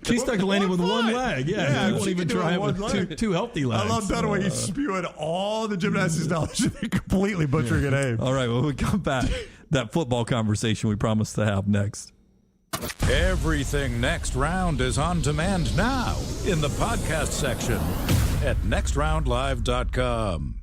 She's stuck landing with one leg. Yeah, you won't even try it with two healthy legs. I love Dunaway. He's spewing all the gymnastics knowledge and completely butchering an aim. All right, well, we come back. That football conversation we promised to have next. Everything Next Round is on demand now in the podcast section at nextroundlive.com.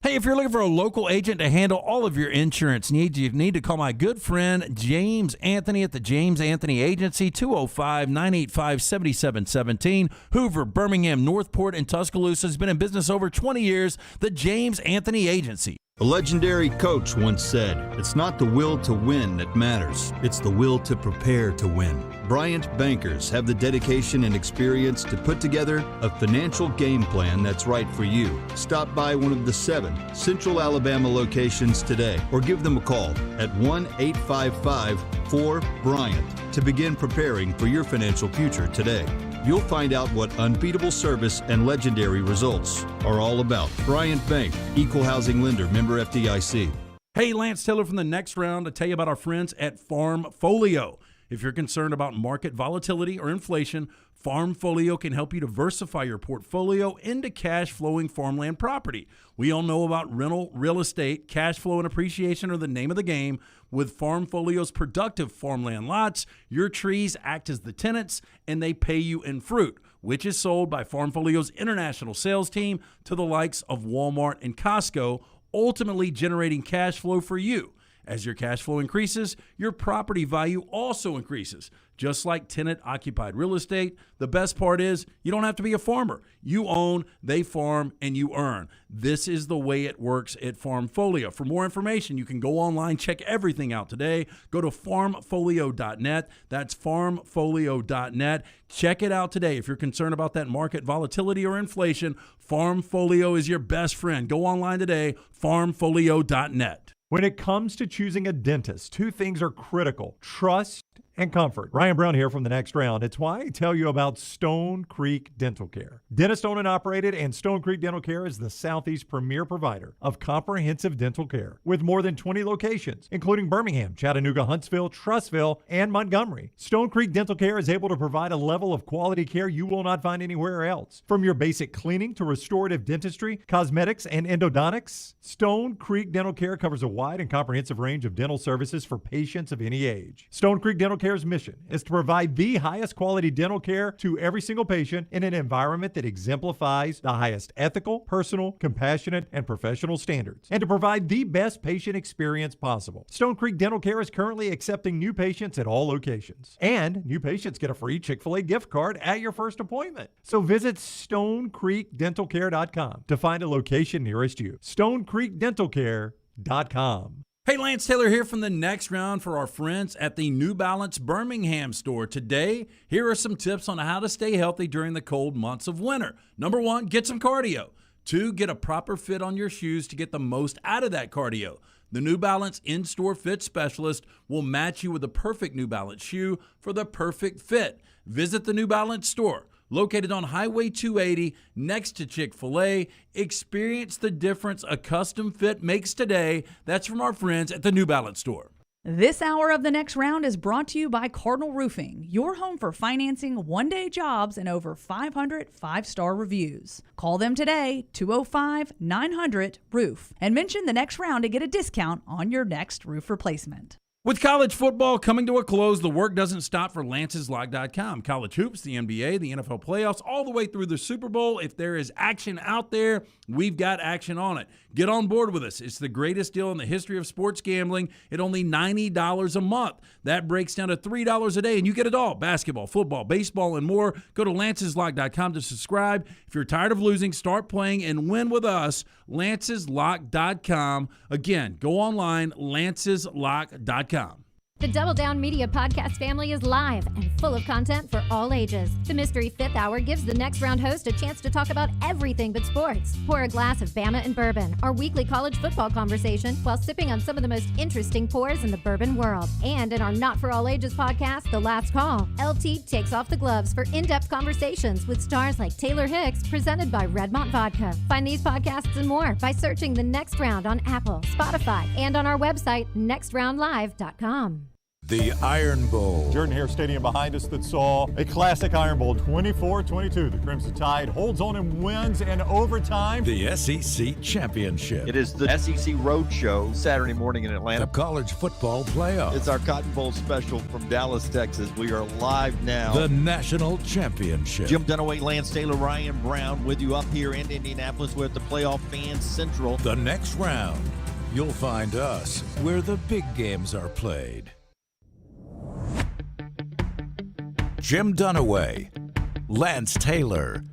Hey, if you're looking for a local agent to handle all of your insurance needs, you need to call my good friend James Anthony at the James Anthony Agency, 205-985-7717, Hoover, Birmingham, Northport, and Tuscaloosa. Has been in business over 20 years. The James Anthony Agency. A legendary coach once said, "It's not the will to win that matters, it's the will to prepare to win." Bryant bankers have the dedication and experience to put together a financial game plan that's right for you. Stop by one of the 7 Central Alabama locations today or give them a call at 1-855-4-BRYANT to begin preparing for your financial future today. You'll find out what unbeatable service and legendary results are all about. Bryant Bank, Equal Housing Lender, member FDIC. Hey, Lance Taylor from the Next Round to tell you about our friends at Farmfolio. If you're concerned about market volatility or inflation, Farmfolio can help you diversify your portfolio into cash-flowing farmland property. We all know about rental real estate. Cash flow and appreciation are the name of the game. With Farmfolio's productive farmland lots, your trees act as the tenants, and they pay you in fruit, which is sold by Farmfolio's international sales team to the likes of Walmart and Costco, ultimately generating cash flow for you. As your cash flow increases, your property value also increases. Just like tenant-occupied real estate, the best part is you don't have to be a farmer. You own, they farm, and you earn. This is the way it works at Farmfolio. For more information, you can go online, check everything out today. Go to farmfolio.net. That's farmfolio.net. Check it out today. If you're concerned about that market volatility or inflation, Farmfolio is your best friend. Go online today, farmfolio.net. When it comes to choosing a dentist, 2 things are critical: trust and comfort. Ryan Brown here from the Next Round. It's why I tell you about Stone Creek Dental Care. Dentist owned and operated, and Stone Creek Dental Care is the Southeast premier provider of comprehensive dental care with more than 20 locations, including Birmingham, Chattanooga, Huntsville, Trussville, and Montgomery. Stone Creek Dental Care is able to provide a level of quality care you will not find anywhere else. From your basic cleaning to restorative dentistry, cosmetics, and endodontics, Stone Creek Dental Care covers a wide and comprehensive range of dental services for patients of any age. Stone Creek Dental Care's mission is to provide the highest quality dental care to every single patient in an environment that exemplifies the highest ethical, personal, compassionate, and professional standards, and to provide the best patient experience possible. Stone Creek Dental Care is currently accepting new patients at all locations, and new patients get a free Chick-fil-A gift card at your first appointment. So visit StoneCreekDentalCare.com to find a location nearest you. StoneCreekDentalCare.com. Hey, Lance Taylor here from the Next Round for our friends at the New Balance Birmingham store. Today, here are some tips on how to stay healthy during the cold months of winter. Number 1, get some cardio. 2, get a proper fit on your shoes to get the most out of that cardio. The New Balance in-store fit specialist will match you with the perfect New Balance shoe for the perfect fit. Visit the New Balance store, located on Highway 280 next to Chick-fil-A. Experience the difference a custom fit makes today. That's from our friends at the New Balance store. This hour of the Next Round is brought to you by Cardinal Roofing, your home for financing one-day jobs and over 500 five-star reviews. Call them today, 205-900-ROOF, and mention the Next Round to get a discount on your next roof replacement. With college football coming to a close, the work doesn't stop for LancesLock.com. College hoops, the NBA, the NFL playoffs, all the way through the Super Bowl. If there is action out there, we've got action on it. Get on board with us. It's the greatest deal in the history of sports gambling at only $90 a month. That breaks down to $3 a day, and you get it all. Basketball, football, baseball, and more. Go to LancesLock.com to subscribe. If you're tired of losing, start playing and win with us. LancesLock.com. Again, go online, LancesLock.com. The Double Down Media podcast family is live and full of content for all ages. The Mystery Fifth Hour gives the Next Round host a chance to talk about everything but sports. Pour a glass of Bama and bourbon, our weekly college football conversation, while sipping on some of the most interesting pours in the bourbon world. And in our Not For All Ages podcast, The Last Call, LT takes off the gloves for in-depth conversations with stars like Taylor Hicks, presented by Redmont Vodka. Find these podcasts and more by searching The Next Round on Apple, Spotify, and on our website, nextroundlive.com. The Iron Bowl. Jordan Hare Stadium behind us that saw a classic Iron Bowl, 24-22. The Crimson Tide holds on and wins in overtime. The SEC Championship. It is the SEC Roadshow Saturday morning in The Atlanta. College Football Playoff. It's our Cotton Bowl special from Dallas, Texas. We are live now. The National Championship. Jim Dunaway, Lance Taylor, Ryan Brown with you up here in Indianapolis with the Playoff Fans Central. The next round. You'll find us where the big games are played. Jim Dunaway, Lance Taylor,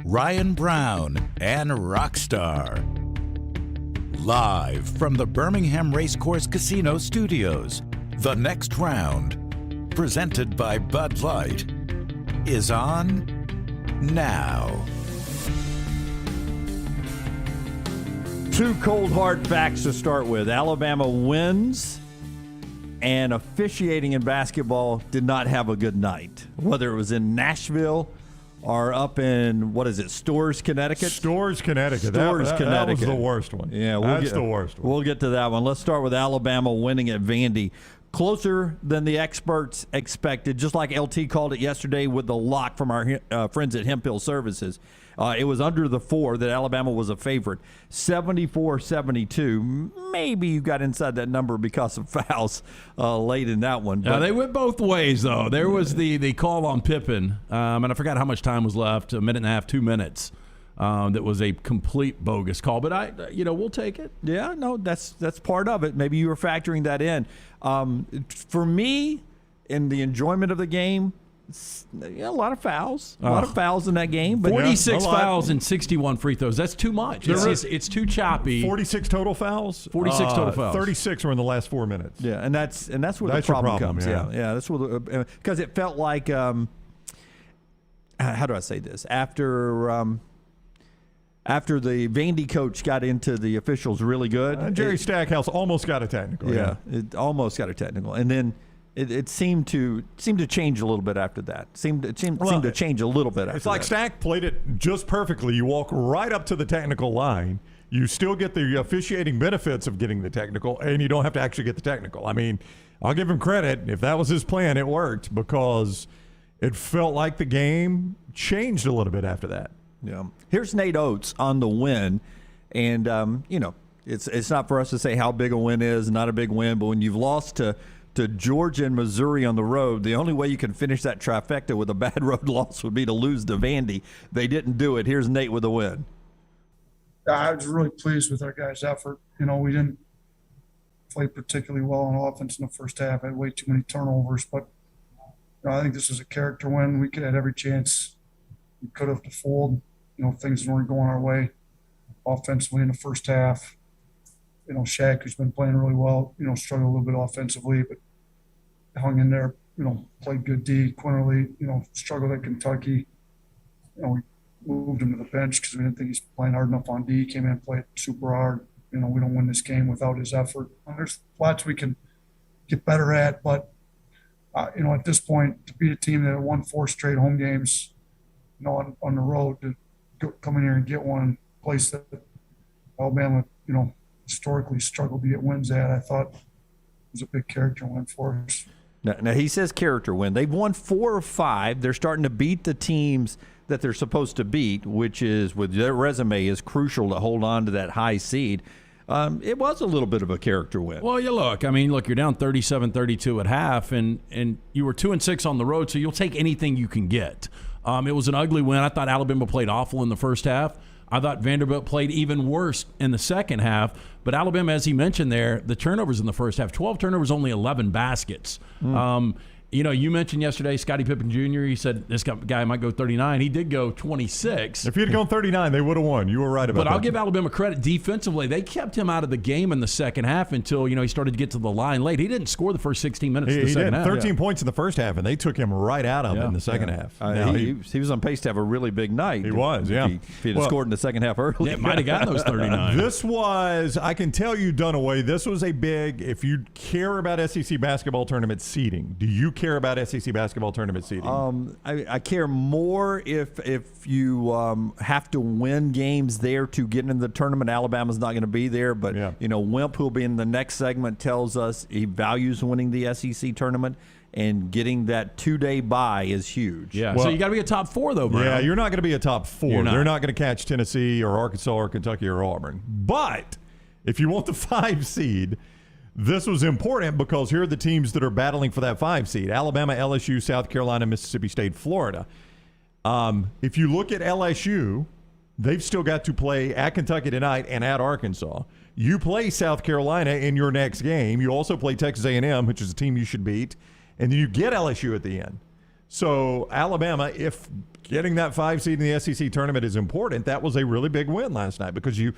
Ryan Brown, and Rockstar. Live from the Birmingham Racecourse Casino Studios, the next round, presented by Bud Light, is on now. Two cold hard facts to start with. Alabama wins, and officiating in basketball did not have a good night. Whether it was in Nashville or up in, Storrs, Connecticut? Storrs, Connecticut. That was the worst one. Yeah, that's the worst one. We'll get to that one. Let's start with Alabama winning at Vandy. Closer than the experts expected, just like LT called it yesterday with the lock from our friends at Hemphill Services. It was under the 4 that Alabama was a favorite. 74-72. Maybe you got inside that number because of fouls late in that one. They went both ways, though. There was the call on Pippen, and I forgot how much time was left, a minute and a half, 2 minutes. That was a complete bogus call, but we'll take it. Yeah, no, that's part of it. Maybe you were factoring that in. For me, in the enjoyment of the game, a lot of fouls. A lot of fouls in that game. But 46 fouls and 61 free throws. That's too much. It's too choppy. 46 total fouls? 46 total fouls. 36 were in the last 4 minutes. Yeah, and that's where the That's your problem problem, comes. yeah. That's where because it felt like how do I say this? After the Vandy coach got into the officials really good. Jerry Stackhouse almost got a technical. Yeah, it almost got a technical. And then it seemed to change a little bit after that. Seemed to change a little bit after that. It's like Stack played it just perfectly. You walk right up to the technical line. You still get the officiating benefits of getting the technical, and you don't have to actually get the technical. I mean, I'll give him credit. If that was his plan, it worked because it felt like the game changed a little bit after that. Yeah. Here's Nate Oates on the win, and it's not for us to say how big a win is, not a big win, but when you've lost to Georgia and Missouri on the road, the only way you can finish that trifecta with a bad road loss would be to lose to Vandy. They didn't do it. Here's Nate with a win. I was really pleased with our guys' effort. We didn't play particularly well on offense in the first half. I had way too many turnovers, but I think this is a character win. We could have every chance we could have to fold. Things weren't going our way offensively in the first half. Shaq, who's been playing really well, struggled a little bit offensively, but hung in there, played good D. Quinterly, struggled at Kentucky. We moved him to the bench because we didn't think he's playing hard enough on D. Came in and played super hard. We don't win this game without his effort. There's lots we can get better at, but, at this point, to beat a team that had won 4 straight home games, on the road, to come in here and get one place that Alabama, historically struggled to get wins at, I thought was a big character win for us. Now he says character win. They've won 4 or 5. They're starting to beat the teams that they're supposed to beat, which is, with their resume, is crucial to hold on to that high seed. It was a little bit of a character win. Well, you're down 37-32 at half, and you were 2-6 on the road, so you'll take anything you can get. It was an ugly win. I thought Alabama played awful in the first half. I thought Vanderbilt played even worse in the second half. But Alabama, as he mentioned there, the turnovers in the first half, 12 turnovers, only 11 baskets. You mentioned yesterday Scottie Pippen Jr. He said this guy might go 39. He did go 26. If he had gone 39, they would have won. You were right about that. But I'll give Alabama credit defensively. They kept him out of the game in the second half until, he started to get to the line late. He didn't score the first 16 minutes of the second half. 13 points in the first half, and they took him right out of it in the second half. He was on pace to have a really big night. He was, yeah. If he had scored in the second half early. It might have gotten those 39. This was, I can tell you, Dunaway, this was a big, if you care about SEC basketball tournament seeding, do you care about SEC basketball tournament seeding? I care more if you have to win games there to get into the tournament. Alabama's not going to be there, but Wimp, who will be in the next segment, tells us he values winning the SEC tournament. And getting that 2-day bye is huge. Yeah, so you got to be a top 4, though, Brown. Yeah, you're not going to be a top 4. You're not. They're not going to catch Tennessee or Arkansas or Kentucky or Auburn. But if you want the 5 seed, this was important because here are the teams that are battling for that 5 seed: Alabama, LSU, South Carolina, Mississippi State, Florida. If you look at LSU, they've still got to play at Kentucky tonight and at Arkansas. You play South Carolina in your next game. You also play Texas A&M, which is a team you should beat. And then you get LSU at the end. So Alabama, if getting that 5 seed in the SEC tournament is important, that was a really big win last night because you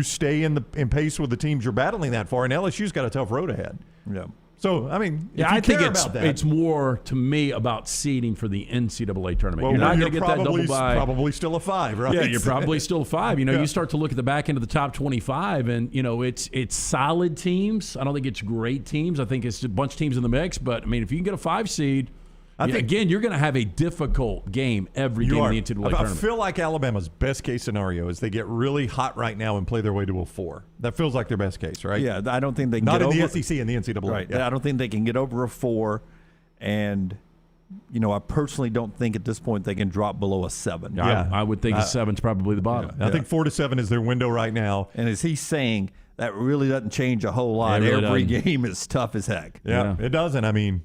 stay in pace with the teams you're battling that far, and LSU's got a tough road ahead. Yeah. So, I mean, I think it's more, to me, about seeding for the NCAA tournament. Well, you're not going to get that double bye. Probably still a 5, right? Yeah, you're probably still 5. You start to look at the back end of the top 25, and, it's solid teams. I don't think it's great teams. I think it's a bunch of teams in the mix. But, I mean, if you can get a 5 seed, again, you're going to have a difficult game every game in the NCAA tournament. I feel like Alabama's best case scenario is they get really hot right now and play their way to a 4. That feels like their best case, right? Yeah, I don't think they can Not get in over the SEC and the NCAA. Right. Yeah. I don't think they can get over a 4. And, I personally don't think at this point they can drop below a 7. Yeah, I would think a 7's probably the bottom. I think 4 to 7 is their window right now. And as he's saying, that really doesn't change a whole lot. Really Every game is tough as heck. Yeah, it doesn't. I mean,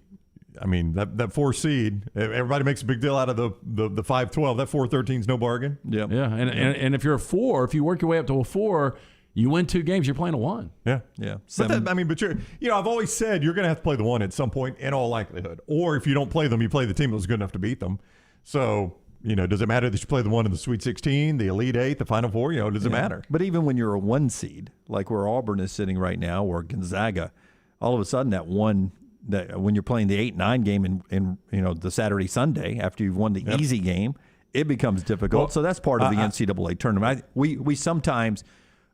that 4 seed, everybody makes a big deal out of the 5-12. That 4-13 is no bargain. Yeah. And if you're a 4, if you work your way up to a 4, you win 2 games, you're playing a 1. Yeah. But you're, I've always said you're going to have to play the 1 at some point in all likelihood. Or if you don't play them, you play the team that was good enough to beat them. So, does it matter that you play the 1 in the Sweet 16, the Elite 8, the Final 4? Does it matter? But even when you're a 1 seed, like where Auburn is sitting right now, or Gonzaga, all of a sudden that when you're playing the 8-9 game in the Saturday Sunday after you've won the easy game, it becomes difficult. Well, so that's part of the NCAA tournament. We sometimes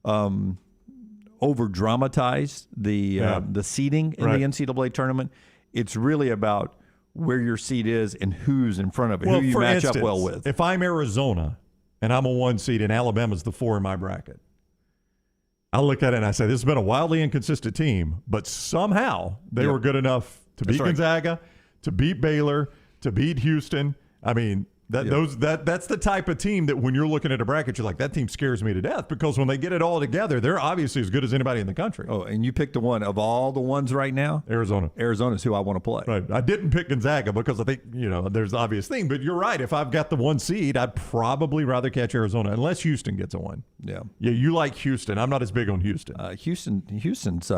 over dramatize the seeding in the NCAA tournament. It's really about where your seed is and who's in front of it, who you match up well with. If I'm Arizona and I'm a 1 seed and Alabama's the 4 in my bracket, I look at it and I say, this has been a wildly inconsistent team, but somehow they were good enough to beat Gonzaga, to beat Baylor, to beat Houston. I mean, that's the type of team that when you're looking at a bracket, you're like, that team scares me to death, because when they get it all together, they're obviously as good as anybody in the country. Oh, and you picked the one of all the ones right now? Arizona. Arizona's who I want to play. Right. I didn't pick Gonzaga because I think, there's the obvious thing, but you're right. If I've got the 1 seed, I'd probably rather catch Arizona, unless Houston gets a 1. Yeah. Yeah, you like Houston. I'm not as big on Houston. Houston's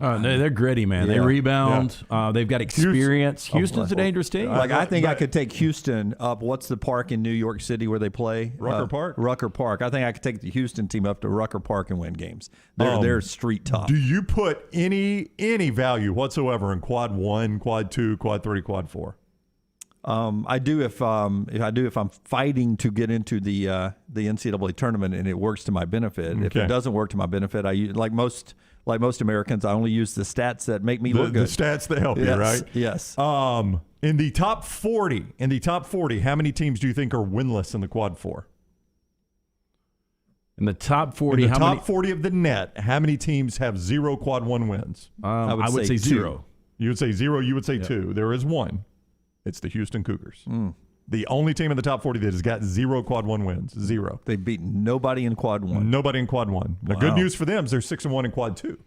they're gritty, man. They rebound. They've got experience. Houston's a dangerous team. I think I could take Houston up. What's the park in New York City where they play? Rucker Park? Rucker Park. I think I could take the Houston team up to Rucker Park and win games. They're street tough. Do you put any value whatsoever in quad 1, quad 2, quad 3, quad 4? I do if I'm fighting to get into the NCAA tournament and it works to my benefit. Okay. If it doesn't work to my benefit, I like most Americans, I only use the stats that make me look good. The stats that help you, right? Yes. In the top 40, how many teams do you think are winless in the quad 4? In the top 40, in the top 40 of the net, how many teams have 0 quad 1 wins? I would say 0. You would say 0. You would say 2. There is 1. It's the Houston Cougars. The only team in the top 40 that has got 0 quad 1 wins. 0. They've beaten nobody in quad 1. Nobody in quad 1. The good news for them is they're 6-1 in quad 2.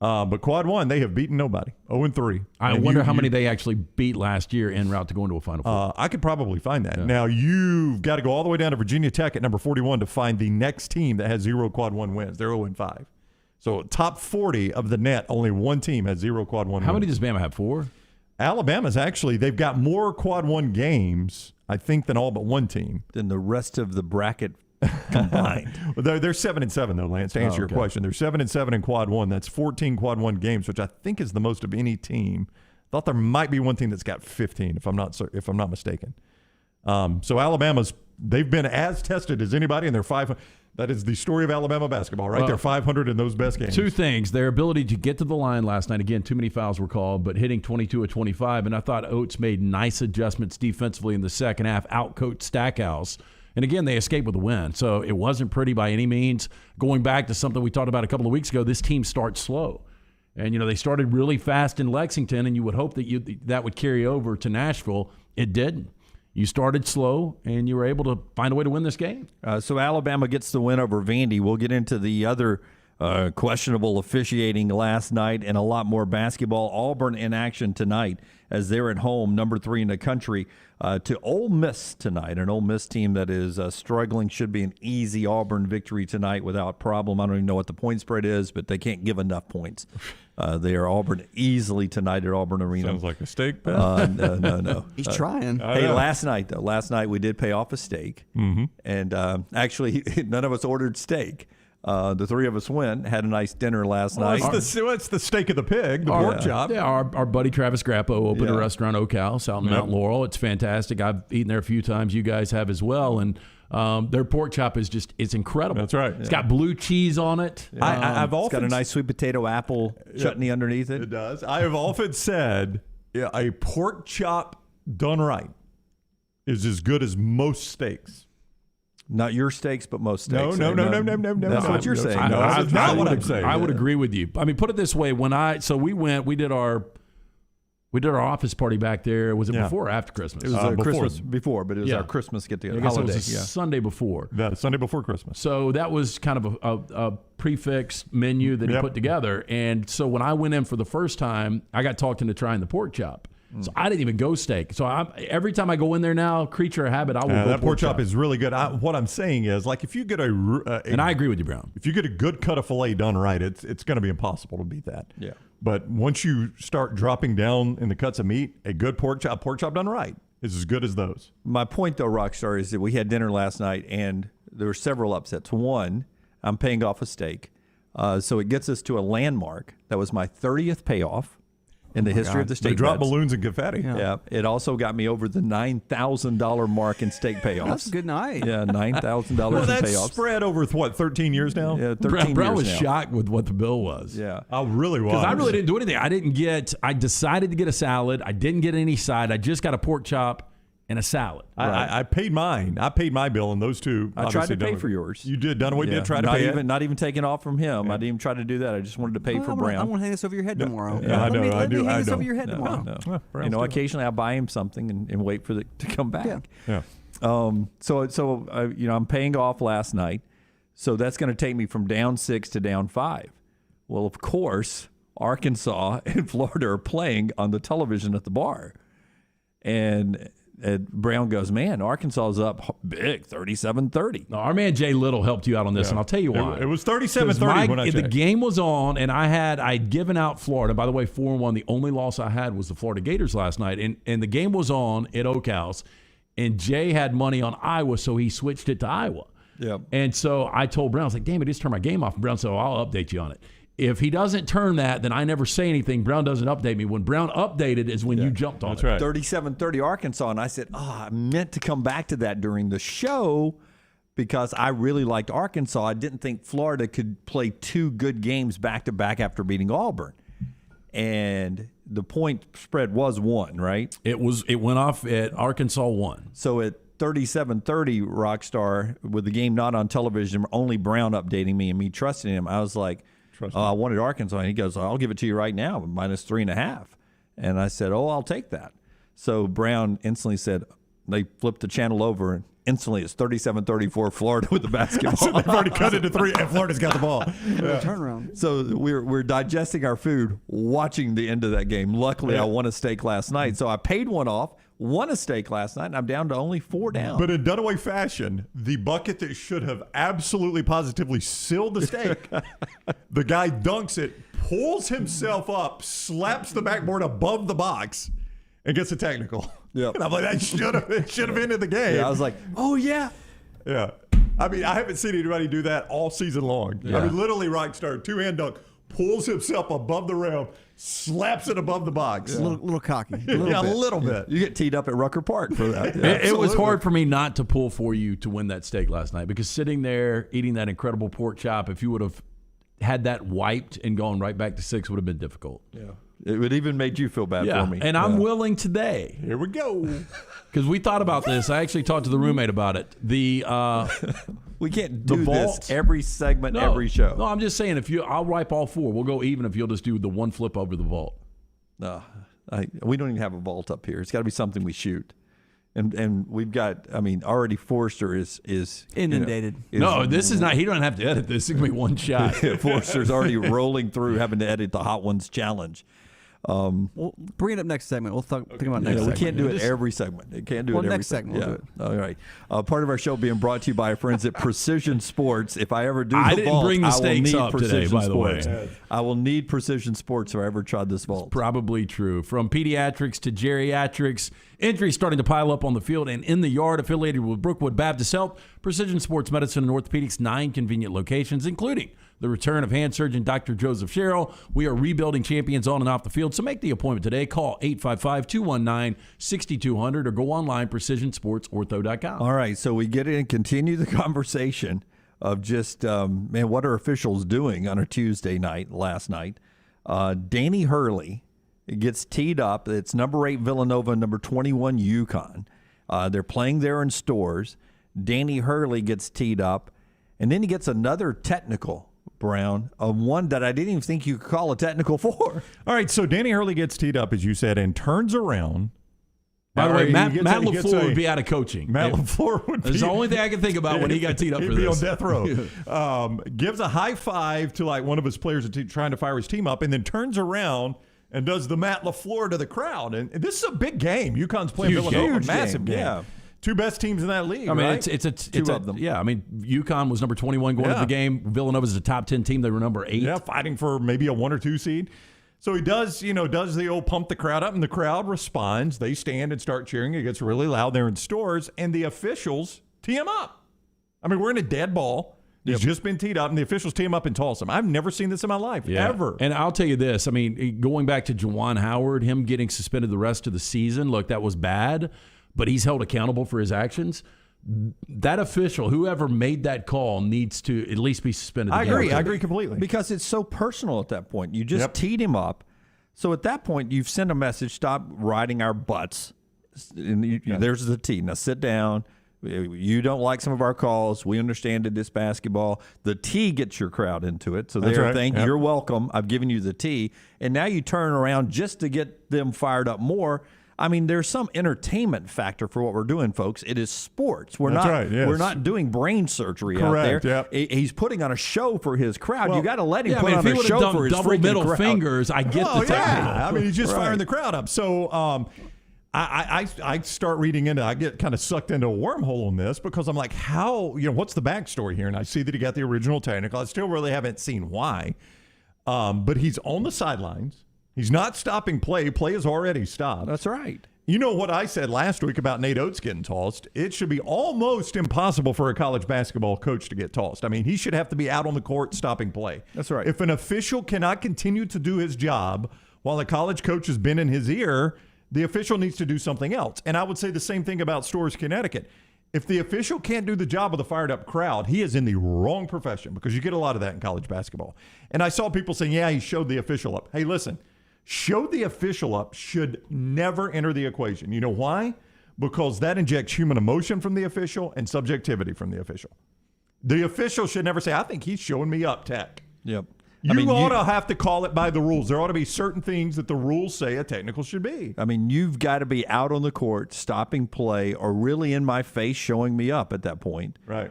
But quad 1, they have beaten nobody. 0-3. I wonder how many they actually beat last year en route to going to a Final Four. I could probably find that. Yeah. Now, you've got to go all the way down to Virginia Tech at number 41 to find the next team that has 0 quad 1 wins. They're 0-5. So top 40 of the net, only 1 team has 0 quad 1 wins. How many does Bama have? 4? Alabama's actually, they've got more quad 1 games, I think, than all but 1 team. Than the rest of the bracket combined. Well, they're 7-7 though, Lance. To answer your question, they're 7-7 in quad 1. That's 14 quad 1 games, which I think is the most of any team. Thought there might be one team that's got 15, if I'm not mistaken. So they've been as tested as anybody, and they're 5. That is the story of Alabama basketball, right? They're 500 in those best games. Two things. Their ability to get to the line last night. Again, too many fouls were called, but hitting 22 of 25. And I thought Oates made nice adjustments defensively in the second half, outcoached Stackhouse. And again, they escaped with a win. So it wasn't pretty by any means. Going back to something we talked about a couple of weeks ago, this team starts slow. And, they started really fast in Lexington, and you would hope that that would carry over to Nashville. It didn't. You started slow, and you were able to find a way to win this game. So Alabama gets the win over Vandy. We'll get into the other questionable officiating last night and a lot more basketball. Auburn in action tonight as they're at home, number 3 in the country, to Ole Miss tonight. An Ole Miss team that is struggling. Should be an easy Auburn victory tonight without problem. I don't even know what the point spread is, but they can't give enough points. They are Auburn easily tonight at Auburn Arena. Sounds like a steak bet. No. He's trying. Hey, last night we did pay off a steak. Mm-hmm. And actually, none of us ordered steak. The 3 of us went, had a nice dinner last night. It's the steak of the pig, the pork chop. Yeah, our buddy Travis Grappo opened a restaurant, Oak House, out in Mount Laurel. It's fantastic. I've eaten there a few times. You guys have as well. And their pork chop is it's incredible. That's right. It's got blue cheese on it. Yeah. I've often got a nice sweet potato apple chutney underneath it. It does. I have often said a pork chop done right is as good as most steaks. Not your steaks, but most steaks. No. That's what you're saying. That's not what I'm saying. I would agree with you. I mean, put it this way: we did our office party back there. Was it before or after Christmas? It was Christmas before, but it was our Christmas get together. I guess it was Sunday before. Sunday before Christmas. So that was kind of a prefix menu that he put together. And so when I went in for the first time, I got talked into trying the pork chop. So I didn't even go steak. So every time I go in there now, creature of habit, I will go that pork chop is really good. What I'm saying is, like, if you get and I agree with you, Brown. If you get a good cut of filet done right, it's going to be impossible to beat that. Yeah. But once you start dropping down in the cuts of meat, a good pork chop done right is as good as those. My point, though, Rockstar, is that we had dinner last night, and there were several upsets. One, I'm paying off a steak. So it gets us to a landmark. That was my 30th payoff in the history of the steak. They drop bets. balloons and confetti. Yeah. It also got me over the $9,000 mark in steak payoffs. That's a good night. Yeah, $9,000 in that's payoffs. spread over, 13 years now? Yeah, 13 Brown years was now. shocked with what the bill was. Yeah. I really was. Because I really didn't do anything. I decided to get a salad. I didn't get any side. I just got a pork chop and a salad. I paid mine. I paid my bill, and those two. I tried to pay for yours. You did. Dunaway did try to pay it. Not even taking off from him. I didn't even try to do that. I just wanted to pay for Brown. I want to hang this over your head tomorrow. Yeah, I know. Let me hang this over your head tomorrow. No. Occasionally I buy him something and wait for it to come back. Yeah. So I'm paying off last night. So that's going to take me from down 6 to down 5. Well, of course, Arkansas and Florida are playing on the television at the bar. And Brown goes, man, Arkansas is up big, 37-30. No, our man Jay Little helped you out on this, and I'll tell you why. It was 37-30 when I checked. The game was on, and I'd given out Florida. By the way, 4-1. The only loss I had was the Florida Gators last night, and the game was on at Oak House, and Jay had money on Iowa, so he switched it to Iowa. Yep. And so I told Brown, I was like, damn it, just turned my game off. And Brown said, I'll update you on it. If he doesn't turn that, then I never say anything. Brown doesn't update me. When Brown updated is when you jumped on it. That's right. 37-30 Arkansas. And I said, I meant to come back to that during the show because I really liked Arkansas. I didn't think Florida could play 2 good games back-to-back after beating Auburn. And the point spread was 1, right? It went off at Arkansas 1. So at 37-30 Rockstar, with the game not on television, only Brown updating me and me trusting him, I was like, I wanted Arkansas. And he goes, I'll give it to you right now, minus 3.5. And I said, I'll take that. So Brown instantly said, they flipped the channel over, and instantly it's 37-34 Florida with the basketball. They've already cut it to 3, and Florida's got the ball. Turnaround. So we're digesting our food, watching the end of that game. Luckily, I won a steak last night. So I paid one off, won a steak last night, and I'm down to only 4 down. But in Dunaway fashion, the bucket that should have absolutely positively sealed the steak, the guy dunks it, pulls himself up, slaps the backboard above the box, and gets a technical. Yep. And I'm like, it should have ended the game. Yeah, I was like, oh, yeah. Yeah. I mean, I haven't seen anybody do that all season long. Yeah. I mean, literally, Rockstar, 2-hand dunk, pulls himself above the rim, slaps it above the box. A little cocky. A little bit. You get teed up at Rucker Park for that. It was hard for me not to pull for you to win that steak last night, because sitting there eating that incredible pork chop, if you would have had that wiped and gone right back to 6, would have been difficult. Yeah. It would even made you feel bad for me. And I'm willing today. Here we go. Because we thought about this. I actually talked to the roommate about it. We can't do vault, this every segment, every show. No, I'm just saying, I'll wipe all 4. We'll go even if you'll just do the one flip over the vault. No, we don't even have a vault up here. It's got to be something we shoot. And we've got, already Forster is inundated. This is not. He don't have to edit this. It can be one shot. Forster's already rolling through having to edit the Hot Ones challenge. We'll bring it up next segment. We'll think about next segment. We can't do it every segment. It can't do it every next segment. We'll do it. All right. Part of our show being brought to you by our friends at Precision Sports. If I ever do I the didn't vault, bring the I will stakes need up Precision today, by the Sports. way. I will need Precision Sports if I ever tried this vault. Probably true. From pediatrics to geriatrics, injuries starting to pile up on the field and in the yard. Affiliated with Brookwood Baptist Health, Precision Sports Medicine and Orthopedics, 9 convenient locations, including the return of hand surgeon Dr. Joseph Sherrill. We are rebuilding champions on and off the field, so make the appointment today. Call 855-219-6200 or go online, precisionsportsortho.com. All right, so we get in and continue the conversation of just, what are officials doing on a Tuesday night, last night. Danny Hurley gets teed up. It's number 8 Villanova, number 21 UConn. They're playing there in Stores. Danny Hurley gets teed up, and then he gets another technical, Brown, one that I didn't even think you could call a technical for. All right, so Danny Hurley gets teed up, as you said, and turns around. By the way, Matt LaFleur would be out of coaching. Matt LaFleur would be. It's the only thing I can think about when he got teed up for this. He'd be on death row. Gives a high five to one of his players trying to fire his team up, and then turns around and does the Matt LaFleur to the crowd. And this is a big game. UConn's playing Villanova, massive game. Yeah. 2 best teams in that league. It's two of them. Yeah, UConn was number 21 going into the game. Villanova's a top 10 team. They were number 8. Yeah, fighting for maybe a 1 or 2 seed. So he does the old pump the crowd up, and the crowd responds. They stand and start cheering. It gets really loud there in Stores, and the officials tee him up. We're in a dead ball. He's just been teed up, and the officials tee him up and toss him. I've never seen this in my life, ever. And I'll tell you this. Going back to Juwan Howard, him getting suspended the rest of the season, look, that was bad, but he's held accountable for his actions. That official, whoever made that call, needs to at least be suspended. I agree completely. Because it's so personal at that point. You just teed him up. So at that point, you've sent a message, stop riding our butts. And there's the tee. Now sit down. You don't like some of our calls. We understand it, this basketball. The tee gets your crowd into it. So they're thinking, you're welcome. I've given you the tee. And now you turn around just to get them fired up more. There's some entertainment factor for what we're doing, folks. It is sports. We're not doing brain surgery out there. Yep. He's putting on a show for his crowd. You got to let him put on a show for his double middle crowd. Fingers, I get the technical. He's just firing the crowd up. So I start reading into. I get kind of sucked into a wormhole on this because I'm like, how? What's the backstory here? And I see that he got the original technical. I still really haven't seen why. But he's on the sidelines. He's not stopping play. Play is already stopped. That's right. You know what I said last week about Nate Oates getting tossed? It should be almost impossible for a college basketball coach to get tossed. He should have to be out on the court stopping play. That's right. If an official cannot continue to do his job while a college coach has been in his ear, the official needs to do something else. And I would say the same thing about Storrs, Connecticut. If the official can't do the job with a fired-up crowd, he is in the wrong profession because you get a lot of that in college basketball. And I saw people saying, he showed the official up. Hey, listen. Show the official up should never enter the equation. You know why? Because that injects human emotion from the official and subjectivity from the official. The official should never say, I think he's showing me up, Tech. Yep. You ought to have to call it by the rules. There ought to be certain things that the rules say a technical should be. You've got to be out on the court, stopping play, or really in my face showing me up at that point. Right.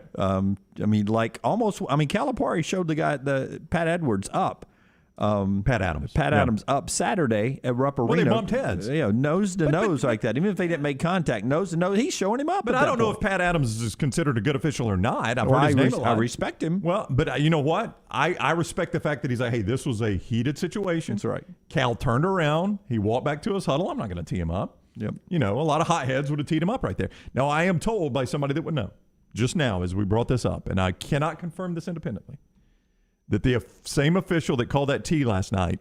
Calipari showed the Pat Edwards up. Pat Adams. Adams up Saturday at Rupp Arena. They bumped heads. Nose to nose like that. Even if they didn't make contact, nose to nose, he's showing him up. But I don't know if Pat Adams is considered a good official or not. I've heard his name a lot. I respect him. Well, but you know what? I respect the fact that he's like, hey, this was a heated situation. That's right. Cal turned around. He walked back to his huddle. I'm not going to tee him up. Yep. A lot of hot heads would have teed him up right there. Now, I am told by somebody that would know just now as we brought this up, and I cannot confirm this independently, that the same official that called that tee last night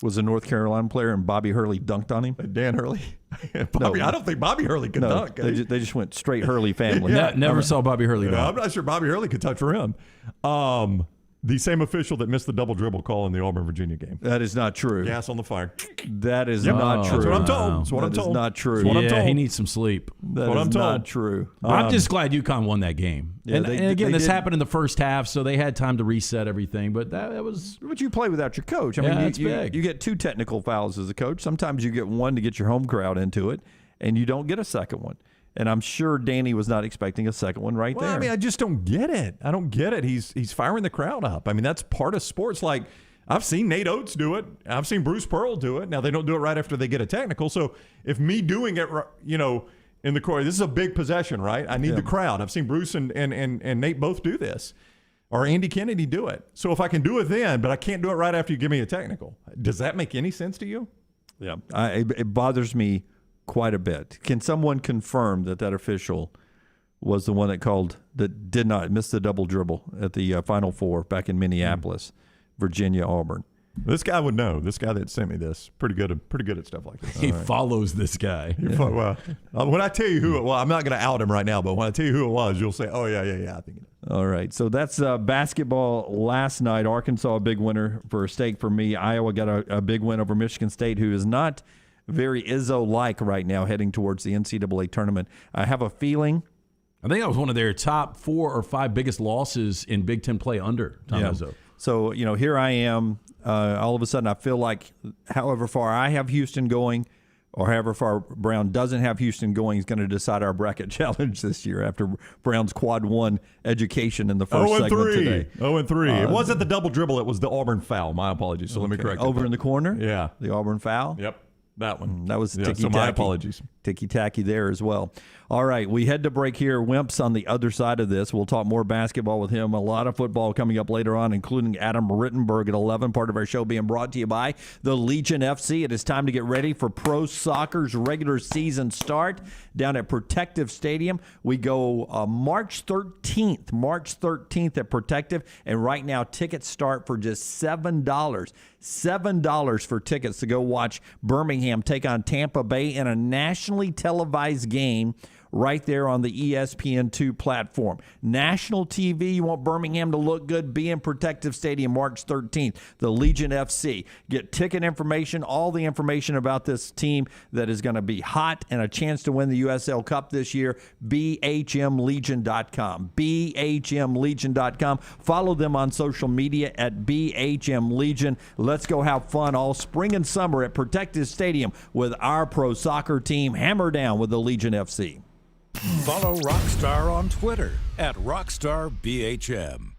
was a North Carolina player, and Bobby Hurley dunked on him? Dan Hurley? Bobby, No. I don't think Bobby Hurley could dunk. They just went straight Hurley family. Never saw Bobby Hurley dunk. I'm not sure Bobby Hurley could touch rim. The same official that missed the double dribble call in the Auburn-Virginia game. That is not true. Gas on the fire. That is not true. That's what I'm told. That's what I'm told. That is not true. That's what I'm told. He needs some sleep. That what is I'm told. not true. I'm just glad UConn won that game. Yeah, and again, they this did. happened in the first half, so they had time to reset everything. But that was But you play without your coach. I Yeah, mean, that's you big. get 2 technical fouls as a coach. Sometimes you get one to get your home crowd into it, and you don't get a second one. And I'm sure Danny was not expecting a second one right Well, there. I mean, I just don't get it. I don't get it. He's firing the crowd up. I mean, that's part of sports. Like, I've seen Nate Oates do it. I've seen Bruce Pearl do it. Now, they don't do it right after they get a technical. So if me doing it, in the court, this is a big possession, right? I need the crowd. I've seen Bruce and Nate both do this. Or Andy Kennedy do it. So if I can do it then, but I can't do it right after you give me a technical, does that make any sense to you? Yeah. It bothers me quite a bit. Can someone confirm that official was the one that did not miss the double dribble at the Final Four back in Minneapolis, Virginia, Auburn? This guy would know. This guy that sent me this, pretty good at stuff like this. he follows this guy. Well, when I tell you who it was, I'm not going to out him right now, but when I tell you who it was, you'll say, oh, yeah, I think it is. All right, so that's basketball last night. Arkansas, a big winner for a stake for me. Iowa got a big win over Michigan State, who is not very Izzo-like right now heading towards the NCAA tournament. I have a feeling. I think that was one of their top 4 or 5 biggest losses in Big Ten play under Tom Izzo. So, here I am. All of a sudden, I feel like however far I have Houston going or however far Brown doesn't have Houston going is going to decide our bracket challenge this year after Brown's quad 1 education in the first segment today. 0-3. It wasn't the double dribble. It was the Auburn foul. My apologies. So let me correct Over in the corner? Yeah. The Auburn foul? Yep. That one. That was ticky-tacky. So my apologies. Ticky-tacky there as well. All right, we head to break here. Wimp's on the other side of this. We'll talk more basketball with him. A lot of football coming up later on, including Adam Rittenberg at 11, part of our show being brought to you by the Legion FC. It is time to get ready for pro soccer's regular season start down at Protective Stadium. We go March 13th at Protective, and right now tickets start for just $7. $7 for tickets to go watch Birmingham take on Tampa Bay in a nationally televised game right there on the ESPN2 platform. National TV, you want Birmingham to look good, be in Protective Stadium March 13th. The Legion FC. Get ticket information, all the information about this team that is going to be hot and a chance to win the USL Cup this year. BHMLegion.com. BHMLegion.com. Follow them on social media at BHMLegion. Let's go have fun all spring and summer at Protective Stadium with our pro soccer team. Hammer down with the Legion FC. Follow Rockstar on Twitter at RockstarBHM.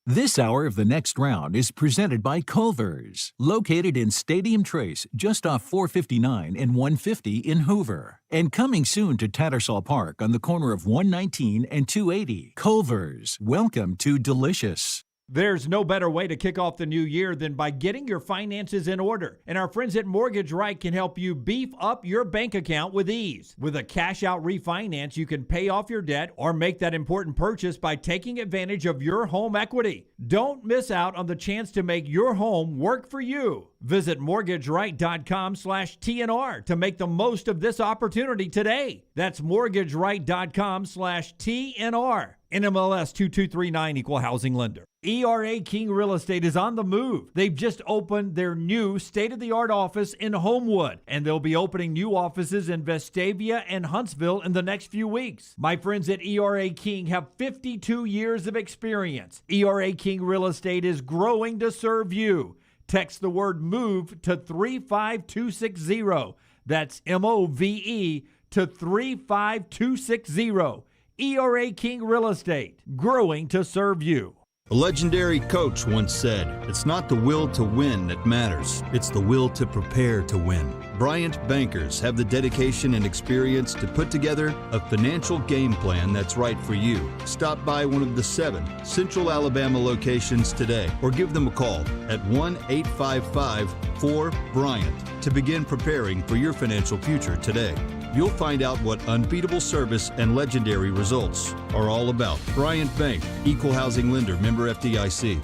This hour of the next round is presented by Culver's, located in Stadium Trace, just off 459 and 150 in Hoover. And coming soon to Tattersall Park on the corner of 119 and 280. Culver's, welcome to delicious. There's no better way to kick off the new year than by getting your finances in order. And our friends at Mortgage Right can help you beef up your bank account with ease. With a cash-out refinance, you can pay off your debt or make that important purchase by taking advantage of your home equity. Don't miss out on the chance to make your home work for you. Visit mortgageright.com/TNR to make the most of this opportunity today. That's mortgageright.com/TNR. NMLS 2239, Equal Housing Lender. ERA King Real Estate is on the move. They've just opened their new state-of-the-art office in Homewood, and they'll be opening new offices in Vestavia and Huntsville in the next few weeks. My friends at ERA King have 52 years of experience. ERA King Real Estate is growing to serve you. Text the word MOVE to 35260. That's MOVE to 35260. ERA King Real Estate, growing to serve you. A legendary coach once said, "It's not the will to win that matters, it's the will to prepare to win." Bryant bankers have the dedication and experience to put together a financial game plan that's right for you. Stop by one of the 7 Central Alabama locations today or give them a call at 1-855-4-BRYANT to begin preparing for your financial future today. You'll find out what unbeatable service and legendary results are all about. Bryant Bank, Equal Housing Lender, member FDIC.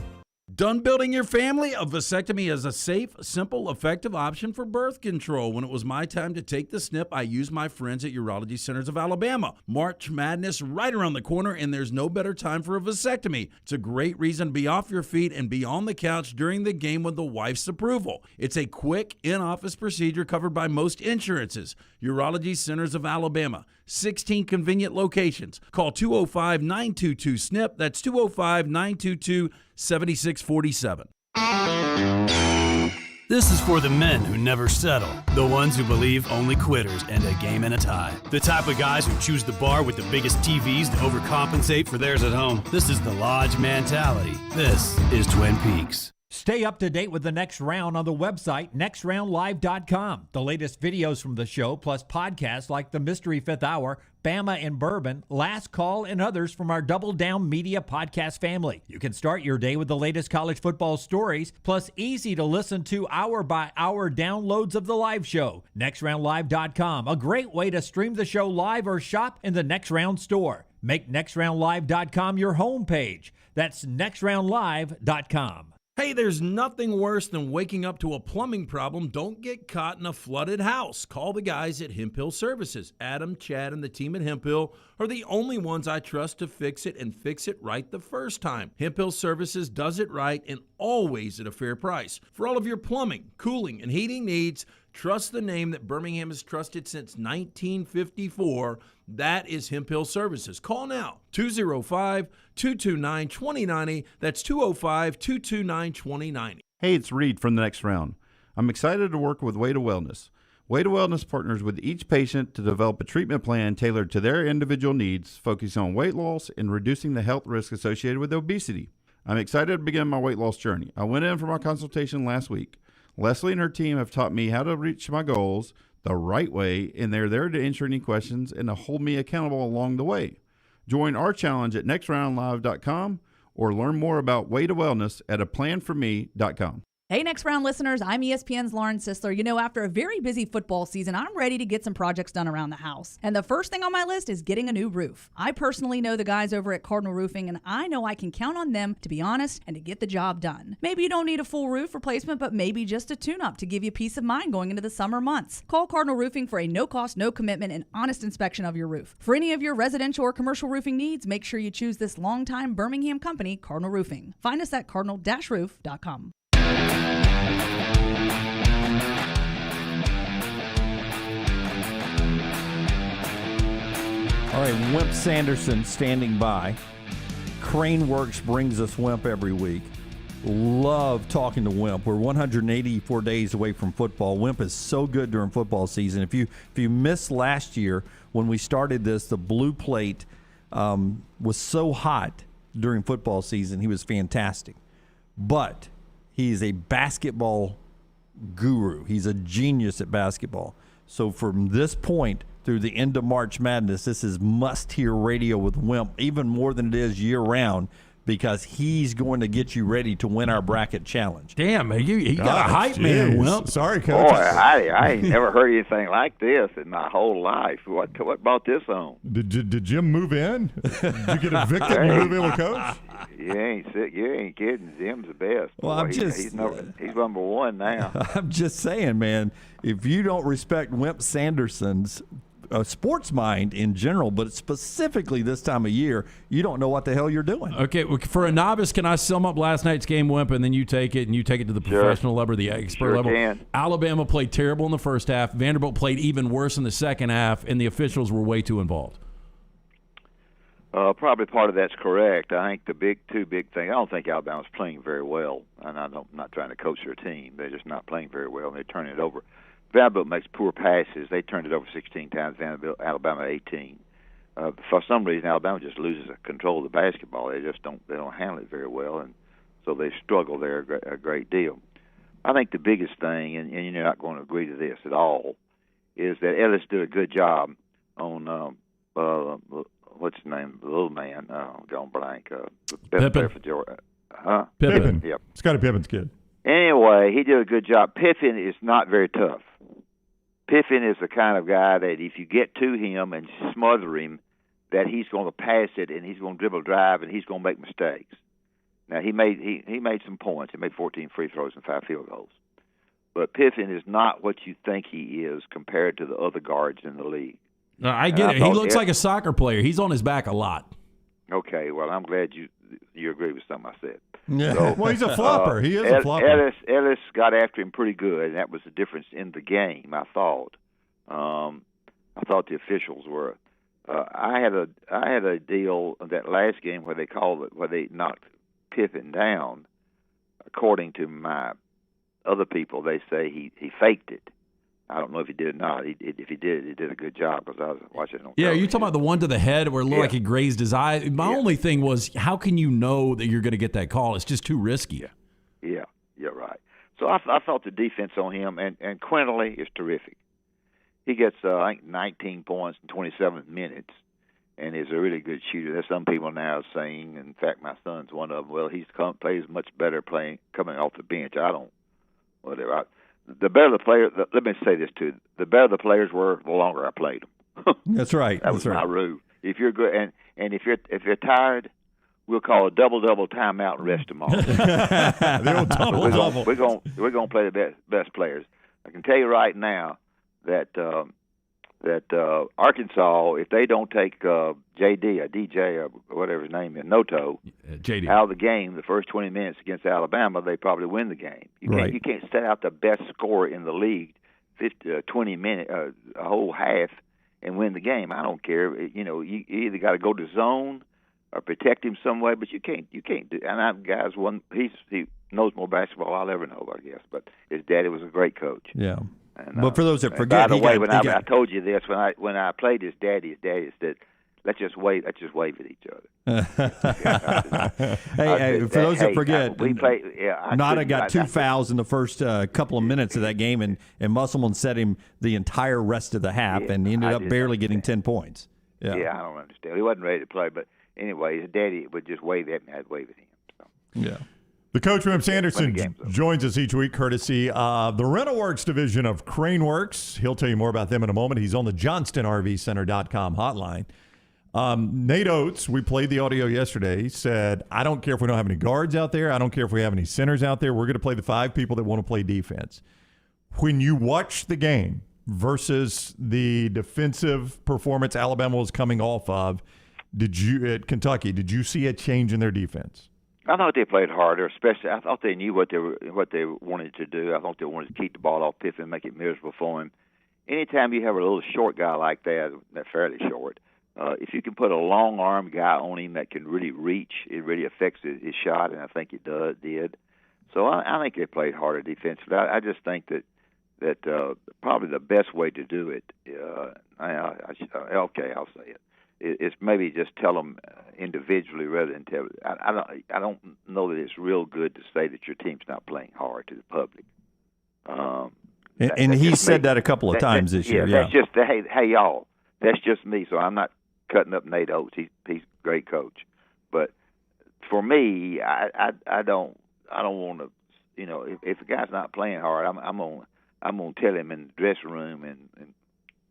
Done building your family? A vasectomy is a safe, simple, effective option for birth control. When it was my time to take the snip, I used my friends at Urology Centers of Alabama. March Madness right around the corner, and there's no better time for a vasectomy. It's a great reason to be off your feet and be on the couch during the game with the wife's approval. It's a quick, in-office procedure covered by most insurances. Urology Centers of Alabama. 16 convenient locations. Call 205-922-SNP. That's 205-922-7647. This is for the men who never settle, the ones who believe only quitters end a game in a tie, the type of guys who choose the bar with the biggest TVs to overcompensate for theirs at home. This is the Lodge mentality. This is Twin Peaks. Stay up to date with the Next Round on the website, nextroundlive.com. The latest videos from the show, plus podcasts like The Mystery Fifth Hour, Bama and Bourbon, Last Call, and others from our Double Down Media podcast family. You can start your day with the latest college football stories, plus easy to listen to hour-by-hour downloads of the live show. nextroundlive.com, a great way to stream the show live or shop in the Next Round store. Make nextroundlive.com your homepage. That's nextroundlive.com. Hey, there's nothing worse than waking up to a plumbing problem. Don't get caught in a flooded house. Call the guys at Hemp Hill Services. Adam, Chad, and the team at Hemp Hill are the only ones I trust to fix it and fix it right the first time. Hemp Hill Services does it right and always at a fair price. For all of your plumbing, cooling, and heating needs, trust the name that Birmingham has trusted since 1954. That is Hemp Hill Services. Call now, 205-229-2090. That's 205-229-2090. Hey, it's Reed from the Next Round. I'm excited to work with Way to Wellness. Way to Wellness partners with each patient to develop a treatment plan tailored to their individual needs, focusing on weight loss and reducing the health risk associated with obesity. I'm excited to begin my weight loss journey. I went in for my consultation last week. Leslie and her team have taught me how to reach my goals the right way, and they're there to answer any questions and to hold me accountable along the way. Join our challenge at nextroundlive.com or learn more about Way to Wellness at aplanforme.com. Hey, Next Round listeners, I'm ESPN's Lauren Sisler. You know, after a very busy football season, I'm ready to get some projects done around the house. And the first thing on my list is getting a new roof. I personally know the guys over at Cardinal Roofing, and I know I can count on them to be honest and to get the job done. Maybe you don't need a full roof replacement, but maybe just a tune-up to give you peace of mind going into the summer months. Call Cardinal Roofing for a no-cost, no-commitment, and honest inspection of your roof. For any of your residential or commercial roofing needs, make sure you choose this longtime Birmingham company, Cardinal Roofing. Find us at cardinal-roof.com. All right, Wimp Sanderson standing by. Crane Works brings us Wimp every week. Love talking to Wimp. We're 184 days away from football. Wimp is so good during football season. If you missed last year when we started this, the blue plate was so hot during football season. He was fantastic. But he's a basketball guru. He's a genius at basketball. So from this point through the end of March Madness, this is must-hear radio with Wimp, even more than it is year-round, because he's going to get you ready to win our bracket challenge. Damn, man, you got a hype man, Wimp. Sorry, Coach. Boy, I ain't never heard anything like this in my whole life. What brought this on? Did Jim move in? Did you get evicted and move in with Coach? You ain't kidding. Jim's the best. Well, Boy, he's number one now. I'm just saying, man, if you don't respect Wimp Sanderson's sports mind in general, but specifically this time of year, you don't know what the hell you're doing. Okay, well, for a novice, can I sum up last night's game, Wimp, and then you take it to the professional level or the expert level? Can. Alabama played terrible in the first half. Vanderbilt played even worse in the second half, and the officials were way too involved. Probably part of that's correct. I think the two big things, I don't think Alabama's playing very well, and I'm not trying to coach their team. They're just not playing very well, and they're turning it over. Vanderbilt makes poor passes. They turned it over 16 times. Alabama 18. For some reason, Alabama just loses control of the basketball. They don't handle it very well, and so they struggle there a great deal. I think the biggest thing, and you're not going to agree to this at all, is that Ellis did a good job on what's his name, the little man, gone blank. Pippen. Pippen. Yep. Scottie Pippen's kid. Anyway, he did a good job. Pippen is not very tough. Pippen is the kind of guy that if you get to him and smother him, that he's going to pass it and he's going to dribble drive and he's going to make mistakes. Now he made some points. He made 14 free throws and 5 field goals. But Pippen is not what you think he is compared to the other guards in the league. No, I get it. He looks like a soccer player. He's on his back a lot. Okay, well, I'm glad you agree with something I said. Yeah. So, well, he's a flopper. He is a flopper. Ellis got after him pretty good, and that was the difference in the game, I thought. I thought the officials were. I had a deal that last game where they knocked Pippen down. According to my other people, they say he faked it. I don't know if he did or not. If he did a good job because I was watching it on Yeah, television. you're talking about the one to the head where it looked like he grazed his eye. My only thing was, how can you know that you're going to get that call? It's just too risky. Yeah, you're right. So I thought the defense on him, and Quinterly is terrific. He gets, I think, 19 points in 27 minutes, and is a really good shooter. There's some people now saying, in fact, my son's one of them, well, plays much better coming off the bench. I don't, whatever. The better the player, let me say this too: the better the players were, the longer I played them. That's right. That was my rule. If you're good, and if you're tired, we'll call a double timeout and rest them all. The old double. We're gonna play the best players. I can tell you right now that Arkansas, if they don't take JD or DJ or whatever his name is, Noto, JD, out of the game the first 20 minutes against Alabama, they probably win the game. You can't set out the best scorer in the league 20 minutes, a whole half, and win the game. I don't care. You either got to go to zone or protect him some way, but you can't do. And he knows more basketball I'll ever know, I guess. But his daddy was a great coach. Yeah. And, but for those that forget, by the way, I told you this when I played his daddy said, let's just wave at each other. For those that forget, we play. Nada got 2 fouls in the first couple of minutes of that game, and Musselman set him the entire rest of the half, and he ended up barely getting 10 points. Yeah, I don't understand. He wasn't ready to play, but anyway, his daddy would just wave at me. I'd wave at him. So. Yeah. The coach, Wimp Sanderson, joins us each week courtesy of the Rental Works division of Crane Works. He'll tell you more about them in a moment. He's on the JohnstonRVCenter.com hotline. Nate Oates, we played the audio yesterday. He said, I don't care if we don't have any guards out there. I don't care if we have any centers out there. We're going to play the 5 people that want to play defense. When you watch the game versus the defensive performance Alabama was coming off of, at Kentucky, did you see a change in their defense? I thought they played harder, especially I thought they knew what they wanted to do. I thought they wanted to keep the ball off Pippen and make it miserable for him. Anytime you have a little short guy like that fairly short, if you can put a long-arm guy on him that can really reach, it really affects his shot, and I think it did. So I think they played harder defensively. I just think that probably the best way to do it, I'll say it, is maybe just tell them individually rather than tell. I don't know that it's real good to say that your team's not playing hard to the public. And he said that a couple of times this year. Yeah, that's just hey y'all. That's just me. So I'm not cutting up Nate Oates. He's a great coach, but for me, I don't want to. If a guy's not playing hard, I'm gonna tell him in the dressing room and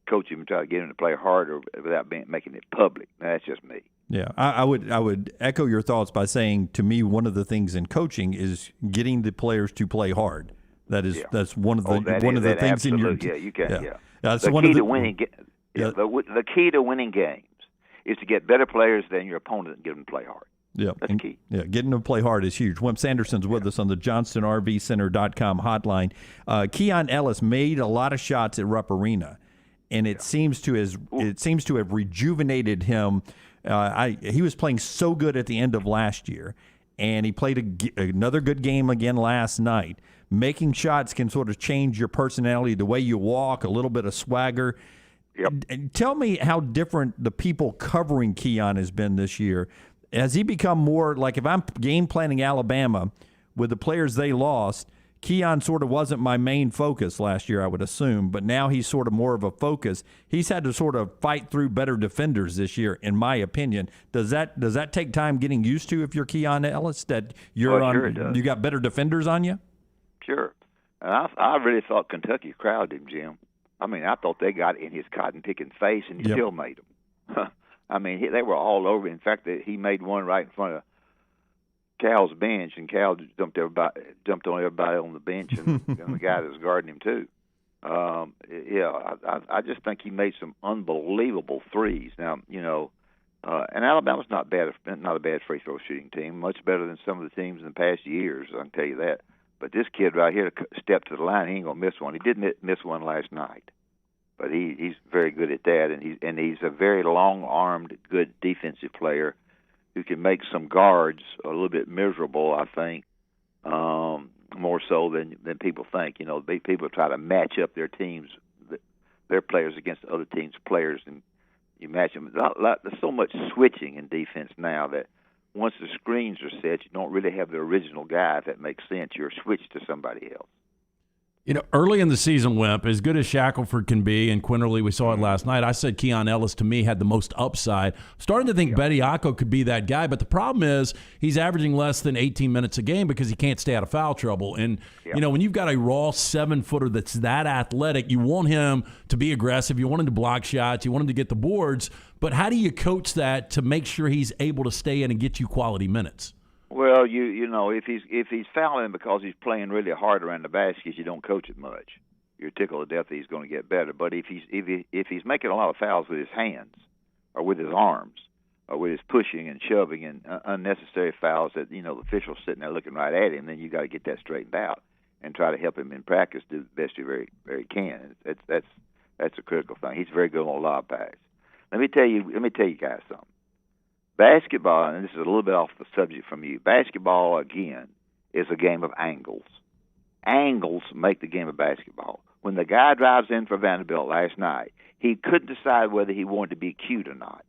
coach him and try to get him to play harder without making it public. Now, that's just me. Yeah, I would echo your thoughts by saying, to me, one of the things in coaching is getting the players to play hard. That's one of the things in your you can That's the one key of the to winning. The key to winning games is to get better players than your opponent and get them to play hard. Yeah, that's key. Yeah, getting them to play hard is huge. Wimp Sanderson's with us on the JohnstonRVCenter.com hotline. Keon Ellis made a lot of shots at Rupp Arena, and it seems to have rejuvenated him. He was playing so good at the end of last year, and he played another good game again last night. Making shots can sort of change your personality, the way you walk, a little bit of swagger. Yep. Tell me how different the people covering Keon has been this year. Has he become more like, if I'm game planning Alabama with the players they lost, Keon sort of wasn't my main focus last year, I would assume, but now he's sort of more of a focus. He's had to sort of fight through better defenders this year, in my opinion. Does that take time getting used to if you're Keon Ellis, that you got better defenders on you? Sure. And I really thought Kentucky crowded him, Jim. I mean, I thought they got in his cotton-picking face, and he still made them. I mean, they were all over. In fact, he made one right in front of Cal's bench, and Cal jumped on everybody on the bench, and, and the guy that's guarding him too. I just think he made some unbelievable threes. Now, and Alabama's not a bad free throw shooting team, much better than some of the teams in the past years, I can tell you that. But this kid right here stepped to the line, he ain't gonna miss one. He did miss one last night, but he's very good at that, and he's a very long-armed, good defensive player who can make some guards a little bit miserable, I think, more so than people think. People try to match up their teams, their players against other teams' players, and you match them. There's so much switching in defense now that once the screens are set, you don't really have the original guy, if that makes sense. You're switched to somebody else. Early in the season, Wimp, as good as Shackelford can be, and Quinterly, we saw it last night, I said Keon Ellis, to me, had the most upside. Starting to think Bediako could be that guy, but the problem is he's averaging less than 18 minutes a game because he can't stay out of foul trouble. And, when you've got a raw 7-footer that's that athletic, you want him to be aggressive, you want him to block shots, you want him to get the boards, but how do you coach that to make sure he's able to stay in and get you quality minutes? Well, if he's fouling because he's playing really hard around the basket, you don't coach it much. You're tickled to death that he's going to get better. But if he's making a lot of fouls with his hands, or with his arms, or with his pushing and shoving and unnecessary fouls that the official's sitting there looking right at him, then you got to get that straightened out and try to help him in practice do the best you very very can. That's a critical thing. He's very good on a lob pass. Let me tell you guys something. Basketball, and this is a little bit off the subject from you, basketball, again, is a game of angles. Angles make the game of basketball. When the guy drives in for Vanderbilt last night, he couldn't decide whether he wanted to be cute or not.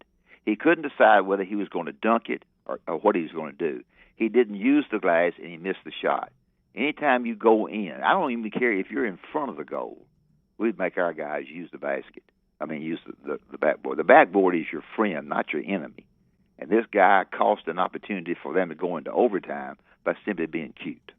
He couldn't decide whether he was going to dunk it or what he was going to do. He didn't use the glass, and he missed the shot. Anytime you go in, I don't even care if you're in front of the goal, we'd make our guys use the basket. Use the backboard. The backboard is your friend, not your enemy. And this guy cost an opportunity for them to go into overtime by simply being cute.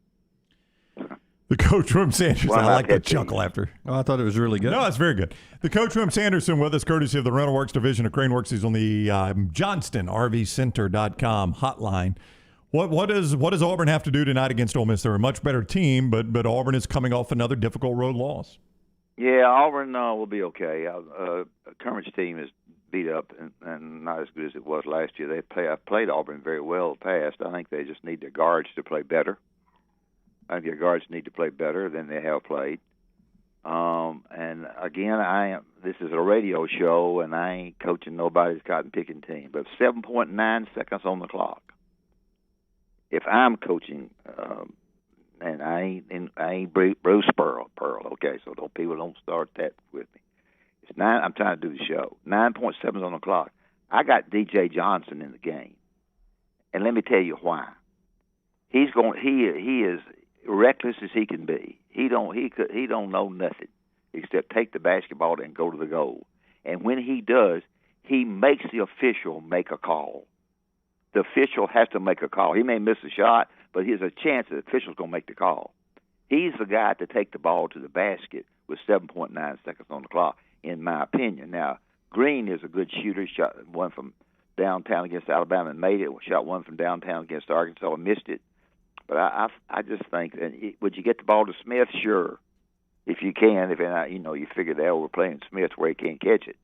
The coach, Wimp Sanderson. I like the chuckle after. Oh, I thought it was really good. No, it's very good. The coach, Wimp Sanderson, with us, courtesy of the Rental Works division of Crane Works. He's on the JohnstonRVCenter.com hotline. What does Auburn have to do tonight against Ole Miss? They're a much better team, but Auburn is coming off another difficult road loss. Yeah, Auburn will be okay. Kermit's team is beat up and not as good as it was last year. I've played Auburn very well in the past. I think they just need their guards to play better. I think their guards need to play better than they have played. And again, this is a radio show, and I ain't coaching nobody's cotton picking team. But 7.9 seconds on the clock. If I'm coaching, and I ain't Bruce Pearl, okay? So people don't start that with me. I'm trying to do the show. 9.7 on the clock. I got DJ Johnson in the game, and let me tell you why. He is reckless as he can be. He don't know nothing except take the basketball and go to the goal. And when he does, he makes the official make a call. The official has to make a call. He may miss a shot, but there's a chance that the official's going to make the call. He's the guy to take the ball to the basket with 7.9 seconds on the clock, in my opinion. Now, Green is a good shooter. He shot one from downtown against Alabama and made it. Shot one from downtown against Arkansas and missed it. But I just think, would you get the ball to Smith? Sure, if you can. You figure they're overplaying Smith where he can't catch it.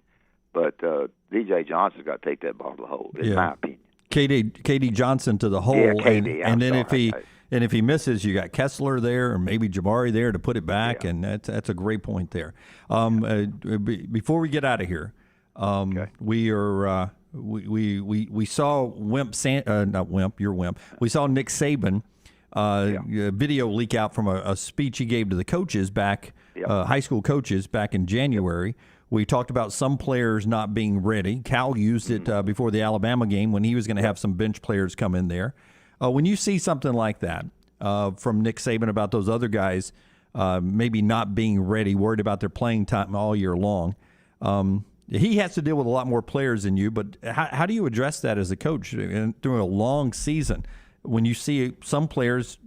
But DJ Johnson's got to take that ball to the hole, in my opinion. KD Johnson to the hole, and then if he misses, you got Kessler there, or maybe Jabari there to put it back, and that's a great point there. Before we get out of here, we are we saw Wimp not Wimp, you're Wimp. We saw Nick Saban video leak out from a speech he gave to the coaches back, high school coaches back in January. We talked about some players not being ready. Cal used it before the Alabama game when he was going to have some bench players come in there. When you see something like that from Nick Saban about those other guys maybe not being ready, worried about their playing time all year long, he has to deal with a lot more players than you. But how do you address that as a coach through a long season when you see some players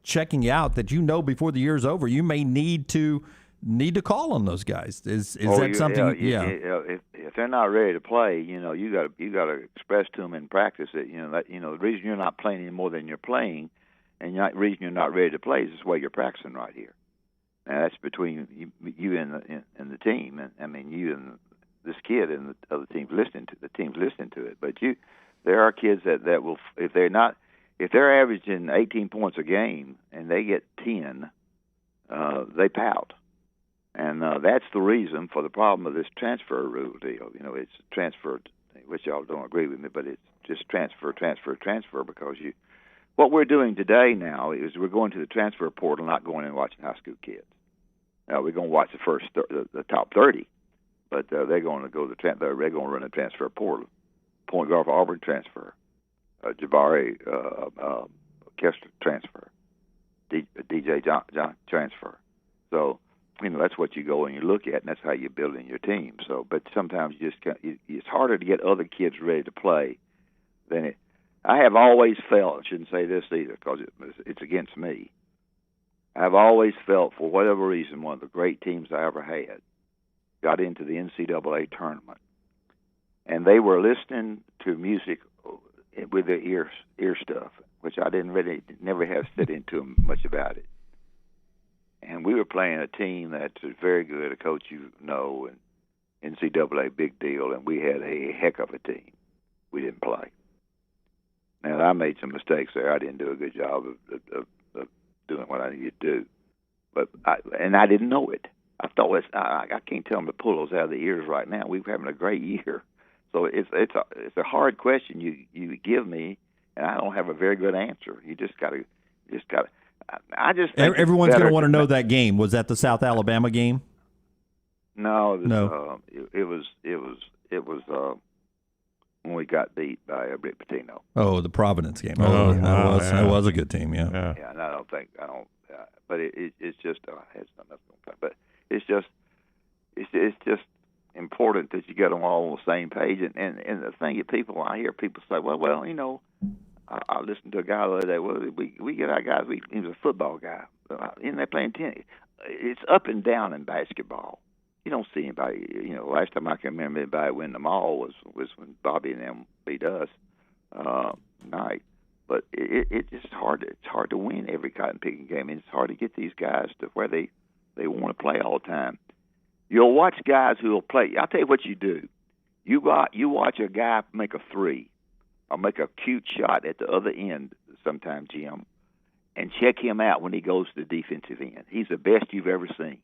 checking out that before the year's over you may need to need to call on those guys. Is that something? Yeah. If they're not ready to play, you got to express to them in practice that the reason you're not playing any more than you're playing, and the reason you're not ready to play is this way you're practicing right here. Now that's between you and the team, and I mean you and this kid and the other teams listening to it. But there are kids that will, if they're averaging 18 points a game and they get 10, they pout. And that's the reason for the problem of this transfer rule deal. It's transfer, which y'all don't agree with me, but it's just transfer, because what we're doing today now is we're going to the transfer portal, not going and watching high school kids. Now, we're going to watch the top 30, but they're going to go to they're going to run a transfer portal. Point guard for Auburn transfer, Jabari Kester transfer, DJ John transfer. So, that's what you go and you look at, and that's how you're building your team. So, but sometimes you just it's harder to get other kids ready to play than it. I have always felt, I shouldn't say this either because it's against me. I've always felt, for whatever reason, one of the great teams I ever had got into the NCAA tournament, and they were listening to music with their ear stuff, which I never have said into them much about it. And we were playing a team that's very good, a coach and NCAA big deal, and we had a heck of a team. We didn't play. Now, I made some mistakes there. I didn't do a good job of doing what I needed to do, and I didn't know it. I thought I can't tell them to pull those out of the ears right now. We're having a great year, so it's a hard question you give me, and I don't have a very good answer. You just got to. I just think everyone's going to want to know that game. Was that the South Alabama game? No. It was when we got beat by Rick Pitino. Oh, the Providence game. That was a good team. Yeah. Yeah, and but it's just had something else. But it's just important that you get them all on the same page. And the thing that I hear people say, well, I listened to a guy the other day. Well, we get our guys. He was a football guy, and they're playing tennis. It's up and down in basketball. You don't see anybody. Last time I can remember anybody winning them all was when Bobby and them beat us night. But it's just hard. It's hard to win every cotton picking game, and it's hard to get these guys to where they want to play all the time. You'll watch guys who will play. I'll tell you what you do. You watch a guy make a three. I'll make a cute shot at the other end sometime, Jim, and check him out when he goes to the defensive end. He's the best you've ever seen.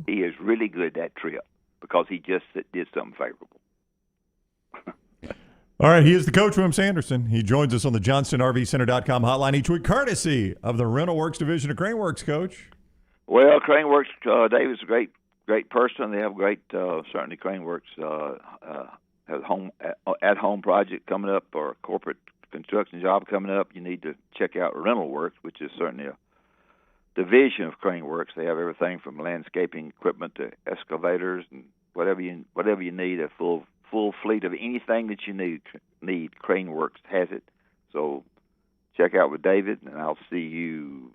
He is really good that trip because he just did something favorable. All right, he is the coach, Wimp Sanderson. He joins us on the JohnstonRVCenter.com hotline each week, courtesy of the Rental Works division of Crane Works, Coach. Well, Crane Works, Dave is a great person. They have great, certainly Crane Works has at home project coming up or a corporate construction job coming up. You need to check out Rental Works, which is certainly a division of Crane Works. They have everything from landscaping equipment to excavators and whatever you need. A full fleet of anything that you need. Crane Works has it. So check out with David, and I'll see you,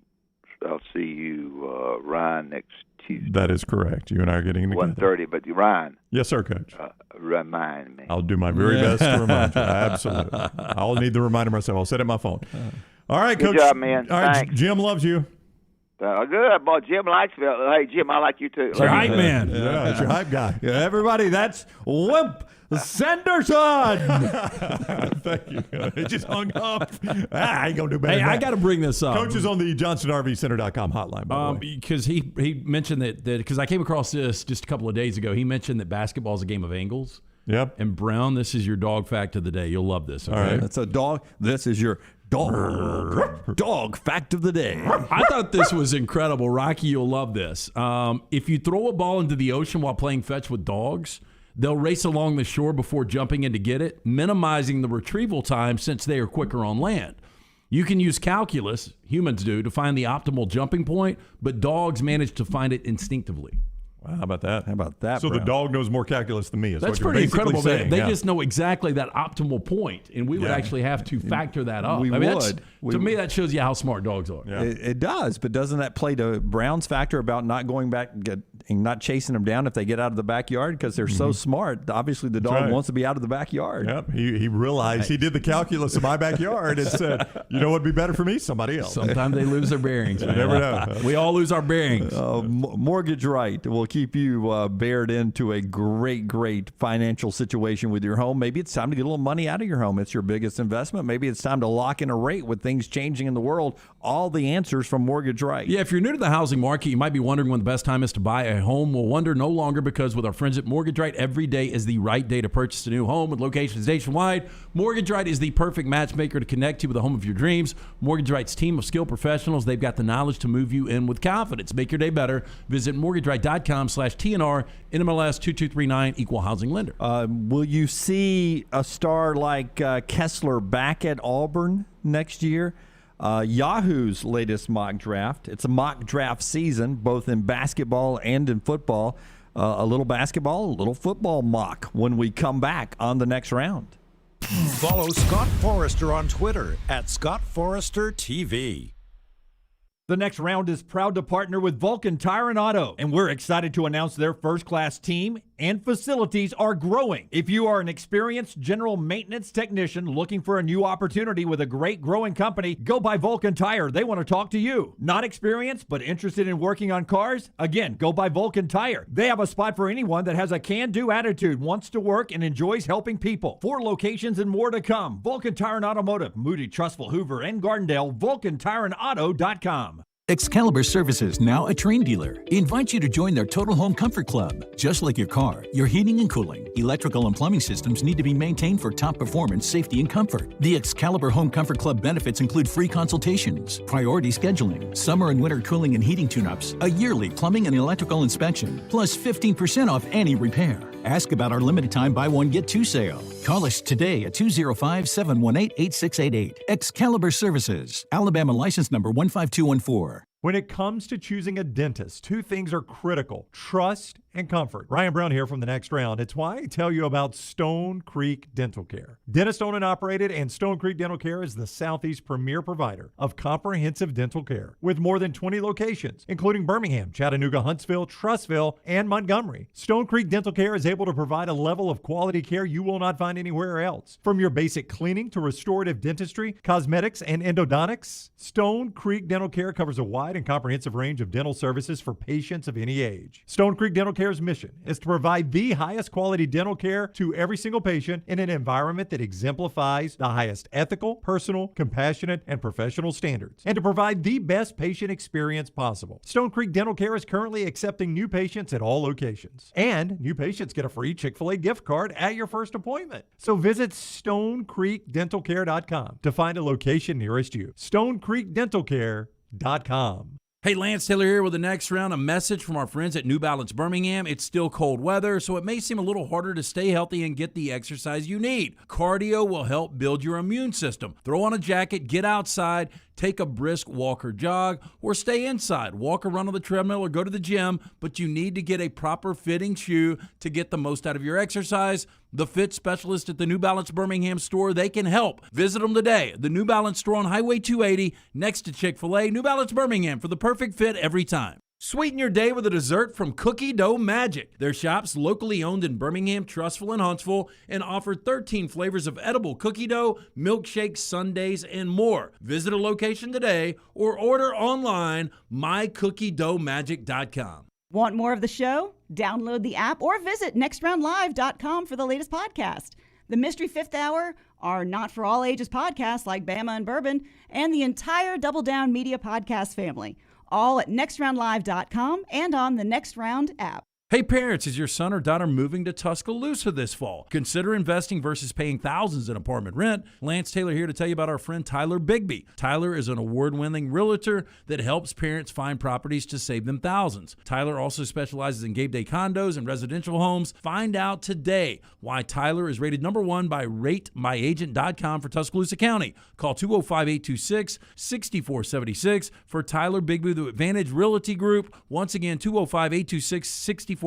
Ryan, next Tuesday. That is correct. You and I are getting together. 1:30, but Ryan. Yes, sir, Coach. Remind me. I'll do my very best to remind you. Absolutely. I'll need the reminder myself. I'll set it in my phone. All right, Coach. Good job, man. All right, Thanks. Jim loves you. Good, boy. Jim likes me. Hey, Jim, I like you too. It's your hype man. Yeah, it's your hype guy. Yeah, everybody, that's Wimp Sanderson. Thank you. It just hung up. I ain't going to do better. Hey, I got to bring this up. Coach is on the JohnstonRVCenter.com hotline, by the way. Because he mentioned that because I came across this just a couple of days ago. He mentioned that basketball is a game of angles. Yep. And Brown, this is your dog fact of the day. You'll love this. Okay? All right. That's a dog. This is your dog fact of the day. I thought this was incredible. Rocky, you'll love this. If you throw a ball into the ocean while playing fetch with dogs, they'll race along the shore before jumping in to get it, minimizing the retrieval time since they are quicker on land. You can use calculus, humans do, to find the optimal jumping point, but dogs manage to find it instinctively. Wow, how about that? How about that? So bro? the dog knows more calculus than me. Is That's what you're pretty basically incredible. saying. They Yeah. just know exactly that optimal point, and we would actually have to factor that up. We would. To me, that shows you how smart dogs are. Yeah. It does, but doesn't that play to Brown's factor about not going back and not chasing them down if they get out of the backyard because they're so smart? Obviously, the dog wants to be out of the backyard. Yep. He realized he did the calculus in my backyard and said, you know what would be better for me? Somebody else. Sometimes they lose their bearings. You never know. We all lose our bearings. Mortgage Right will keep you bared into a great financial situation with your home. Maybe it's time to get a little money out of your home. It's your biggest investment. Maybe it's time to lock in a rate with things changing in the world. All the answers from Mortgage Right. Yeah, if you're new to the housing market, you might be wondering when the best time is to buy a home. We'll wonder no longer, because with our friends at Mortgage Right, every day is the right day to purchase a new home. With locations nationwide, Mortgage Right is the perfect matchmaker to connect you with the home of your dreams. Mortgage Right's team of skilled professionals, they've got the knowledge to move you in with confidence. Make your day better. Visit mortgageright.com/TNR, NMLS 2239, Equal Housing Lender. Will you see a star like Kessler back at Auburn next year? Yahoo's latest mock draft. It's a mock draft season, both in basketball and in football. A little basketball, a little football mock when we come back on the next round. Follow Scott Forrester on Twitter at ScottForresterTV. The Next Round is proud to partner with Vulcan Tire and Auto, and we're excited to announce their first-class team and facilities are growing. If you are an experienced general maintenance technician looking for a new opportunity with a great growing company, go by Vulcan Tire. They want to talk to you. Not experienced, but interested in working on cars? Again, go by Vulcan Tire. They have a spot for anyone that has a can-do attitude, wants to work, and enjoys helping people. 4 locations and more to come. Vulcan Tire and Automotive, Moody, Trustful, Hoover, and Gardendale. VulcanTireandAuto.com. Excalibur Services, now a Train dealer, invites you to join their Total Home Comfort Club. Just like your car, your heating and cooling, electrical and plumbing systems need to be maintained for top performance, safety, and comfort. The Excalibur Home Comfort Club benefits include free consultations, priority scheduling, summer and winter cooling and heating tune-ups, a yearly plumbing and electrical inspection, plus 15% off any repair. Ask about our limited time buy one, get 2 sale. Call us today at 205-718-8688. Excalibur Services, Alabama license number 15214. When it comes to choosing a dentist, 2 things are critical: trust and comfort. Ryan Brown here from The Next Round. It's why I tell you about Stone Creek Dental Care. Dentist owned and operated, and Stone Creek Dental Care is the Southeast premier provider of comprehensive dental care with more than 20 locations, including Birmingham, Chattanooga, Huntsville, Trussville, and Montgomery. Stone Creek Dental Care is able to provide a level of quality care you will not find anywhere else. From your basic cleaning to restorative dentistry, cosmetics, and endodontics, Stone Creek Dental Care covers a wide and comprehensive range of dental services for patients of any age. Stone Creek Dental Care's mission is to provide the highest quality dental care to every single patient in an environment that exemplifies the highest ethical, personal, compassionate, and professional standards, and to provide the best patient experience possible. Stone Creek Dental Care is currently accepting new patients at all locations, and new patients get a free Chick-fil-A gift card at your first appointment. So visit StoneCreekDentalCare.com to find a location nearest you. StoneCreekDentalCare.com. Hey, Lance Taylor here with The Next Round. A message from our friends at New Balance Birmingham. It's still cold weather, so it may seem a little harder to stay healthy and get the exercise you need. Cardio will help build your immune system. Throw on a jacket, get outside, take a brisk walk or jog, or stay inside. Walk or run on the treadmill or go to the gym, but you need to get a proper fitting shoe to get the most out of your exercise. The fit specialist at the New Balance Birmingham store, they can help. Visit them today. The New Balance store on Highway 280 next to Chick-fil-A. New Balance Birmingham for the perfect fit every time. Sweeten your day with a dessert from Cookie Dough Magic. Their shop's locally owned in Birmingham, Trussville, and Huntsville, and offer 13 flavors of edible cookie dough, milkshakes, sundaes, and more. Visit a location today or order online, mycookiedoughmagic.com. Want more of the show? Download the app or visit nextroundlive.com for the latest podcast. The Mystery Fifth Hour, our Not For All Ages podcast like Bama and Bourbon, and the entire Double Down Media podcast family. All at nextroundlive.com and on the Next Round app. Hey parents, is your son or daughter moving to Tuscaloosa this fall? Consider investing versus paying thousands in apartment rent. Lance Taylor here to tell you about our friend Tyler Bigby. Tyler is an award-winning realtor that helps parents find properties to save them thousands. Tyler also specializes in game day condos and residential homes. Find out today why Tyler is rated #1 by RateMyAgent.com for Tuscaloosa County. Call 205-826-6476 for Tyler Bigby, the Advantage Realty Group. Once again, 205-826-6476.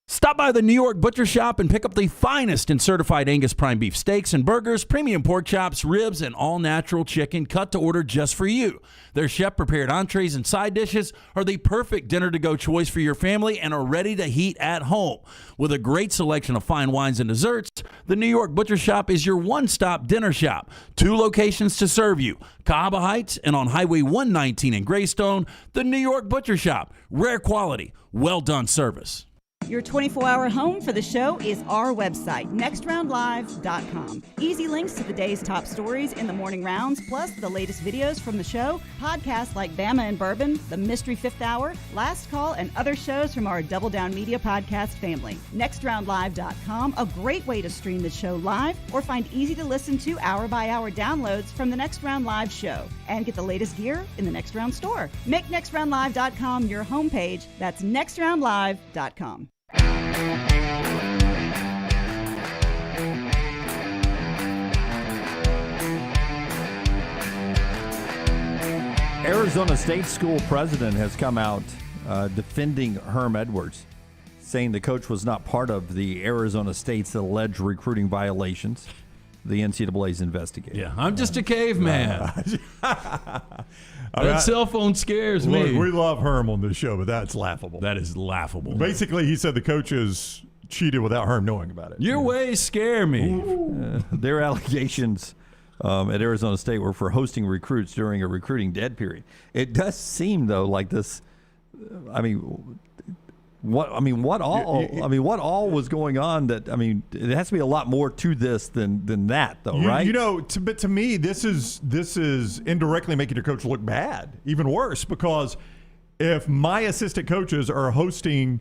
Stop by the New York Butcher Shop and pick up the finest in certified Angus prime beef steaks and burgers, premium pork chops, ribs, and all-natural chicken cut to order just for you. Their chef-prepared entrees and side dishes are the perfect dinner-to-go choice for your family and are ready to heat at home. With a great selection of fine wines and desserts, the New York Butcher Shop is your one-stop dinner shop. 2 locations to serve you, Cahaba Heights and on Highway 119 in Greystone. The New York Butcher Shop, rare quality, well-done service. Your 24-hour home for the show is our website, nextroundlive.com. Easy links to the day's top stories in the morning rounds, plus the latest videos from the show, podcasts like Bama and Bourbon, The Mystery Fifth Hour, Last Call, and other shows from our Double Down Media podcast family. Nextroundlive.com, a great way to stream the show live or find easy-to-listen to hour-by-hour downloads from the Next Round Live show and get the latest gear in the Next Round store. Make nextroundlive.com your homepage. That's nextroundlive.com. Arizona State school president has come out defending Herm Edwards, saying the coach was not part of the Arizona State's alleged recruiting violations. The NCAA's investigating. Yeah, I'm just a caveman. That cell phone scares me. Look, we love Herm on this show, but that's laughable. That is laughable. Basically, he said the coaches cheated without Herm knowing about it. Your ways scare me. Their allegations at Arizona State were for hosting recruits during a recruiting dead period. It does seem, though, like this. What all was going on? That it has to be a lot more to this than that, though, right? But to me, this is indirectly making your coach look bad, even worse, because if my assistant coaches are hosting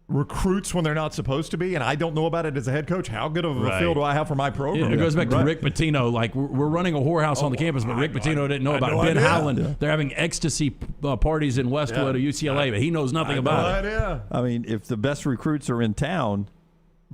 recruits when they're not supposed to be, and I don't know about it as a head coach, how good of a feel do I have for my program? It goes back to Rick Pitino. Like, we're running a whorehouse on the campus, but Rick Pitino didn't know about Ben Howland. Yeah. They're having ecstasy parties in Westwood or UCLA, but he knows nothing about it. I mean, if the best recruits are in town,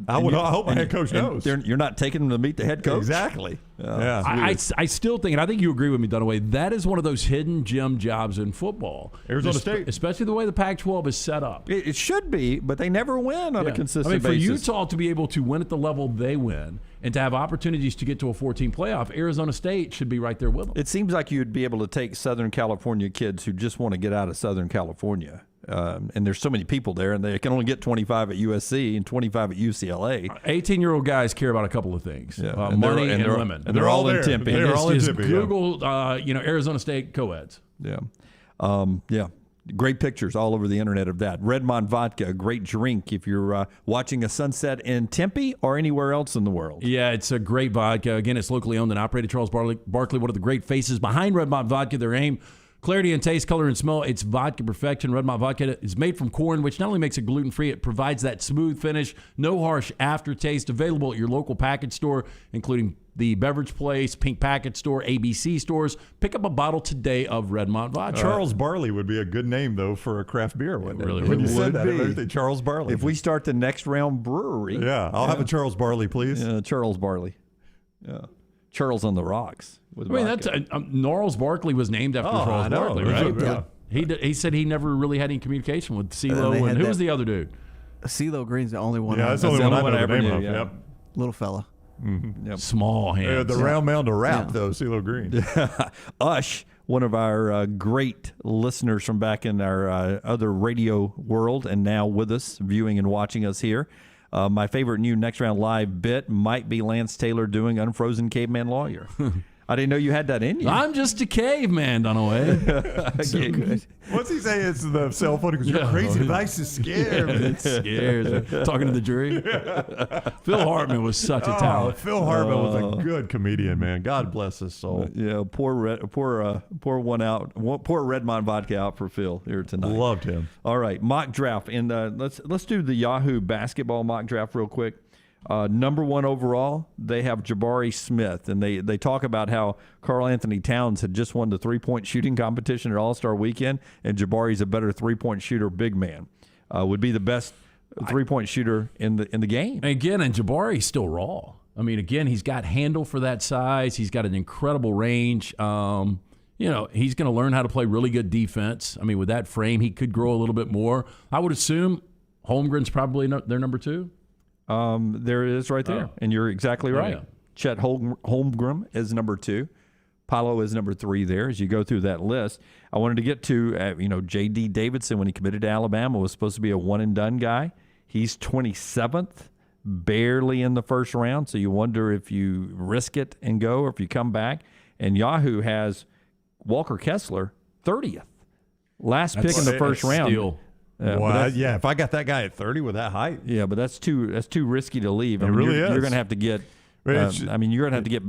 I hope my head coach knows. You're not taking them to meet the head coach. Exactly. Yeah. I still think, and I think you agree with me, Dunaway, that is one of those hidden gem jobs in football. Arizona State. Especially the way the Pac-12 is set up. It should be, but they never win on a consistent basis. For Utah to be able to win at the level they win and to have opportunities to get to a 14 playoff, Arizona State should be right there with them. It seems like you'd be able to take Southern California kids who just want to get out of Southern California. And there's so many people there, and they can only get 25 at USC and 25 at UCLA. 18-year-old guys care about a couple of things: money and women. And they're all in Tempe. They're all in Tempe. Google, Arizona State co-eds. Yeah. Great pictures all over the internet of that. Redmond vodka, a great drink if you're watching a sunset in Tempe or anywhere else in the world. Yeah, it's a great vodka. Again, it's locally owned and operated. Charles Barkley, one of the great faces behind Redmond vodka. Their aim: clarity and taste, color and smell. It's vodka perfection. Redmond vodka is made from corn, which not only makes it gluten-free, it provides that smooth finish, no harsh aftertaste. Available at your local package store, including the Beverage Place, Pink Package Store, ABC stores. Pick up a bottle today of Redmond vodka. Charles Barley would be a good name, though, for a craft beer, wouldn't it? Really when you would said that, be. it made me think Charles Barley. If we start the Next Round Brewery. Yeah, I'll have a Charles Barley, please. Charles Barley. Yeah. Charles on the rocks. That's Gnarls Barkley was named after Charles Barkley, right? Yeah. He said he never really had any communication with CeeLo, and who was the other dude? CeeLo Green's the only one. Yeah, that's the only one I ever knew. Yep. Little fella. Mm-hmm. Yep. Small hands. The round mound of rap, though, CeeLo Green. Ush, one of our great listeners from back in our other radio world, and now with us, viewing and watching us here. My favorite new Next Round Live bit might be Lance Taylor doing Unfrozen Caveman Lawyer. I didn't know you had that in you. I'm just a caveman, Dunaway. So good. What's he say? It's the cell phone. He goes, your crazy advice is scary. It scares. Talking to the jury. Phil Hartman was such a talent. Phil Hartman was a good comedian, man. God bless his soul. Yeah, pour Redmond vodka out for Phil here tonight. Loved him. All right, mock draft, and let's do the Yahoo basketball mock draft real quick. Number 1 overall, they have Jabari Smith, and they talk about how Karl Anthony Towns had just won the 3-point shooting competition at All-Star Weekend, and Jabari's a better 3-point shooter, big man. Would be the best 3-point shooter in the game. Again, and Jabari's still raw. I mean, again, he's got handle for that size. He's got an incredible range. He's going to learn how to play really good defense. I mean, with that frame, he could grow a little bit more. I would assume Holmgren's probably their number 2. There it is right there, and you're exactly right. Yeah. Chet Holmgren is number 2. Paolo is number 3 there as you go through that list. I wanted to get to, J.D. Davidson, when he committed to Alabama, was supposed to be a one-and-done guy. He's 27th, barely in the first round, so you wonder if you risk it and go or if you come back. And Yahoo has Walker Kessler, 30th. Last pick in the first round. Steal. Yeah, if I got that guy at 30 with that height. Yeah, but that's too risky to leave. It really is. You're going to have to get you're going to have to get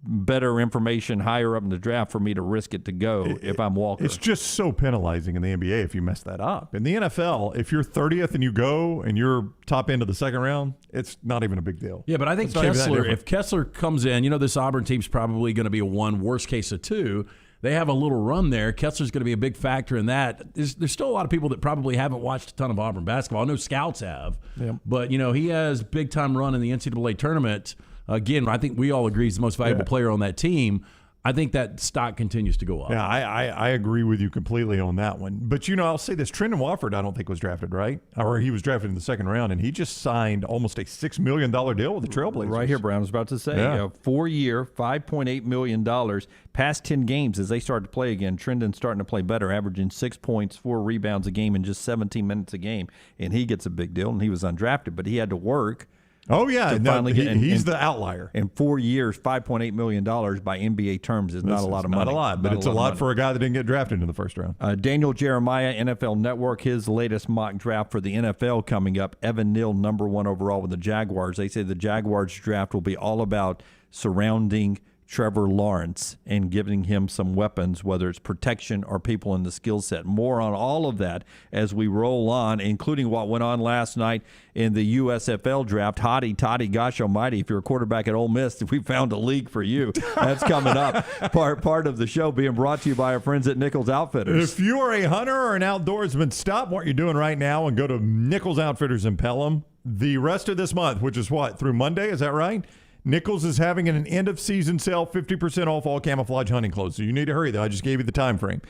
better information higher up in the draft for me to risk it to go if I'm Walker. It's just so penalizing in the NBA if you mess that up. In the NFL, if you're 30th and you go and you're top end of the second round, it's not even a big deal. Yeah, but I think if Kessler comes in, this Auburn team's probably going to be a 1, worst case of 2. They have a little run there. Kessler's going to be a big factor in that. There's still a lot of people that probably haven't watched a ton of Auburn basketball. I know scouts have. Yeah. But, he has big-time run in the NCAA tournament. Again, I think we all agree he's the most valuable player on that team. I think that stock continues to go up. Yeah, I agree with you completely on that one. But, I'll say this. Trendon Watford, I don't think was drafted, right? Or he was drafted in the second round, and he just signed almost a $6 million deal with the Trailblazers. Right here, Brown was about to say. 4-year, $5.8 million. Past 10 games as they start to play again, Trendon's starting to play better, averaging 6 points, 4 rebounds a game in just 17 minutes a game. And he gets a big deal, and he was undrafted, but he had to work. Oh, yeah. He's the outlier. In 4 years, $5.8 million by NBA terms is not a lot of money. Not a lot, but it's a lot for a guy that didn't get drafted in the first round. Daniel Jeremiah, NFL Network, his latest mock draft for the NFL coming up. Evan Neal, number 1 overall with the Jaguars. They say the Jaguars draft will be all about surrounding Trevor Lawrence and giving him some weapons, whether it's protection or people in the skill set. More on all of that as we roll on, including what went on last night in the USFL draft. Toddy, gosh almighty, if you're a quarterback at Ole Miss, if we found a league for you, that's coming up. Part of the show being brought to you by our friends at Nichols Outfitters. If you are a hunter or an outdoorsman, stop what you're doing right now and go to Nichols Outfitters in Pelham. The rest of this month, which is through Monday, is that right? Nichols is having an end-of-season sale, 50% off all camouflage hunting clothes. So you need to hurry, though. I just gave you the time frame.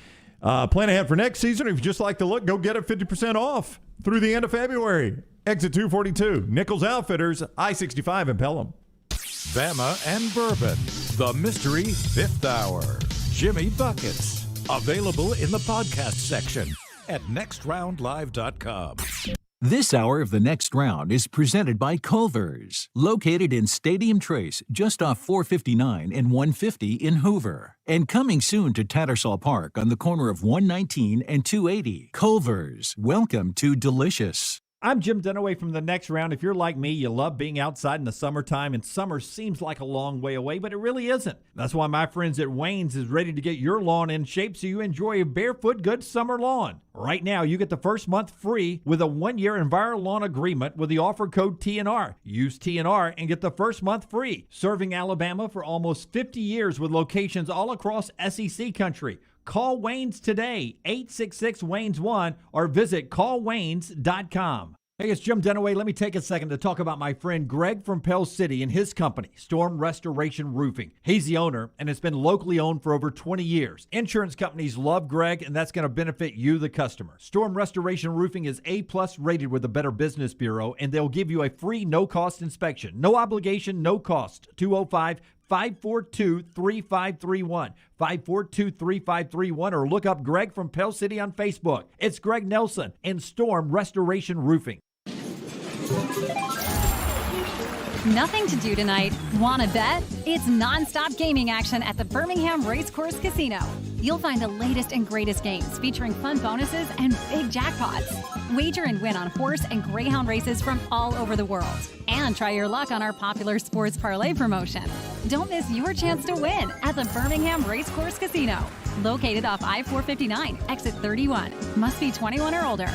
Plan ahead for next season. If you just like the look, go get it 50% off through the end of February. Exit 242, Nichols Outfitters, I-65 in Pelham. Bama and Bourbon, the mystery 5th hour. Jimmy Buckets, available in the podcast section at nextroundlive.com. This hour of the Next Round is presented by Culver's, located in Stadium Trace, just off 459 and 150 in Hoover. And coming soon to Tattersall Park on the corner of 119 and 280. Culver's, welcome to Delicious. I'm Jim Dunaway from the Next Round. If you're like me, you love being outside in the summertime, and summer seems like a long way away, but it really isn't. That's why my friends at Wayne's is ready to get your lawn in shape so you enjoy a barefoot good summer lawn. Right now, you get the first month free with a 1-year EnviroLawn agreement with the offer code TNR. Use TNR and get the first month free. Serving Alabama for almost 50 years with locations all across SEC country. Call Wayne's today, 866-WAYNES-1, or visit callwaynes.com. Hey, it's Jim Dunaway. Let me take a second to talk about my friend Greg from Pell City and his company, Storm Restoration Roofing. He's the owner, and it's been locally owned for over 20 years. Insurance companies love Greg, and that's going to benefit you, the customer. Storm Restoration Roofing is A-plus rated with the Better Business Bureau, and they'll give you a free no-cost inspection. No obligation, no cost. 205-542-3531. 542-3531, or look up Greg from Pell City on Facebook. It's Greg Nelson and Storm Restoration Roofing. Nothing to do tonight? Wanna bet? It's nonstop gaming action at the Birmingham Racecourse Casino. You'll find the latest and greatest games featuring fun bonuses and big jackpots. Wager and win on horse and greyhound races from all over the world. And try your luck on our popular sports parlay promotion. Don't miss your chance to win at the Birmingham Racecourse Casino. Located off I-459, exit 31. Must be 21 or older.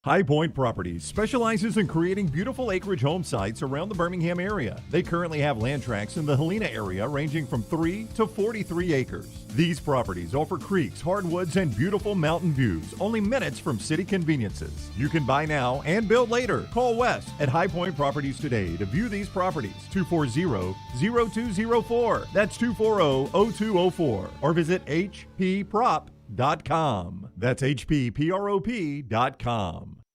High Point Properties specializes in creating beautiful acreage home sites around the Birmingham area. They currently have land tracts in the Helena area ranging from 3 to 43 acres. These properties offer creeks, hardwoods, and beautiful mountain views, only minutes from city conveniences. You can buy now and build later. Call Wes at High Point Properties today to view these properties. 240-0204. That's 240-0204. Or visit hpprop.com. That's hpprop.com.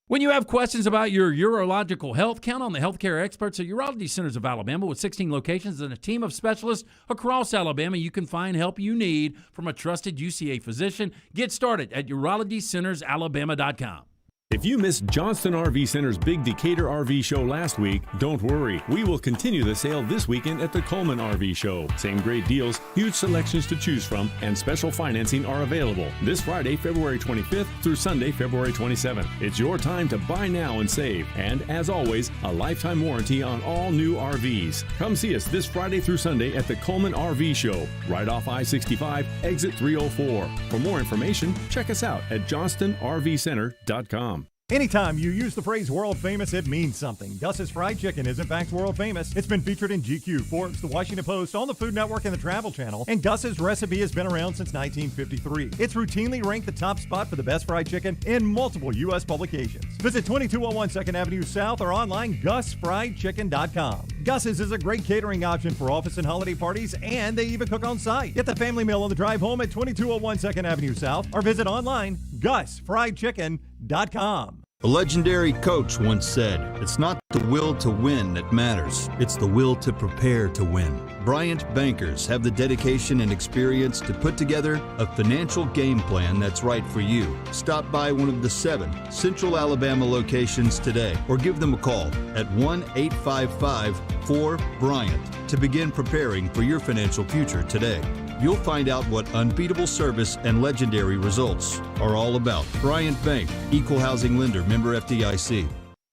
When you have questions about your urological health, count on the healthcare experts at Urology Centers of Alabama. With 16 locations and a team of specialists across Alabama, you can find help you need from a trusted UCA physician. Get started at urologycentersalabama.com. If you missed Johnston RV Center's big Decatur RV show last week, don't worry. We will continue the sale this weekend at the Coleman RV show. Same great deals, huge selections to choose from, and special financing are available this Friday, February 25th through Sunday, February 27th. It's your time to buy now and save. And as always, a lifetime warranty on all new RVs. Come see us this Friday through Sunday at the Coleman RV show, right off I-65, exit 304. For more information, check us out at johnstonrvcenter.com. Anytime you use the phrase world famous, it means something. Gus's Fried Chicken is in fact world famous. It's been featured in GQ, Forbes, The Washington Post, on the Food Network, and the Travel Channel. And Gus's recipe has been around since 1953. It's routinely ranked the top spot for the best fried chicken in multiple U.S. publications. Visit 2201 2nd Avenue South or online GusFriedChicken.com. Gus's is a great catering option for office and holiday parties, and they even cook on site. Get the family meal on the drive home at 2201 2nd Avenue South or visit online GusFriedChicken.com. A legendary coach once said, "It's not the will to win that matters, it's the will to prepare to win." Bryant bankers have the dedication and experience to put together a financial game plan that's right for you. Stop by one of the 7 Central Alabama locations today or give them a call at 1-855-4-BRYANT to begin preparing for your financial future today. You'll find out what unbeatable service and legendary results are all about. Bryant Bank, Equal Housing Lender, member FDIC.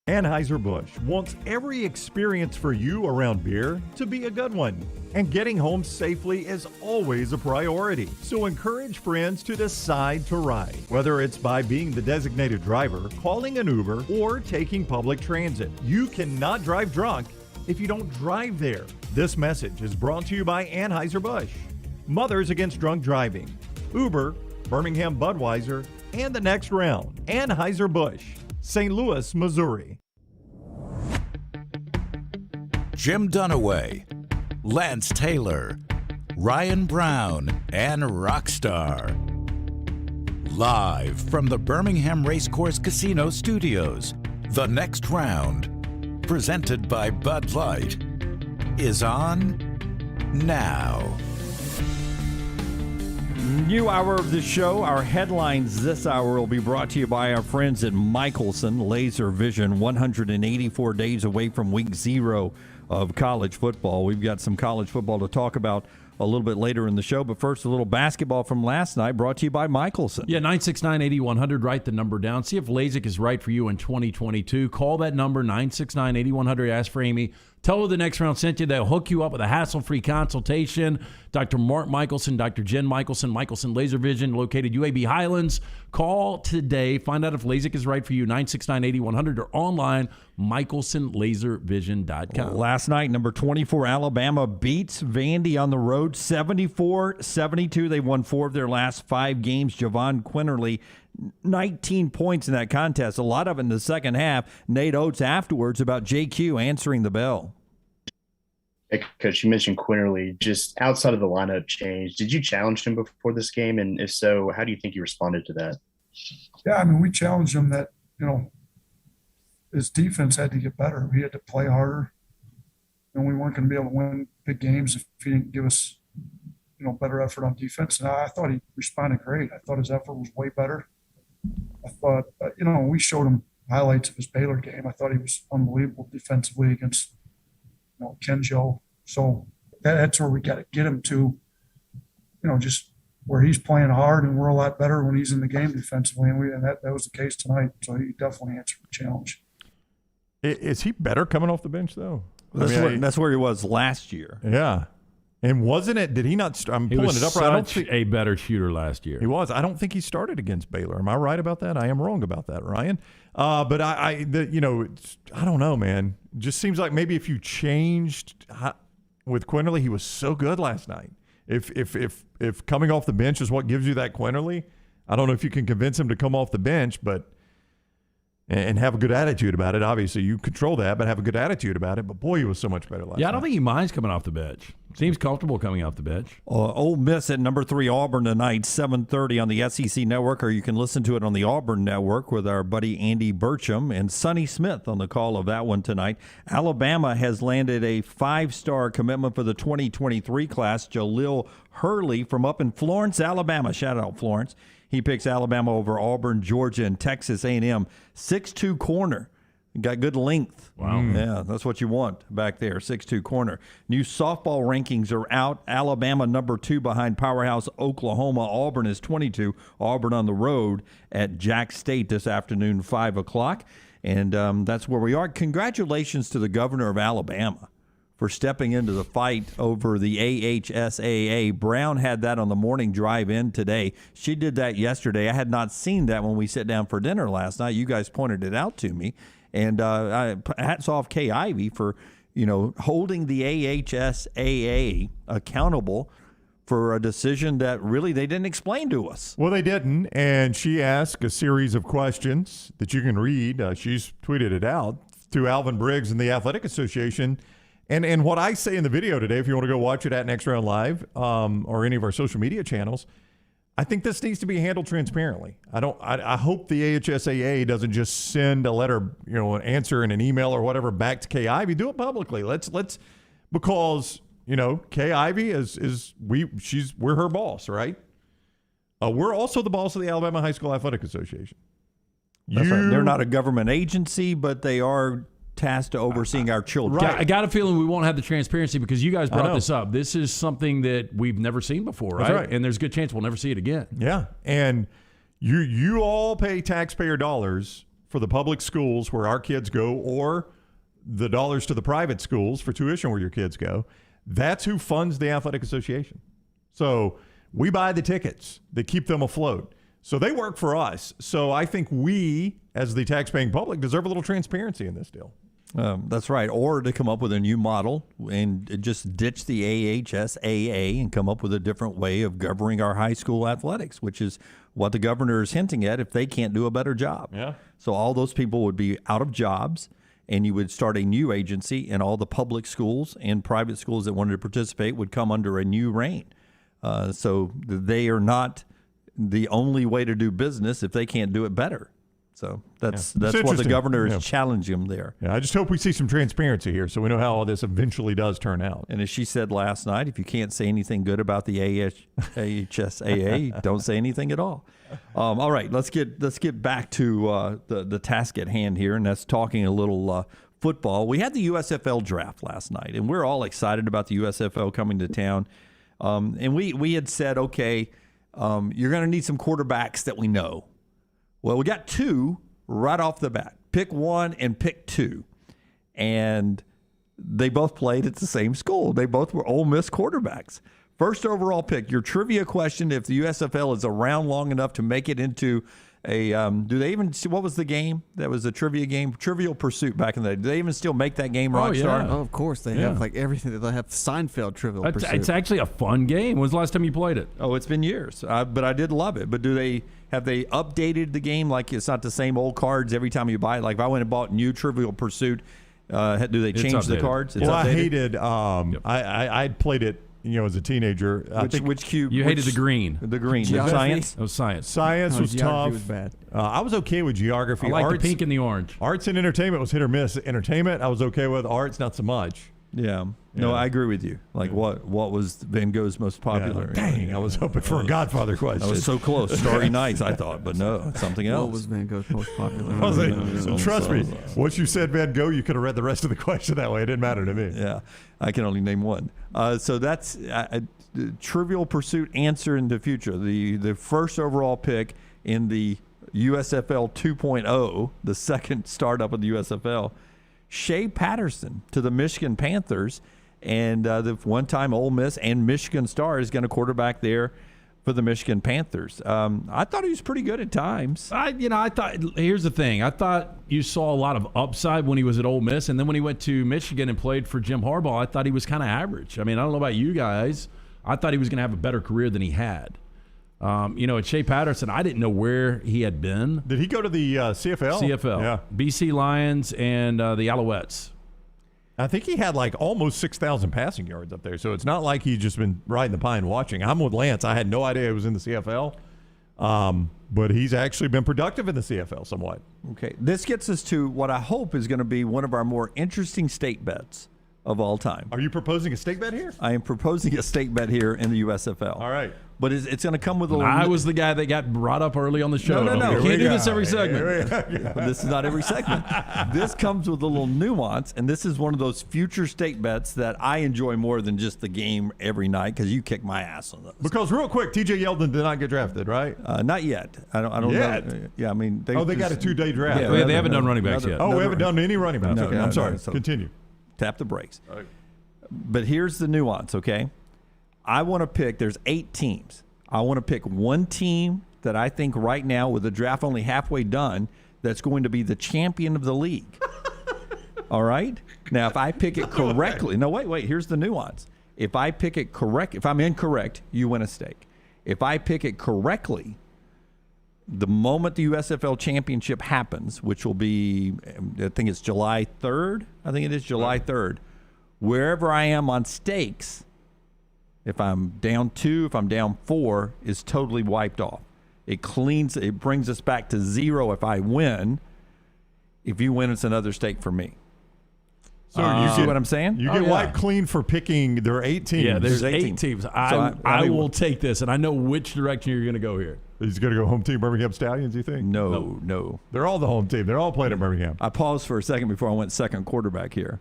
Anheuser-Busch wants every experience for you around beer to be a good one. And getting home safely is always a priority. So encourage friends to decide to ride. Whether it's by being the designated driver, calling an Uber, or taking public transit. You cannot drive drunk if you don't drive there. This message is brought to you by Anheuser-Busch, Mothers Against Drunk Driving, Uber, Birmingham Budweiser, and the Next Round. Anheuser-Busch, St. Louis, Missouri. Jim Dunaway, Lance Taylor, Ryan Brown, and Rockstar. Live from the Birmingham Racecourse Casino Studios, The Next Round, presented by Bud Light, is on now. New hour of the show. Our headlines this hour will be brought to you by our friends at Michelson Laser Vision. 184 days away from week 0 of college football. We've got some college football to talk about a little bit later in the show, but first a little basketball from last night brought to you by Michelson. Yeah, 969-8100. Write the number down. See if LASIK is right for you in 2022. Call that number, 969-8100. Ask for Amy. Tell her the Next Round sent you. They'll hook you up with a hassle-free consultation. Dr. Mark Michelson, Dr. Jen Michelson, Michelson Laser Vision, located UAB Highlands. Call today. Find out if LASIK is right for you, 969-8100, or online, michelsonlaservision.com. Last night, number 24, Alabama beats Vandy on the road, 74-72. They won 4 of their last 5 games. Javon Quinterly, 19 points in that contest, a lot of it in the second half. Nate Oates afterwards about JQ answering the bell. Hey, Coach, you mentioned Quinterly. Just outside of the lineup change, did you challenge him before this game? And if so, how do you think he responded to that? Yeah, I mean, we challenged him that, his defense had to get better. We had to play harder. And we weren't going to be able to win big games if he didn't give us, better effort on defense. And I thought he responded great. I thought his effort was way better. I thought, we showed him highlights of his Baylor game. I thought he was unbelievable defensively against Kenjo. So that's where we got to get him to, just where he's playing hard, and we're a lot better when he's in the game defensively. And that was the case tonight. So he definitely answered the challenge. Is he better coming off the bench, though? That's where he was last year. Yeah. And wasn't it? Did he not? I'm pulling it up right. I don't think a better shooter last year. He was. I don't think he started against Baylor. Am I right about that? I am wrong about that, Ryan. But I don't know, man. It just seems like maybe if you changed with Quinterly, he was so good last night. If coming off the bench is what gives you that Quinterly, I don't know if you can convince him to come off the bench, but. And have a good attitude about it. Obviously, you control that, but have a good attitude about it. But, boy, he was so much better last night. Yeah, I don't think he minds coming off the bench. Seems comfortable coming off the bench. Ole Miss at number 3 Auburn tonight, 7:30 on the SEC Network, or you can listen to it on the Auburn Network with our buddy Andy Burcham and Sonny Smith on the call of that one tonight. Alabama has landed a 5-star commitment for the 2023 class, Jaleel Hurley from up in Florence, Alabama. Shout out, Florence. He picks Alabama over Auburn, Georgia, and Texas A&M. 6'2" corner. Got good length. Wow. Yeah, that's what you want back there, 6'2" corner. New softball rankings are out. Alabama number 2 behind powerhouse Oklahoma. Auburn is 22. Auburn on the road at Jack State this afternoon, 5 o'clock. And that's where we are. Congratulations to the governor of Alabama for stepping into the fight over the AHSAA. Brown had that on the morning drive in today. She did that yesterday. I had not seen that when we sat down for dinner last night. You guys pointed it out to me. And hats off Kay Ivey for, holding the AHSAA accountable for a decision that really they didn't explain to us. Well, they didn't. And she asked a series of questions that you can read. She's tweeted it out to Alvin Briggs and the Athletic Association. And what I say in the video today, if you want to go watch it at Next Round Live or any of our social media channels, I think this needs to be handled transparently. I hope the AHSAA doesn't just send a letter, an answer in an email or whatever back to Kay Ivey. Do it publicly. Let's because Kay Ivey we're her boss, right? We're also the boss of the Alabama High School Athletic Association. That's right. They're not a government agency, but they are tasked to overseeing our children. Right. I got a feeling we won't have the transparency because you guys brought this up. This is something that we've never seen before, right? That's right. And there's a good chance we'll never see it again. Yeah. And you all pay taxpayer dollars for the public schools where our kids go, or the dollars to the private schools for tuition where your kids go. That's who funds the athletic association. So we buy the tickets that keep them afloat. So they work for us. So I think we, as the taxpaying public, deserve a little transparency in this deal. That's right. Or to come up with a new model and just ditch the AHSAA and come up with a different way of governing our high school athletics, which is what the governor is hinting at if they can't do a better job. Yeah. So all those people would be out of jobs, and you would start a new agency, and all the public schools and private schools that wanted to participate would come under a new reign. So they are not the only way to do business if they can't do it better. So that's what the governor is challenging them there. Yeah, I just hope we see some transparency here so we know how all this eventually does turn out. And as she said last night, if you can't say anything good about the AHSAA, don't say anything at all. All right, let's get back to the task at hand here, and that's talking a little football. We had the USFL draft last night, and we're all excited about the USFL coming to town. And we had said, okay, you're going to need some quarterbacks that we know. Well, we got 2 right off the bat. Pick 1 and pick 2. And they both played at the same school. They both were Ole Miss quarterbacks. First overall pick, your trivia question, if the USFL is around long enough to make it into a do they even what was the game? That was a trivia game, Trivial Pursuit back in the day. Do they even still make that game, Rockstar? Oh, of course. They have like everything. They have Seinfeld Trivial Pursuit. It's actually a fun game. When's the last time you played it? Oh, it's been years. But I did love it. But have they updated the game? Like it's not the same old cards every time you buy it? Like if I went and bought new Trivial Pursuit, do they change the cards? Well, I hated I'd played it as a teenager. Which cube? You hated the green. The green. Science? Oh, science. Science was tough. Was bad. I was okay with geography. I like the pink and the orange. Arts and entertainment was hit or miss. Entertainment, I was okay with. Arts, not so much. Yeah. No, I agree with you. Like, what was Van Gogh's most popular? Dang, I was hoping for a Godfather question. I was so close. Starry Nights, I thought, but no, it's something else. What was Van Gogh's most popular? Trust me, once you said Van Gogh, you could have read the rest of the question that way. It didn't matter to me. Yeah, I can only name one. So that's Trivial Pursuit answer in the future. The first overall pick in the USFL 2.0, the second startup of the USFL, Shea Patterson to the Michigan Panthers. And the one-time Ole Miss and Michigan star is going to quarterback there for the Michigan Panthers. I thought he was pretty good at times. I thought, here's the thing. I thought you saw a lot of upside when he was at Ole Miss, and then when he went to Michigan and played for Jim Harbaugh, I thought he was kind of average. I mean, I don't know about you guys. I thought he was going to have a better career than he had. At Shea Patterson, I didn't know where he had been. Did he go to the CFL? CFL. Yeah. BC Lions and the Alouettes. I think he had like almost 6,000 passing yards up there. So it's not like he's just been riding the pine watching. I'm with Lance. I had no idea he was in the CFL. But he's actually been productive in the CFL somewhat. Okay. This gets us to what I hope is going to be one of our more interesting state bets of all time. Are you proposing a stake bet here? I am proposing a stake bet here in the USFL. All right. But it's going to come with a little... I was the guy that got brought up early on the show. No. You can't do this every segment. This is not every segment. This comes with a little nuance, and this is one of those future stake bets that I enjoy more than just the game every night because you kick my ass on those. Because real quick, TJ Yeldon did not get drafted, right? Not yet. I don't yet? know. Yeah, I mean... They got a 2-day draft. Yeah, they haven't done running backs yet. We haven't done any running backs. Okay, I'm sorry. So continue. Tap the brakes. Okay. But here's the nuance, okay? I want to pick... There's 8 teams. I want to pick one team that I think right now, with the draft only halfway done, that's going to be the champion of the league. All right? Now, if I pick it correctly... No, wait. Here's the nuance. If I pick it correct... If I'm incorrect, you win a stake. If I pick it correctly, the moment the USFL championship happens, which will be, I think it's July 3rd. I think it is July 3rd. Wherever I am on stakes... If I'm down 2, if I'm down 4, is totally wiped off. It brings us back to 0 if I win. If you win, it's another stake for me. So you see what I'm saying? You get wiped clean for picking. There are 8 teams. Yeah, there's 8 teams. I will take this, and I know which direction you're going to go here. He's going to go home team Birmingham Stallions, you think? No. They're all the home team. They're all playing at Birmingham. I paused for a second before I went second quarterback here.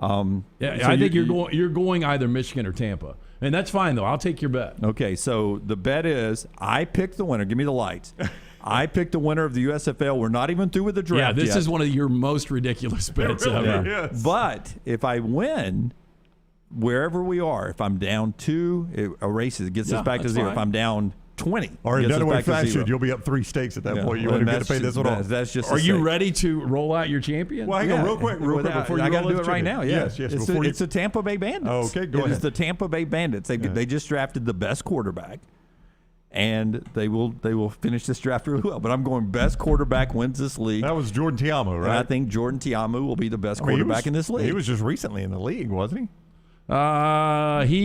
I think you're going either Michigan or Tampa. And that's fine, though. I'll take your bet. Okay, so the bet is I pick the winner. Give me the lights. I pick the winner of the USFL. We're not even through with the draft this is one of your most ridiculous bets ever. Yes. But if I win, wherever we are, if I'm down 2, it erases. It gets us back to 0. Fine. If I'm down 20. Or in Dunaway fashion, you'll be up 3 stakes at that point. You won't even get to pay this one off. That's just. Are you ready to roll out your champion? Well, hang on, real quick before you I got roll to do it right now. Yeah. Yes. It's the Tampa Bay Bandits. Oh, okay, go ahead. It's the Tampa Bay Bandits. They just drafted the best quarterback, and they will finish this draft really well. But I'm going best quarterback wins this league. That was Jordan Tiamu, right? And I think Jordan Tiamu will be the best quarterback in this league. He was just recently in the league, wasn't he? He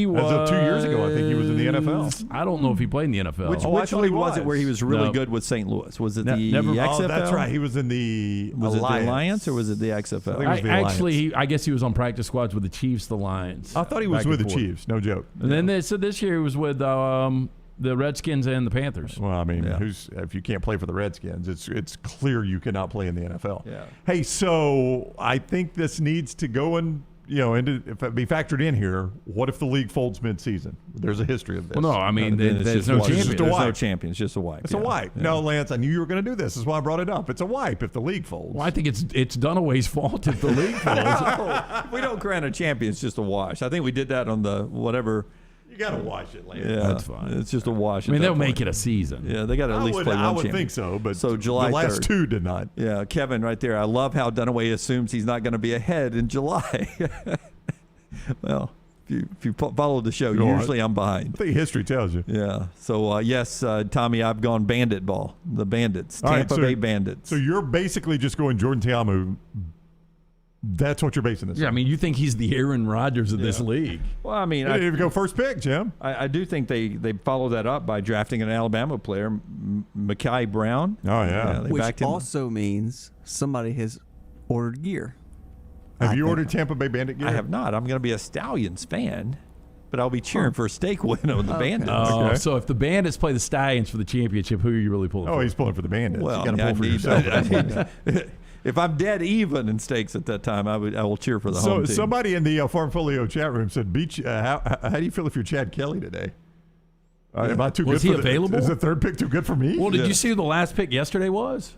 was. As of 2 years ago, I think he was in the NFL. I don't know if he played in the NFL. Which league was it where he was really good with St. Louis? Was it the XFL? Oh, that's right. He was in the Was Alliance. it the Alliance or was it the XFL? I guess he was on practice squads with the Chiefs, the Lions. I thought he was with the Chiefs. No joke. And then this year he was with the Redskins and the Panthers. Well, I mean, if you can't play for the Redskins, it's clear you cannot play in the NFL. Yeah. Hey, so I think this needs to go in. If it be factored in here, what if the league folds mid-season? There's a history of this. Well, no, I mean, there's no champion. There's no champion. It's just a wipe. It's a wipe. No, Lance, I knew you were going to do this. That's why I brought it up. It's a wipe if the league folds. Well, I think it's Dunaway's fault if the league folds. No, we don't grant a champion. It's just a wash. I think we did that on the whatever. You got to wash it, Lance. Yeah, that's fine. It's just a wash. I mean, they'll make it a season. Yeah, they got to at least play one champion. I would think so, but so July the last 3rd. 2 did not. Yeah, Kevin right there. I love how Dunaway assumes he's not going to be ahead in July. Well, if you follow the show, usually I'm behind. I think history tells you. Yeah. So, yes, Tommy, I've gone bandit ball. The Bandits. Tampa Bay Bandits. So you're basically just going Jordan Tiamu. That's what you're basing this on. Yeah, I mean, you think he's the Aaron Rodgers of this league. Well, I mean, you didn't even go first pick, Jim. I do think they follow that up by drafting an Alabama player, Mekhi Brown. Oh, yeah. Which also means somebody has ordered gear. Have you ordered Tampa Bay Bandit gear? I have not. I'm going to be a Stallions fan, but I'll be cheering for a steak win on the Bandits. Oh, so if the Bandits play the Stallions for the championship, who are you really pulling for? Oh, he's pulling for the Bandits. Well, you got to pull for yourself. If I'm dead even in stakes at that time, I will cheer for the home team. Somebody in the Farmfolio chat room said, how do you feel if you're Chad Kelly today? Am I too good? Was he available? Is the third pick too good for me? Well, did you see who the last pick yesterday was?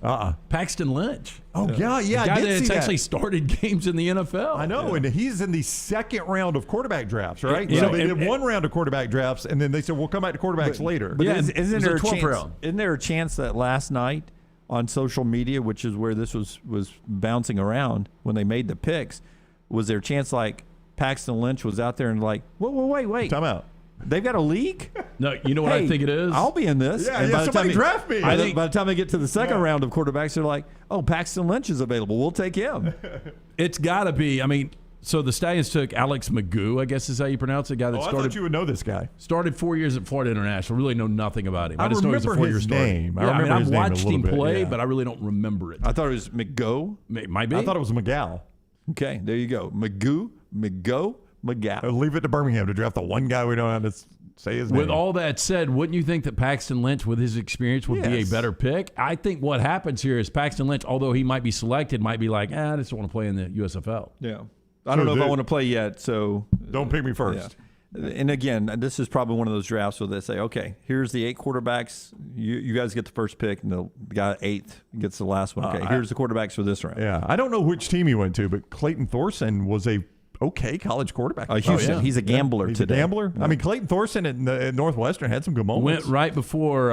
Paxton Lynch. Oh, yeah. The guy that's actually started games in the NFL. I know, and he's in the second round of quarterback drafts, right? Yeah. So they did one round of quarterback drafts, and then they said, we'll come back to quarterbacks later. But isn't there a chance that last night on social media, which is where this was bouncing around when they made the picks, was there a chance like Paxton Lynch was out there and like, wait. Time out. They've got a league? No, you know what I think it is? I'll be in this. Yeah, and by the somebody time draft me. By the time they get to the second round of quarterbacks, they're like, oh, Paxton Lynch is available. We'll take him. It's got to be. I mean, so the Stallions took Alex Magoo, I guess is how you pronounce it, guy that started. I thought you would know this guy. Started 4 years at Florida International. Really know nothing about him. I just know he's a remember 4-year his starter. name. Yeah, I've watched him play, yeah. but I really don't remember it. I thought it was McGo. It might be. I thought it was McGow. Okay, there you go. McGo, McGow. Leave it to Birmingham to draft the one guy we don't have to say his name. With all that said, wouldn't you think that Paxton Lynch, with his experience, would be a better pick? I think what happens here is Paxton Lynch, although he might be selected, might be like, I just want to play in the USFL. Yeah. I don't know if I want to play yet, so don't pick me first. Yeah. And again, this is probably one of those drafts where they say, okay, here's the 8 quarterbacks. You guys get the first pick, and the guy 8th gets the last one. Okay, here's the quarterbacks for this round. Yeah. I don't know which team he went to, but Clayton Thorson was a college quarterback. Houston. He's a gambler He's today. A gambler? Yeah. I mean, Clayton Thorson at Northwestern had some good moments. Went right before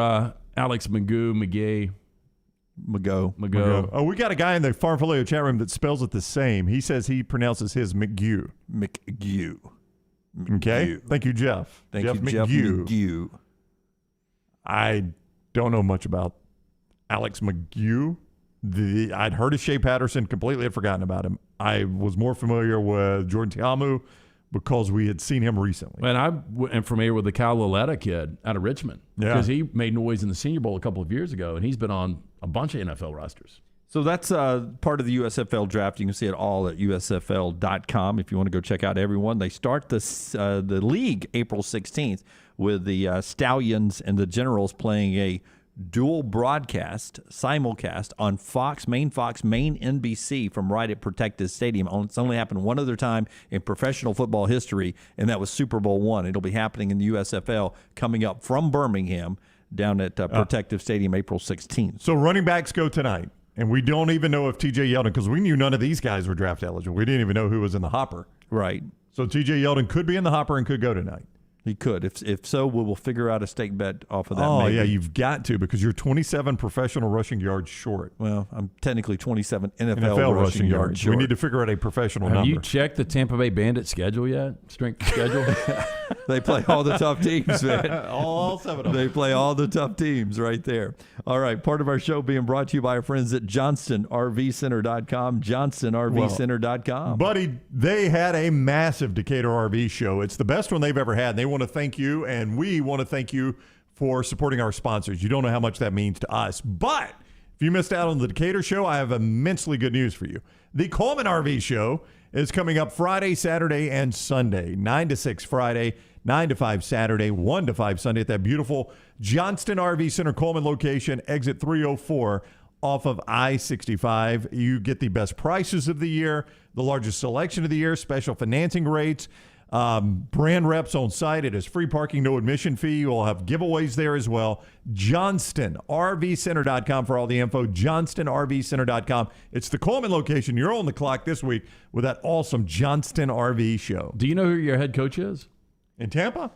Alex McGo. Oh, we got a guy in the Farmfolio chat room that spells it the same. He says he pronounces his McGew. McGew. Okay. Thank you, Jeff. Thank you, Jeff McGew. I don't know much about Alex McGew. I'd heard of Shea Patterson, completely had forgotten about him. I was more familiar with Jordan Ta'amu because we had seen him recently. And I am familiar with the Kyle Laletta kid out of Richmond because he made noise in the Senior Bowl a couple of years ago, and he's been on a bunch of NFL rosters. So that's part of the USFL draft. You can see it all at USFL.com if you want to go check out everyone. They start the league April 16th with the Stallions and the Generals playing a dual broadcast, simulcast on Fox, main NBC from right at Protective Stadium. It's only happened one other time in professional football history, and that was Super Bowl I. It'll be happening in the USFL coming up from Birmingham down at Protective Stadium April 16th. So running backs go tonight, and we don't even know if TJ Yeldon, because we knew none of these guys were draft eligible. We didn't even know who was in the hopper. Right. So TJ Yeldon could be in the hopper and could go tonight. He could. If so, we will figure out a stake bet off of that. Oh, maybe. yeah, you've got to because you're 27 professional rushing yards short. Well, I'm technically 27 NFL rushing yards short. We need to figure out a professional number. Have you checked the Tampa Bay Bandit schedule yet? Strength schedule? They play all the tough teams, man. All 7 of them. They play all the tough teams right there. All right, part of our show being brought to you by our friends at JohnstonRVCenter.com, JohnstonRVCenter.com. Buddy, they had a massive Decatur RV show. It's the best one they've ever had. And they want to thank you, and we want to thank you for supporting our sponsors. You don't know how much that means to us. But if you missed out on the Decatur show, I have immensely good news for you. The Coleman RV show is coming up Friday, Saturday, and Sunday. 9 to 6 Friday, 9 to 5 Saturday, 1 to 5 Sunday at that beautiful Johnston RV Center Coleman location, exit 304 off of I-65. You get the best prices of the year, the largest selection of the year, special financing rates, brand reps on site. It is free parking, no admission fee. You will have giveaways there as well. JohnstonRVCenter.com for all the info. JohnstonRVCenter.com. It's the Coleman location. You're on the clock this week with that awesome Johnston RV show. Do you know who your head coach is? In Tampa?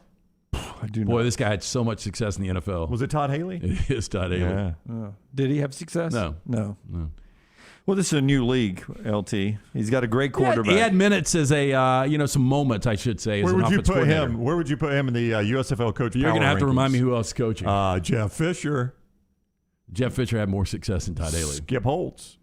I do not. Boy, this guy had so much success in the NFL. Was it Todd Haley? It is Todd Haley. Yeah. Did he have success? No. Well, this is a new league, LT. He's got a great quarterback. He had minutes as some moments, I should say, as Where an would you offensive put coordinator. him? Where would you put him in the USFL coach? You're going to have to rankings? remind me who else is coaching. Jeff Fisher. Jeff Fisher had more success than Todd Haley. Skip Holtz.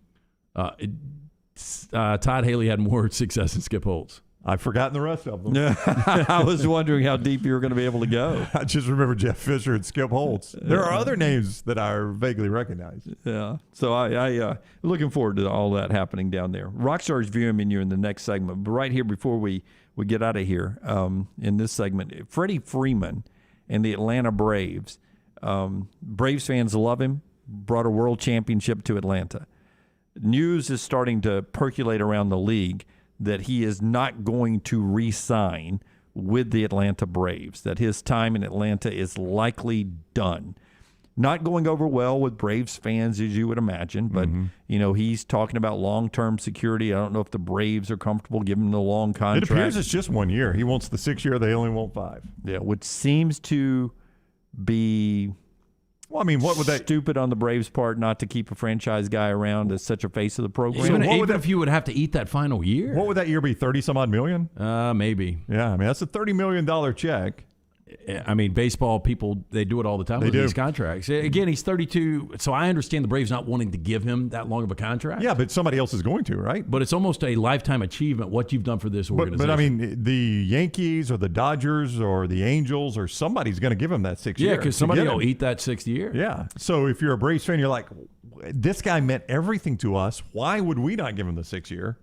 Todd Haley had more success than Skip Holtz. I've forgotten the rest of them. I was wondering how deep you were going to be able to go. I just remember Jeff Fisher and Skip Holtz. There are other names that I vaguely recognize. Yeah. So I looking forward to all that happening down there. Rockstar's viewing menu in the next segment. But right here, before we get out of here, in this segment, Freddie Freeman and the Atlanta Braves. Braves fans love him. Brought a world championship to Atlanta. News is starting to percolate around the league that he is not going to re-sign with the Atlanta Braves, that his time in Atlanta is likely done. Not going over well with Braves fans, as you would imagine, but, he's talking about long-term security. I don't know if the Braves are comfortable giving him the long contract. It appears it's just 1 year. He wants the 6 year. They only want 5. Yeah, which seems to be... Well, I mean, what would that stupid on the Braves' part not to keep a franchise guy around as such a face of the program? So even if you would have to eat that final year, what would that year be? 30-some-odd million? Maybe. Yeah, I mean that's a $30 million check. I mean, baseball people, they do it all the time with these contracts. Again, he's 32, so I understand the Braves not wanting to give him that long of a contract. Yeah, but somebody else is going to, right? But it's almost a lifetime achievement what you've done for this organization. But I mean, the Yankees or the Dodgers or the Angels or somebody's going to give him that 6 years. Yeah, because somebody will eat that 6th year. Yeah. So if you're a Braves fan, you're like, this guy meant everything to us. Why would we not give him the 6 year?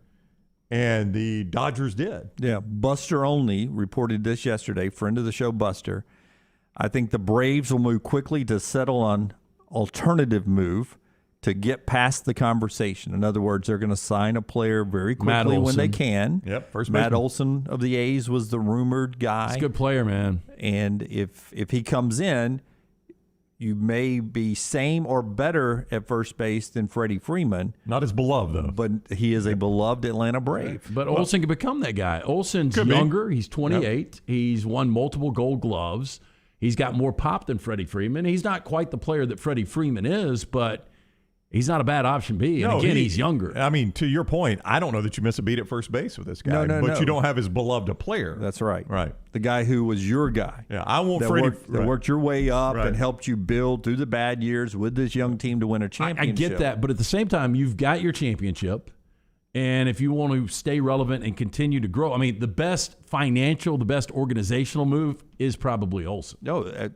And the Dodgers did. Yeah, Buster Olney reported this yesterday, friend of the show, Buster. I think the Braves will move quickly to settle on alternative move to get past the conversation. In other words, they're going to sign a player very quickly when they can. Yep, first Matt baseman. Olson of the A's was the rumored guy. He's a good player, man. And if he comes in, you may be same or better at first base than Freddie Freeman. Not as beloved, though. But he is a beloved Atlanta Brave. But Olson can become that guy. Olson's younger. He's 28. Yep. He's won multiple Gold Gloves. He's got more pop than Freddie Freeman. He's not quite the player that Freddie Freeman is, but he's not a bad option B. And again, he's younger. I mean, to your point, I don't know that you miss a beat at first base with this guy. But you don't have as beloved a player. That's right. Right. The guy who was your guy. Yeah, I want Freddie. That worked your way up and helped you build through the bad years with this young team to win a championship. I get that, but at the same time, you've got your championship. And if you want to stay relevant and continue to grow, I mean, the best financial, the best organizational move is probably Olson. No,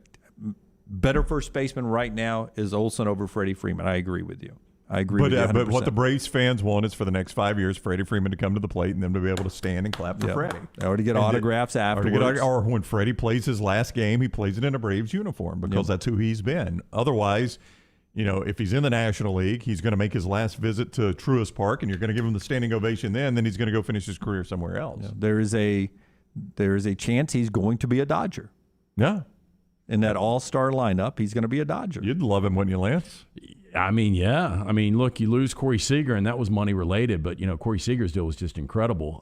better first baseman right now is Olson over Freddie Freeman. I agree with you. I agree with you 100%. But what the Braves fans want is for the next 5 years, Freddie Freeman to come to the plate and them to be able to stand and clap for Freddie. Or to get autographs afterwards. Or when Freddie plays his last game, he plays it in a Braves uniform because that's who he's been. Otherwise, if he's in the National League, he's going to make his last visit to Truist Park, and you're going to give him the standing ovation then he's going to go finish his career somewhere else. Yeah, there is a chance he's going to be a Dodger. Yeah. In that all-star lineup, he's going to be a Dodger. You'd love him, wouldn't you, Lance? I mean, yeah. I mean, look, you lose Corey Seager, and that was money-related, but, Corey Seager's deal was just incredible.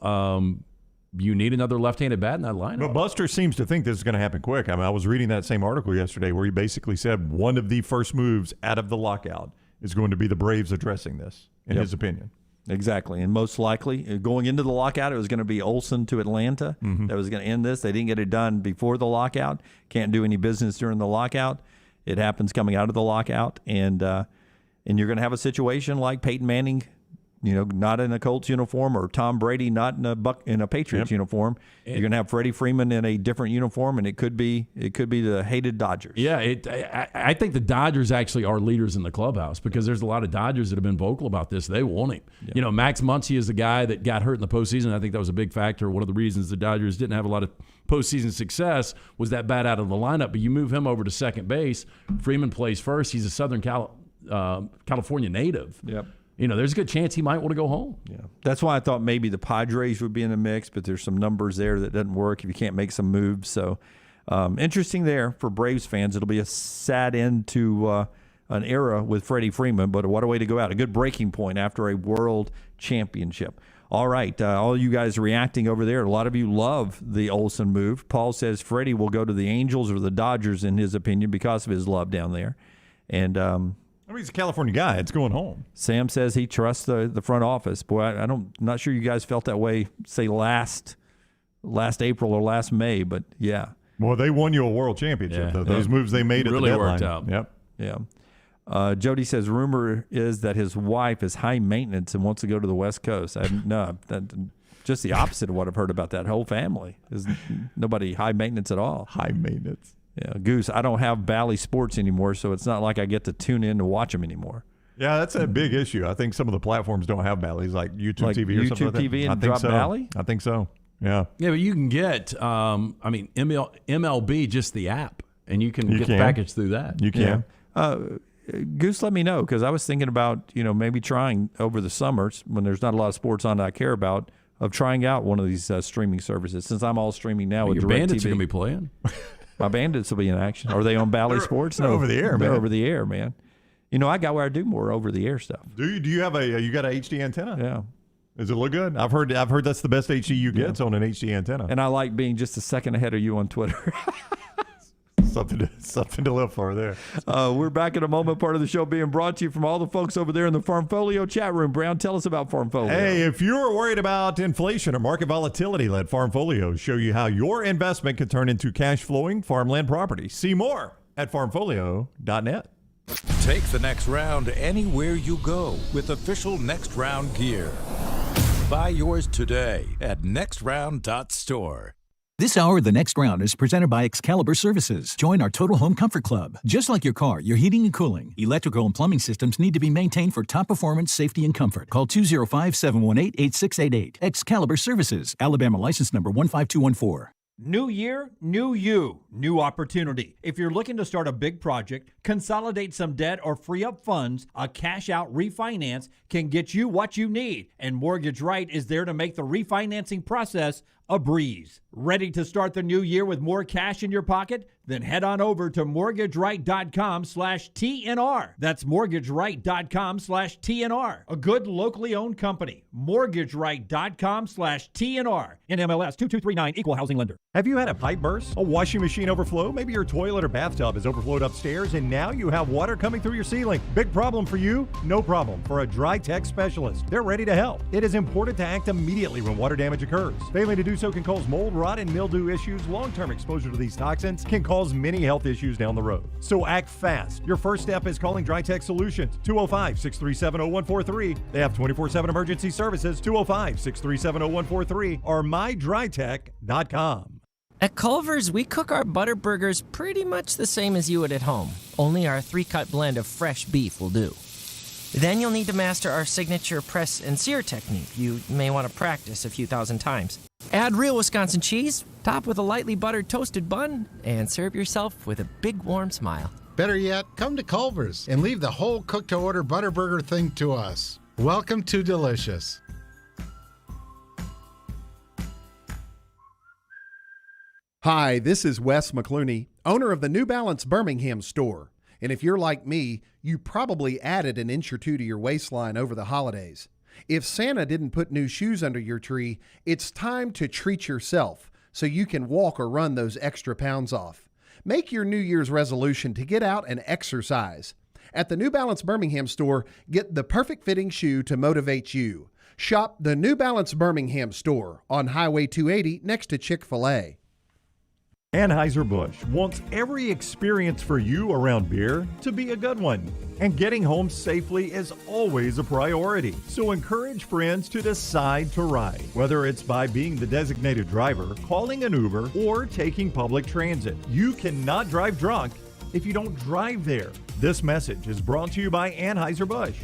You need another left-handed bat in that lineup. But Buster seems to think this is going to happen quick. I mean, I was reading that same article yesterday where he basically said one of the first moves out of the lockout is going to be the Braves addressing this, in his opinion. Exactly. And most likely, going into the lockout, it was going to be Olson to Atlanta. That was going to end this. They didn't get it done before the lockout. Can't do any business during the lockout. It happens coming out of the lockout. And you're going to have a situation like Peyton Manning, not in a Colts uniform, or Tom Brady not in a Patriots uniform. You're going to have Freddie Freeman in a different uniform, and it could be the hated Dodgers. Yeah, I think the Dodgers actually are leaders in the clubhouse because there's a lot of Dodgers that have been vocal about this. They want him. Yeah. Max Muncy is the guy that got hurt in the postseason. I think that was a big factor. One of the reasons the Dodgers didn't have a lot of postseason success was that bat out of the lineup. But you move him over to second base. Freeman plays first. He's a Southern California native. Yep. There's a good chance he might want to go home. Yeah, that's why I thought maybe the Padres would be in the mix, but there's some numbers there that doesn't work if you can't make some moves. So interesting there for Braves fans. It'll be a sad end to an era with Freddie Freeman, but what a way to go out. A good breaking point after a world championship. All right, all you guys reacting over there, a lot of you love the Olson move. Paul says Freddie will go to the Angels or the Dodgers, in his opinion, because of his love down there. And he's a California guy. It's going home. Sam says he trusts the front office. Boy, I'm not sure you guys felt that way, say, last April or last May, but yeah. Well, they won you a world championship. Yeah. Those moves they made really at the deadline. Worked out. Yep. Yeah. Jody says rumor is that his wife is high maintenance and wants to go to the West Coast. just the opposite of what I've heard about that whole family. Is nobody high maintenance at all. High maintenance. Yeah, Goose, I don't have Bally Sports anymore, so it's not like I get to tune in to watch them anymore. Yeah, that's a big issue. I think some of the platforms don't have Bally's, like YouTube TV or something like that. YouTube TV and I think drop so. Bally? I think so. Yeah. Yeah, but you can get, MLB, just the app, and you can get the package through that. You can. Yeah. Goose, let me know, because I was thinking about, maybe trying over the summers when there's not a lot of sports on that I care about, of trying out one of these streaming services, since I'm all streaming now with your DirecTV. Bandits are going to be playing. My Bandits will be in action. Are they on Bally Sports? No, over the air, they're man. over the air, man. I got where I do more over the air stuff. Do you have you got an HD antenna? Yeah. Does it look good? I've heard that's the best HD you get on an HD antenna. And I like being just a second ahead of you on Twitter. Something to live for there. We're back in a moment. Part of the show being brought to you from all the folks over there in the Farmfolio chat room. Brown, tell us about Farmfolio. Hey, if you're worried about inflation or market volatility, let Farmfolio show you how your investment can turn into cash-flowing farmland property. See more at farmfolio.net. Take the next round anywhere you go with official Next Round gear. Buy yours today at nextround.store. This hour of The Next Round is presented by Excalibur Services. Join our Total Home Comfort Club. Just like your car, your heating and cooling, electrical and plumbing systems need to be maintained for top performance, safety, and comfort. Call 205-718-8688. Excalibur Services. Alabama license number 15214. New year, new you, new opportunity. If you're looking to start a big project, consolidate some debt, or free up funds, a cash-out refinance can get you what you need. And Mortgage Right is there to make the refinancing process a breeze. Ready to start the new year with more cash in your pocket? Then head on over to mortgageright.com/TNR. That's mortgageright.com/TNR. A good locally owned company. mortgageright.com/TNR. NMLS 2239, Equal Housing Lender. Have you had a pipe burst? A washing machine overflow? Maybe your toilet or bathtub has overflowed upstairs and now you have water coming through your ceiling. Big problem for you? No problem for a Dry Tech specialist. They're ready to help. It is important to act immediately when water damage occurs. Failing to do so can cause mold, rot, and mildew issues. Long-term exposure to these toxins can cause many health issues down the road. So act fast. Your first step is calling Dry Tech Solutions, 205-637-0143. They have 24/7 emergency services, 205-637-0143 or mydrytech.com. At Culver's, we cook our butter burgers pretty much the same as you would at home. Only our 3-cut blend of fresh beef will do. Then you'll need to master our signature press and sear technique. You may want to practice a few thousand times. Add real Wisconsin cheese, top with a lightly buttered toasted bun, and serve yourself with a big warm smile. Better yet, come to Culver's and leave the whole cook-to-order butter burger thing to us. Welcome to Delicious. Hi, this is Wes McClooney, owner of the New Balance Birmingham store. And if you're like me, you probably added an inch or two to your waistline over the holidays. If Santa didn't put new shoes under your tree, it's time to treat yourself so you can walk or run those extra pounds off. Make your New Year's resolution to get out and exercise. At the New Balance Birmingham store, get the perfect fitting shoe to motivate you. Shop the New Balance Birmingham store on Highway 280 next to Chick-fil-A. Anheuser-Busch wants every experience for you around beer to be a good one. And getting home safely is always a priority. So encourage friends to decide to ride, whether it's by being the designated driver, calling an Uber, or taking public transit. You cannot drive drunk if you don't drive there. This message is brought to you by Anheuser-Busch,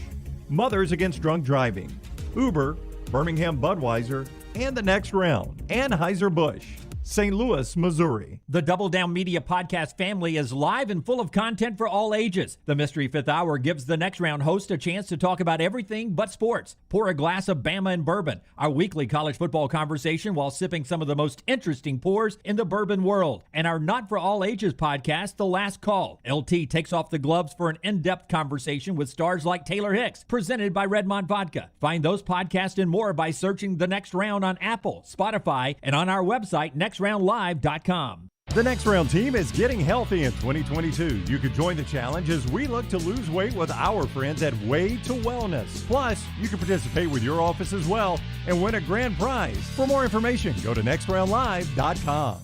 Mothers Against Drunk Driving, Uber, Birmingham Budweiser, and the Next Round. Anheuser-Busch, St. Louis, Missouri. The Double Down Media podcast family is live and full of content for all ages. The Mystery Fifth Hour gives the Next Round host a chance to talk about everything but sports. Pour a glass of Bama and bourbon, our weekly college football conversation while sipping some of the most interesting pours in the bourbon world. And our Not For All Ages podcast, The Last Call. LT takes off the gloves for an in-depth conversation with stars like Taylor Hicks, presented by Redmond Vodka. Find those podcasts and more by searching The Next Round on Apple, Spotify, and on our website, nextroundlive.com. The Next Round team is getting healthy in 2022. You can join the challenge as we look to lose weight with our friends at Way to Wellness. Plus, you can participate with your office as well and win a grand prize. For more information, go to nextroundlive.com.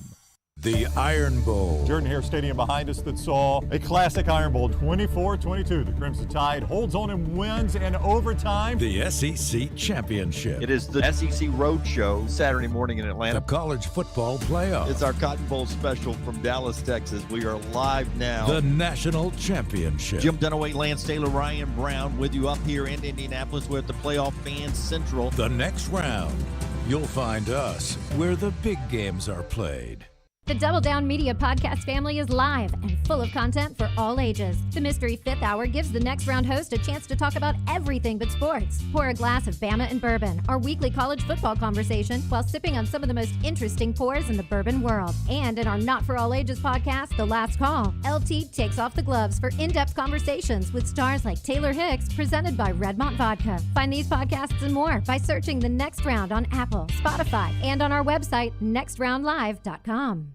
The Iron Bowl. Jordan Hare Stadium behind us that saw a classic Iron Bowl, 24-22. The Crimson Tide holds on and wins in overtime. The SEC Championship. It is the SEC Roadshow Saturday morning in Atlanta. The College Football Playoff. It's our Cotton Bowl special from Dallas, Texas. We are live now. The National Championship. Jim Dunaway, Lance Taylor, Ryan Brown with you up here in Indianapolis with the Playoff Fans Central. The next round. You'll find us where the big games are played. The Double Down Media podcast family is live and full of content for all ages. The Mystery Fifth Hour gives the next round host a chance to talk about everything but sports. Pour a glass of Bama and Bourbon, our weekly college football conversation, while sipping on some of the most interesting pours in the bourbon world. And in our Not For All Ages podcast, The Last Call, LT takes off the gloves for in-depth conversations with stars like Taylor Hicks, presented by Redmont Vodka. Find these podcasts and more by searching The Next Round on Apple, Spotify, and on our website, nextroundlive.com.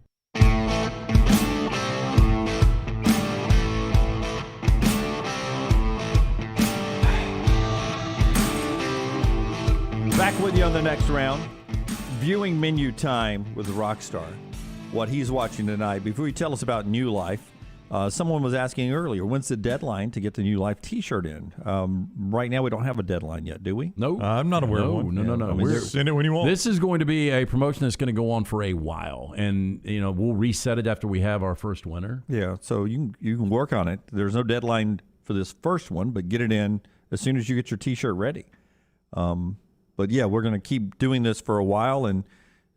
Back with you on the next round. Viewing menu time with Rockstar. What he's watching tonight. Before you tell us about New Life, someone was asking earlier, when's the deadline to get the New Life T-shirt in? Right now, we don't have a deadline yet, do we? No. I'm not aware of one. No. Send it when you want. This is going to be a promotion that's going to go on for a while, and we'll reset it after we have our first winner. Yeah, so you can work on it. There's no deadline for this first one, but get it in as soon as you get your T-shirt ready. But yeah, we're going to keep doing this for a while and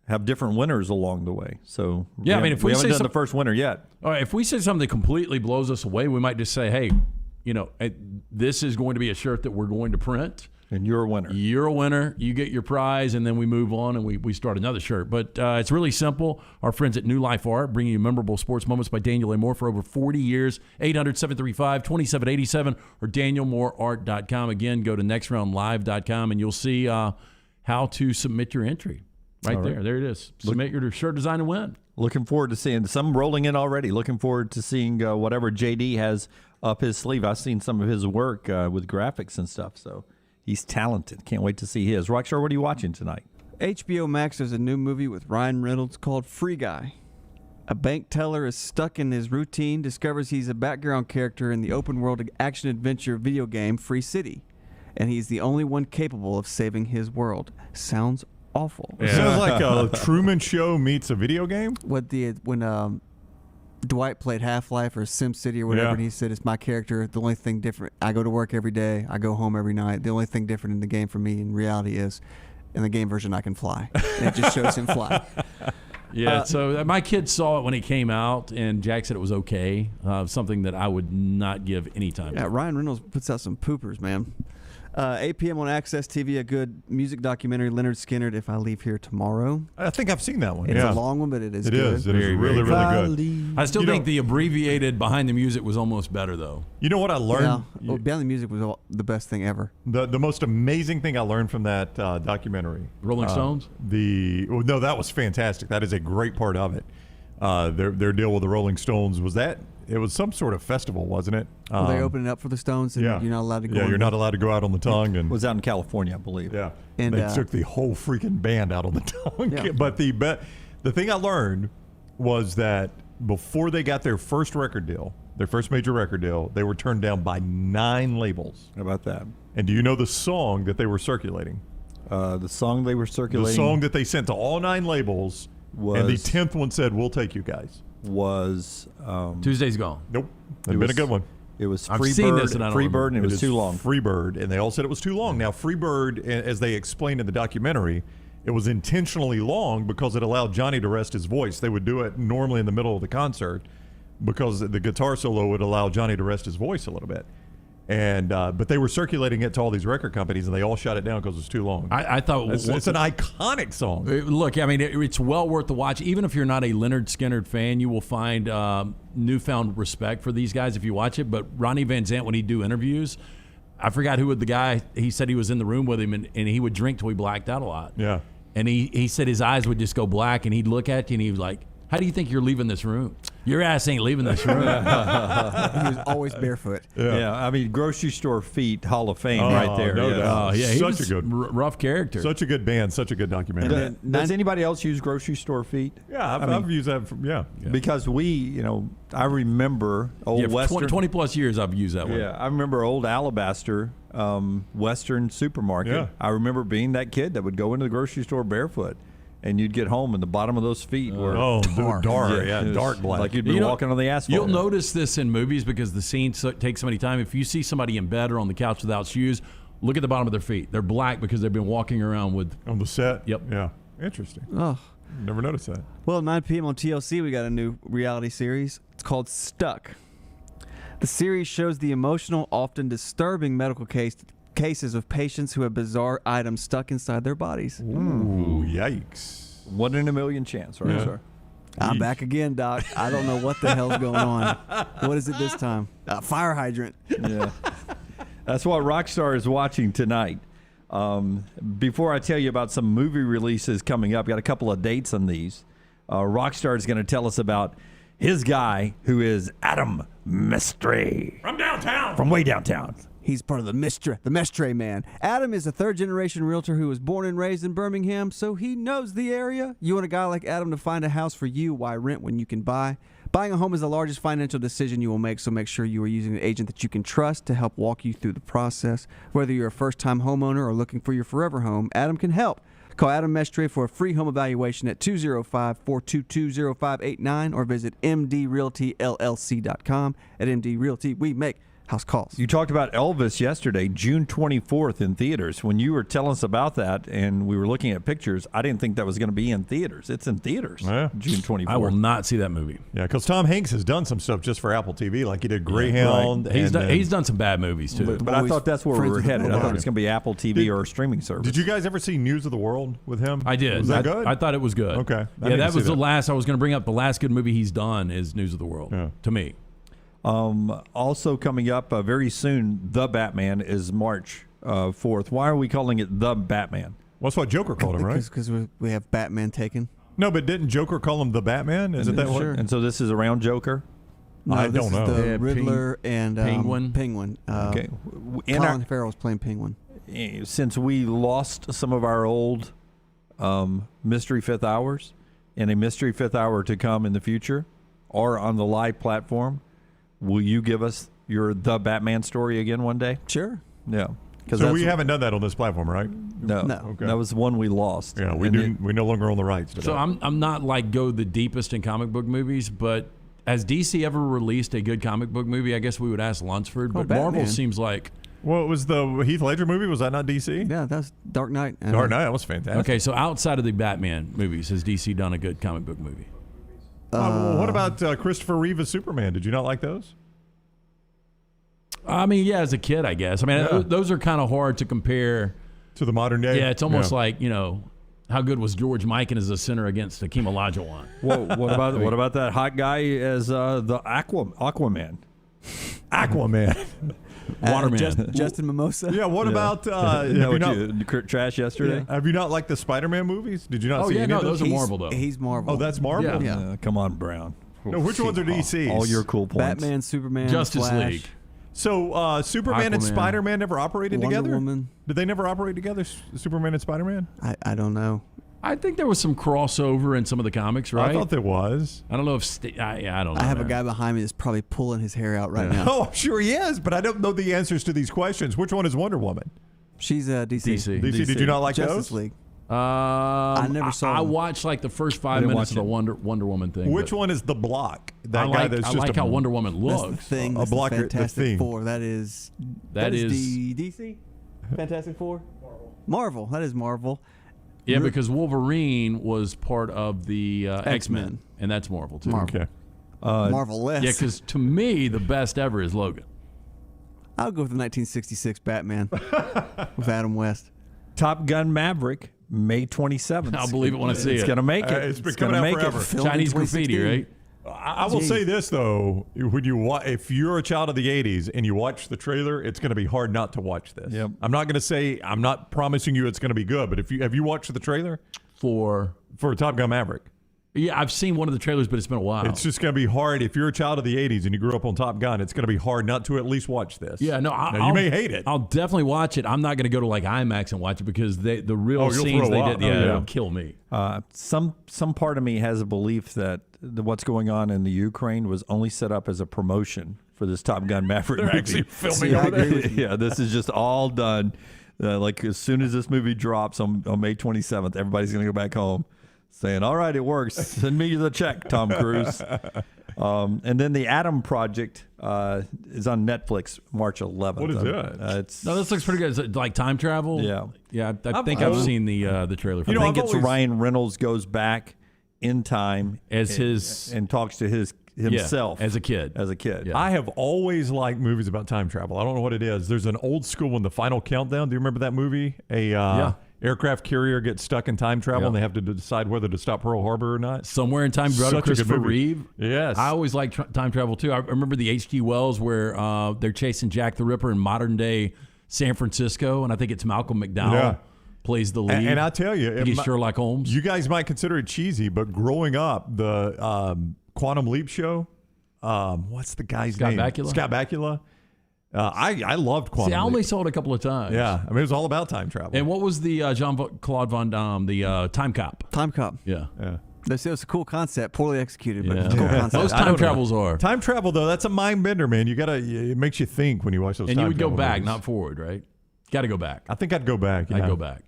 have different winners along the way. So yeah, we if we haven't say done the first winner yet. All right, if we say something that completely blows us away, we might just say, hey, this is going to be a shirt that we're going to print. And you're a winner. You're a winner. You get your prize, and then we move on and we start another shirt. But it's really simple. Our friends at New Life Art bringing you memorable sports moments by Daniel A. Moore for over 40 years. 800-735-2787 or danielmooreart.com. Again, go to nextroundlive.com, and you'll see how to submit your entry. Right there. There it is. Submit your shirt design and win. Looking forward to seeing some rolling in already. Looking forward to seeing whatever JD has up his sleeve. I've seen some of his work with graphics and stuff, so he's talented. Can't wait to see his. Rockstar, what are you watching tonight? HBO Max has a new movie with Ryan Reynolds called Free Guy. A bank teller is stuck in his routine, discovers he's a background character in the open-world action-adventure video game Free City, and he's the only one capable of saving his world. Sounds awful. Yeah. Sounds like a Truman Show meets a video game. When Dwight played Half-Life or SimCity or whatever, and he said, it's my character. The only thing different, I go to work every day, I go home every night. The only thing different in the game for me in reality is, in the game version, I can fly. And it just shows him fly. Yeah, so my kids saw it when it came out, and Jack said it was okay. Something that I would not give any time. Yeah, Ryan Reynolds puts out some poopers, man. 8 p.m. on Access TV, a good music documentary, Leonard Skinner, If I Leave Here Tomorrow. I think I've seen that one. It's a long one, but it is good. It is really, really good. I still think the abbreviated Behind the Music was almost better, though. You know what I learned? Yeah. Behind the Music was the best thing ever. The most amazing thing I learned from that documentary. Rolling Stones? No, that was fantastic. That is a great part of it. Their deal with the Rolling Stones was that it was some sort of festival, wasn't it? Well, they opened it up for the Stones, and you're not allowed to go. Yeah, you're not allowed to go out on the tongue. And it was out in California, I believe. Yeah, and they took the whole freaking band out on the tongue. Yeah. But the thing I learned was that before they got their first record deal, their first major record deal, they were turned down by 9 labels. How about that? And do you know the song that they were circulating? The song they were circulating? The song that they sent to all 9 labels, and the 10th one said, "We'll take you guys." Was Tuesday's Gone. Nope. It'd been a good one. It was I've seen this, and I don't Freebird, and it was too long. Freebird, and they all said it was too long. Now, Freebird, as they explained in the documentary, it was intentionally long because it allowed Johnny to rest his voice. They would do it normally in the middle of the concert because the guitar solo would allow Johnny to rest his voice a little bit. And but they were circulating it to all these record companies, and they all shut it down because it was too long. I thought it's an iconic song. Look, I mean, it's well worth the watch. Even if you're not a Leonard Skinner fan, you will find newfound respect for these guys if you watch it. But Ronnie Van Zant, when he'd do interviews, I forgot who the guy, he said he was in the room with him, and he would drink till he blacked out a lot. Yeah. And he said his eyes would just go black, and he'd look at you, and he was like, how do you think you're leaving this room? Your ass ain't leaving this room. He was always barefoot. Yeah. I mean, grocery store feet, Hall of Fame right there. No yes. doubt. Yeah, he Such was a good, rough character. such a good band, such a good documentary. Does anybody else use grocery store feet? Yeah, I've used that. Because I remember old Western. 20 plus years I've used that one. Yeah, I remember old Alabaster Western supermarket. Yeah. I remember being that kid that would go into the grocery store barefoot. And you'd get home, and the bottom of those feet were dark, dark black. Like you'd be walking on the asphalt. You'll notice this in movies because the scenes take so many time. If you see somebody in bed or on the couch without shoes, look at the bottom of their feet. They're black because they've been walking around with on the set. Yep. Yeah. Interesting. Oh, never noticed that. Well, 9 p.m. on TLC, we got a new reality series. It's called Stuck. The series shows the emotional, often disturbing medical cases of patients who have bizarre items stuck inside their bodies. Ooh, yikes. 1 in a million chance, right, sir? I'm back again, Doc. I don't know what the hell's going on. What is it this time? Fire hydrant. Yeah. That's what Rockstar is watching tonight. Before I tell you about some movie releases coming up, got a couple of dates on these. Rockstar is going to tell us about his guy who is Adam Mestre. From downtown. From way downtown. He's part of the Mestre man. Adam is a third-generation realtor who was born and raised in Birmingham, so he knows the area. You want a guy like Adam to find a house for you, why rent when you can buy? Buying a home is the largest financial decision you will make, so make sure you are using an agent that you can trust to help walk you through the process. Whether you're a first-time homeowner or looking for your forever home, Adam can help. Call Adam Mestre for a free home evaluation at 205-422-0589 or visit mdrealtyllc.com. At MD Realty, we make house calls. You talked about Elvis yesterday, June 24th in theaters. When you were telling us about that and we were looking at pictures, I didn't think that was going to be in theaters. It's in theaters, June 24th. I will not see that movie. Yeah, because Tom Hanks has done some stuff just for Apple TV, like he did Greyhound. Right. He's done some bad movies, too. But I thought that's where we were headed. I thought it was going to be Apple TV or a streaming service. Did you guys ever see News of the World with him? I did. Was that good? I thought it was good. Okay. Yeah, that was the last. I was going to bring up the last good movie he's done is News of the World, to me. Also coming up very soon, The Batman is March 4th. Why are we calling it The Batman? Well, that's what Joker called him, right? Because we have Batman Taken. No, but didn't Joker call him The Batman? Isn't that what? And so this is around Joker? No, I don't know. The Riddler and Penguin. Okay. Colin Farrell's playing Penguin. Since we lost some of our old Mystery Fifth Hours and a Mystery Fifth Hour to come in the future or on the live platform, will you give us your The Batman story again one day? Sure. Yeah. So we haven't done that on this platform, right? No. Okay. That was one we lost. Yeah, we no longer own the rights to that. So I'm not like go the deepest in comic book movies, but has DC ever released a good comic book movie? I guess we would ask Lunsford, but Marvel seems like... Well, it was the Heath Ledger movie. Was that not DC? Yeah, that's Dark Knight. Dark Knight, that was fantastic. Okay, so outside of the Batman movies, has DC done a good comic book movie? Well, what about Christopher Reeve as Superman? Did you not like those? I mean, yeah, as a kid, I guess. I mean, those are kind of hard to compare to the modern day. Yeah, it's almost like, how good was George Mikan as a center against Hakeem Olajuwon? Well, what about that hot guy as the Aquaman? Aquaman. Waterman. Justin Mimosa. Yeah, what about trash yesterday? Yeah. Have you not liked the Spider-Man movies? Did you not see any of those are Marvel, though. He's Marvel. Oh, that's Marvel? Yeah. Come on, Brown. No, which ones are DC's? All your cool points. Batman, Superman, Justice Flash. League. So Superman and Aquaman. Spider-Man never operated Wonder together? Woman. Did they never operate together, Superman and Spider-Man? I don't know. I think there was some crossover in some of the comics, right? I thought there was. I don't know if... I don't know. I have a guy behind me that's probably pulling his hair out right now. Oh, I'm sure he is, but I don't know the answers to these questions. Which one is Wonder Woman? She's DC. DC. Did you not like Justice those? League. I never saw I them. watched like the first 5 minutes of the Wonder Woman thing. Which one is the Block? I like how Wonder Woman looks. That's the thing. A That's the blocker, the Fantastic thing. Four. That is the DC? Fantastic Four? Marvel. That is Marvel. Yeah, because Wolverine was part of the X-Men, and that's Marvel, too. Okay. Marvelous. Yeah, because to me, the best ever is Logan. I'll go with the 1966 Batman with Adam West. Top Gun Maverick, May 27th. I'll believe it when I see it. It's going to make it. It's been coming out forever. Chinese graffiti, right? I will say this, though. If you're a child of the 80s and you watch the trailer, it's going to be hard not to watch this. Yep. I'm not promising you it's going to be good, but have you watched the trailer for Top Gun Maverick? Yeah, I've seen one of the trailers, but it's been a while. It's just going to be hard. If you're a child of the 80s and you grew up on Top Gun, it's going to be hard not to at least watch this. Yeah, no, you may hate it. I'll definitely watch it. I'm not going to go to like IMAX and watch it because the real scenes they did, it'll kill me. Some part of me has a belief that what's going on in the Ukraine was only set up as a promotion for this Top Gun Maverick They're movie. actually filming all that. Yeah, this is just all done. Like as soon as this movie drops on May 27th, everybody's going to go back home saying, all right, it works. Send me the check, Tom Cruise. And then the Adam Project is on Netflix March 11th. What is that? No, this looks pretty good. Is it like time travel? Yeah. I think I've seen the trailer. I think it's Ryan Reynolds goes back in time as his and talks to himself as a kid. Yeah. I have always liked movies about time travel. I don't know what it is. There's an old school one, The Final Countdown. Do you remember that movie? Aircraft carrier gets stuck in time travel and they have to decide whether to stop Pearl Harbor or not. Somewhere in Time, Christopher Reeve. Yes. I always liked time travel too. I remember the H.G. Wells where they're chasing Jack the Ripper in modern day San Francisco, and I think it's Malcolm McDowell plays the lead. And I tell you, he's Sherlock Holmes. You guys might consider it cheesy, but growing up, the Quantum Leap show, what's the guy's name? Scott Bakula. I loved Quantum Leap. I only saw it a couple of times. Yeah, I mean, it was all about time travel. And what was the Jean-Claude Van Damme, the Time Cop? Time Cop. Yeah. They say it's a cool concept, poorly executed, but Yeah. it's a cool concept. Most time travels are. Time travel, though, that's a mind bender, man. It makes you think when you watch those And time you would go travel back, movies. not forward, right? Got to go back. I think I'd go back. I'd go back.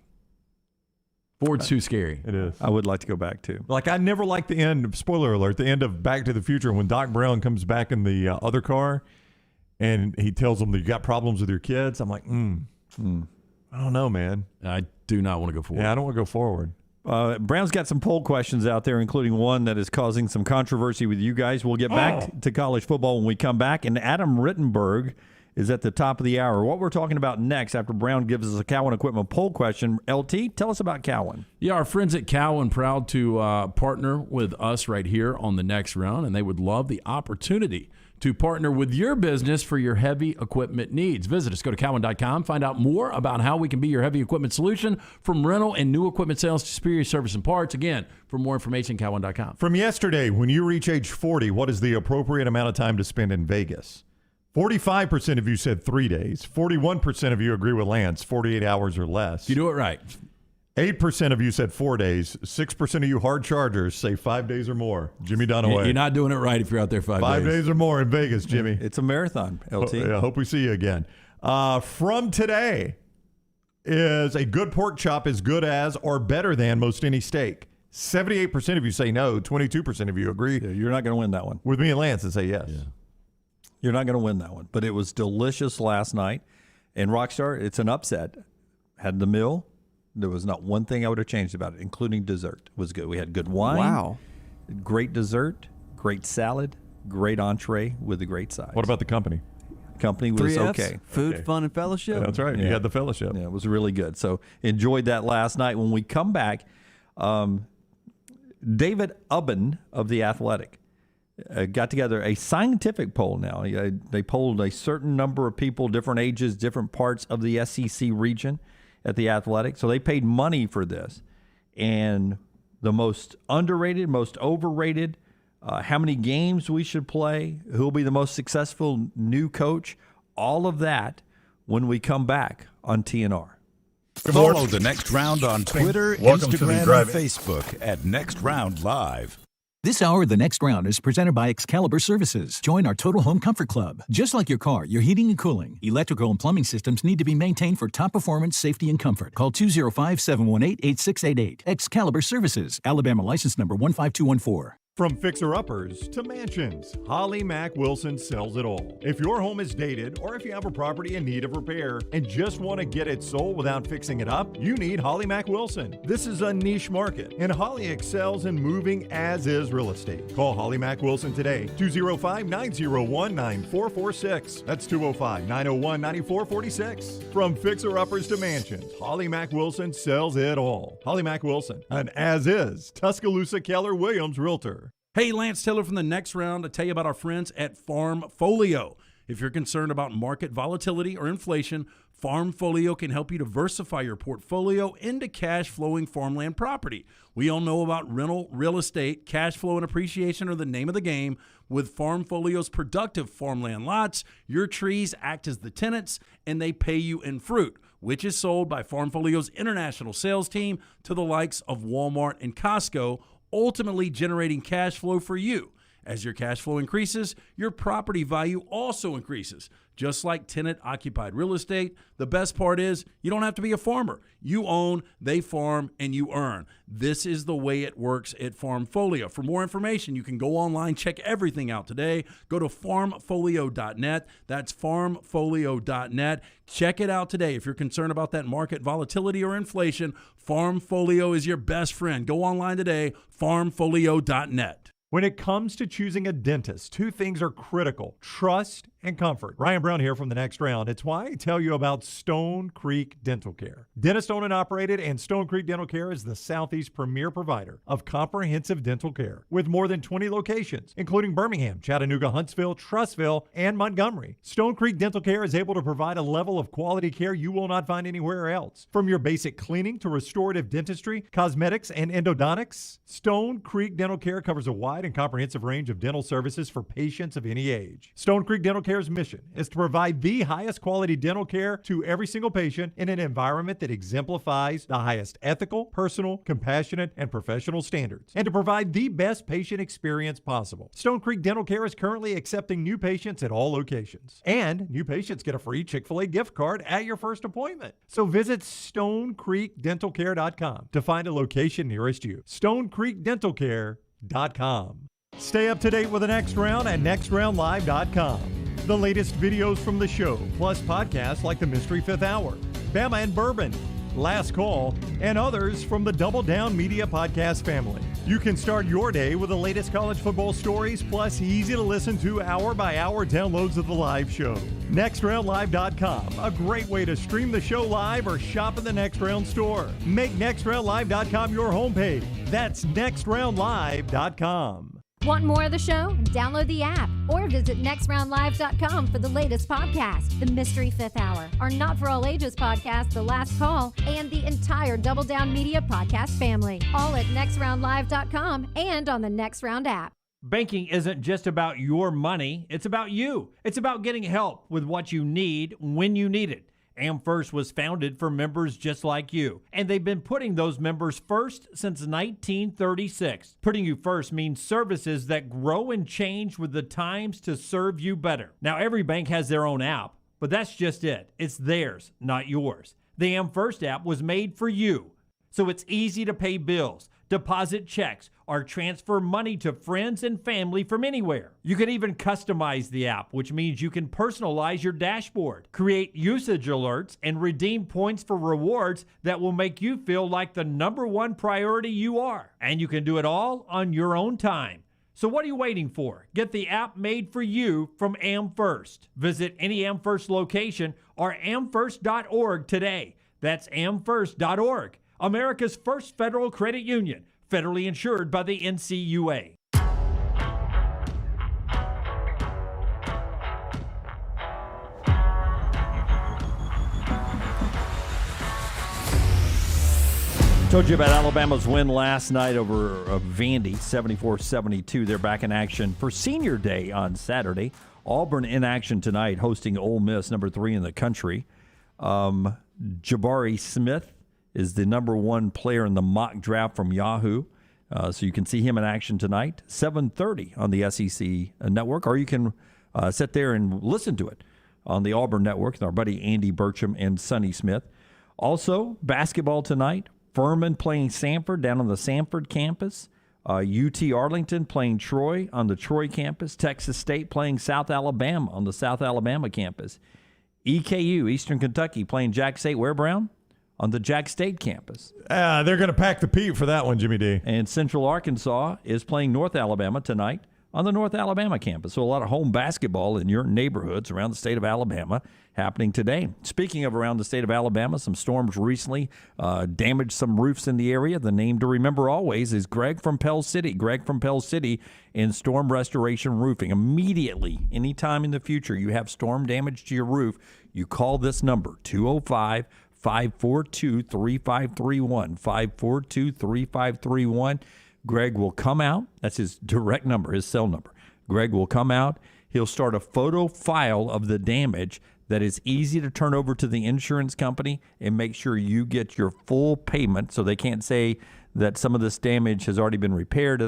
Forward's too scary. It is. I would like to go back, too. Like, I never liked the end, spoiler alert, the end of Back to the Future when Doc Brown comes back in the other car and he tells them that you got problems with your kids. I'm like, I don't know, man. I do not want to go forward. Yeah, I don't want to go forward. Brown's got some poll questions out there, including one that is causing some controversy with you guys. We'll get back to college football when we come back. And Adam Rittenberg is at the top of the hour. What we're talking about next after Brown gives us a Cowan Equipment poll question. LT, tell us about Cowan. Yeah, our friends at Cowan proud to partner with us right here on the next round, and they would love the opportunity to partner with your business for your heavy equipment needs. Visit us. Go to Cowan.com. Find out more about how we can be your heavy equipment solution from rental and new equipment sales to superior service and parts. Again, for more information, Cowan.com. From yesterday, when you reach age 40, what is the appropriate amount of time to spend in Vegas? 45% of you said 3 days. 41% of you agree with Lance, 48 hours or less. You do it right. 8% of you said 4 days. 6% of you hard chargers say 5 days or more. Jimmy Dunaway. You're not doing it right if you're out there 5 days. 5 days or more in Vegas, Jimmy. It's a marathon, LT. I hope we see you again. From today, is a good pork chop as good as or better than most any steak? 78% of you say no. 22% of you agree. Yeah, you're not going to win that one. With me and Lance and say yes. Yeah. You're not going to win that one. But it was delicious last night. And Rockstar, it's an upset. Had the meal. There was not one thing I would have changed about it, including dessert. It was good. We had good wine. Wow. Great dessert. Great salad. Great entree with a great side. What about the company? Company was 3 Fs, okay. Food, fun, and fellowship. Yeah, that's right. You had the fellowship. Yeah, it was really good. So enjoyed that last night. When we come back, David Ubben of The Athletic got together a scientific poll now. They polled a certain number of people, different ages, different parts of the SEC region at The Athletic. So they paid money for this. And the most underrated, most overrated, how many games we should play, who will be the most successful new coach, all of that when we come back on TNR. Follow The Next Round on Twitter, Instagram, and Facebook at Next Round Live. This hour of The Next Round is presented by Excalibur Services. Join our Total Home Comfort Club. Just like your car, your heating and cooling, electrical and plumbing systems need to be maintained for top performance, safety, and comfort. Call 205-718-8688. Excalibur Services. Alabama license number 15214. From fixer-uppers to mansions, Holly Mack Wilson sells it all. If your home is dated or if you have a property in need of repair and just want to get it sold without fixing it up, you need Holly Mack Wilson. This is a niche market, and Holly excels in moving as-is real estate. Call Holly Mack Wilson today, 205-901-9446. That's 205-901-9446. From fixer-uppers to mansions, Holly Mack Wilson sells it all. Holly Mack Wilson, an as-is Tuscaloosa Keller Williams realtor. Hey, Lance Taylor from the next round to tell you about our friends at Farm Folio. If you're concerned about market volatility or inflation, FarmFolio can help you diversify your portfolio into cash-flowing farmland property. We all know about rental real estate. Cash flow and appreciation are the name of the game. With FarmFolio's productive farmland lots, your trees act as the tenants, and they pay you in fruit, which is sold by FarmFolio's international sales team to the likes of Walmart and Costco, ultimately generating cash flow for you. As your cash flow increases, your property value also increases. Just like tenant-occupied real estate, the best part is you don't have to be a farmer. You own, they farm, and you earn. This is the way it works at FarmFolio. For more information, you can go online, check everything out today. Go to farmfolio.net. That's farmfolio.net. Check it out today. If you're concerned about that market volatility or inflation, FarmFolio is your best friend. Go online today, farmfolio.net. When it comes to choosing a dentist, two things are critical: trust and comfort. Ryan Brown here from The Next Round. It's why I tell you about Stone Creek Dental Care. Dentist owned and operated, and Stone Creek Dental Care is the Southeast's premier provider of comprehensive dental care with more than 20 locations, including Birmingham, Chattanooga, Huntsville, Trussville, and Montgomery. Stone Creek Dental Care is able to provide a level of quality care you will not find anywhere else. From your basic cleaning to restorative dentistry, cosmetics, and endodontics, Stone Creek Dental Care covers a wide and comprehensive range of dental services for patients of any age. Stone Creek Dental Care's mission is to provide the highest quality dental care to every single patient in an environment that exemplifies the highest ethical, personal, compassionate, and professional standards, and to provide the best patient experience possible. Stone Creek Dental Care is currently accepting new patients at all locations, and new patients get a free Chick-fil-A gift card at your first appointment. So visit StoneCreekDentalCare.com to find a location nearest you. StoneCreekDentalCare.com. Stay up to date with The Next Round at NextRoundLive.com. The latest videos from the show, plus podcasts like The Mystery Fifth Hour, Bama and Bourbon, Last Call, and others from the Double Down Media podcast family. You can start your day with the latest college football stories, plus easy-to-listen to hour-by-hour downloads of the live show. NextRoundLive.com, a great way to stream the show live or shop in the Next Round store. Make NextRoundLive.com your homepage. That's NextRoundLive.com. Want more of the show? Download the app or visit nextroundlive.com for the latest podcast, The Mystery Fifth Hour, our Not For All Ages podcast, The Last Call, and the entire Double Down Media podcast family. All at nextroundlive.com and on the Next Round app. Banking isn't just about your money, it's about you. It's about getting help with what you need when you need it. AmFirst was founded for members just like you, and they've been putting those members first since 1936. Putting you first means services that grow and change with the times to serve you better. Now, every bank has their own app, but that's just it. It's theirs, not yours. The AmFirst app was made for you, so it's easy to pay bills, deposit checks, or transfer money to friends and family from anywhere. You can even customize the app, which means you can personalize your dashboard, create usage alerts, and redeem points for rewards that will make you feel like the #1 priority you are. And you can do it all on your own time. So what are you waiting for? Get the app made for you from AmFirst. Visit any AmFirst location or amfirst.org today. That's amfirst.org. America's first federal credit union, federally insured by the NCUA. Told you about Alabama's win last night over Vandy, 74-72. They're back in action for Senior Day on Saturday. Auburn in action tonight, hosting Ole Miss, number 3 in the country. Jabari Smith is the #1 player in the mock draft from Yahoo. So you can see him in action tonight, 7:30 on the SEC network, or you can sit there and listen to it on the Auburn network with our buddy Andy Burcham and Sonny Smith. Also, basketball tonight, Furman playing Samford down on the Samford campus, UT Arlington playing Troy on the Troy campus, Texas State playing South Alabama on the South Alabama campus, EKU, Eastern Kentucky, playing Jack State, where, Brown? On the Jack State campus. They're going to pack the peat for that one, Jimmy D. And Central Arkansas is playing North Alabama tonight on the North Alabama campus. So a lot of home basketball in your neighborhoods around the state of Alabama happening today. Speaking of around the state of Alabama, some storms recently damaged some roofs in the area. The name to remember always is Greg from Pell City. Greg from Pell City in Storm Restoration Roofing. Immediately, anytime in the future you have storm damage to your roof, you call this number, 205-542-3531, 542-3531. Greg will come out. That's his direct number, his cell number. Greg will come out. He'll start a photo file of the damage that is easy to turn over to the insurance company and make sure you get your full payment so they can't say that some of this damage has already been repaired.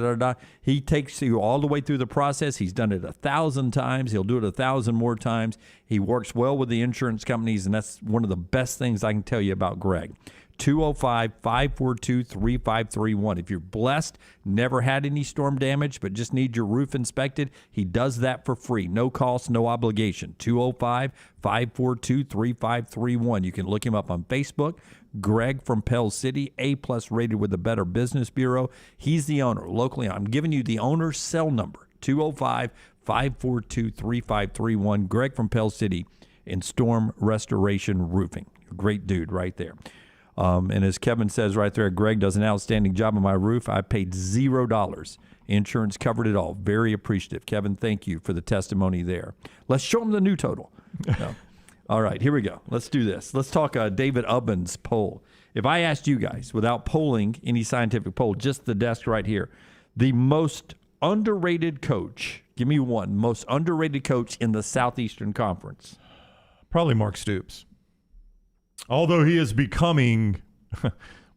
He takes you all the way through the process. He's done it 1,000 times. He'll do it 1,000 more times. He works well with the insurance companies, and that's one of the best things I can tell you about Greg. 205-542-3531. If you're blessed, never had any storm damage, but just need your roof inspected, he does that for free. No cost, no obligation. 205-542-3531. You can look him up on Facebook. Greg from Pell City, A-plus rated with the Better Business Bureau. He's the owner. Locally, I'm giving you the owner's cell number, 205-542-3531. Greg from Pell City in Storm Restoration Roofing. Great dude right there. And as Kevin says right there, Greg does an outstanding job on my roof. I paid $0. Insurance covered it all. Very appreciative. Kevin, thank you for the testimony there. Let's show him the new total. No. All right, here we go. Let's do this. Let's talk David Ubben's poll. If I asked you guys, without polling any scientific poll, just the desk right here, the most underrated coach, give me one, most underrated coach in the Southeastern Conference. Probably Mark Stoops. Although he is becoming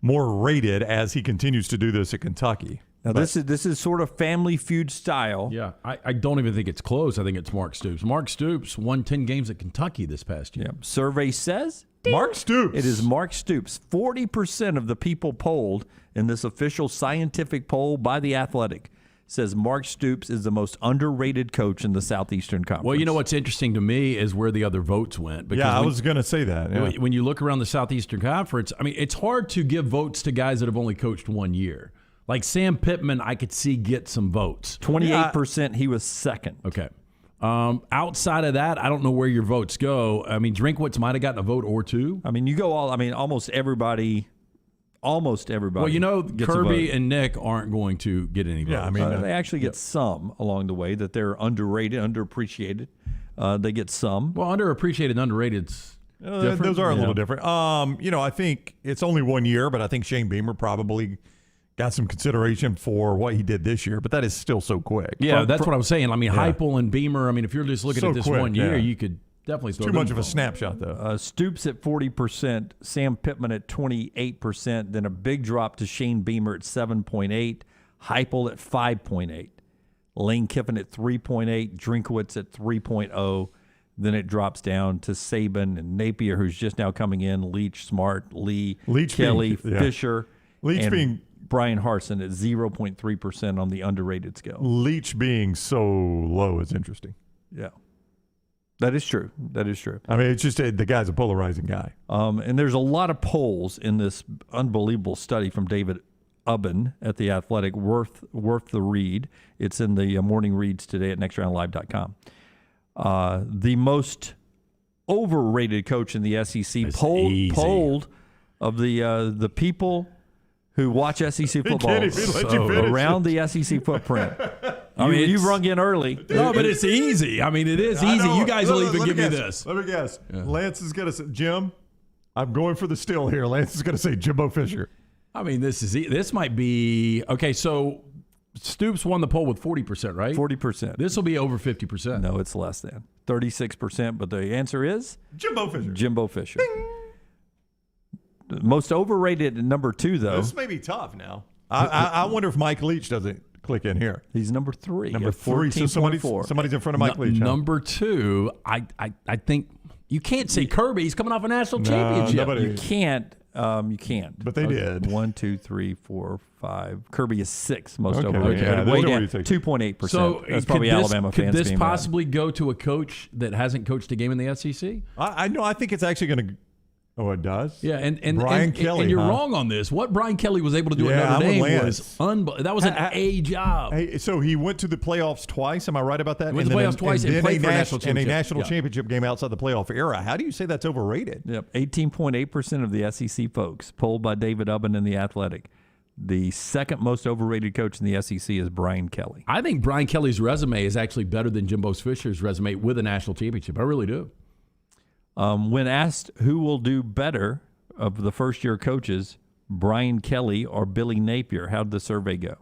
more rated as he continues to do this at Kentucky. Now, this is sort of Family Feud style. Yeah, I don't even think it's close. I think it's Mark Stoops. Mark Stoops won 10 games at Kentucky this past year. Yeah. Survey says Mark Stoops. It is Mark Stoops. 40% of the people polled in this official scientific poll by The Athletic says Mark Stoops is the most underrated coach in the Southeastern Conference. Well, you know what's interesting to me is where the other votes went. Because I was going to say that. Yeah. When you look around the Southeastern Conference, I mean, it's hard to give votes to guys that have only coached 1 year. Like Sam Pittman, I could see get some votes. 28%, he was second. Okay. Outside of that, I don't know where your votes go. I mean, Drinkwitz might have gotten a vote or two. I mean, almost everybody. Well, you know, Kirby and Nick aren't going to get any votes. Yeah, I mean, they actually get some along the way that they're underrated, underappreciated. They get some. Well, underappreciated and underrated's different. Those are a little different. I think it's only 1 year, but I think Shane Beamer probably got some consideration for what he did this year, but that is still so quick. Yeah, that's what I was saying. I mean, Heupel and Beamer, I mean, if you're just looking at this quick, 1 year, you could definitely too much of a snapshot, though. Stoops at 40%, Sam Pittman at 28%, then a big drop to Shane Beamer at 7.8%, Heupel at 5.8%, Lane Kiffin at 3.8%, Drinkwitz at 3.0%. Then it drops down to Saban and Napier, who's just now coming in, Leach, Smart, Lee, Kelly, Fisher, and Brian Harsin at 0.3% on the underrated scale. Leach being so low is interesting. Yeah. That is true. I mean, it's just the guy's a polarizing guy. And there's a lot of polls in this unbelievable study from David Ubben at The Athletic, worth the read. It's in the morning reads today at nextroundlive.com. The most overrated coach in the SEC polled of the people who watch SEC football around the SC footprint. I mean, you rung in early. No, but it's easy. I mean, it is easy. You guys will even give me this. Let me guess. Yeah. Lance is going to say, Jim, I'm going for the steal here. Lance is going to say Jimbo Fisher. I mean, this might be – okay, so Stoops won the poll with 40%, right? 40%. This will be over 50%. No, it's less than 36%, but the answer is? Jimbo Fisher. Jimbo Fisher. Bing. Most overrated at number 2, though. This may be tough now. I wonder if Mike Leach doesn't click in here. He's number 3. Number 3. So somebody's in front of Mike Leach. Number 2, I think you can't say Kirby. He's coming off a national championship. You can't. You can't. But they did. 1, 2, 3, 4, 5. Kirby is 6th most overrated. Yeah, way down, 2.8%. So that's probably Alabama fans. Could this possibly go to a coach that hasn't coached a game in the SEC? I know. I think it's actually going to Oh, it does? Yeah, and Brian Kelly, and you're huh? wrong on this. What Brian Kelly was able to do Yeah, at I'm Notre with Dame Lance. was unbelievable. That was an A job. Hey, so he went to the playoffs twice. Am I right about that? He went to the playoffs twice and then played for a national and a championship. national Yeah. championship game outside the playoff era. How do you say that's overrated? Yep, 18.8% of the SEC folks polled by David Ubben in The Athletic. The second most overrated coach in the SEC is Brian Kelly. I think Brian Kelly's resume is actually better than Jimbo Fisher's resume with a national championship. I really do. When asked who will do better of the first-year coaches, Brian Kelly or Billy Napier, how did the survey go?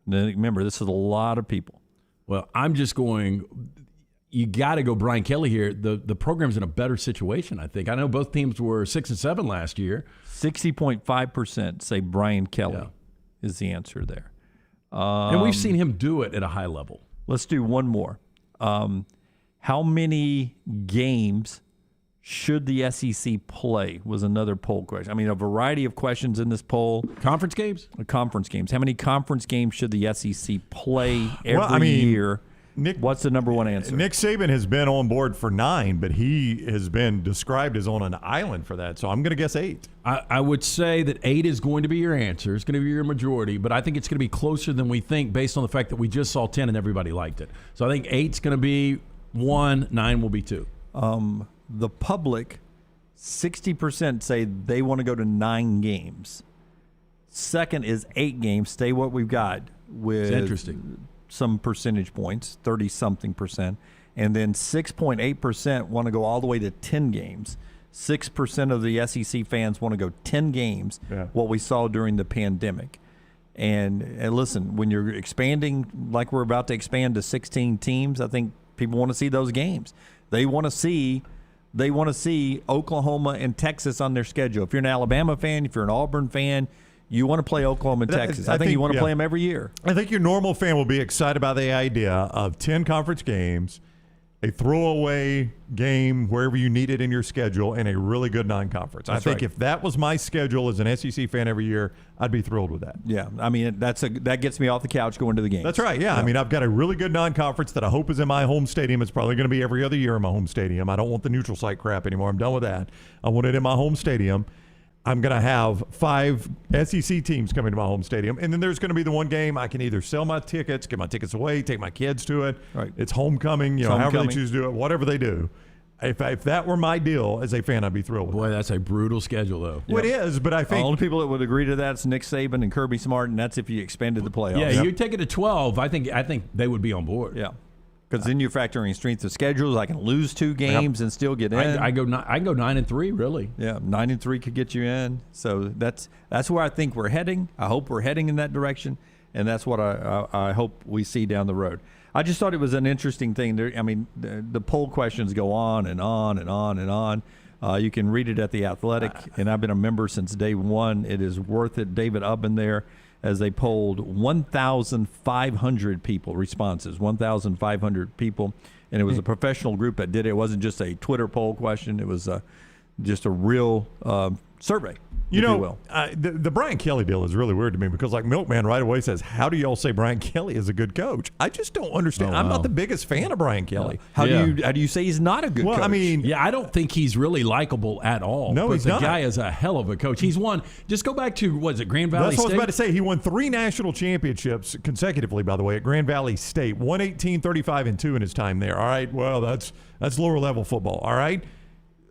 Now, remember, this is a lot of people. Well, I'm just going, you got to go Brian Kelly here. The program's in a better situation, I think. I know both teams were 6 and 7 last year. 60.5% say Brian Kelly is the answer there. And we've seen him do it at a high level. Let's do one more. How many games should the SEC play was another poll question. I mean, a variety of questions in this poll. Conference games? Conference games. How many conference games should the SEC play every year? Nick, what's the number one answer? Nick Saban has been on board for 9, but he has been described as on an island for that. So I'm going to guess 8. I would say that 8 is going to be your answer. It's going to be your majority, but I think it's going to be closer than we think based on the fact that we just saw 10 and everybody liked it. So I think 8's going to be 1, 9 will be 2. The public, 60% say they want to go to 9 games. Second is 8 games. Stay what we've got with interesting. Some percentage points, 30-something%. And then 6.8% want to go all the way to 10 games. 6% of the SEC fans want to go 10 games, what we saw during the pandemic. And listen, when you're expanding like we're about to expand to 16 teams, I think people want to see those games. They want to see Oklahoma and Texas on their schedule. If you're an Alabama fan, if you're an Auburn fan, you want to play Oklahoma and Texas. I think you want to play them every year. I think your normal fan will be excited about the idea of 10 conference games, a throwaway game wherever you need it in your schedule, and a really good non-conference. I think if that was my schedule as an SEC fan every year, I'd be thrilled with that. Yeah, I mean, that gets me off the couch going to the game. That's right, yeah. I mean, I've got a really good non-conference that I hope is in my home stadium. It's probably going to be every other year in my home stadium. I don't want the neutral site crap anymore. I'm done with that. I want it in my home stadium. I'm going to have 5 SEC teams coming to my home stadium, and then there's going to be the one game I can either sell my tickets, get my tickets away, take my kids to it. Right. It's homecoming, however they choose to do it, whatever they do. If that were my deal as a fan, I'd be thrilled with Boy, that's a brutal schedule, though. Well, it is, but I think the only people that would agree to that is Nick Saban and Kirby Smart, and that's if you expanded the playoffs. Yeah, you take it to 12. I think they would be on board. Yeah. Because then you're factoring strength of schedules. I can lose 2 games and still get in. I go 9-3, really. Yeah, 9-3 could get you in. So that's where I think we're heading. I hope we're heading in that direction, and that's what I hope we see down the road. I just thought it was an interesting thing. I mean, the poll questions go on and on and on and on. You can read it at The Athletic, and I've been a member since day one. It is worth it. David Ubben there, as they polled 1,500 people, responses, 1,500 people. And it was a professional group that did it. It wasn't just a Twitter poll question. It was just a real survey. The Brian Kelly deal is really weird to me because, like, Milkman right away says, how do y'all say Brian Kelly is a good coach? I just don't understand. I'm not the biggest fan of Brian Kelly. How do you say he's not a good coach? I mean, I don't think he's really likable at all. No, he's not. The guy is a hell of a coach. He's won. Just go back to, Grand Valley That's what State? I was about to say. He won 3 national championships consecutively, by the way, at Grand Valley State. 118, 35, and 2 in his time there. All right, well, that's lower level football. All right.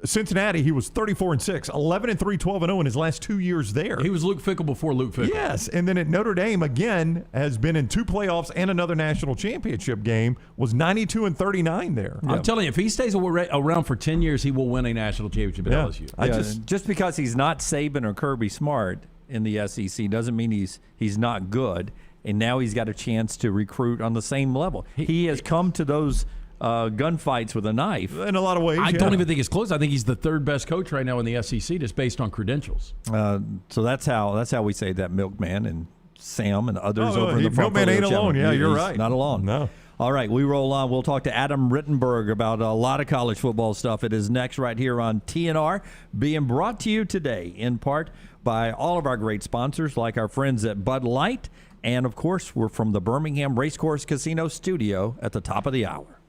Cincinnati, he was 34-6, 11-3, 12-0 in his last 2 years there. He was Luke Fickell before Luke Fickell. Yes, and then at Notre Dame again has been in 2 playoffs and another national championship game. Was 92-39 there. I'm telling you, if he stays around for 10 years, he will win a national championship at LSU. Just because he's not Saban or Kirby Smart in the SEC doesn't mean he's not good. And now he's got a chance to recruit on the same level. He has come to those gunfights with a knife in a lot of ways. I don't even think it's close. I think he's the 3rd best coach right now in the SEC, just based on credentials. So that's how we say that Milkman and Sam and others over in the front. Milkman ain't channel. alone. Yeah, you're He's right. Not alone. No. All right, we roll on. We'll talk to Adam Rittenberg about a lot of college football stuff. It is next right here on TNR, being brought to you today in part by all of our great sponsors, like our friends at Bud Light, and of course, we're from the Birmingham Racecourse Casino studio at the top of the hour.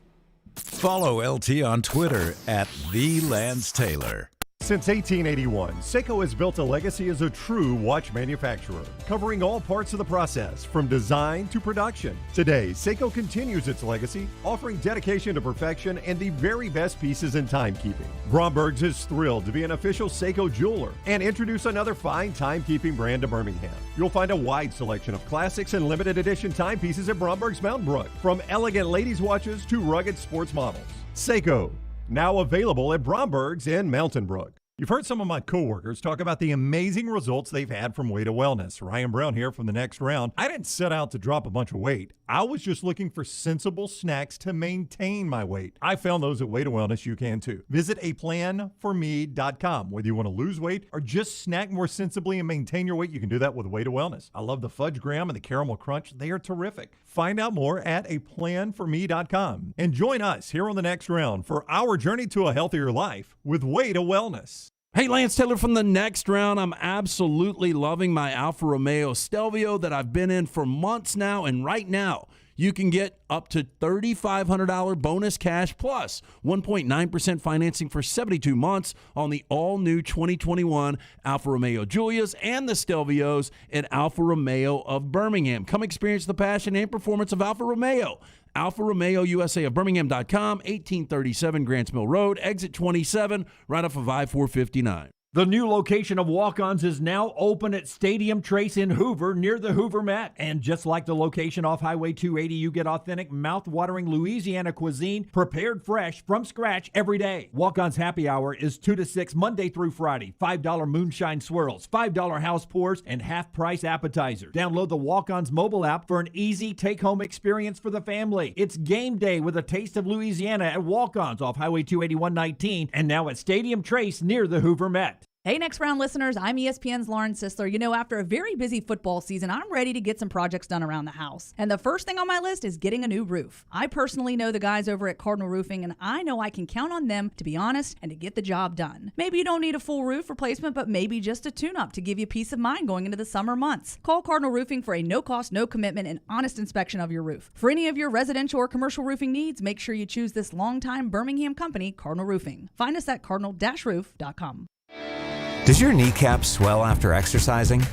Follow LT on Twitter at @TheLanceTaylor. Since 1881, Seiko has built a legacy as a true watch manufacturer, covering all parts of the process, from design to production. Today, Seiko continues its legacy, offering dedication to perfection and the very best pieces in timekeeping. Bromberg's is thrilled to be an official Seiko jeweler and introduce another fine timekeeping brand to Birmingham. You'll find a wide selection of classics and limited edition timepieces at Bromberg's Mountain Brook, from elegant ladies' watches to rugged sports models. Seiko, now available at Bromberg's in Mountain Brook. You've heard some of my coworkers talk about the amazing results they've had from Way to Wellness. Ryan Brown here from The Next Round. I didn't set out to drop a bunch of weight. I was just looking for sensible snacks to maintain my weight. I found those at Way to Wellness. You can too. Visit aplanforme.com. Whether you want to lose weight or just snack more sensibly and maintain your weight, you can do that with Way to Wellness. I love the fudge graham and the caramel crunch. They are terrific. Find out more at aplanforme.com. And join us here on The Next Round for our journey to a healthier life with Way to Wellness. Hey, Lance Taylor from The Next Round. I'm absolutely loving my Alfa Romeo Stelvio that I've been in for months now, and right now you can get up to $3,500 bonus cash plus 1.9% financing for 72 months on the all-new 2021 Alfa Romeo Giulias and the Stelvios at Alfa Romeo of Birmingham. Come experience the passion and performance of Alfa Romeo. Alfa Romeo USA of Birmingham.com, 1837 Grants Mill Road, exit 27, right off of I-459. The new location of Walk-Ons is now open at Stadium Trace in Hoover, near the Hoover Met. And just like the location off Highway 280, you get authentic, mouth-watering Louisiana cuisine prepared fresh from scratch every day. Walk-Ons Happy Hour is 2 to 6 Monday through Friday. $5 moonshine swirls, $5 house pours, and half-price appetizers. Download the Walk-Ons mobile app for an easy take-home experience for the family. It's game day with a taste of Louisiana at Walk-Ons off Highway 281-19 and now at Stadium Trace near the Hoover Met. Hey, Next Round listeners, I'm ESPN's Lauren Sisler. You know, after a very busy football season, I'm ready to get some projects done around the house. And the first thing on my list is getting a new roof. I personally know the guys over at Cardinal Roofing, and I know I can count on them to be honest and to get the job done. Maybe you don't need a full roof replacement, but maybe just a tune-up to give you peace of mind going into the summer months. Call Cardinal Roofing for a no-cost, no-commitment, and honest inspection of your roof. For any of your residential or commercial roofing needs, make sure you choose this longtime Birmingham company, Cardinal Roofing. Find us at cardinal-roof.com. Does your kneecap swell after exercising?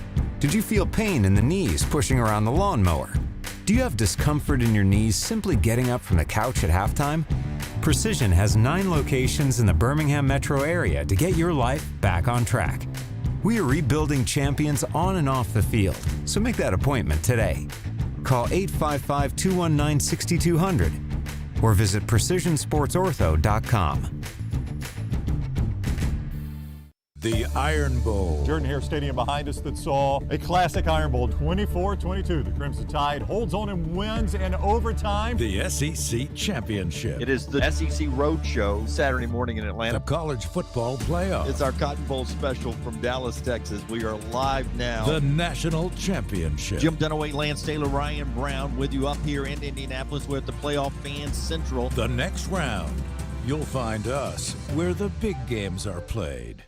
Did you feel pain in the knees pushing around the lawnmower? Do you have discomfort in your knees simply getting up from the couch at halftime? Precision has 9 locations in the Birmingham metro area to get your life back on track. We are rebuilding champions on and off the field, so make that appointment today. Call 855-219-6200 or visit precisionsportsortho.com. The Iron Bowl. Jordan Hare Stadium behind us that saw a classic Iron Bowl, 24-22. The Crimson Tide holds on and wins in overtime. The SEC Championship. It is the SEC Roadshow Saturday morning in Atlanta. The College Football Playoff. It's our Cotton Bowl special from Dallas, Texas. We are live now. The National Championship. Jim Dunaway, Lance Taylor, Ryan Brown with you up here in Indianapolis. We're at the Playoff Fans Central. The Next Round. You'll find us where the big games are played.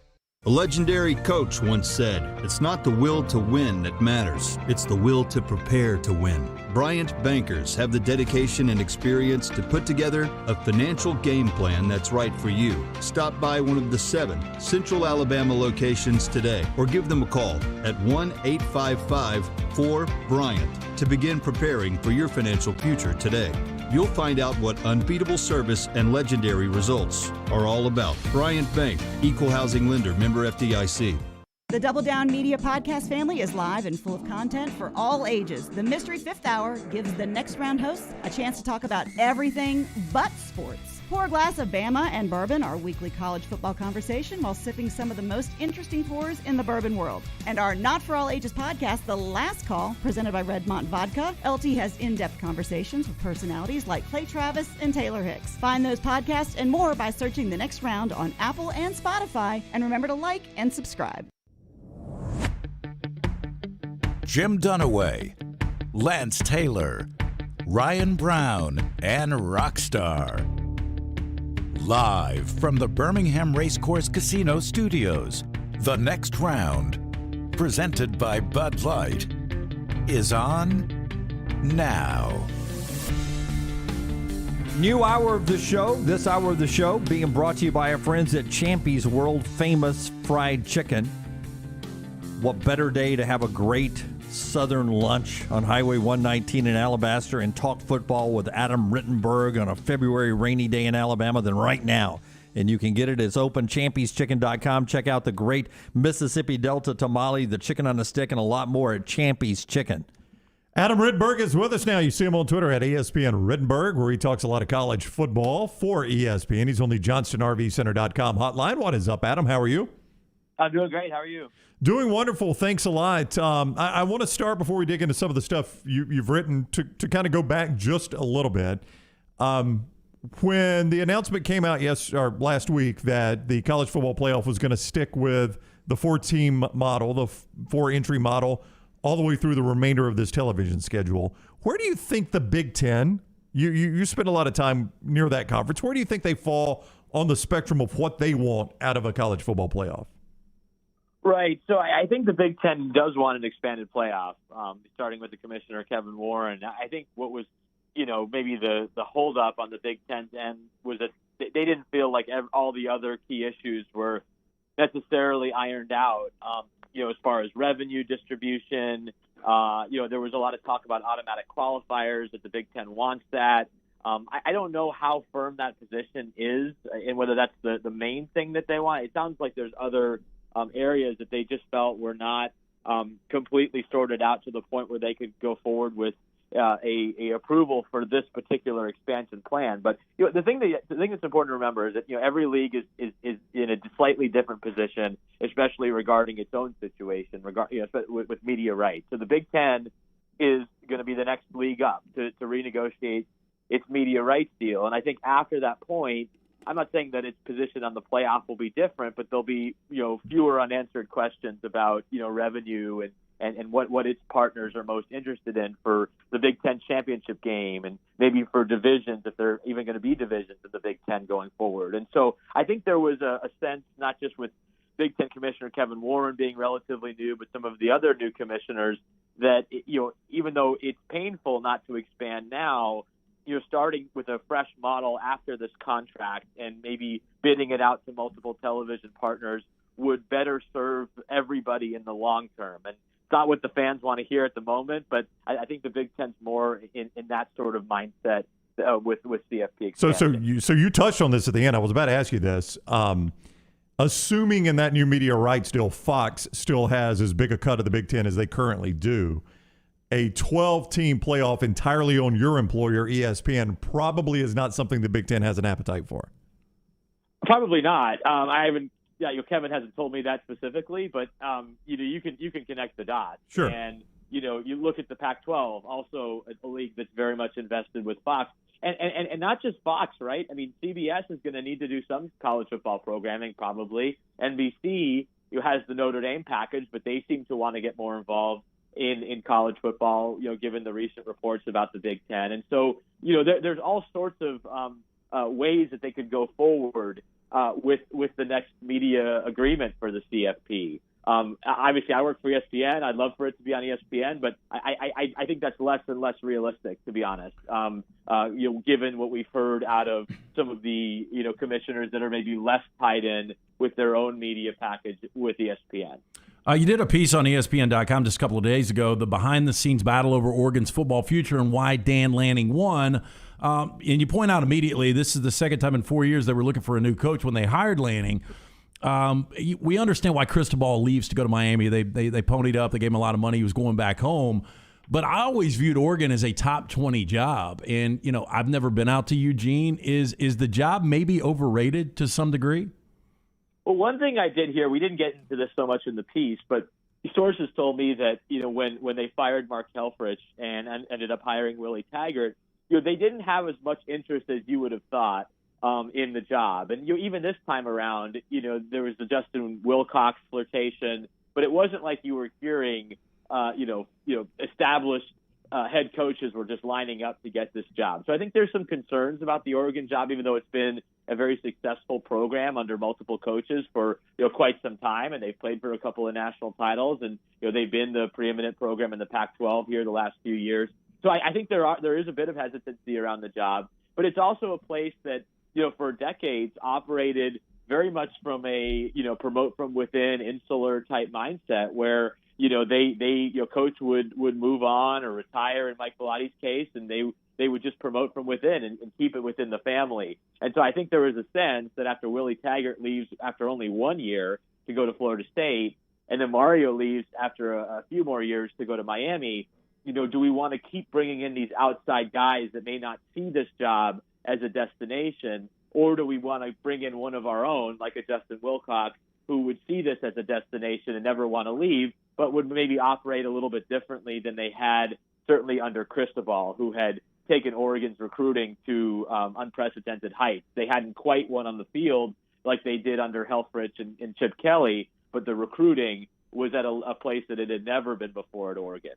A legendary coach once said, "It's not the will to win that matters, it's the will to prepare to win." Bryant bankers have the dedication and experience to put together a financial game plan that's right for you. Stop by one of the 7 Central Alabama locations today or give them a call at 1-855-4-BRYANT to begin preparing for your financial future today. You'll find out what unbeatable service and legendary results are all about. Bryant Bank, Equal Housing Lender, member FDIC. The Double Down Media podcast family is live and full of content for all ages. The Mystery Fifth Hour gives the Next Round hosts a chance to talk about everything but sports. Pour a glass of Bama and bourbon, our weekly college football conversation, while sipping some of the most interesting pours in the bourbon world. And our Not For All Ages podcast, The Last Call, presented by Redmont Vodka. LT has in-depth conversations with personalities like Clay Travis and Taylor Hicks. Find those podcasts and more by searching The Next Round on Apple and Spotify. And remember to like and subscribe. Jim Dunaway, Lance Taylor, Ryan Brown, and Rockstar. Live from the Birmingham Racecourse Casino Studios, The Next Round, presented by Bud Light, is on now. New hour of the show. This hour of the show being brought to you by our friends at Champy's World Famous Fried Chicken. What better day to have a great Southern lunch on Highway 119 in Alabaster and talk football with Adam Rittenberg on a February rainy day in Alabama than right now. And you can get it. It's open, champyschicken.com. Check out the great Mississippi Delta tamale, the chicken on a stick, and a lot more at Champy's Chicken. Adam Rittenberg is with us now. You see him on Twitter at ESPN Rittenberg, where he talks a lot of college football for ESPN. He's on the JohnstonRVCenter.com hotline. What is up, Adam? How are you? I'm doing great. How are you? Doing wonderful. Thanks a lot. I want to start before we dig into some of the stuff you've written to kind of go back just a little bit. When the announcement came out last week that the college football playoff was going to stick with the 4-team model, the 4-entry model, all the way through the remainder of this television schedule, where do you think the Big Ten, you spend a lot of time near that conference, where do you think they fall on the spectrum of what they want out of a college football playoff? Right. So I think the Big Ten does want an expanded playoff, starting with the commissioner, Kevin Warren. I think what was, maybe the holdup on the Big Ten's end was that they didn't feel like all the other key issues were necessarily ironed out, as far as revenue distribution. There was a lot of talk about automatic qualifiers, that the Big Ten wants that. I don't know how firm that position is and whether that's the main thing that they want. It sounds like there's other areas that they just felt were not completely sorted out to the point where they could go forward with a approval for this particular expansion plan. But the thing that's important to remember is that every league is in a slightly different position, especially regarding its own situation, with media rights. So the Big Ten is going to be the next league up to renegotiate its media rights deal, and I think after that point, I'm not saying that its position on the playoff will be different, but there'll be fewer unanswered questions about revenue and what its partners are most interested in for the Big Ten championship game, and maybe for divisions, if there are even going to be divisions in the Big Ten going forward. And so I think there was a sense, not just with Big Ten Commissioner Kevin Warren being relatively new, but some of the other new commissioners, that even though it's painful not to expand now, starting with a fresh model after this contract and maybe bidding it out to multiple television partners would better serve everybody in the long term. And it's not what the fans want to hear at the moment, but I think the Big Ten's more in that sort of mindset with CFP expansion. So you touched on this at the end. I was about to ask you this. Assuming in that new media rights deal, Fox still has as big a cut of the Big Ten as they currently do, a 12-team playoff entirely on your employer, ESPN, probably is not something the Big Ten has an appetite for. Probably not. I haven't. Kevin hasn't told me that specifically, but you can connect the dots. Sure. And you look at the Pac-12, also a league that's very much invested with Fox, and not just Fox, right? I mean, CBS is going to need to do some college football programming, probably. NBC has the Notre Dame package, but they seem to want to get more involved in college football, given the recent reports about the Big Ten. And so, there's all sorts of ways that they could go forward with the next media agreement for the CFP. Obviously, I work for ESPN. I'd love for it to be on ESPN, but I think that's less and less realistic, to be honest, given what we've heard out of some of the commissioners that are maybe less tied in with their own media package with ESPN. You did a piece on ESPN.com just a couple of days ago, the behind-the-scenes battle over Oregon's football future and why Dan Lanning won. And you point out immediately this is the second time in 4 years they were looking for a new coach when they hired Lanning. We understand why Cristobal leaves to go to Miami. They ponied up. They gave him a lot of money. He was going back home. But I always viewed Oregon as a top 20 job. And, I've never been out to Eugene. Is the job maybe overrated to some degree? Well, one thing I did hear, we didn't get into this so much in the piece, but sources told me that, when they fired Mark Helfrich and ended up hiring Willie Taggart, they didn't have as much interest as you would have thought in the job. And even this time around, there was the Justin Wilcox flirtation, but it wasn't like you were hearing, established head coaches were just lining up to get this job. So I think there's some concerns about the Oregon job, even though it's been a very successful program under multiple coaches for quite some time, and they've played for a couple of national titles, and they've been the preeminent program in the Pac-12 here the last few years. So I think there is a bit of hesitancy around the job. but it's also a place that, for decades operated very much from a, promote from within, insular type mindset where, coach would move on or retire in Mike Belotti's case, and they would just promote from within and keep it within the family. And so I think there was a sense that after Willie Taggart leaves after only 1 year to go to Florida State, and then Mario leaves after a few more years to go to Miami, do we want to keep bringing in these outside guys that may not see this job as a destination, or do we want to bring in one of our own, like a Justin Wilcox, who would see this as a destination and never want to leave, but would maybe operate a little bit differently than they had certainly under Cristobal, who had taken Oregon's recruiting to unprecedented heights. They hadn't quite won on the field like they did under Helfrich and Chip Kelly, but the recruiting was at a place that it had never been before at Oregon.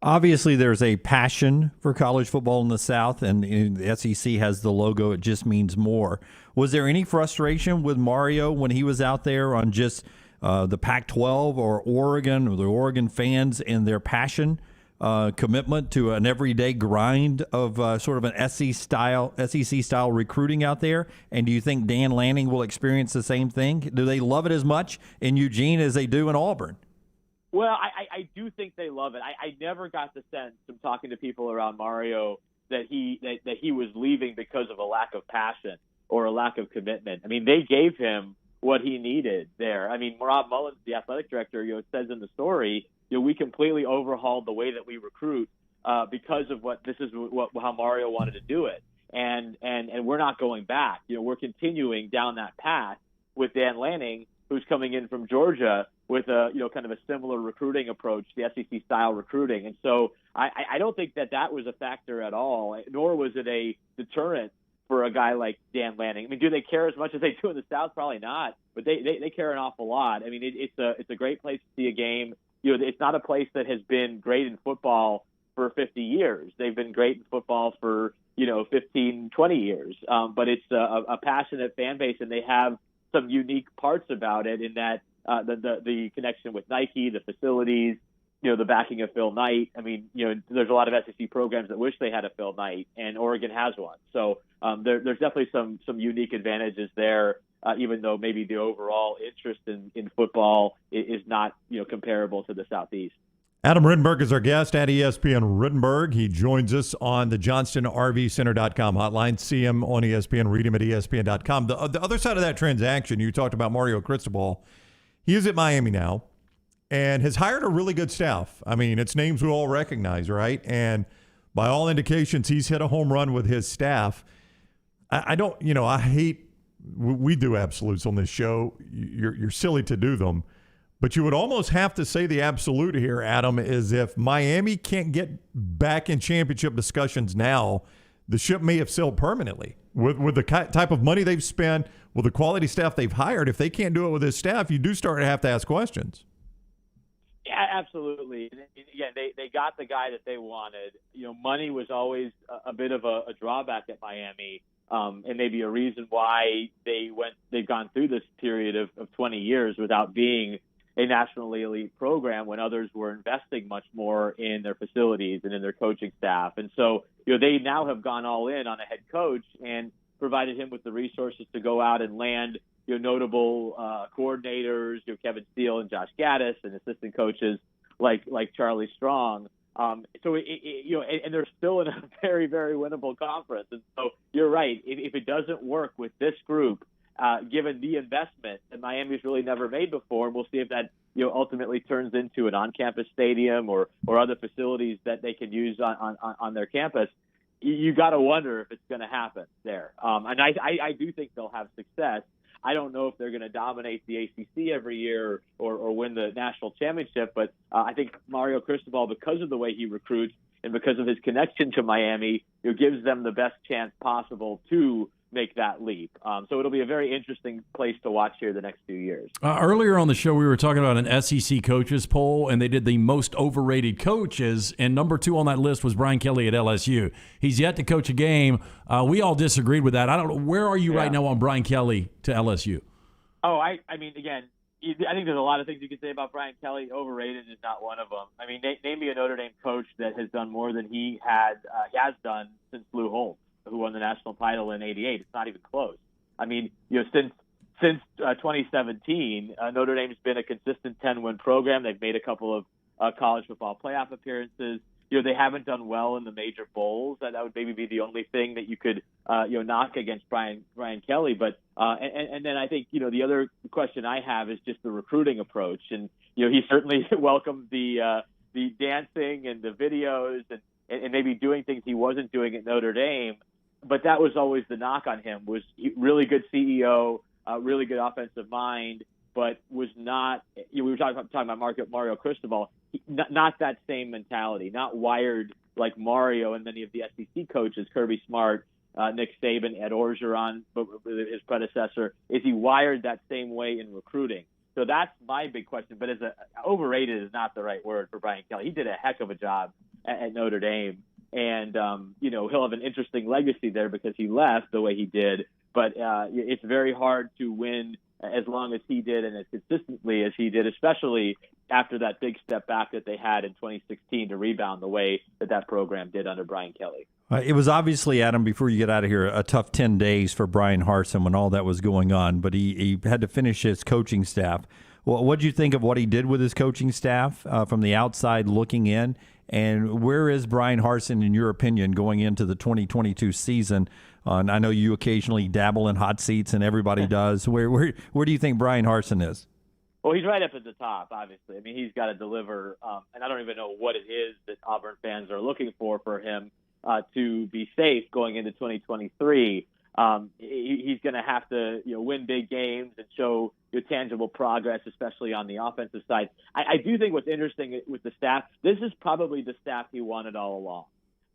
Obviously, there's a passion for college football in the South, and the SEC has the logo. It just means more. Was there any frustration with Mario when he was out there on just the Pac-12 or Oregon, or the Oregon fans and their passion, commitment to an everyday grind of sort of an SEC-style recruiting out there? And do you think Dan Lanning will experience the same thing? Do they love it as much in Eugene as they do in Auburn? Well, I do think they love it. I never got the sense from talking to people around Mario that he was leaving because of a lack of passion or a lack of commitment. I mean, they gave him what he needed there. I mean, Rob Mullins, the athletic director, says in the story, we completely overhauled the way that we recruit because of how Mario wanted to do it, and we're not going back. We're continuing down that path with Dan Lanning, who's coming in from Georgia with a kind of a similar recruiting approach, the SEC style recruiting. And so I don't think that was a factor at all, nor was it a deterrent for a guy like Dan Lanning. I mean, do they care as much as they do in the South? Probably not, but they care an awful lot. I mean, it's a great place to see a game. It's not a place that has been great in football for 50 years. They've been great in football for 15, 20 years. But it's a passionate fan base, and they have some unique parts about it in that the connection with Nike, the facilities, the backing of Phil Knight. I mean, there's a lot of SEC programs that wish they had a Phil Knight, and Oregon has one. So there's definitely some unique advantages there, even though maybe the overall interest in football is not comparable to the Southeast. Adam Rittenberg is our guest at ESPN Rittenberg. He joins us on the JohnstonRVCenter.com hotline. See him on ESPN, read him at ESPN.com. The other side of that transaction, you talked about Mario Cristobal. He is at Miami now and has hired a really good staff. I mean, it's names we all recognize, right? And by all indications, he's hit a home run with his staff. I hate, we do absolutes on this show. You're silly to do them. But you would almost have to say the absolute here, Adam, is if Miami can't get back in championship discussions now, the ship may have sailed permanently. With the type of money they've spent, with the quality staff they've hired, if they can't do it with this staff, you do start to have to ask questions. Yeah, absolutely. And again, they got the guy that they wanted. Money was always a bit of a drawback at Miami, and maybe a reason why they've gone through this period of 20 years without being a nationally elite program when others were investing much more in their facilities and in their coaching staff. And so, they now have gone all in on a head coach and provided him with the resources to go out and land, notable coordinators, Kevin Steele and Josh Gaddis, and assistant coaches like Charlie Strong. And they're still in a very, very winnable conference. And so you're right. If it doesn't work with this group, given the investment that Miami's really never made before, we'll see if that ultimately turns into an on-campus stadium or other facilities that they can use on their campus. You got to wonder if it's going to happen there. And I do think they'll have success. I don't know if they're going to dominate the ACC every year or win the national championship, but I think Mario Cristobal, because of the way he recruits and because of his connection to Miami, gives them the best chance possible to make that leap. So it'll be a very interesting place to watch here the next few years. Earlier on the show, we were talking about an SEC coaches poll, and they did the most overrated coaches, and number 2 on that list was Brian Kelly at LSU. He's yet to coach a game. We all disagreed with that. I don't know. Where are you right now on Brian Kelly to LSU? Oh, I mean, again, I think there's a lot of things you can say about Brian Kelly. Overrated is not one of them. I mean, name me a Notre Dame coach that has done more than he has done since Lou Holtz. who won the national title in '88. It's not even close. I mean, since 2017, Notre Dame's been a consistent 10-win program. They've made a couple of college football playoff appearances. They haven't done well in the major bowls. That would maybe be the only thing that you could, knock against Brian Kelly. But and then I think the other question I have is just the recruiting approach. And he certainly welcomed the dancing and the videos and maybe doing things he wasn't doing at Notre Dame. But that was always the knock on him, was really good CEO, really good offensive mind, but was not, we were talking about Mario Cristobal, not that same mentality, not wired like Mario and many of the SEC coaches, Kirby Smart, Nick Saban, Ed Orgeron, his predecessor. Is he wired that same way in recruiting? So that's my big question. But overrated is not the right word for Brian Kelly. He did a heck of a job at Notre Dame. And, he'll have an interesting legacy there because he left the way he did. But it's very hard to win as long as he did and as consistently as he did, especially after that big step back that they had in 2016 to rebound the way that program did under Brian Kelly. It was obviously, Adam, before you get out of here, a tough 10 days for Brian Harsin when all that was going on, but he had to finish his coaching staff. What did you think of what he did with his coaching staff from the outside looking in? And where is Brian Harsin, in your opinion, going into the 2022 season? I know you occasionally dabble in hot seats, and everybody does. Where do you think Brian Harsin is? Well, he's right up at the top, obviously. I mean, he's got to deliver, and I don't even know what it is that Auburn fans are looking for him to be safe going into 2023. He's going to have to, win big games and show tangible progress, especially on the offensive side. I do think what's interesting with the staff, this is probably the staff he wanted all along.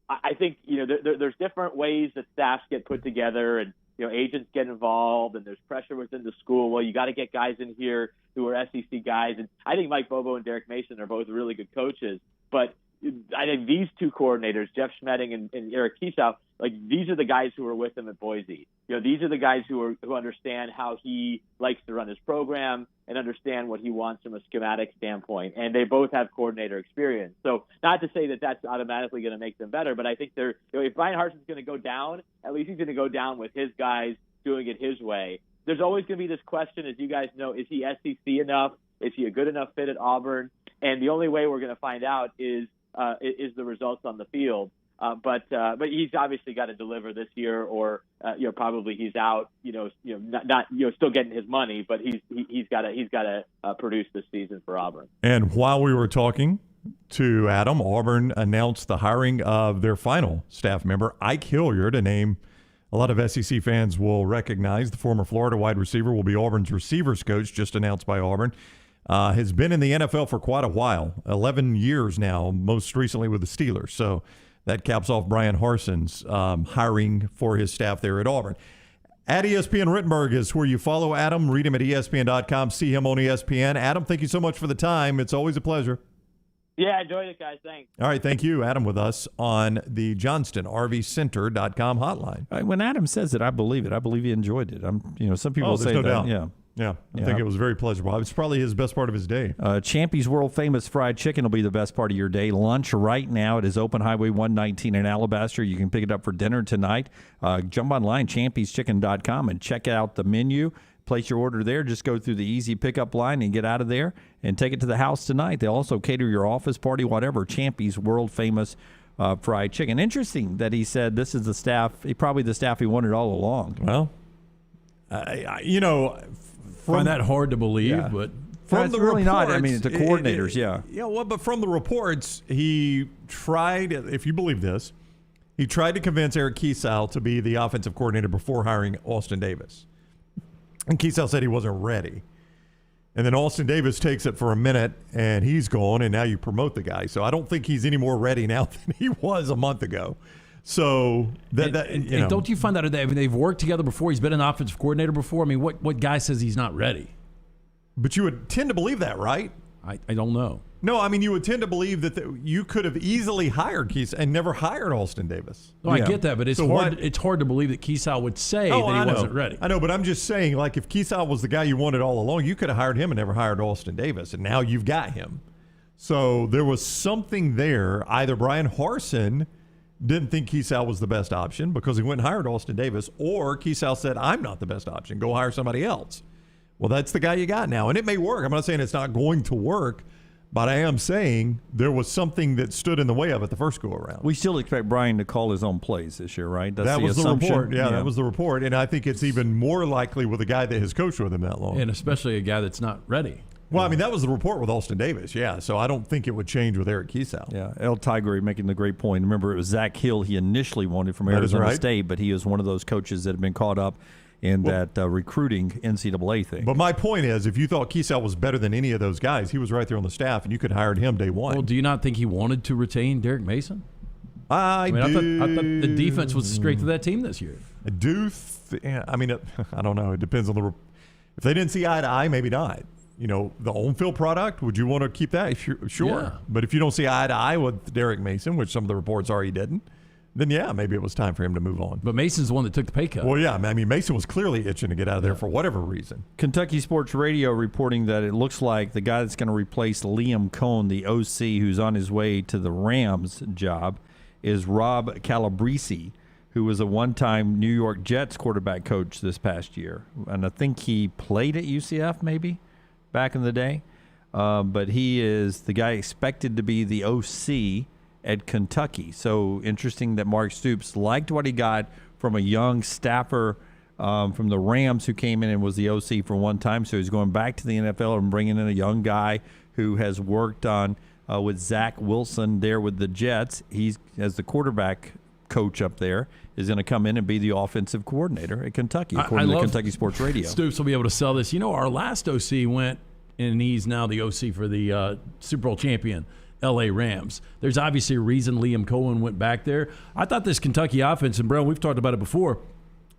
I think, there's different ways that staffs get put together and, agents get involved and there's pressure within the school. Well, you got to get guys in here who are SEC guys. And I think Mike Bobo and Derek Mason are both really good coaches. But I think these two coordinators, Jeff Schmedding and Eric Kiesau, these are the guys who were with him at Boise. These are the guys who understand how he likes to run his program and understand what he wants from a schematic standpoint. And they both have coordinator experience. So not to say that that's automatically going to make them better, but I think if Brian Harsin's going to go down, at least he's going to go down with his guys doing it his way. There's always going to be this question, as you guys know, is he SEC enough? Is he a good enough fit at Auburn? And the only way we're going to find out is the results on the field. But he's obviously got to deliver this year, or probably he's out. Not still getting his money, but he's got to produce this season for Auburn. And while we were talking to Adam, Auburn announced the hiring of their final staff member, Ike Hilliard, a name a lot of SEC fans will recognize. The former Florida wide receiver will be Auburn's receivers coach, just announced by Auburn. Has been in the NFL for quite a while, 11 years now, most recently with the Steelers. So that caps off Brian Harsin's hiring for his staff there at Auburn. At ESPN Rittenberg is where you follow Adam. Read him at ESPN.com. See him on ESPN. Adam, thank you so much for the time. It's always a pleasure. Yeah, enjoy it, guys. Thanks. All right, thank you. Adam with us on the JohnstonRVCenter.com hotline. When Adam says it, I believe it. I believe he enjoyed it. Some people say no that. Doubt. Yeah, I think it was very pleasurable. It's probably his best part of his day. Champy's world famous fried chicken will be the best part of your day. Lunch right now. It is open Highway 119 in Alabaster. You can pick it up for dinner tonight. Jump online, champyschicken.com, and check out the menu. Place your order there. Just go through the easy pickup line and get out of there and take it to the house tonight. They also cater your office party, whatever. Champy's world famous fried chicken. Interesting that he said this is the staff, probably the staff he wanted all along. Well, find that hard to believe, but from the really reports, not. I mean, the coordinators, but from the reports, he tried, if you believe this, he tried to convince Eric Kiesau to be the offensive coordinator before hiring Austin Davis. And Kiesau said he wasn't ready. And then Austin Davis takes it for a minute, and he's gone, and now you promote the guy. So I don't think he's any more ready now than he was a month ago. So don't you find that they've worked together before? He's been an offensive coordinator before. I mean, what guy says he's not ready? But you would tend to believe that, right? I don't know. No, I mean, you would tend to believe that you could have easily hired Kiesau and never hired Austin Davis. No, I get that, but it's hard to believe that Kiesau would say that he wasn't ready. I know, but I'm just saying, like, if Kiesau was the guy you wanted all along, you could have hired him and never hired Austin Davis, and now you've got him. So there was something there. Either Brian Harsin didn't think Keesau was the best option because he went and hired Austin Davis, or Keesau said, I'm not the best option. Go hire somebody else. Well, that's the guy you got now. And it may work. I'm not saying it's not going to work, but I am saying there was something that stood in the way of it the first go around. We still expect Brian to call his own plays this year, right? That's that was the assumption. report. Yeah, that was the report. And I think it's even more likely with a guy that has coached with him that long. And especially a guy that's not ready. Well, I mean, that was the report with Austin Davis, yeah. So I don't think it would change with Eric Keesau. Yeah, El Tigre making the great point. Remember, it was Zach Hill he initially wanted from Arizona State, but he was one of those coaches that had been caught up in that recruiting NCAA thing. But my point is, if you thought Keesau was better than any of those guys, he was right there on the staff, and you could have hired him day one. Well, do you not think he wanted to retain Derek Mason? I thought the defense was the strength of that team this year. I do. I don't know. It depends on the. If they didn't see eye to eye, maybe not. You know, the on-field product, would you want to keep that? Sure. Yeah. But if you don't see eye to eye with Derek Mason, which some of the reports are he didn't, then yeah, maybe it was time for him to move on. But Mason's the one that took the pay cut. Well, yeah. I mean, Mason was clearly itching to get out of there for whatever reason. Kentucky Sports Radio reporting that it looks like the guy that's going to replace Liam Cohn, the OC, who's on his way to the Rams job, is Rob Calabrese, who was a one-time New York Jets quarterback coach this past year. And I think he played at UCF maybe back in the day. But he is the guy expected to be the OC at Kentucky. So interesting that Mark Stoops liked what he got from a young staffer from the Rams who came in and was the OC for one time. So he's going back to the NFL and bringing in a young guy who has worked on with Zach Wilson there with the Jets. He's, as the quarterback coach up there, is going to come in and be the offensive coordinator at Kentucky, according to Kentucky Sports Radio. Stoops will be able to sell this. You know, our last OC went, and he's now the OC for the Super Bowl champion L.A. Rams. There's obviously a reason Liam Cohen went back there. I thought this Kentucky offense, and Brown, we've talked about it before,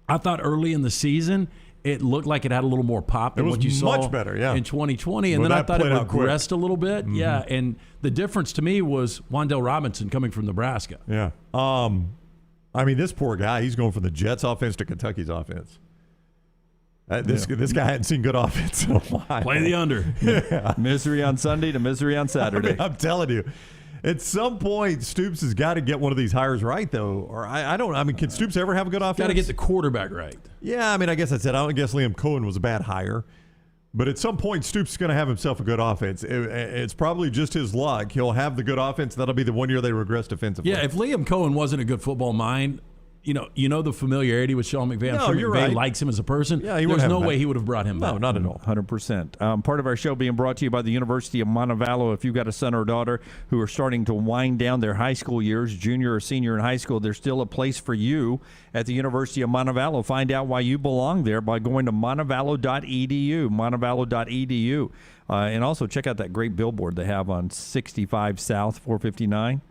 I thought early in the season it looked like it had a little more pop than what you saw much better, yeah, in 2020. And then I thought it regressed a little bit. Mm-hmm. Yeah, and the difference to me was Wan'Dale Robinson coming from Nebraska. Yeah. I mean, this poor guy, he's going from the Jets offense to Kentucky's offense. This guy hadn't seen good offense in a while. Play the under. Yeah. Misery on Sunday to misery on Saturday. I mean, I'm telling you, at some point, Stoops has got to get one of these hires right, though. Or I don't. I mean, can Stoops ever have a good offense? Got to get the quarterback right. Yeah, I mean, I guess I don't guess Liam Cohen was a bad hire. But at some point, Stoops is going to have himself a good offense. It's probably just his luck. He'll have the good offense. That'll be the one year they regress defensively. Yeah, if Liam Cohen wasn't a good football mind, you know the familiarity with Sean McVay. No, I'm sure you're McVay right. likes him as a person. Yeah, there's no way he would have brought him back. No, not at all. 100%. Part of our show being brought to you by the University of Montevallo. If you've got a son or daughter who are starting to wind down their high school years, junior or senior in high school, there's still a place for you at the University of Montevallo. Find out why you belong there by going to montevallo.edu, montevallo.edu. And also check out that great billboard they have on 65 South 459.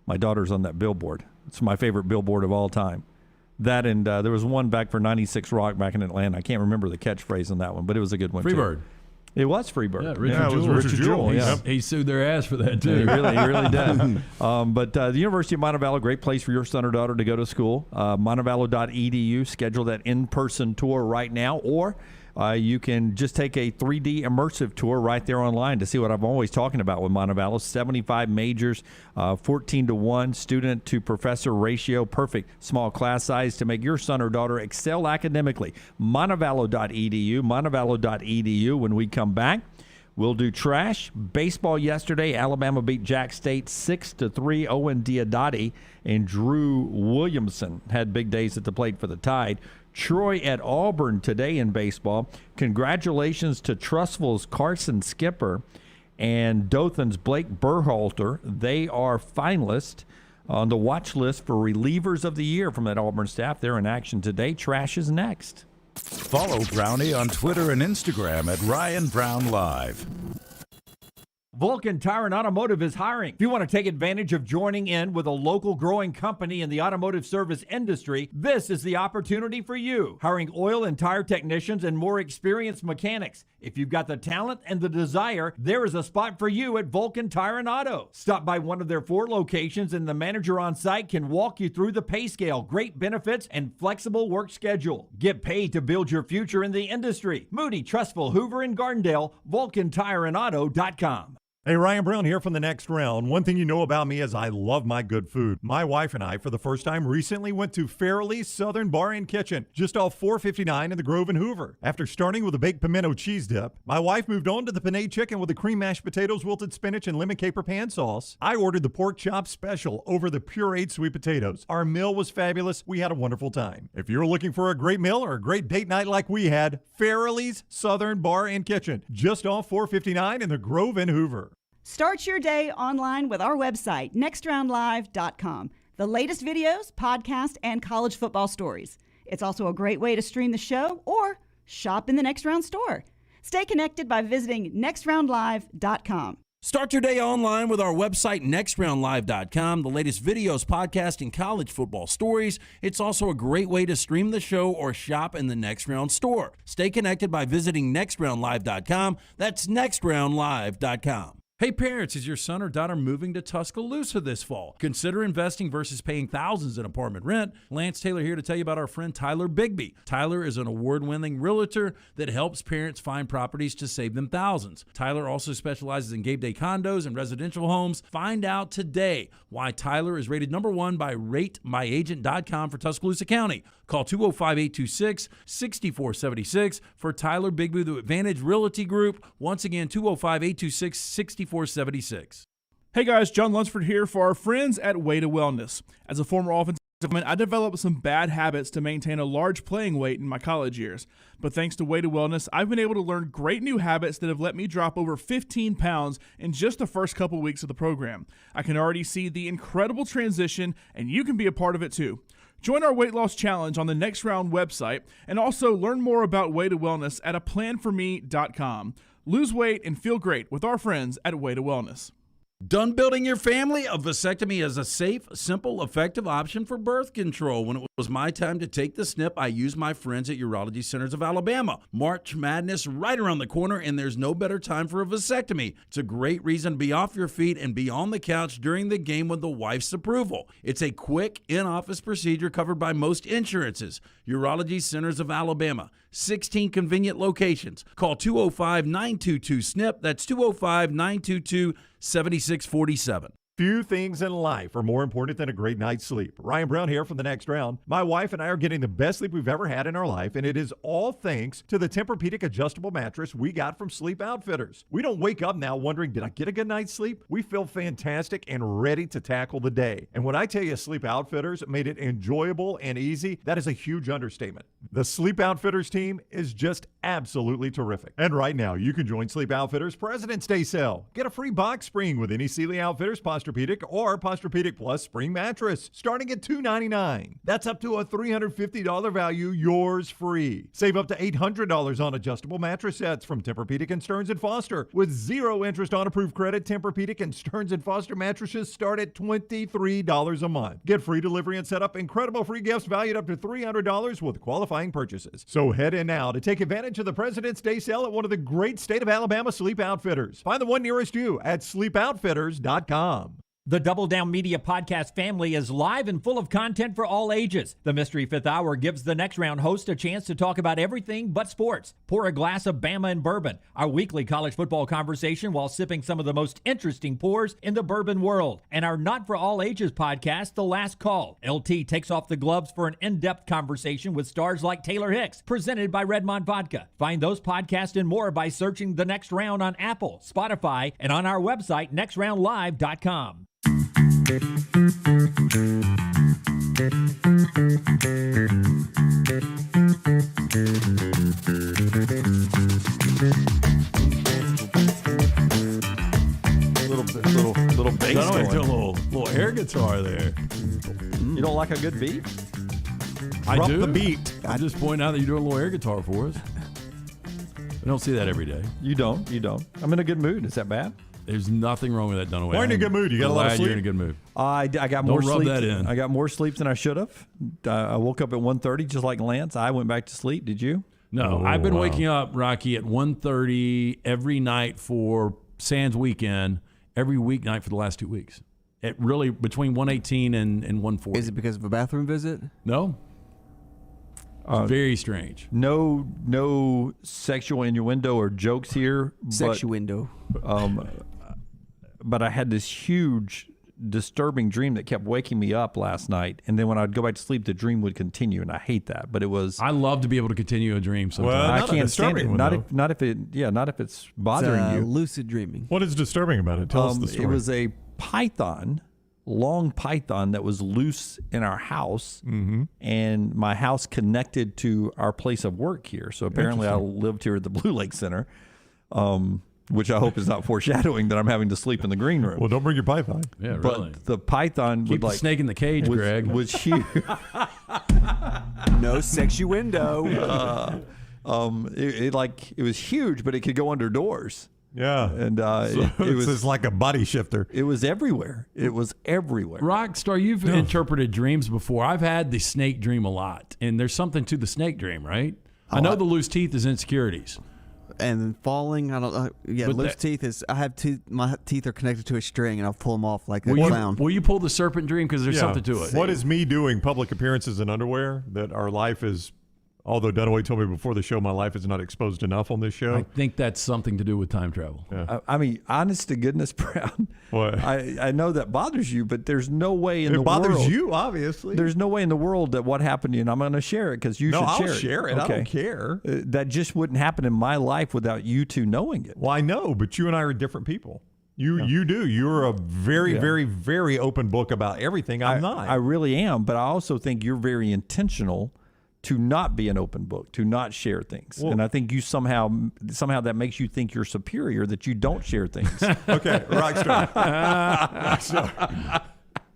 My daughter's on that billboard. It's my favorite billboard of all time. That and there was one back for 96 Rock back in Atlanta. I can't remember the catchphrase on that one, but it was a good one. Freebird. Too. It was Freebird. Yeah, it was Richard Jewell. Yeah. He sued their ass for that, too. He really did. But the University of Montevallo, great place for your son or daughter to go to school. Montevallo.edu. Schedule that in-person tour right now, or you can just take a 3D immersive tour right there online to see what I'm always talking about with Montevallo. 75 majors, 14-to-1 student to professor ratio, perfect small class size to make your son or daughter excel academically. Montevallo.edu, montevallo.edu. When we come back, we'll do trash. Baseball yesterday, Alabama beat Jack State 6-3. Owen Diodati and Drew Williamson had big days at the plate for the Tide. Troy at Auburn today in baseball. Congratulations to Trussville's Carson Skipper and Dothan's Blake Berhalter. They are finalists on the watch list for relievers of the year from that Auburn staff. They're in action today. Trash is next. Follow Brownie on Twitter and Instagram at Ryan Brown Live. Vulcan Tire and Automotive is hiring. If you want to take advantage of joining in with a local growing company in the automotive service industry, this is the opportunity for you. Hiring oil and tire technicians and more experienced mechanics. If you've got the talent and the desire, there is a spot for you at Vulcan Tire and Auto. Stop by one of their 4 locations and the manager on site can walk you through the pay scale, great benefits, and flexible work schedule. Get paid to build your future in the industry. Moody, Trussville, Hoover, and Gardendale, VulcanTireandAuto.com. Hey, Ryan Brown here from the Next Round. One thing you know about me is I love my good food. My wife and I, for the first time recently, went to Fairley's Southern Bar and Kitchen, just off 459 in the Grove in Hoover. After starting with a baked pimento cheese dip, my wife moved on to the penne chicken with the cream mashed potatoes, wilted spinach, and lemon caper pan sauce. I ordered the pork chop special over the pureed sweet potatoes. Our meal was fabulous. We had a wonderful time. If you're looking for a great meal or a great date night like we had, Fairley's Southern Bar and Kitchen, just off 459 in the Grove in Hoover. Start your day online with our website, nextroundlive.com. The latest videos, podcasts, and college football stories. It's also a great way to stream the show or shop in the Next Round store. Stay connected by visiting nextroundlive.com. Start your day online with our website, nextroundlive.com. The latest videos, podcasts, and college football stories. It's also a great way to stream the show or shop in the Next Round store. Stay connected by visiting nextroundlive.com. That's nextroundlive.com. Hey parents, is your son or daughter moving to Tuscaloosa this fall? Consider investing versus paying thousands in apartment rent. Lance Taylor here to tell you about our friend Tyler Bigby. Tyler is an award-winning realtor that helps parents find properties to save them thousands. Tyler also specializes in Gabe Day condos and residential homes. Find out today why Tyler is rated #1 by RateMyAgent.com for Tuscaloosa County. Call 205-826-6476 for Tyler Bigby, the Advantage Realty Group. Once again, 205-826-6476. Hey guys, John Lunsford here for our friends at Way to Wellness. As a former offensive lineman, I developed some bad habits to maintain a large playing weight in my college years. But thanks to Way to Wellness, I've been able to learn great new habits that have let me drop over 15 pounds in just the first couple weeks of the program. I can already see the incredible transition, and you can be a part of it too. Join our weight loss challenge on the Next Round website and also learn more about Way to Wellness at aplanforme.com. Lose weight and feel great with our friends at Way to Wellness. Done building your family? A vasectomy is a safe, simple, effective option for birth control. When it was my time to take the snip, I used my friends at Urology Centers of Alabama. March Madness right around the corner, and there's no better time for a vasectomy. It's a great reason to be off your feet and be on the couch during the game with the wife's approval. It's a quick, in-office procedure covered by most insurances. Urology Centers of Alabama. 16 convenient locations. Call 205-922-SNP. That's 205-922-7647. Few things in life are more important than a great night's sleep. Ryan Brown here from the Next Round. My wife and I are getting the best sleep we've ever had in our life, and it is all thanks to the Tempur-Pedic adjustable mattress we got from Sleep Outfitters. We don't wake up now wondering, did I get a good night's sleep? We feel fantastic and ready to tackle the day. And when I tell you Sleep Outfitters made it enjoyable and easy, that is a huge understatement. The Sleep Outfitters team is just absolutely terrific. And right now, you can join Sleep Outfitters President's Day sale. Get a free box spring with any Sealy Outfitters Posturepedic or Posturepedic Plus spring mattress, starting at $299. That's up to a $350 value, yours free. Save up to $800 on adjustable mattress sets from Tempur-Pedic and Stearns & Foster. With 0 interest on approved credit, Tempur-Pedic and Stearns & Foster mattresses start at $23 a month. Get free delivery and set up incredible free gifts valued up to $300 with qualifying purchases. So head in now to take advantage of the President's Day sale at one of the great state of Alabama Sleep Outfitters. Find the one nearest you at sleepoutfitters.com. The Double Down Media podcast family is live and full of content for all ages. The Mystery Fifth Hour gives the Next Round host a chance to talk about everything but sports. Pour a glass of Bama and bourbon, our weekly college football conversation while sipping some of the most interesting pours in the bourbon world. And our Not For All Ages podcast, The Last Call. LT takes off the gloves for an in-depth conversation with stars like Taylor Hicks, presented by Redmond Vodka. Find those podcasts and more by searching The Next Round on Apple, Spotify, and on our website, nextroundlive.com. Little bass going. Do a little air guitar there. You don't like a good beat? I Drop do. the beat. I just point out that you're doing a little air guitar for us. I don't see that every day. You don't. I'm in a good mood. Is that bad? There's nothing wrong with that, Dunaway. Why are you in a good mood? You got a lot of sleep? You're in a good mood. I got more Don't rub sleep. that in. I got more sleep than I should have. I woke up at 1:30 just like Lance. I went back to sleep. Did you? No, I've been waking up, Rocky, at 1:30 every night for Sands weekend, every weeknight for the last 2 weeks. It really between 1:18 and 1:40. Is it because of a bathroom visit? No. It's very strange. No sexual innuendo or jokes here. Sexuendo. but I had this huge disturbing dream that kept waking me up last night, and then when I'd go back to sleep, the dream would continue, and I hate that. But it was. I love to be able to continue a dream. Sometimes I can't stand it. Not if it's bothering you. Lucid dreaming. What is disturbing about it? Tell us the story. It was a python, long python that was loose in our house, and my house connected to our place of work here. So apparently, I lived here at the Blue Lake Center. Which I hope is not foreshadowing that I'm having to sleep in the green room. Well, don't bring your python. Yeah, but really. the python Keep would the snake in the cage, Greg. Was huge. No sexuendo. It was huge, but it could go under doors. Yeah, and it was like a body shifter. It was everywhere. It was everywhere. Rockstar, you've interpreted dreams before. I've had the snake dream a lot, and there's something to the snake dream, right? I know the loose teeth is insecurities. And falling, I don't know. Yeah, But loose teeth is. I have my teeth are connected to a string, and I'll pull them off like a Will clown. you pull the serpent dream? Because there's something to it. What is me doing public appearances in underwear that our life is? Although Dunaway told me before the show, my life is not exposed enough on this show. I think that's something to do with time travel. Yeah. I mean, honest to goodness, Brown. What? I know that bothers you, but there's no way in the world. It bothers you, obviously. There's no way in the world that what happened to you, and I'm going to share it because you should share it. No, I'll share it. Okay. I don't care. That just wouldn't happen in my life without you two knowing it. Well, I know, but you and I are different people. You do. You're a very, very, very open book about everything. I'm not. I really am, but I also think you're very intentional to not be an open book, to not share things. Well, and I think you somehow that makes you think you're superior, that you don't share things. Okay, Rockstar.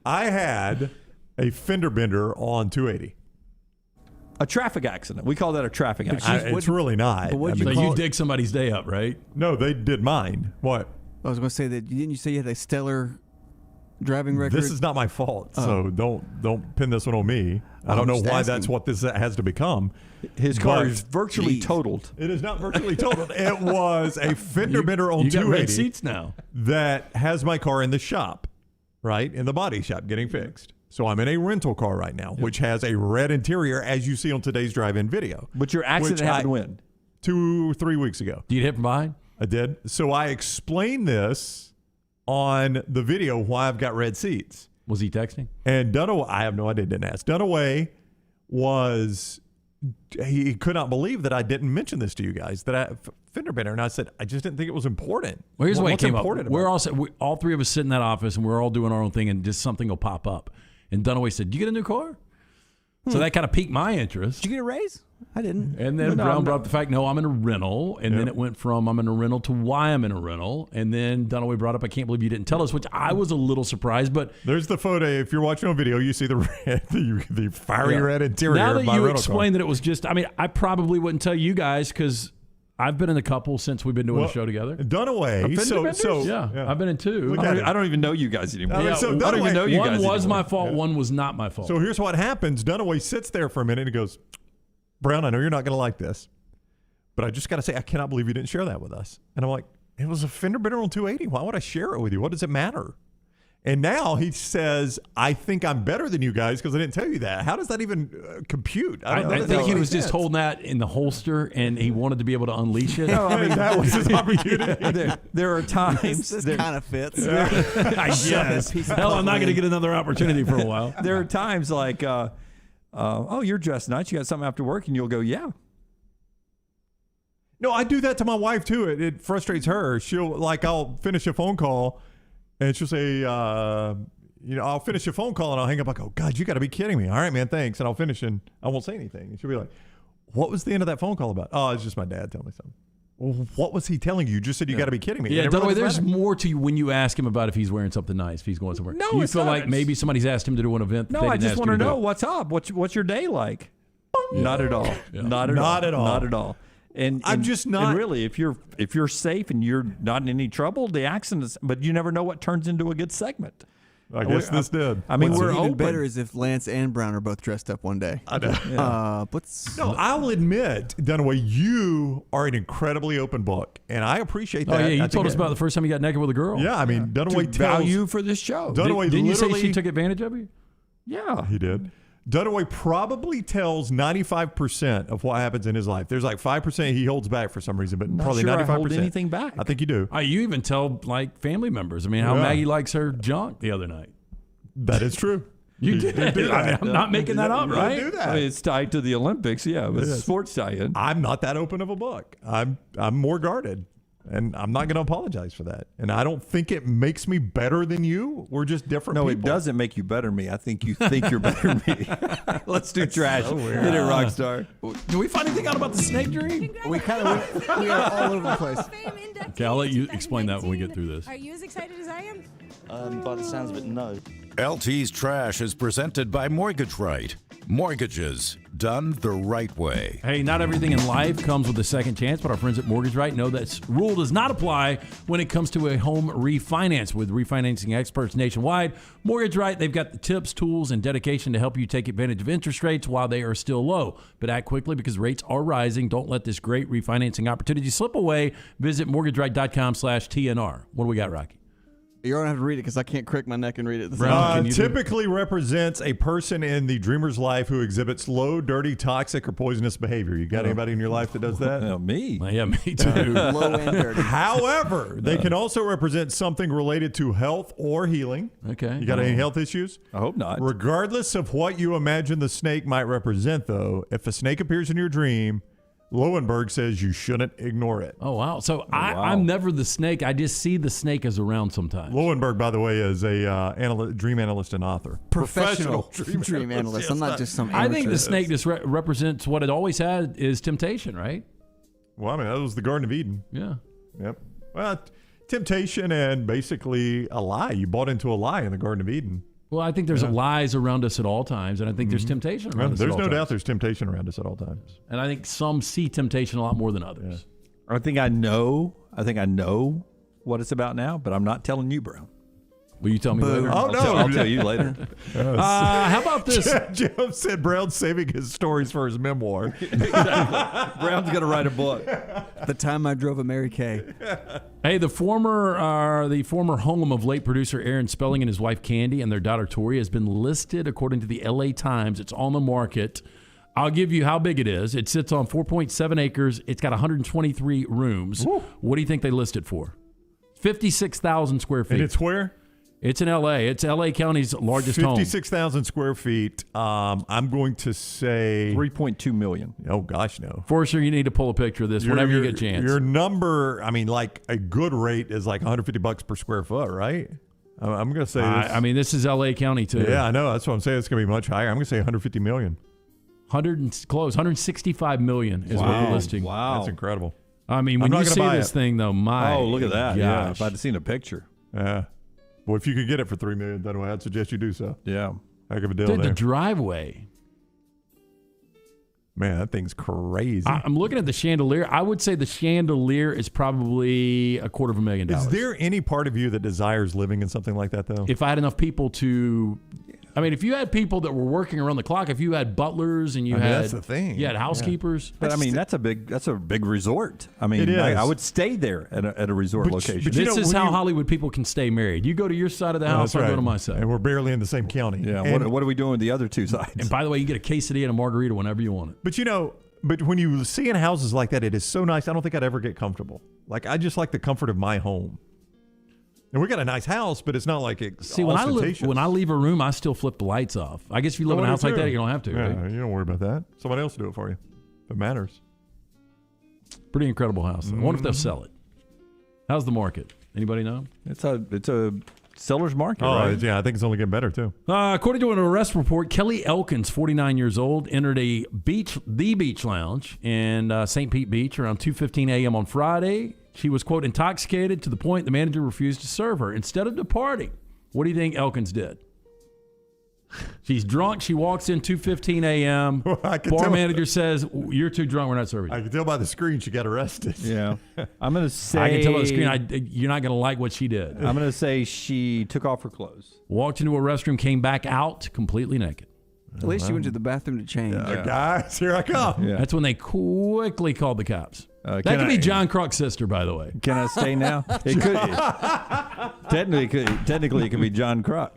I had a fender bender on 280. A traffic accident. We call that a traffic accident. It's really not. So you dig somebody's day up, right? No, they did mine. What? I was going to say that. Didn't you say you had a stellar driving record? This is not my fault, so don't pin this one on me. I don't know why that's what this has to become. His car is virtually totaled. It is not virtually totaled. It was a fender bender on 280. You got red seats now. That has my car in the shop, right? In the body shop getting fixed. So I'm in a rental car right now, which has a red interior, as you see on today's drive-in video. But your accident happened when? 2-3 weeks ago. Did you hit from behind? I did. So I explained this on the video why I've got red seats. Was he texting? And Dunaway, I have no idea, didn't ask. Dunaway he could not believe that I didn't mention this to you guys, fender bender. And I said, I just didn't think it was important. Well, here's the way it came up. About We're all three of us sit in that office, and we're all doing our own thing, and just something will pop up. And Dunaway said, "Did you get a new car?" So that kind of piqued my interest. Did you get a raise? I didn't. And then Brown brought up the fact, no, I'm in a rental. And then it went from I'm in a rental to why I'm in a rental. And then Dunaway brought up, I can't believe you didn't tell us, which I was a little surprised. But there's the photo. If you're watching on video, you see the red, the fiery red interior. Now that of my you rental explained car. that it was just, I mean, I probably wouldn't tell you guys because I've been in a couple since we've been doing a show together. Dunaway. Yeah, I've been in two. I don't even know you guys anymore. I don't even know you guys. One was my fault. One was not my fault. So here's what happens. Dunaway sits there for a minute and he goes, Brown, I know you're not going to like this, but I just got to say, I cannot believe you didn't share that with us. And I'm like, it was a fender bender on 280. Why would I share it with you? What does it matter? And now he says, I think I'm better than you guys because I didn't tell you that. How does that even compute? I think he was just holding that in the holster and he wanted to be able to unleash it. No, I mean, that was his opportunity. There are times. This kind of fits. I guess. Hell, I'm not going to get another opportunity for a while. There are times like, oh, you're dressed nice. You got something after work, and you'll go, yeah. No, I do that to my wife too. It frustrates her. I'll finish a phone call, and she'll say, I'll finish a phone call, and I'll hang up. I go, God, you got to be kidding me. All right, man, thanks. And I'll finish, and I won't say anything. And she'll be like, what was the end of that phone call about? Oh, it's just my dad telling me something. Well, what was he telling you? You just said you got to be kidding me. Yeah, Dunaway, there's more to you when you ask him about if he's wearing something nice, if he's going somewhere. No, you feel like maybe somebody's asked him to do an event. No, I just want to know what's up. What's your day like? Not at all. Not at all. And I'm just not. And really, if you're safe and you're not in any trouble, the accidents. But you never know what turns into a good segment. I guess this did. I mean, what's we're even open. better is if Lance and Brown are both dressed up one day. I know. No, I'll admit, Dunaway, you are an incredibly open book, and I appreciate that. Oh, yeah, you told us about the first time you got naked with a girl. Yeah, I mean, Dunaway tells value for this show. Dunaway Didn't you say literally- she took advantage of you? Yeah, he did. Dunaway probably tells 95% of what happens in his life. There's like 5% he holds back for some reason, but Not probably sure 95%. I hold anything back. I think you do. You even tell like family members. I mean, how Maggie likes her junk the other night. That is true. You did. I mean, I'm not making that up, right? Do that. I mean, it's tied to the Olympics, yeah. But it's sports tie-in. I'm not that open of a book. I'm more guarded, and I'm not going to apologize for that. And I don't think it makes me better than you. We're just different No, people. it doesn't make you better than me. I think you think you're better than me. Let's do trash. so weird. Hit it, Rockstar. Do we find anything out about the snake dream? We are all over the place. Okay, I'll let you explain that when we get through this. Are you as excited as I am? By the sounds of it, no. LT's Trash is presented by Mortgage Right. Mortgages done the right way. Hey, not everything in life comes with a second chance, but our friends at Mortgage Right know that rule does not apply when it comes to a home refinance. With refinancing experts nationwide, Mortgage Right, they've got the tips, tools, and dedication to help you take advantage of interest rates while they are still low. But act quickly because rates are rising. Don't let this great refinancing opportunity slip away. Visit mortgageright.com/TNR. What do we got, Rocky? You don't have to read it because I can't crick my neck and read it. At the same time. Typically represents a person in the dreamer's life who exhibits low, dirty, toxic, or poisonous behavior. You got anybody in your life that does that? Me. Yeah, me too. Low and dirty. However, they can also represent something related to health or healing. Okay. You got any health issues? I hope not. Regardless of what you imagine the snake might represent, though, if a snake appears in your dream, Lowenberg says you shouldn't ignore it. Oh, wow. So I'm never the snake. I just see the snake as around sometimes. Lowenberg, by the way, is a dream analyst and author. Professional dream analyst. I'm not just some amateur. I think the snake just represents what it always had is temptation, right? Well, I mean, that was the Garden of Eden. Yeah. Yep. Well, temptation and basically a lie. You bought into a lie in the Garden of Eden. Well, I think there's lies around us at all times, and I think there's temptation around us at all times. There's no doubt there's temptation around us at all times. And I think some see temptation a lot more than others. I think I know what it's about now, but I'm not telling you, Brown. Will you tell me later? Oh, no. I'll tell you later. How about this? Jeff said Brown's saving his stories for his memoir. Exactly. Brown's going to write a book. The time I drove a Mary Kay. Hey, the former home of late producer Aaron Spelling and his wife Candy and their daughter Tori has been listed according to the LA Times. It's on the market. I'll give you how big it is. It sits on 4.7 acres. It's got 123 rooms. Woo. What do you think they list it for? 56,000 square feet. And it's where? It's in L.A. It's L.A. County's largest home. 56,000 square feet. I'm going to say $3.2 million. Oh, gosh, no. Forrester, you need to pull a picture of this whenever you get a chance. Your number, I mean, like a good rate is like $150 per square foot, right? I'm going to say this. I mean, this is L.A. County, too. Yeah, I know. That's what I'm saying. It's going to be much higher. I'm going to say $150 million. 165 million is what we're listing. Wow. That's incredible. I mean, when you see this thing, though, my Oh, look at that. gosh. Yeah, if I'd seen a picture. Yeah. Well, if you could get it for $3 million, then I'd suggest you do so. Yeah. Heck of a deal Dude, there. the driveway. Man, that thing's crazy. I'm looking at the chandelier. I would say the chandelier is probably $250,000. Is there any part of you that desires living in something like that, though? If I had enough people to... I mean, if you had people that were working around the clock, if you had butlers and you had... that's the thing. You had housekeepers. But I mean, that's a big resort. I mean, It is. I would stay there at a resort location. but you This know, is when how you- Hollywood people can stay married. You go to your side of the house, That's I go right. to my side. And we're barely in the same county. Yeah. And- What are we doing with the other two sides? And by the way, you get a quesadilla and a margarita whenever you want it. But you know, when you see in houses like that, it is so nice. I don't think I'd ever get comfortable. Like, I just like the comfort of my home. And we got a nice house, but it's not like it's See, when I leave a room, I still flip the lights off. I guess if you live in a house like that, you don't have to. Yeah, Right? you don't worry about that. Somebody else will do it for you. If it matters. Pretty incredible house. I wonder if they'll sell it. How's the market? Anybody know? It's a seller's market, Oh, right? yeah, I think it's only getting better, too. According to an arrest report, Kelly Elkins, 49 years old, entered the beach lounge in St. Pete Beach around 2:15 a.m. on Friday. She was, quote, intoxicated to the point the manager refused to serve her. Instead of departing, what do you think Elkins did? She's drunk. She walks in 2:15 a.m. Bar manager says, "You're too drunk. We're not serving you." I can tell by the screen she got arrested. Yeah. I'm going to say... I can tell by the screen you're not going to like what she did. I'm going to say she took off her clothes. Walked into a restroom, came back out completely naked. At least she went to the bathroom to change. Guys, here I come. Yeah. That's when they quickly called the cops. That could be John Kruk's sister, by the way. Can I stay now? It could. Technically, it could be John Kruk.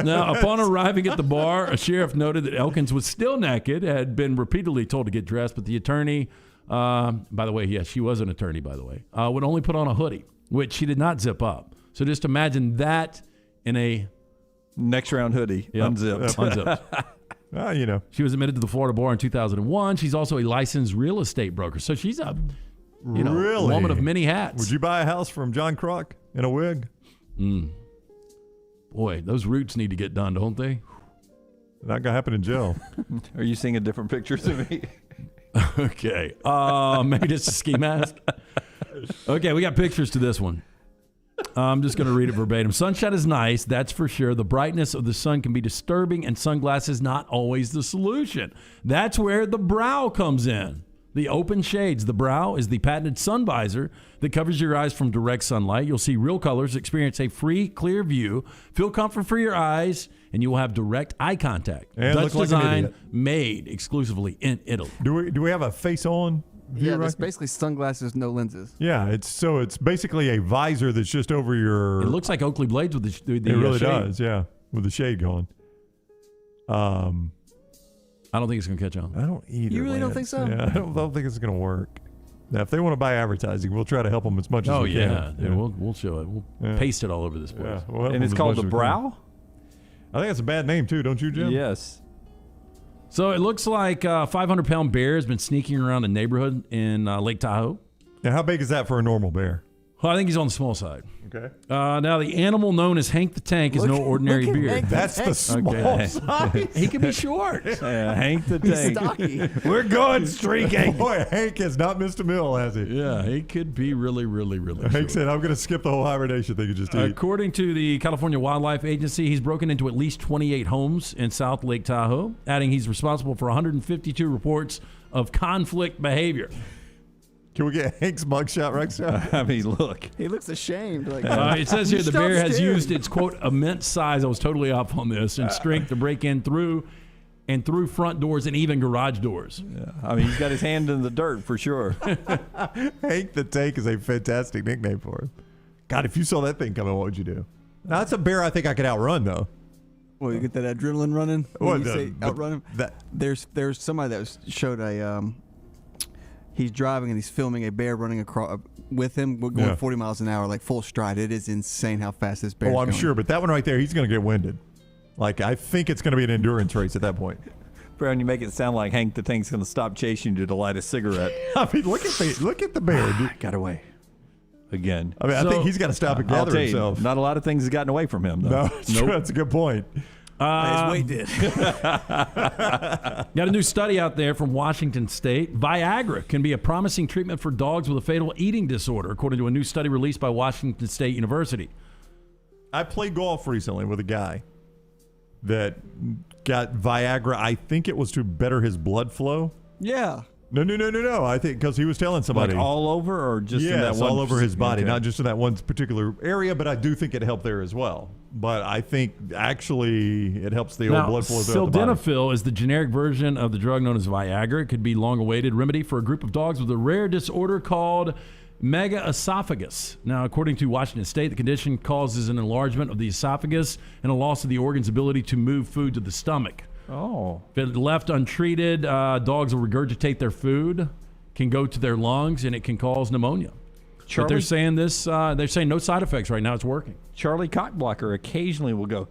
Now, upon arriving at the bar, a sheriff noted that Elkins was still naked, had been repeatedly told to get dressed, but the attorney, by the way, yes, she was an attorney, by the way, would only put on a hoodie, which she did not zip up. So just imagine that in a next round hoodie, unzipped. Unzipped. She was admitted to the Florida bar in 2001. She's also a licensed real estate broker. So she's a woman of many hats. Would you buy a house from John Kruk in a wig? Boy, those roots need to get done, don't they? Not going to happen in jail. Are you seeing a different picture to me? Okay. Maybe just a ski mask. Okay, we got pictures to this one. I'm just going to read it verbatim. Sunshine is nice, that's for sure. The brightness of the sun can be disturbing, and sunglasses not always the solution. That's where the brow comes in. The open shades. The brow is the patented sun visor that covers your eyes from direct sunlight. You'll see real colors, experience a free, clear view, feel comfort for your eyes, and you will have direct eye contact. And Dutch look like design, made exclusively in Italy. Do we have a face-on view? Yeah, right? it's basically sunglasses, no lenses. Yeah, it's basically a visor that's just over your. It looks like Oakley blades with the it really shade. does, yeah, with the shade going. I don't think it's going to catch on. I don't either. You really don't think so? Yeah, I don't think it's going to work. Now, if they want to buy advertising, we'll try to help them as much as we can. Yeah, we'll show it. We'll paste it all over this place. Yeah, we'll help And them it's as called much the as we brow? can. I think that's a bad name too, don't you, Jim? Yes. So it looks like a 500-pound bear has been sneaking around the neighborhood in Lake Tahoe. Now, how big is that for a normal bear? Well, I think he's on the small side. Okay. Now, the animal known as Hank the Tank is no ordinary bear. That's the small size. He could be short. Hank the Tank. Stocky. We're going streaking. Boy, Hank has not missed a meal, has he? Yeah, he could be really, really, really Hank short. said, I'm going to skip the whole hibernation thing and just eat. According to the California Wildlife Agency, he's broken into at least 28 homes in South Lake Tahoe, adding he's responsible for 152 reports of conflict behavior. Can we get Hank's mugshot right now? I mean, look. He looks ashamed. Like It says here the bear has used its, quote, immense size, I was totally off on this, and strength to break in through front doors and even garage doors. Yeah. I mean, he's got his hand in the dirt for sure. Hank the Tank is a fantastic nickname for him. God, if you saw that thing coming, what would you do? Now, that's a bear I think I could outrun, though. Well, you get that adrenaline running. What, When you say outrun him. There's somebody that showed a. He's driving and he's filming a bear running across with him. We're going 40 miles an hour, like full stride. It is insane how fast this bear. Oh, I'm sure, but that one right there, he's going to get winded. Like, I think it's going to be an endurance race at that point. Brown, you make it sound like Hank the Tank's going to stop chasing you to light a cigarette. I mean, look at the bear. Dude. Got away again. I mean, I think he's got to stop and gather himself. Not a lot of things have gotten away from him, though. No, it's true. That's a good point. His weight did. Got a new study out there from Washington State. Viagra can be a promising treatment for dogs with a fatal eating disorder, according to a new study released by Washington State University. I played golf recently with a guy that got Viagra. I think it was to better his blood flow. Yeah. No. I think because he was telling somebody. Like all over or just in that one? All over his body, Okay. not just in that one particular area, but I do think it helped there as well. But I think actually it helps the old blood flow throughout the body. Sildenafil is the generic version of the drug known as Viagra. It could be long-awaited remedy for a group of dogs with a rare disorder called megaesophagus. Now, according to Washington State, the condition causes an enlargement of the esophagus and a loss of the organ's ability to move food to the stomach. Oh. If it left untreated, dogs will regurgitate their food, can go to their lungs, and it can cause pneumonia. But they're saying this. They're saying no side effects right now. It's working. Charlie Cockblocker occasionally will go.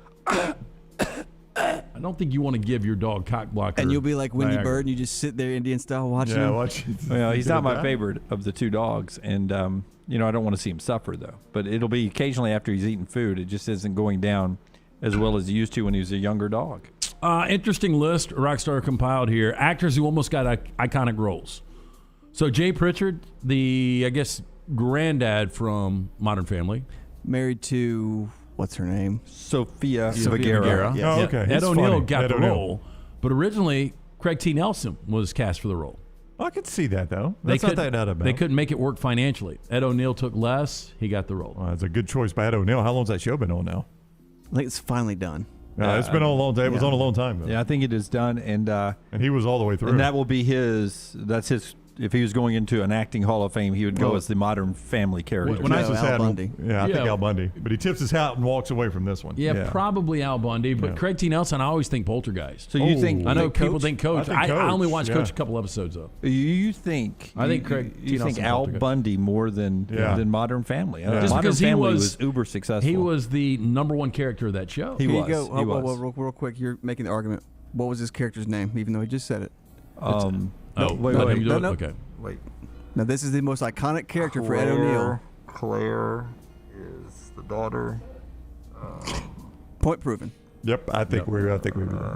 I don't think you want to give your dog Cockblocker. And you'll be like Wendy Viagra. Bird, and you just sit there Indian style watching him. Well, he's not my favorite of the two dogs, and I don't want to see him suffer though. But it'll be occasionally after he's eating food. It just isn't going down as well as he used to when he was a younger dog. Interesting list Rockstar compiled here. Actors who almost got iconic roles. So Jay Pritchard, the granddad from Modern Family, married to what's her name? Sophia Vergara. Yes. Oh, okay. Ed He's O'Neill funny. got Ed the O'Neill. role, but originally Craig T. Nelson was cast for the role. I could see that though. That's not that out about. They couldn't make it work financially. Ed O'Neill took less. He got the role. Well, that's a good choice by Ed O'Neill. How long's that show been on now? I think it's finally done. It's been on a long time. It was on a long time though. Yeah, I think it is done, and he was all the way through. And that will be his if he was going into an acting Hall of Fame, he would go as the Modern Family character. When I Al Bundy. I think Yeah. Al Bundy. But he tips his hat and walks away from this one. Yeah, probably Al Bundy, but Craig T. Nelson, I always think Poltergeist. So you think? I know think people Coach? think Coach. I think I only Coach, watched yeah. Coach a couple episodes though. You think? I think Craig T. You think Nelson Al Poltergeist. Bundy more than Modern Family? Just Modern because Family was uber successful. He was the number one character of that show. He Here was. you go. He Well, was. real quick, you're making the argument. What was his character's name? Even though he just said it. Wait. Okay. Wait. Now this is the most iconic character for Ed O'Neill. Claire is the daughter. Point proven. Yep, I think we're.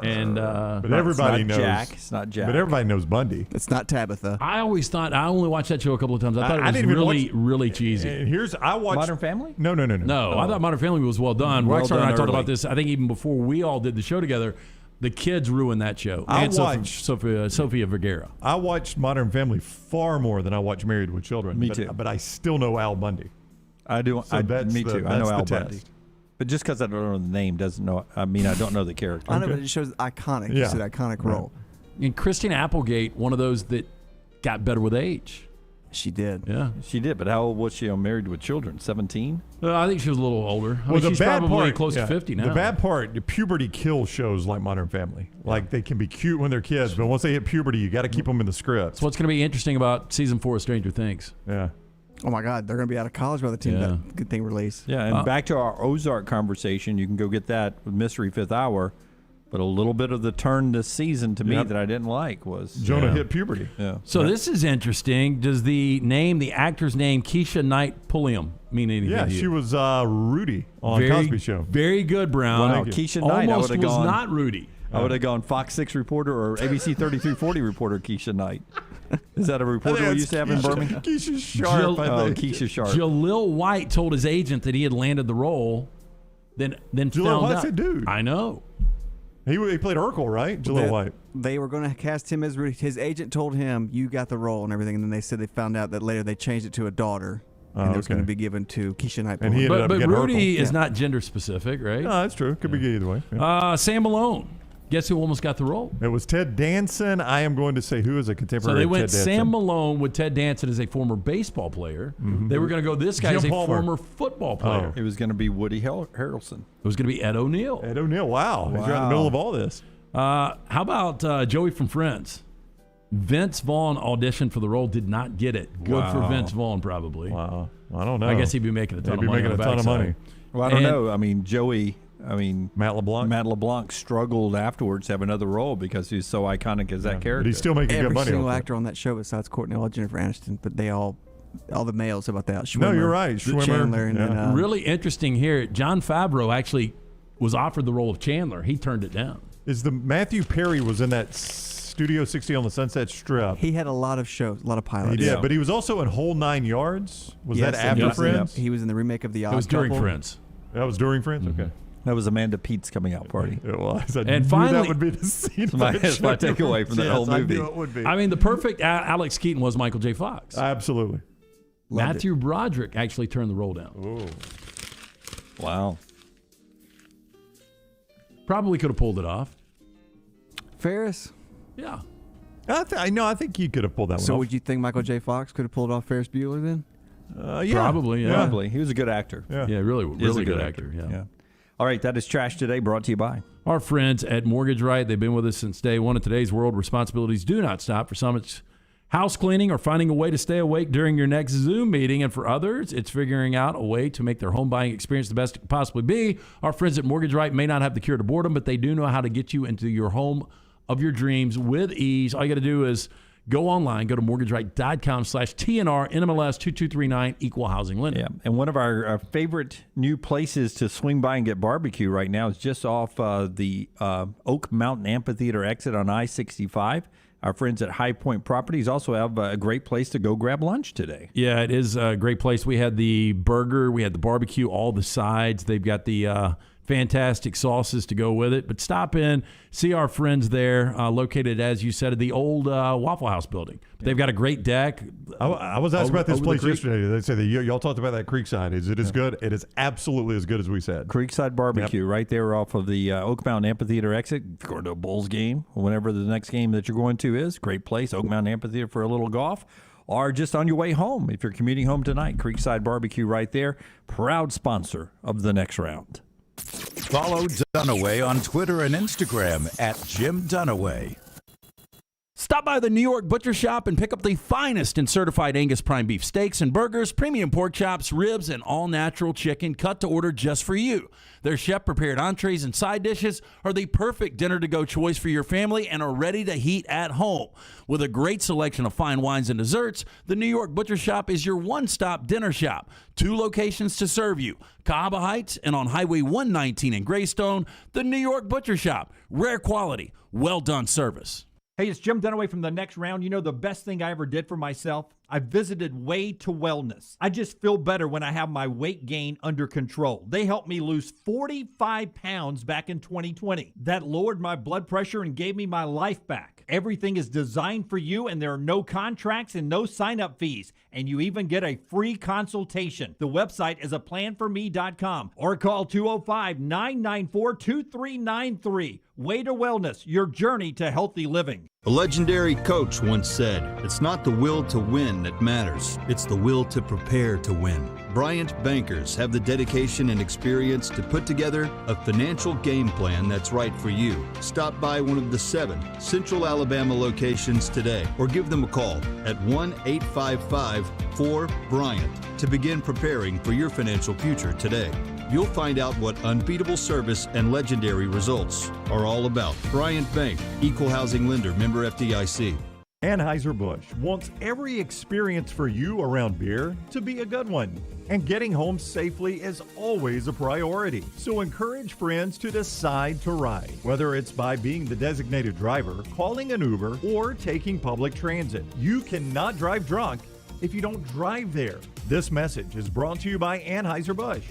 And but everybody it's not knows. Jack. It's not Jack. But everybody knows Bundy. It's not Tabitha. I always thought I only watched that show a couple of times. I thought it was didn't even really, watch- really cheesy. And here's I watched Modern Family? No. No, I thought Modern Family was well done. Well Rockstar and I done talked early. about this. I think even before we all did the show together, the kids ruined that show. I and watched- Sophia Vergara. I watched Modern Family far more than I watched Married with Children. Me but, too. But I still know Al Bundy. I do. So that's me the- too. I know that's Al the Bundy. test. But just because I don't know the name doesn't know. I mean, I don't know the character. I know, but it shows iconic. Yeah. It's an iconic role. And Christina Applegate, one of those that got better with age. She did. Yeah. She did. But how old was she on Married with Children? 17. I think she was a little older. I Well, mean, she's probably close to 50 now. The bad part, the puberty kills shows like Modern Family. Like they can be cute when they're kids, but once they hit puberty, you got to keep them in the script. That's what's going to be interesting about season 4 of Stranger Things. Yeah. Oh my God, they're going to be out of college by the time Yeah. that good thing release. Yeah, and back to our Ozark conversation, you can go get that with Mystery Fifth Hour. But a little bit of the turn this season to me Yep. that I didn't like was Jonah hit puberty. Yeah. So this is interesting. Does the actor's name, Keisha Knight Pulliam, mean anything Yeah, to you? she was Rudy on very, Cosby Show. Very good, Brown. Wow, Keisha Knight. Almost I would was have gone. not Rudy. I would have gone Fox 6 reporter or ABC 3340 reporter Keisha Knight. Is that a reporter we used to have in Birmingham? Keisha Sharp. I think. Keisha Sharp. Jalil White told his agent that he had landed the role. Then Jalil found White's out. a dude. I know. He played Urkel, right? Jalil White. They were going to cast him as Rudy. His agent told him, "You got the role," and everything. And then they said they found out that later they changed it to a daughter, and it was going to be given to Keisha Knight. And he ended up But getting Rudy Urkel. is not gender specific, right? No, that's true. Could be either way. Yeah. Sam Malone. Guess who almost got the role? It was Ted Danson. I am going to say who is a So contemporary they of went Ted Danson. Sam Malone with Ted Danson as a former baseball player. They were going to go this guy Jim as a Palmer. former football player. It was going to be Woody Harrelson. It was going to be Ed O'Neill. Ed O'Neill. Wow. He's right in the middle of all this. How about Joey from Friends? Vince Vaughn auditioned for the role, did not get it. Good for Wow. Vince Vaughn, probably. Wow. I don't know. I guess he'd be making a ton He'd of be money. making on a the ton of backside. money. Well, I don't And- know. I mean, Matt LeBlanc. Matt LeBlanc struggled afterwards to have another role because he's so iconic as that character. But he's still making Every good money. single off it. actor on that show besides Courtney Love, Jennifer Aniston, but they all the males how about that. No, Schwimmer, you're right. Schwimmer, Chandler, and yeah. then, Really interesting here. John Favreau actually was offered the role of Chandler. He turned it down. Is the Matthew Perry was in that Studio 60 on the Sunset Strip? he had a lot of shows, a lot of pilots. He did, but he was also in Whole 9 Yards. Was Yes, that and after Friends? He was in the remake of The Odd It was during Couple. Friends. That was during Friends. Okay. That was Amanda Pete's coming out party. It was. I And knew finally- that would be the scene. That's my takeaway from that Yes, whole I movie. knew it would be. I mean, the perfect Alex Keaton was Michael J. Fox. Absolutely. Matthew Broderick actually turned the role down. Oh. Wow. Probably could have pulled it off. Ferris. Yeah. I think he could have pulled that So one would you think Michael J. Fox could have pulled off Ferris Bueller then? off. Yeah. Probably, yeah. Probably. He was a good actor. Yeah. Yeah, really, He is really a good actor. Yeah. All right, that is Trash Today, brought to you by. Our friends at Mortgage Right, they've been with us since day one. In today's world, responsibilities do not stop. For some, it's house cleaning or finding a way to stay awake during your next Zoom meeting. And for others, it's figuring out a way to make their home buying experience the best it could possibly be. Our friends at Mortgage Right may not have the cure to boredom, but they do know how to get you into your home of your dreams with ease. All you got to do is go online, go to mortgageright.com/TNR NMLS 2239 Equal Housing Lender. Yeah, and one of our favorite new places to swing by and get barbecue right now is just off the Oak Mountain Amphitheater exit on I-65. Our friends at High Point Properties also have a great place to go grab lunch today. Yeah, it is a great place. We had the burger, we had the barbecue, all the sides. They've got the fantastic sauces to go with it. But stop in, see our friends there, located, as you said, at the old Waffle House building. They've got a great deck. I was asked about this place yesterday. They said that y'all talked about that Creekside. Is it as good? It is absolutely as good as we said. Creekside Barbecue, right there off of the Oak Mountain Amphitheater exit. If you're going to a Bulls game, whenever the next game that you're going to is, great place, Oak Mountain Amphitheater for a little golf. Or just on your way home, if you're commuting home tonight, Creekside Barbecue right there, proud sponsor of the next round. Follow Dunaway on Twitter and Instagram at Jim Dunaway. Stop by the New York Butcher Shop and pick up the finest in certified Angus prime beef steaks and burgers, premium pork chops, ribs, and all-natural chicken cut to order just for you. Their chef-prepared entrees and side dishes are the perfect dinner-to-go choice for your family and are ready to heat at home. With a great selection of fine wines and desserts, the New York Butcher Shop is your one-stop dinner shop. 2 locations to serve you, Cahaba Heights and on Highway 119 in Greystone. The New York Butcher Shop, rare quality, well-done service. Hey, it's Jim Dunaway from The Next Round. You know the best thing I ever did for myself? I visited Way to Wellness. I just feel better when I have my weight gain under control. They helped me lose 45 pounds back in 2020. That lowered my blood pressure and gave me my life back. Everything is designed for you, and there are no contracts and no sign-up fees. And you even get a free consultation. The website is aplanforme.com or call 205-994-2393. Way to Wellness, your journey to healthy living. A legendary coach once said, "It's not the will to win that matters, it's the will to prepare to win." Bryant bankers have the dedication and experience to put together a financial game plan that's right for you. Stop by one of the 7 Central Alabama locations today or give them a call at 1-855-4-BRYANT to begin preparing for your financial future today. You'll find out what unbeatable service and legendary results are all about. Bryant Bank, Equal Housing Lender, member FDIC. Anheuser-Busch wants every experience for you around beer to be a good one. And getting home safely is always a priority. So encourage friends to decide to ride, whether it's by being the designated driver, calling an Uber, or taking public transit. You cannot drive drunk if you don't drive there. This message is brought to you by Anheuser-Busch,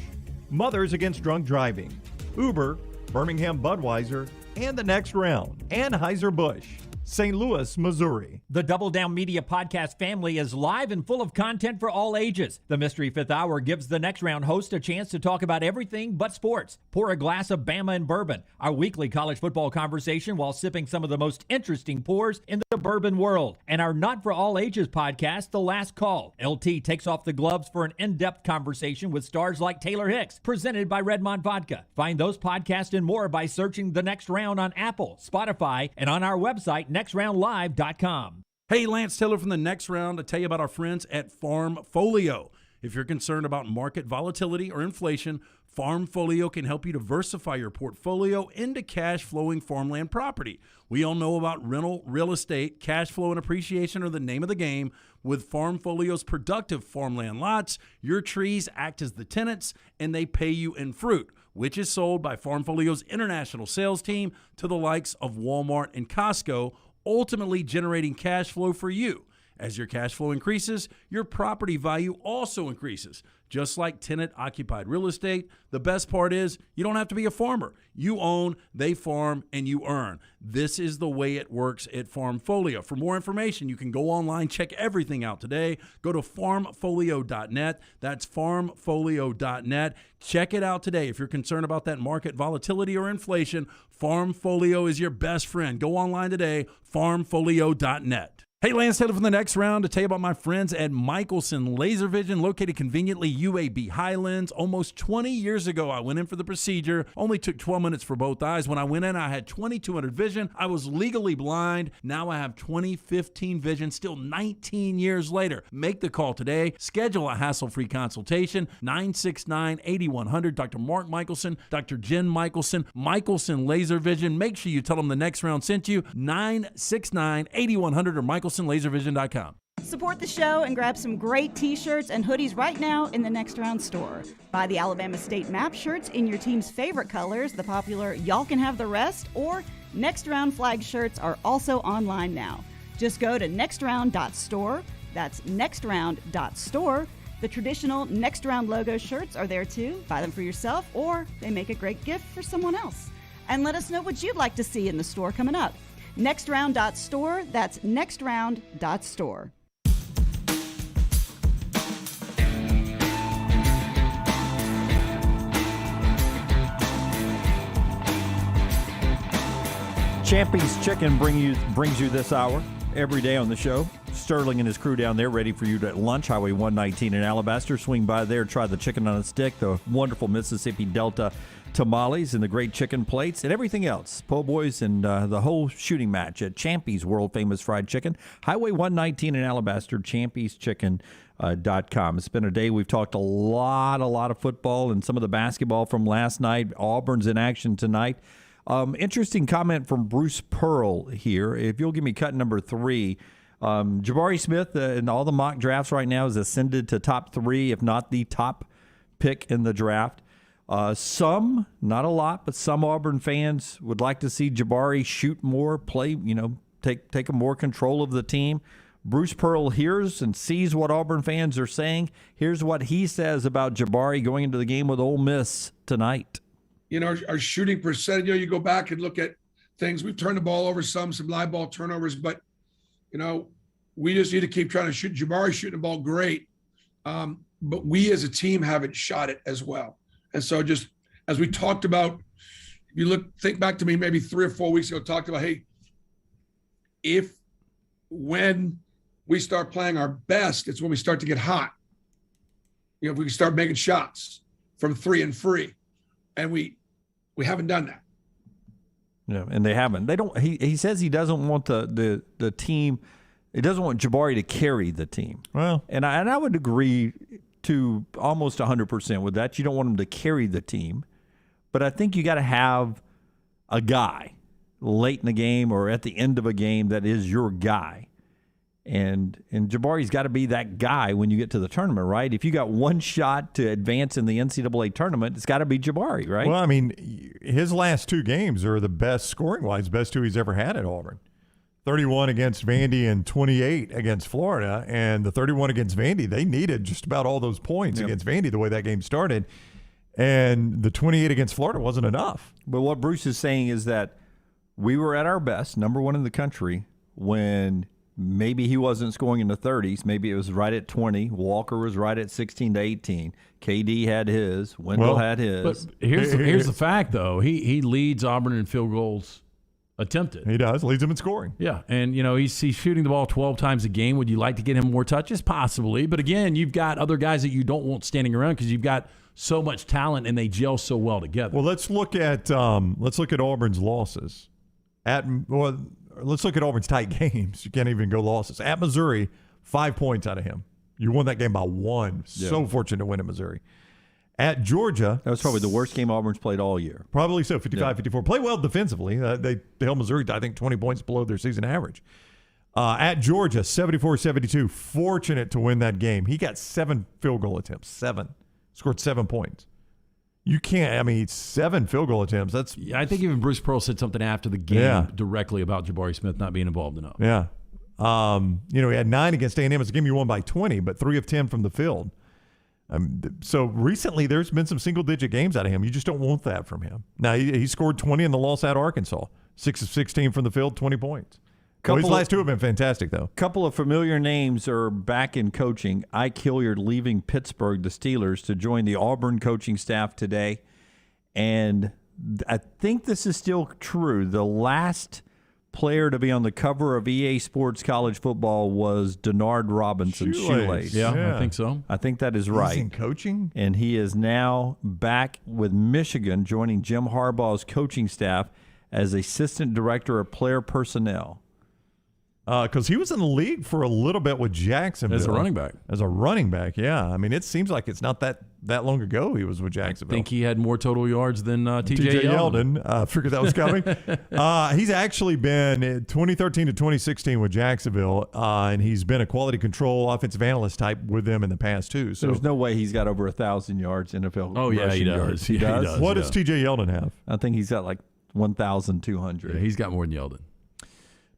Mothers Against Drunk Driving, Uber, Birmingham Budweiser, and the Next Round. Anheuser-Busch, St. Louis, Missouri. The Double Down Media podcast family is live and full of content for all ages. The Mystery Fifth Hour gives the Next Round host a chance to talk about everything but sports. Pour a glass of Bama and Bourbon, our weekly college football conversation while sipping some of the most interesting pours in the bourbon world. And our Not For All Ages podcast, The Last Call. LT takes off the gloves for an in-depth conversation with stars like Taylor Hicks, presented by Redmond Vodka. Find those podcasts and more by searching The Next Round on Apple, Spotify, and on our website, nextroundlive.com. Hey, Lance Taylor from the Next Round to tell you about our friends at Farmfolio. If you're concerned about market volatility or inflation, Farmfolio can help you diversify your portfolio into cash-flowing farmland property. We all know about rental real estate. Cash flow and appreciation are the name of the game. With Farmfolio's productive farmland lots, your trees act as the tenants, and they pay you in fruit, which is sold by Farmfolio's international sales team to the likes of Walmart and Costco, ultimately generating cash flow for you. As your cash flow increases, your property value also increases. Just like tenant-occupied real estate, the best part is you don't have to be a farmer. You own, they farm, and you earn. This is the way it works at Farmfolio. For more information, you can go online, check everything out today. Go to farmfolio.net. That's farmfolio.net. Check it out today. If you're concerned about that market volatility or inflation, Farmfolio is your best friend. Go online today, farmfolio.net. Hey, Lance Taylor from the Next Round to tell you about my friends at Michelson Laser Vision, located conveniently UAB Highlands. Almost 20 years ago, I went in for the procedure. Only took 12 minutes for both eyes. When I went in, I had 2200 vision. I was legally blind. Now I have 20/15 vision, still 19 years later. Make the call today. Schedule a hassle-free consultation. 969-8100. Dr. Mark Michelson, Dr. Jen Michelson, Michelson Laser Vision. Make sure you tell them the Next Round sent you. 969-8100 or MichelSonLaserVision.com. Support the show and grab some great t-shirts and hoodies right now in the Next Round store. Buy the Alabama State map shirts in your team's favorite colors, the popular Y'all Can Have the Rest, or Next Round flag shirts are also online now. Just go to nextround.store, that's nextround.store, The traditional Next Round logo shirts are there too. Buy them for yourself, or they make a great gift for someone else. And let us know what you'd like to see in the store coming up. Nextround.store, that's nextround.store. Champy's Chicken brings you this hour every day on the show. Sterling and his crew down there ready for you at lunch, Highway 119 in Alabaster. Swing by there, try the chicken on a stick, the wonderful Mississippi Delta tamales and the great chicken plates and everything else. Po' boys and the whole shooting match at Champy's World Famous Fried Chicken. Highway 119 in Alabaster, champyschicken.com. It's been a day we've talked a lot of football and some of the basketball from last night. Auburn's in action tonight. Interesting comment from Bruce Pearl here. If you'll give me cut number 3, Jabari Smith in all the mock drafts right now is ascended to top 3, if not the top pick in the draft. Some, not a lot, but some Auburn fans would like to see Jabari shoot more, play, take a more control of the team. Bruce Pearl hears and sees what Auburn fans are saying. Here's what he says about Jabari going into the game with Ole Miss tonight. Our shooting percentage, you go back and look at things. We've turned the ball over some live ball turnovers, but, we just need to keep trying to shoot. Jabari shooting the ball great, but we as a team haven't shot it as well. And so just as we talked about, think back to me maybe 3 or 4 weeks ago, talked about, hey, when we start playing our best, it's when we start to get hot. If we can start making shots from 3 and free. And we haven't done that. Yeah, and they haven't. They don't. He says he doesn't want the team. He doesn't want Jabari to carry the team. Well, and I would agree to almost 100% with that. You don't want him to carry the team, but I think you got to have a guy late in the game or at the end of a game that is your guy. And Jabari's got to be that guy when you get to the tournament, right? If you got one shot to advance in the NCAA tournament, it's got to be Jabari, right? Well, I mean, his last 2 games are the best scoring-wise, best 2 he's ever had at Auburn. 31 against Vandy and 28 against Florida. And the 31 against Vandy, they needed just about all those points against Vandy the way that game started. And the 28 against Florida wasn't enough. But what Bruce is saying is that we were at our best, number 1 in the country, when – maybe he wasn't scoring in the 30s. Maybe it was right at 20. Walker was right at 16 to 18. KD had his. Wendell had his. But here's the fact, though. He leads Auburn in field goals attempted. He does. Leads them in scoring. Yeah, and he's shooting the ball 12 times a game. Would you like to get him more touches? Possibly. But again, you've got other guys that you don't want standing around because you've got so much talent and they gel so well together. Well, let's look at Auburn's losses. Let's look at Auburn's tight games. You can't even go losses. At Missouri, 5 points out of him. You won that game by 1. Yeah. So fortunate to win at Missouri. At Georgia. That was probably the worst game Auburn's played all year. Probably so, 55-54. Play well defensively. They held Missouri to, I think, 20 points below their season average. At Georgia, 74-72. Fortunate to win that game. He got 7 field goal attempts. 7. Scored 7 points. You can't, 7 field goal attempts. I think even Bruce Pearl said something after the game directly about Jabari Smith not being involved enough. Yeah. He had 9 against A&M. It's a game you won by 20, but 3 of 10 from the field. So recently there's been some single-digit games out of him. You just don't want that from him. Now, he scored 20 in the loss at Arkansas. 6 of 16 from the field, 20 points. His last 2 have been fantastic, though. Couple of familiar names are back in coaching. Ike Hilliard leaving Pittsburgh, the Steelers, to join the Auburn coaching staff today. And I think this is still true. The last player to be on the cover of EA Sports College Football was Denard Robinson, Shoelace. Yeah, I think so. I think that is right. He's in coaching? And he is now back with Michigan, joining Jim Harbaugh's coaching staff as Assistant Director of Player Personnel. Because he was in the league for a little bit with Jacksonville. As a running back. Yeah. It seems like it's not that long ago he was with Jacksonville. I think he had more total yards than T.J. Yeldon. Figured that was coming. He's actually been 2013 to 2016 with Jacksonville, and he's been a quality control offensive analyst type with them in the past, too. So there's no way he's got over 1,000 yards NFL. Oh, yeah, he does. Yards. He does? What does T.J. Yeldon have? I think he's got like 1,200. Yeah, he's got more than Yeldon.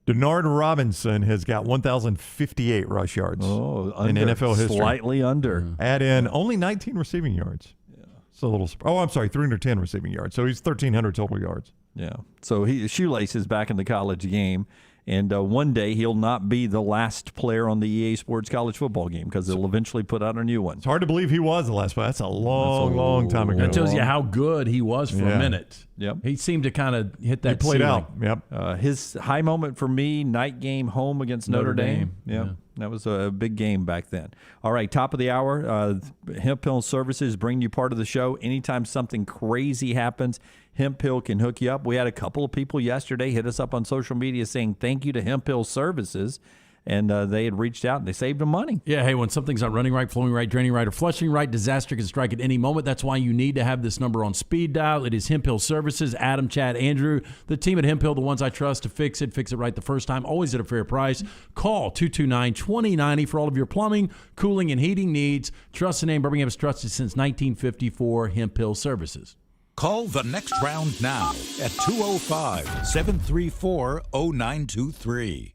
Denard Robinson has got 1,058 rush yards in NFL history. Slightly under. Add in only 19 receiving yards. Yeah. It's a little. 310 receiving yards. So he's 1,300 total yards. Yeah. So Shoelace is back in the college game. And one day he'll not be the last player on the EA Sports college football game because they'll eventually put out a new one. It's hard to believe he was the last player. That's a long time ago. That tells you how good he was for a minute. Yep. He seemed to kind of hit that He played ceiling. out. Yep. His high moment for me, night game home against Notre Dame. Yep. Yeah. That was a big game back then. All right, top of the hour. Hemp Hill Services bring you part of the show. Anytime something crazy happens, Hemp Hill can hook you up. We had a couple of people yesterday hit us up on social media saying thank you to Hemp Hill Services. And they had reached out and they saved them money. Yeah, hey, when something's not running right, flowing right, draining right, or flushing right, disaster can strike at any moment. That's why you need to have this number on speed dial. It is Hemp Hill Services. Adam, Chad, Andrew, the team at Hemp Hill, the ones I trust to fix it right the first time, always at a fair price. Call 229-2090 for all of your plumbing, cooling, and heating needs. Trust the name Birmingham has trusted since 1954, Hemp Hill Services. Call the next round now at 205-734-0923.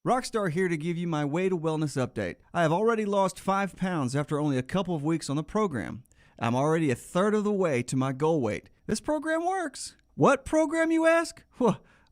Rockstar here to give you my Way to Wellness update. I have already lost 5 pounds after only a couple of weeks on the program. I'm already a third of the way to my goal weight. This program works. What program, you ask?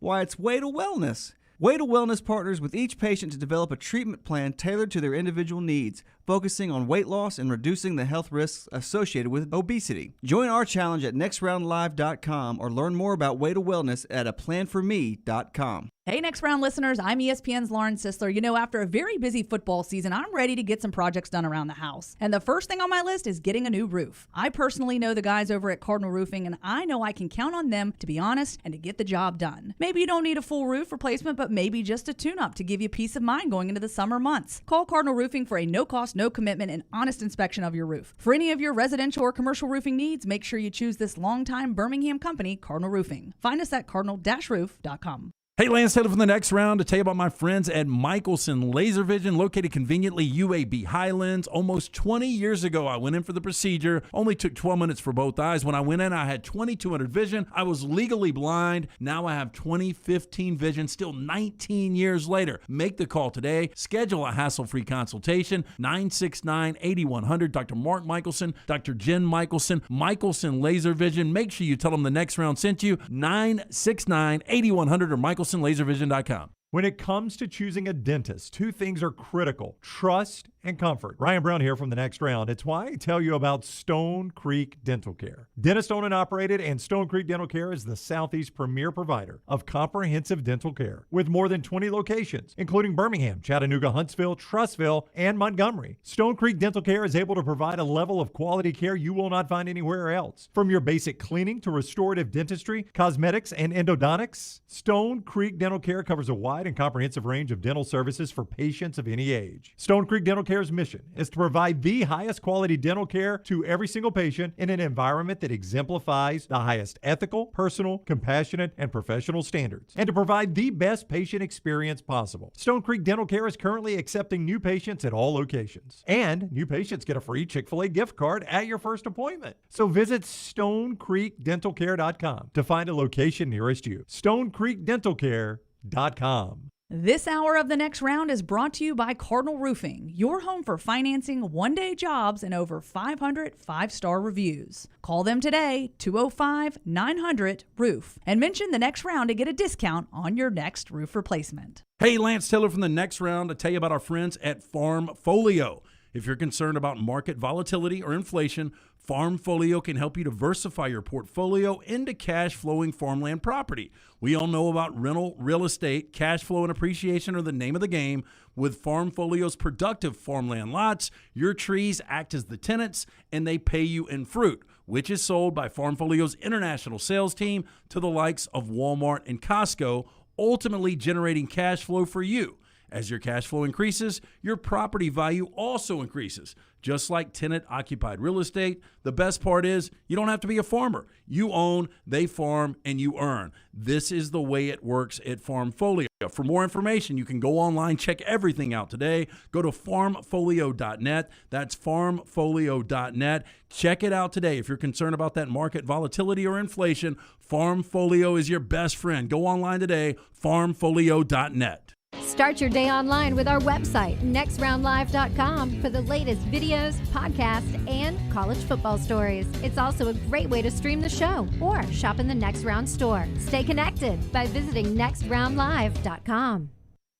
Why, it's Way to Wellness. Way to Wellness partners with each patient to develop a treatment plan tailored to their individual needs, focusing on weight loss and reducing the health risks associated with obesity. Join our challenge at nextroundlive.com or learn more about Way to Wellness at aplanforme.com. Hey, Next Round listeners, I'm ESPN's Lauren Sisler. You know, after a very busy football season, I'm ready to get some projects done around the house. And the first thing on my list is getting a new roof. I personally know the guys over at Cardinal Roofing, and I know I can count on them to be honest and to get the job done. Maybe you don't need a full roof replacement, but maybe just a tune-up to give you peace of mind going into the summer months. Call Cardinal Roofing for a no-cost, no-commitment, and honest inspection of your roof. For any of your residential or commercial roofing needs, make sure you choose this longtime Birmingham company, Cardinal Roofing. Find us at cardinal-roof.com. Hey, Lance Taylor from the next round to tell you about my friends at Michelson Laser Vision, located conveniently UAB Highlands. Almost 20 years ago, I went in for the procedure. Only took 12 minutes for both eyes. When I went in, I had 2200 vision. I was legally blind. Now I have 20/15 vision, still 19 years later. Make the call today. Schedule a hassle-free consultation, 969-8100. Dr. Mark Michelson, Dr. Jen Michelson, Michelson Laser Vision. Make sure you tell them the next round sent you, 969-8100 or Michelson. LaserVision.com. When it comes to choosing a dentist, 2 things are critical: trust and comfort. Ryan Brown here from the next round. It's why I tell you about Stone Creek Dental Care. Dentist owned and operated, and Stone Creek Dental Care is the Southeast's premier provider of comprehensive dental care with more than 20 locations, including Birmingham, Chattanooga, Huntsville, Trussville, and Montgomery. Stone Creek Dental Care is able to provide a level of quality care you will not find anywhere else. From your basic cleaning to restorative dentistry, cosmetics, and endodontics, Stone Creek Dental Care covers a wide and comprehensive range of dental services for patients of any age. Stone Creek Dental Care's mission is to provide the highest quality dental care to every single patient in an environment that exemplifies the highest ethical, personal, compassionate, and professional standards, and to provide the best patient experience possible. Stone Creek Dental Care is currently accepting new patients at all locations, and new patients get a free Chick-fil-A gift card at your first appointment. So visit StoneCreekDentalCare.com to find a location nearest you. StoneCreekDentalCare.com. This hour of the next round is brought to you by Cardinal Roofing, your home for financing one-day jobs and over 500 five-star reviews. Call them today, 205-900-ROOF, and mention the next round to get a discount on your next roof replacement. Hey, Lance Taylor from the next round to tell you about our friends at Farmfolio. If you're concerned about market volatility or inflation, Farmfolio can help you diversify your portfolio into cash-flowing farmland property. We all know about rental real estate. Cash flow and appreciation are the name of the game. With Farmfolio's productive farmland lots, your trees act as the tenants, and they pay you in fruit, which is sold by Farmfolio's international sales team to the likes of Walmart and Costco, ultimately generating cash flow for you. As your cash flow increases, your property value also increases. Just like tenant-occupied real estate, the best part is you don't have to be a farmer. You own, they farm, and you earn. This is the way it works at Farmfolio. For more information, you can go online, check everything out today. Go to farmfolio.net. That's farmfolio.net. Check it out today. If you're concerned about that market volatility or inflation, Farmfolio is your best friend. Go online today, farmfolio.net. Start your day online with our website, nextroundlive.com, for the latest videos, podcasts, and college football stories. It's also a great way to stream the show or shop in the Next Round store. Stay connected by visiting nextroundlive.com.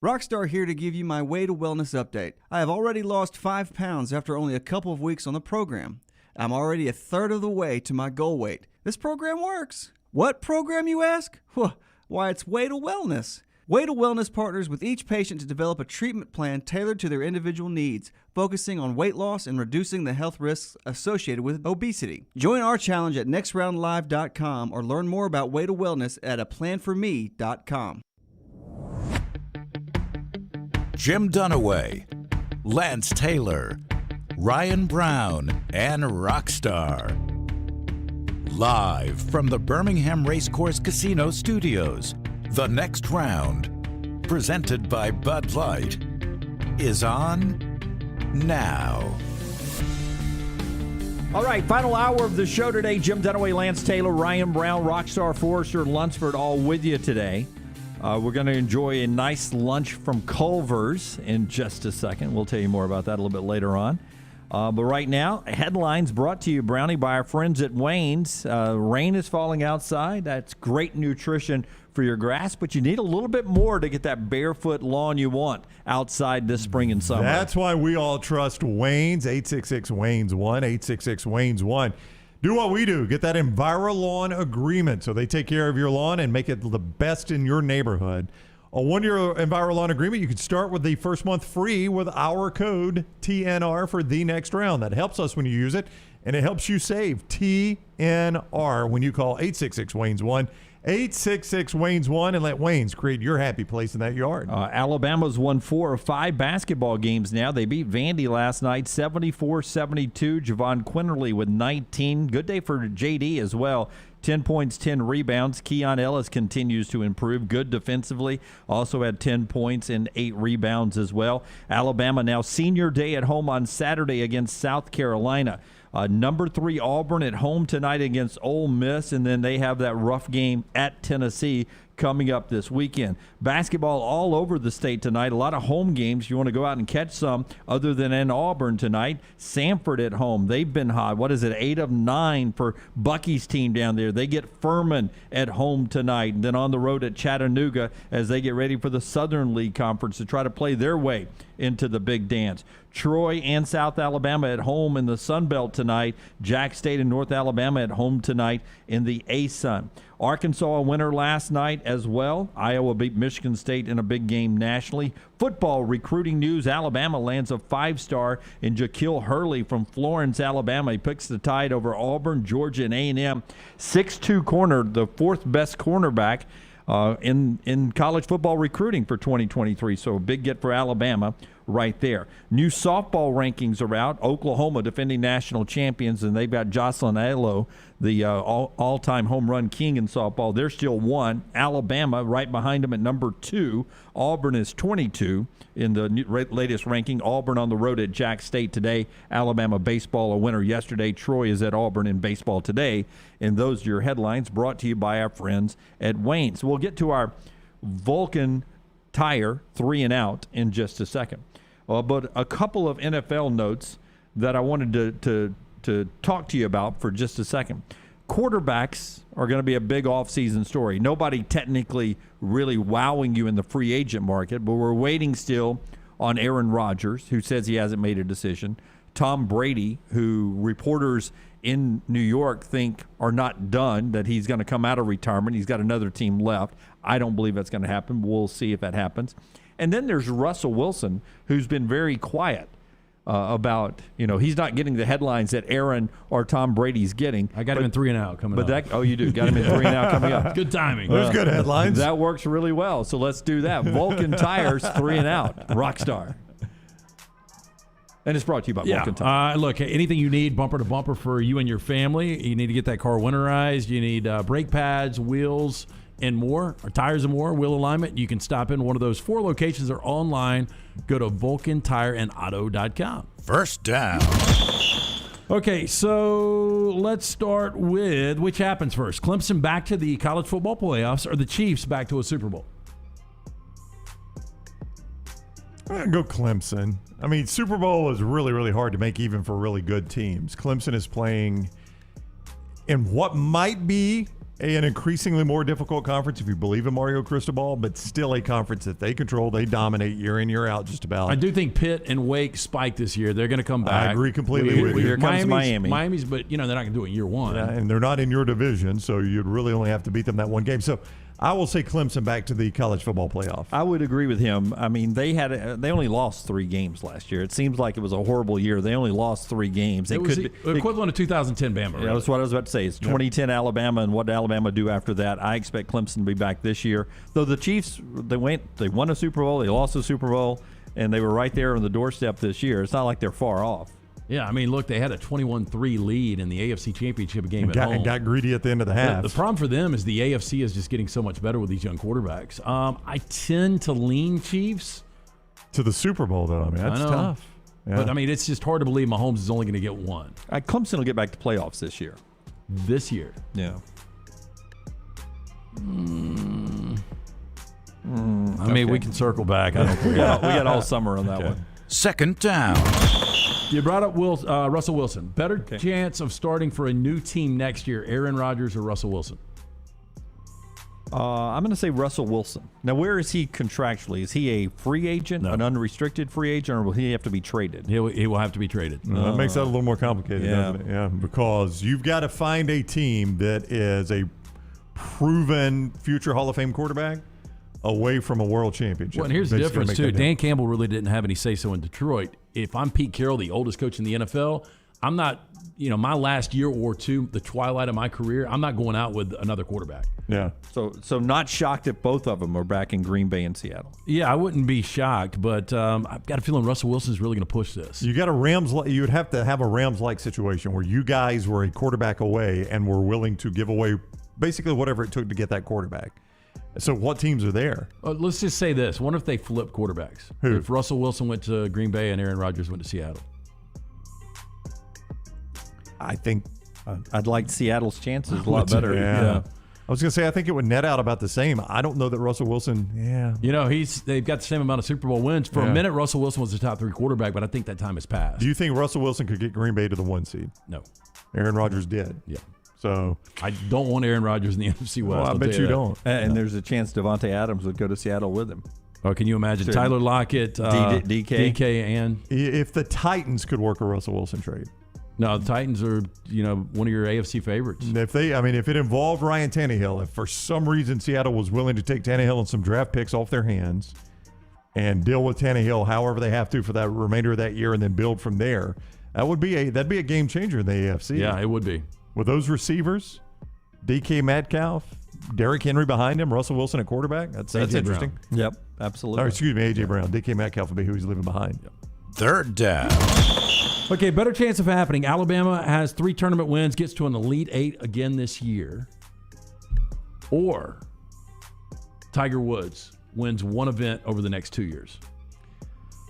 Rockstar here to give you my Way to Wellness update. I have already lost 5 pounds after only a couple of weeks on the program. I'm already a third of the way to my goal weight. This program works. What program, you ask? Why, it's Way to Wellness. Way to Wellness partners with each patient to develop a treatment plan tailored to their individual needs, focusing on weight loss and reducing the health risks associated with obesity. Join our challenge at nextroundlive.com or learn more about Way to Wellness at aplanforme.com. Jim Dunaway, Lance Taylor, Ryan Brown, and Rockstar. Live from the Birmingham Racecourse Casino Studios, The Next Round, presented by Bud Light, is on now. All right, final hour of the show today. Jim Dunaway, Lance Taylor, Ryan Brown, Rockstar, Forrester, Lunsford, all with you today. We're going to enjoy a nice lunch from Culver's in just a second. We'll tell you more about that a little bit later on. But right now, headlines brought to you, Brownie, by our friends at Wayne's. Rain is falling outside. That's great nutrition for your grass, but you need a little bit more to get that barefoot lawn you want outside this spring and summer. That's why we all trust Wayne's. 866-WAYNES-1, 866-WAYNES-1. Do what we do. Get that EnviroLawn agreement so they take care of your lawn and make it the best in your neighborhood. A one-year EnviroLawn agreement, you can start with the first month free with our code TNR for the next round. That helps us when you use it, and it helps you save TNR when you call 866-WAYNES-1. 866-WAYNES-1 and let Wayne's create your happy place in that yard. Alabama's won 4 of 5 basketball games now. They beat Vandy last night 74-72. Javon Quinterly with 19. Good day for JD as well. 10 points, 10 rebounds. Keon Ellis continues to improve. Good defensively. Also had 10 points and 8 rebounds as well. Alabama now senior day at home on Saturday against South Carolina. Number 3 Auburn at home tonight against Ole Miss, and then they have that rough game at Tennessee coming up this weekend. Basketball all over the state tonight. A lot of home games. You want to go out and catch some other than in Auburn tonight. Samford at home. They've been hot. What is it? 8 of 9 for Bucky's team down there. They get Furman at home tonight, and then on the road at Chattanooga as they get ready for the Southern League Conference to try to play their way into the big dance. Troy and South Alabama at home in the Sun Belt tonight. Jack State and North Alabama at home tonight in the ASUN. Arkansas a winner last night as well. Iowa beat Michigan State in a big game nationally. Football recruiting news. Alabama lands a 5-star in Jaquil Hurley from Florence, Alabama. He picks the Tide over Auburn, Georgia, and A&M. 6'2" corner, the 4th best cornerback in college football recruiting for 2023. So a big get for Alabama right there. New softball rankings are out. Oklahoma defending national champions, and they've got Jocelyn Alo, the all-time home run king in softball. They're still 1. Alabama right behind them at number 2. Auburn is 22 in the latest ranking. Auburn on the road at Jack State today. Alabama baseball a winner yesterday. Troy is at Auburn in baseball today. And those are your headlines brought to you by our friends at Wayne's. We'll get to our Vulcan tire 3 and out in just a second. But a couple of NFL notes that I wanted to talk to you about for just a second. Quarterbacks are going to be a big offseason story. Nobody technically really wowing you in the free agent market, but we're waiting still on Aaron Rodgers, who says he hasn't made a decision. Tom Brady, who reporters in New York think are not done, that he's going to come out of retirement. He's got another team left. I don't believe that's going to happen. We'll see if that happens. And then there's Russell Wilson, who's been very quiet about, he's not getting the headlines that Aaron or Tom Brady's getting. I got him in 3 and out coming up. Oh, you do? Got him in 3 and out coming up. Good timing. There's good headlines. That works really well. So let's do that. Vulcan Tires, 3 and out. Rockstar. And it's brought to you by Vulcan Tires. Look, anything you need, bumper to bumper for you and your family. You need to get that car winterized. You need brake pads, wheels. and more, or tires and more, wheel alignment, you can stop in one of those 4 locations or online. Go to VulcanTireandAuto.com. First down. Okay, so let's start with which happens first. Clemson back to the college football playoffs or the Chiefs back to a Super Bowl? I'm going to go Clemson. I mean, Super Bowl is really, really hard to make even for really good teams. Clemson is playing in what might be an increasingly more difficult conference if you believe in Mario Cristobal, but still a conference that they control. They dominate year in, year out just about. I do think Pitt and Wake spike this year. They're going to come back. I agree completely with you. Here comes Miami. Miami's, but, they're not going to do it in year one. Yeah, and they're not in your division, so you'd really only have to beat them that one game. So I will say Clemson back to the college football playoff. I would agree with him. I mean, they only lost 3 games last year. It seems like it was a horrible year. They only lost 3 games. It was the equivalent of 2010 Bama. Really. Yeah, that's what I was about to say. It's 2010 Alabama, and what did Alabama do after that? I expect Clemson to be back this year. Though the Chiefs, they won a Super Bowl, they lost a Super Bowl, and they were right there on the doorstep this year. It's not like they're far off. Yeah, I mean, look, they had a 21-3 lead in the AFC Championship game at home. And got greedy at the end of the half. The problem for them is the AFC is just getting so much better with these young quarterbacks. I tend to lean Chiefs. To the Super Bowl, though. I mean, that's tough. Yeah. But, I mean, it's just hard to believe Mahomes is only going to get one. Clemson will get back to playoffs this year. This year? Yeah. I mean, we can circle back. I don't care. We got all summer on that one. Second down. You brought up Russell Wilson. Better chance of starting for a new team next year, Aaron Rodgers or Russell Wilson? I'm going to say Russell Wilson. Now, where is he contractually? Is he a free agent, an unrestricted free agent, or will he have to be traded? He will have to be traded. That makes that a little more complicated, doesn't it? Yeah, because you've got to find a team that is a proven future Hall of Fame quarterback away from a world championship. Well, and here's the difference, too. Dan Campbell really didn't have any say-so in Detroit. If I'm Pete Carroll, the oldest coach in the NFL, I'm not, my last year or two, the twilight of my career, I'm not going out with another quarterback. Yeah. So not shocked if both of them are back in Green Bay and Seattle. Yeah, I wouldn't be shocked, but I've got a feeling Russell Wilson's really going to push this. You got you would have to have a Rams-like situation where you guys were a quarterback away and were willing to give away basically whatever it took to get that quarterback. So what teams are there? Let's just say this. What if they flip quarterbacks? Who? If Russell Wilson went to Green Bay and Aaron Rodgers went to Seattle? I think I'd like Seattle's chances a lot better. Yeah. I was going to say, I think it would net out about the same. I don't know that Russell Wilson, they've got the same amount of Super Bowl wins. For a minute, Russell Wilson was the top 3 quarterback, but I think that time has passed. Do you think Russell Wilson could get Green Bay to the 1 seed? No. Aaron Rodgers did. Yeah. So I don't want Aaron Rodgers in the NFC West. Well, I bet you don't. And there's a chance Devontae Adams would go to Seattle with him. Oh, can you imagine Tyler Lockett, DK, and if the Titans could work a Russell Wilson trade? No, the Titans are one of your AFC favorites. If it involved Ryan Tannehill, if for some reason Seattle was willing to take Tannehill and some draft picks off their hands and deal with Tannehill however they have to for that remainder of that year and then build from there, that'd be a game changer in the AFC. Yeah, it would be. With those receivers, DK Metcalf, Derrick Henry behind him, Russell Wilson at quarterback. That's interesting. Brown. Yep, absolutely. Excuse me, A.J. Brown. DK Metcalf would be who he's leaving behind. Yep. Third down. Okay, better chance of happening. Alabama has 3 tournament wins, gets to an Elite 8 again this year. Or Tiger Woods wins 1 event over the next 2 years.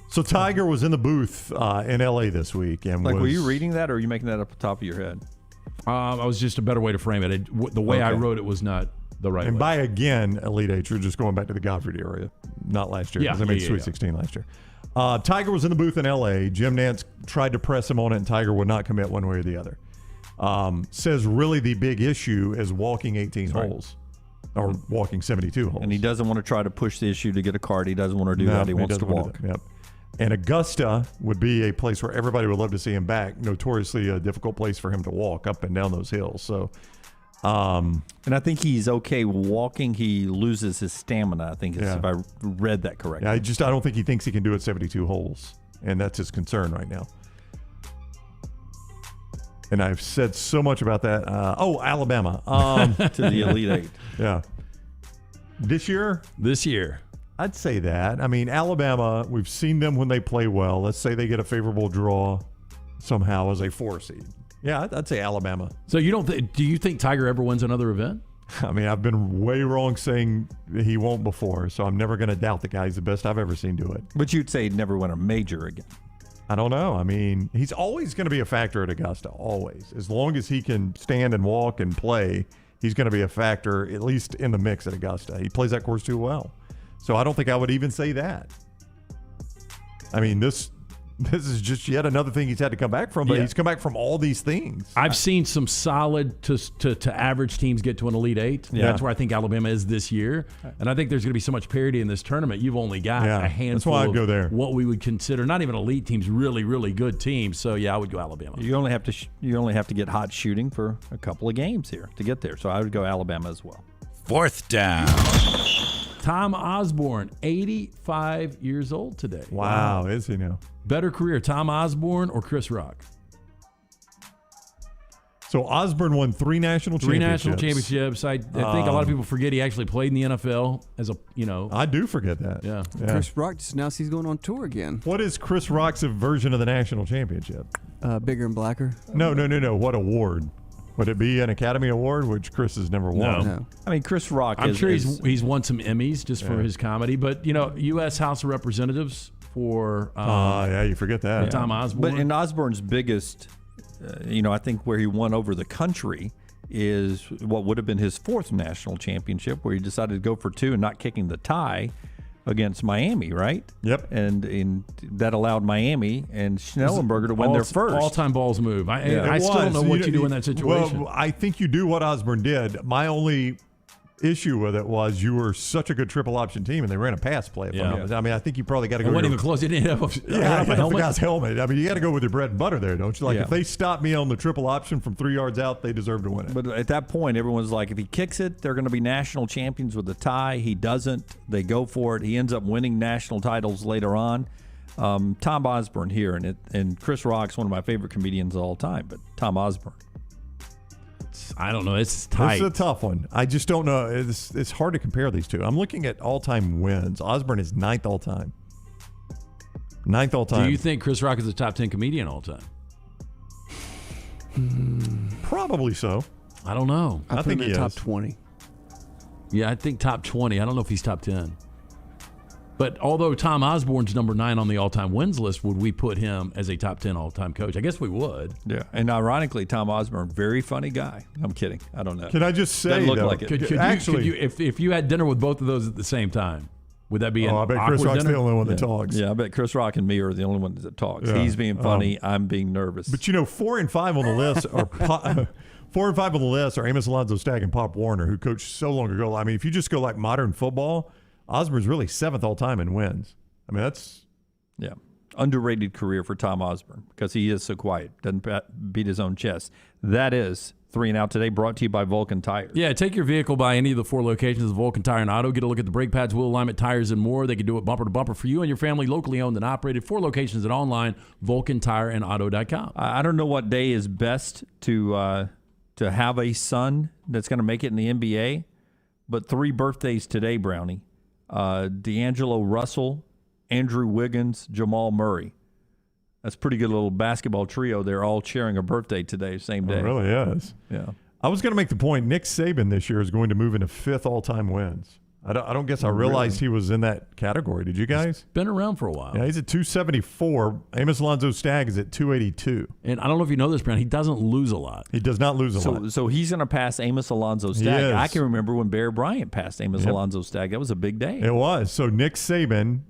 So Tiger was in the booth in L.A. this week. And were you reading that or are you making that up the top of your head? I was just a better way to frame it. The way I wrote it was not the right way. And by again, Elite 8, you're just going back to the Gottfried area, not last year. Because they made Sweet 16 last year. Tiger was in the booth in L.A. Jim Nantz tried to press him on it, and Tiger would not commit one way or the other. Says really the big issue is walking 18 holes. Or walking 72 holes. And he doesn't want to try to push the issue to get a card. He doesn't want to do that. He wants to walk. Yep. And Augusta would be a place where everybody would love to see him back. Notoriously a difficult place for him to walk up and down those hills. So, and I think he's okay walking. He loses his stamina, I think, if I read that correctly. Yeah, I don't think he thinks he can do it 72 holes. And that's his concern right now. And I've said so much about that. Alabama. To the Elite 8. Yeah. This year? This year. I'd say that. I mean, Alabama, we've seen them when they play well. Let's say they get a favorable draw somehow as a 4 seed. Yeah, I'd say Alabama. So do you think Tiger ever wins another event? I mean, I've been way wrong saying he won't before, so I'm never going to doubt the guy's the best I've ever seen do it. But you'd say he'd never win a major again. I don't know. I mean, he's always going to be a factor at Augusta, always. As long as he can stand and walk and play, he's going to be a factor, at least in the mix at Augusta. He plays that course too well. So I don't think I would even say that. I mean, this is just yet another thing he's had to come back from, but he's come back from all these things. I've seen some solid to average teams get to an Elite Eight. Yeah. That's where I think Alabama is this year. And I think there's going to be so much parity in this tournament. You've only got a handful that's why I'd go there. of what we would consider not even elite teams, really, really good teams. So, I would go Alabama. You only have to get hot shooting for a couple of games here to get there. So I would go Alabama as well. 4th down. Tom Osborne, 85 years old today. Wow, is he now? Better career, Tom Osborne or Chris Rock? So Osborne won 3 national championships. 3 national championships. I think a lot of people forget he actually played in the NFL as a, I do forget that. Yeah. Chris Rock just announced he's going on tour again. What is Chris Rock's version of the national championship? Bigger and blacker. No. What award? Would it be an Academy Award, which Chris has never won? No. I mean, Chris Rock I'm sure he's won some Emmys just for his comedy. But, U.S. House of Representatives for you forget that. Tom Osborne. But in Osborne's biggest, I think where he won over the country is what would have been his 4th national championship, where he decided to go for 2 and not kicking the tie against Miami, right? Yep. And that allowed Miami and Schnellenberger to win their first. All-time balls move. I still don't know what you do in that situation. Well, I think you do what Osborne did. My only issue with it was you were such a good triple option team, and they ran a pass play. I mean, I think you probably got to go. It wasn't even close. It didn't have a helmet. The guy's helmet. I mean, you got to go with your bread and butter there, don't you? Like, if they stop me on the triple option from 3 yards out, they deserve to win it. But at that point, everyone's like, if he kicks it, they're going to be national champions with the tie. He doesn't. They go for it. He ends up winning national titles later on. Tom Osborne here, and Chris Rock's one of my favorite comedians of all time, but Tom Osborne. I don't know. It's tight. It's a tough one. I just don't know. It's hard to compare these two. I'm looking at all-time wins. Osborne is 9th all-time. 9th all-time. Do you think Chris Rock is a top 10 comedian all-time? Probably so. I don't know. I think he is. top 20. Yeah, I think top 20. I don't know if he's top 10. But although Tom Osborne's number 9 on the all-time wins list, would we put him as a top 10 all-time coach? I guess we would. Yeah, and ironically, Tom Osborne, very funny guy. I'm kidding. I don't know. Can I just say, doesn't look though, like it. Could you, if you had dinner with both of those at the same time, would that be an I bet awkward Chris Rock's dinner? the only one that talks. Yeah, I bet Chris Rock and me are the only ones that talks. Yeah. He's being funny. I'm being nervous. But 4 and 5 on the list are 4 and 5 on the list are Amos Alonzo Stagg and Pop Warner, who coached so long ago. I mean, if you just go like modern football, Osborne's really 7th all time in wins. I mean, that's underrated career for Tom Osborne because he is so quiet, doesn't beat his own chest. That is 3 and Out today, brought to you by Vulcan Tires. Yeah, take your vehicle by any of the 4 locations of Vulcan Tire and Auto. Get a look at the brake pads, wheel alignment, tires, and more. They can do it bumper to bumper for you and your family, locally owned and operated. 4 locations and online, VulcanTireandAuto.com. I don't know what day is best to have a son that's going to make it in the NBA, but 3 birthdays today, Brownie. D'Angelo Russell, Andrew Wiggins, Jamal Murray. That's a pretty good little basketball trio. They're all sharing a birthday today, same day. It really is. Yeah. I was going to make the point, Nick Saban this year is going to move into 5th all-time wins. I don't guess I realized he was in that category. Did you guys? Been around for a while. Yeah, he's at 274. Amos Alonzo Stagg is at 282. And I don't know if you know this, Brown. He doesn't lose a lot. He does not lose a lot. So he's going to pass Amos Alonzo Stagg. I can remember when Bear Bryant passed Amos Alonzo Stagg. That was a big day. It was. So Nick Saban,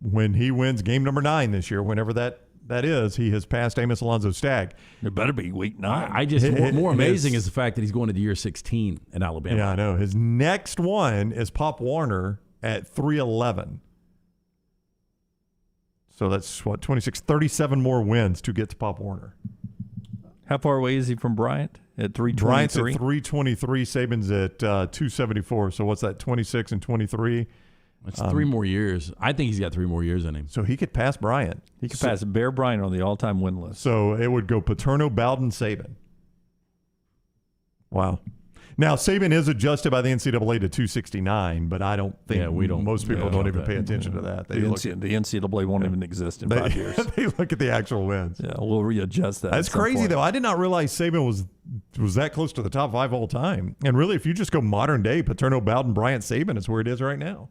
when he wins game number 9 this year, whenever that is, he has passed Amos Alonzo Stagg. It better be week 9. I just more amazing is the fact that he's going into year 16 in Alabama. Yeah, I know. His next one is Pop Warner at 311. So that's 37 more wins to get to Pop Warner. How far away is he from Bryant? At 323? Bryant's at 323. Saban's at 274. So what's that, 26 and 23? That's 3 more years. I think he's got 3 more years in him. So he could pass Bryant. He could pass Bear Bryant on the all-time win list. So it would go Paterno, Bowden, Saban. Wow. Now, Saban is adjusted by the NCAA to 269, but I don't think most people don't even pay attention to that. The NCAA won't even exist in 5 years. They look at the actual wins. Yeah, we'll readjust that. That's crazy, though. I did not realize Saban was was that close to the top 5 all time. And really, if you just go modern day, Paterno, Bowden, Bryant, Saban, it's where it is right now.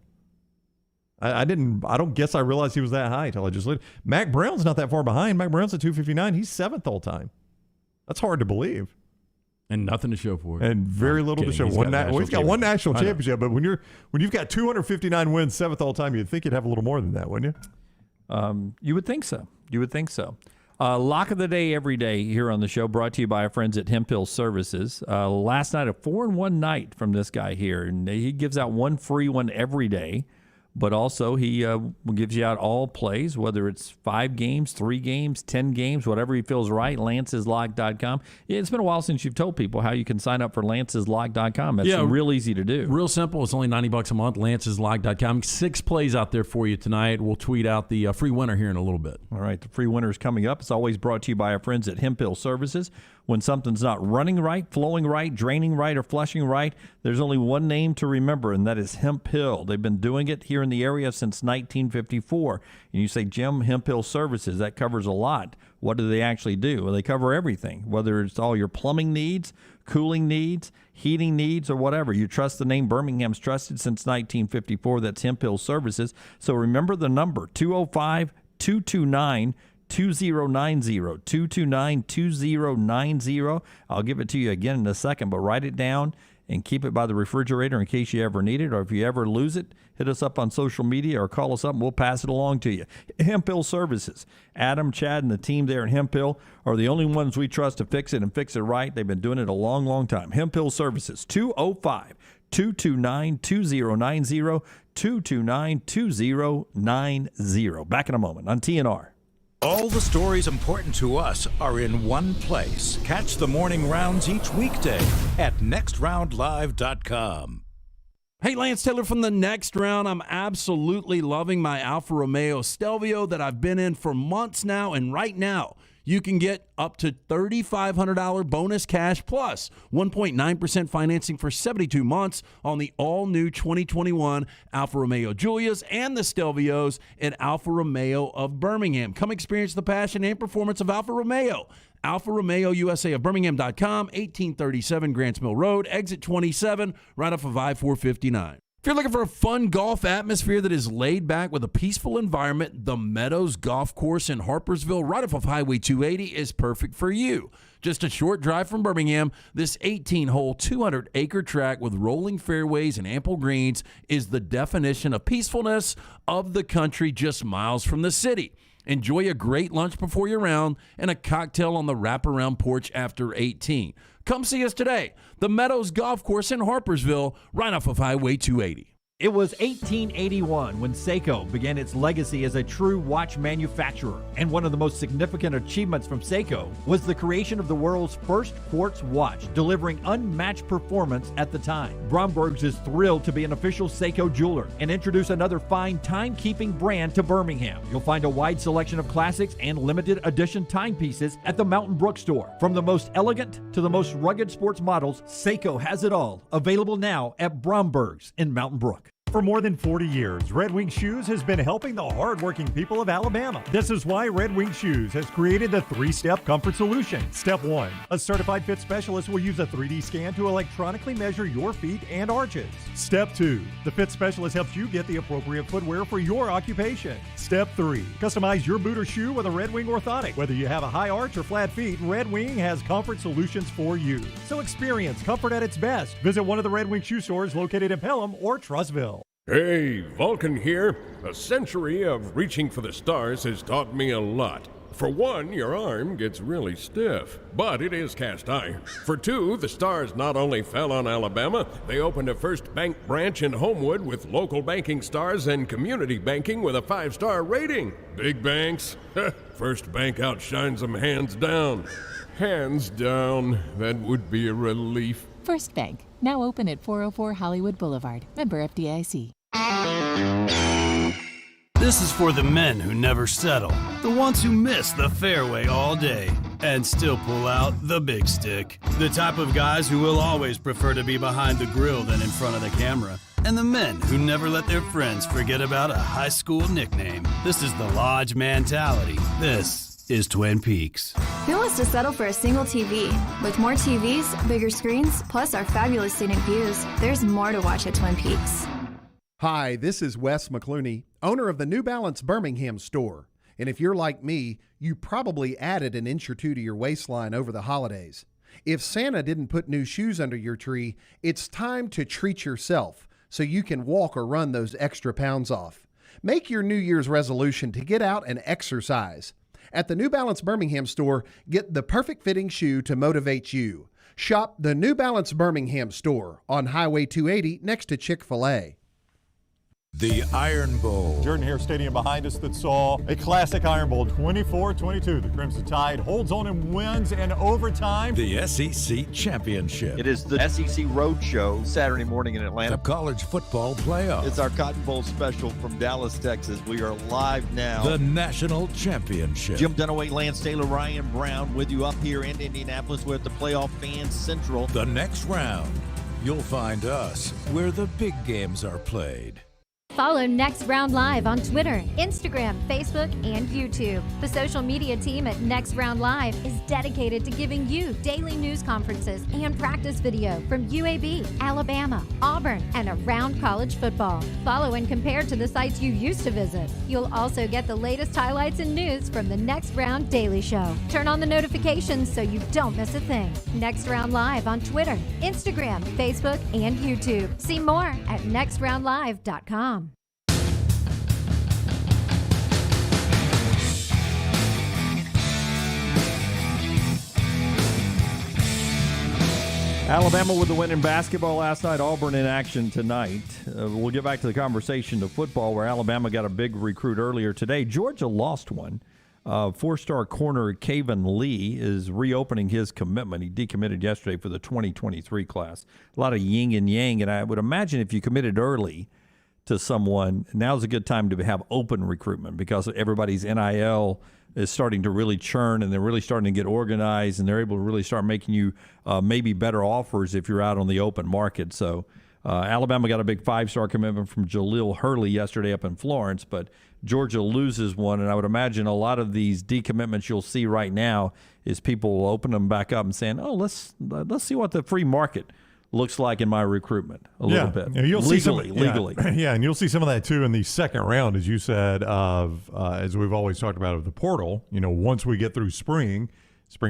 I don't guess I realized he was that high until I just looked. Mac Brown's not that far behind. Mac Brown's at 259. He's 7th all time. That's hard to believe. And nothing to show for it. And very little to show. He's got one national championship, but when you've got 259 wins, 7th all time, you'd think you'd have a little more than that, wouldn't you? You would think so. Lock of the day every day here on the show, brought to you by our friends at Hemp Hill Services. Last night, a 4-in-1 night from this guy here, and he gives out one free one every day. But also, he gives you out all plays, whether it's 5 games, 3 games, 10 games, whatever he feels right. Lance'sLock.com. It's been a while since you've told people how you can sign up for Lance'sLock.com. That's real easy to do. Real simple. It's only $90 a month. Lance'sLock.com. 6 plays out there for you tonight. We'll tweet out the free winner here in a little bit. All right, the free winner is coming up. It's always brought to you by our friends at Hemp Hill Services. When something's not running right, flowing right, draining right, or flushing right, there's only one name to remember, and that is Hemp Hill. They've been doing it here in the area since 1954. And you say, Jim, Hemp Hill Services, that covers a lot. What do they actually do? Well, they cover everything, whether it's all your plumbing needs, cooling needs, heating needs, or whatever. You trust the name Birmingham's trusted since 1954. That's Hemp Hill Services. So remember the number, 205-229-2090, 229-2090. I'll give it to you again in a second, but write it down and keep it by the refrigerator in case you ever need it, or if you ever lose it, hit us up on social media or call us up and we'll pass it along to you. Hemp Hill Services. Adam, Chad, and the team there at Hemp Hill are the only ones we trust to fix it and fix it right. They've been doing it a long, long time. Hemp Hill Services, 205-229-2090, 229-2090. Back in a moment on TNR. All the stories important to us are in one place. Catch the morning rounds each weekday at nextroundlive.com. Hey, Lance Taylor from the Next Round. I'm absolutely loving my Alfa Romeo Stelvio that I've been in for months now, and right now you can get up to $3,500 bonus cash plus 1.9% financing for 72 months on the all-new 2021 Alfa Romeo Giulias and the Stelvios at Alfa Romeo of Birmingham. Come experience the passion and performance of Alfa Romeo. Alfa Romeo USA of Birmingham.com, 1837 Grants Mill Road, exit 27, right off of I-459. If you're looking for a fun golf atmosphere that is laid back with a peaceful environment, the Meadows Golf Course in Harpersville, right off of Highway 280, is perfect for you. Just a short drive from Birmingham, this 18-hole, 200-acre track with rolling fairways and ample greens is the definition of peacefulness of the country just miles from the city. Enjoy a great lunch before your round and a cocktail on the wraparound porch after 18. Come see us today. The Meadows Golf Course in Harpersville, right off of Highway 280. It was 1881 when Seiko began its legacy as a true watch manufacturer. And one of the most significant achievements from Seiko was the creation of the world's first quartz watch, delivering unmatched performance at the time. Bromberg's is thrilled to be an official Seiko jeweler and introduce another fine timekeeping brand to Birmingham. You'll find a wide selection of classics and limited edition timepieces at the Mountain Brook store. From the most elegant to the most rugged sports models, Seiko has it all. Available now at Bromberg's in Mountain Brook. For more than 40 years, Red Wing Shoes has been helping the hardworking people of Alabama. This is why Red Wing Shoes has created the 3-step comfort solution. Step 1, a certified fit specialist will use a 3D scan to electronically measure your feet and arches. Step 2, the fit specialist helps you get the appropriate footwear for your occupation. Step 3, customize your boot or shoe with a Red Wing orthotic. Whether you have a high arch or flat feet, Red Wing has comfort solutions for you. So experience comfort at its best. Visit one of the Red Wing shoe stores located in Pelham or Trussville. Hey, Vulcan here. A century of reaching for the stars has taught me a lot. For one, your arm gets really stiff, but it is cast iron. For two, the stars not only fell on Alabama, they opened a First Bank branch in Homewood with local banking stars and community banking with a 5-star rating. Big banks? First Bank outshines them hands down. Hands down. That would be a relief. First Bank, now open at 404 Hollywood Boulevard. Member FDIC. This is for the men who never settle, the ones who miss the fairway all day and still pull out the big stick, the type of guys who will always prefer to be behind the grill than in front of the camera, and the men who never let their friends forget about a high school nickname. This is the Lodge mentality. This is Twin Peaks. Who wants to settle for a single TV? With more TVs, bigger screens, plus our fabulous scenic views, there's more to watch at Twin Peaks. Hi, this is Wes McClooney, owner of the New Balance Birmingham store. And if you're like me, you probably added an inch or two to your waistline over the holidays. If Santa didn't put new shoes under your tree, it's time to treat yourself so you can walk or run those extra pounds off. Make your New Year's resolution to get out and exercise. At the New Balance Birmingham store, get the perfect fitting shoe to motivate you. Shop the New Balance Birmingham store on Highway 280 next to Chick-fil-A. The Iron Bowl. Jordan Hare Stadium behind us that saw a classic Iron Bowl 24-22. The Crimson Tide holds on and wins in overtime. The SEC Championship. It is the SEC Roadshow Saturday morning in Atlanta. The College Football Playoff. It's our Cotton Bowl special from Dallas, Texas. We are live now. The National Championship. Jim Dunaway, Lance Taylor, Ryan Brown with you up here in Indianapolis. We're at the Playoff Fan Central. The next round. You'll find us where the big games are played. Follow Next Round Live on Twitter, Instagram, Facebook, and YouTube. The social media team at Next Round Live is dedicated to giving you daily news conferences and practice video from UAB, Alabama, Auburn, and around college football. Follow and compare to the sites you used to visit. You'll also get the latest highlights and news from the Next Round Daily Show. Turn on the notifications so you don't miss a thing. Next Round Live on Twitter, Instagram, Facebook, and YouTube. See more at nextroundlive.com. Alabama with the win in basketball last night. Auburn in action tonight. We'll get back to the conversation to football, where Alabama got a big recruit earlier today. Georgia lost one. Four-star corner Kaven Lee is reopening his commitment. He decommitted yesterday for the 2023 class. A lot of yin and yang, and I would imagine if you committed early to someone, now's a good time to have open recruitment because everybody's NIL is starting to really churn, and they're really starting to get organized, and they're able to really start making you maybe better offers if you're out on the open market. So Alabama got a big five-star commitment from Jaleel Hurley yesterday up in Florence, but Georgia loses one, and I would imagine a lot of these decommitments you'll see right now is people will open them back up and saying, oh, let's see what the free market looks like in my recruitment a little bit. Yeah, you'll legally. Yeah, and you'll see some of that too in the second round, as you said, of as we've always talked about, of the portal. You know, once we get through spring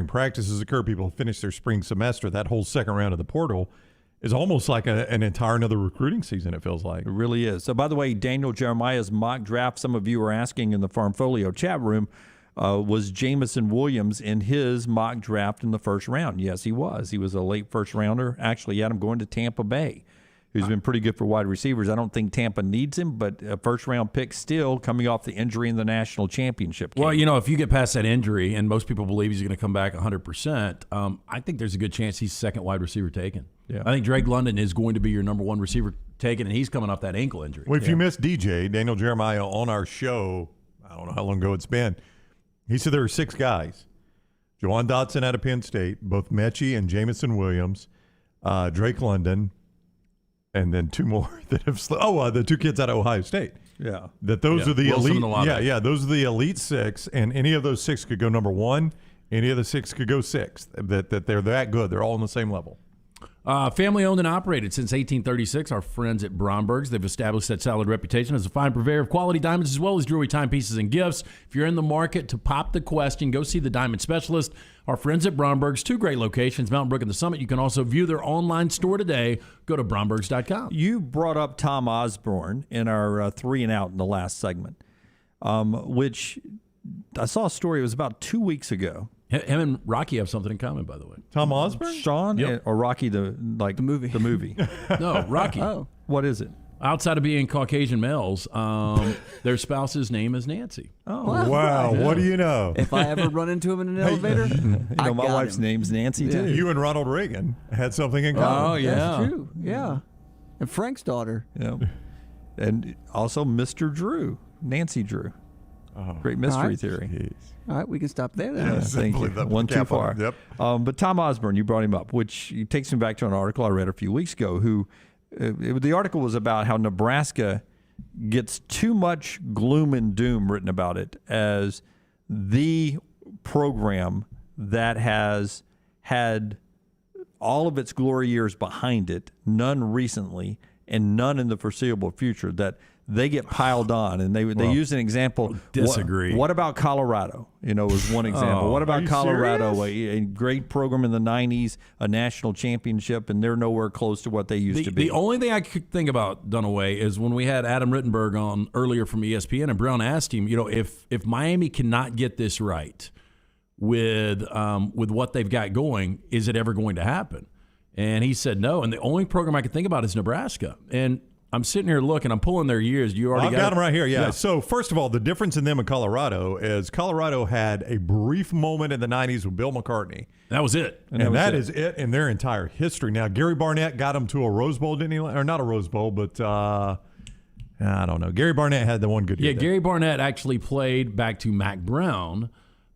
practices occur, people finish their spring semester, that whole second round of the portal is almost like an entire another recruiting season, it feels like. It really is. So, by the way, Daniel Jeremiah's mock draft, some of you were asking in the Farmfolio chat room, was Jamison Williams in his mock draft in the first round? Yes, he was. He was a late first rounder. Actually, he had him going to Tampa Bay, who's been pretty good for wide receivers. I don't think Tampa needs him, but a first-round pick still coming off the injury in the national championship game. Well, you know, if you get past that injury, and most people believe he's going to come back 100%, I think there's a good chance he's second wide receiver taken. Yeah. I think Drake London is going to be your number one receiver taken, and he's coming off that ankle injury. Well, if you missed DJ, Daniel Jeremiah, on our show, I don't know how long ago it's been, he said there were six guys. Jawan Dotson out of Penn State, both Mechie and Jamison Williams, Drake London, and then two more that have the two kids out of Ohio State. Yeah. That those are the Wilson elite. Yeah, those are the elite six, and any of those six could go number one. Any of the six could go sixth. That they're that good. They're all on the same level. Family owned and operated since 1836. Our friends at Bromberg's, they've established that solid reputation as a fine purveyor of quality diamonds as well as jewelry, timepieces, and gifts. If you're in the market to pop the question, go see the diamond specialist. Our friends at Bromberg's, two great locations, Mountain Brook and the Summit. You can also view their online store today. Go to brombergs.com. You brought up Tom Osborne in our 3 and Out in the last segment, which I saw a story. It was about 2 weeks ago. Him and Rocky have something in common, by the way. Tom Osborne? Sean or Rocky, the movie? The movie. No, Rocky. Oh. What is it? Outside of being Caucasian males, their spouse's name is Nancy. Oh, wow. What do you know? If I ever run into him in an elevator, my wife's name's Nancy, too. You and Ronald Reagan had something in common. Oh, yeah. That's true. Yeah. And Frank's daughter. Yeah. And also Mr. Drew, Nancy Drew. Oh. Great mystery theory. Geez. All right, we can stop there then. Yeah, thank you. One too far. Yep. But Tom Osborne, you brought him up, which takes me back to an article I read a few weeks ago. The article was about how Nebraska gets too much gloom and doom written about it as the program that has had all of its glory years behind it, none recently, and none in the foreseeable future, that they get piled on, and they use an example. Disagree. What about Colorado? Was one example. What about Colorado? A great program in the 90s, a national championship, and they're nowhere close to what they used to be. The only thing I could think about, Dunaway, is when we had Adam Rittenberg on earlier from ESPN, and Brown asked him, if Miami cannot get this right with what they've got going, is it ever going to happen? And he said no. And the only program I could think about is Nebraska. And I'm sitting here looking. I'm pulling their years. You already got them right here. Yeah. So first of all, the difference in them and Colorado is Colorado had a brief moment in the 90s with Bill McCartney. That was it. And that is it in their entire history. Now, Gary Barnett got them to a Rose Bowl, didn't he? Or not a Rose Bowl, but I don't know. Gary Barnett had the one good year. Yeah, Gary Barnett actually played back to Mac Brown,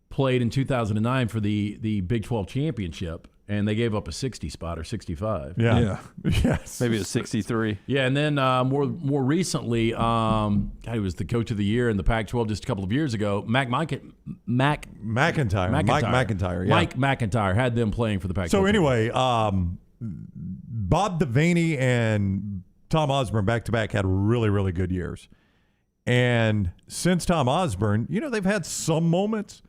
played in 2009 for the Big 12 championship. And they gave up a 60 spot or 65. Yeah. Yes. Maybe a 63. Yeah, and then more recently, he was the coach of the year in the Pac-12 just a couple of years ago. McIntyre. Mike McIntyre. Yeah. Mike McIntyre had them playing for the Pac-12. So anyway, Bob Devaney and Tom Osborne back-to-back had really, really good years. And since Tom Osborne, they've had some moments.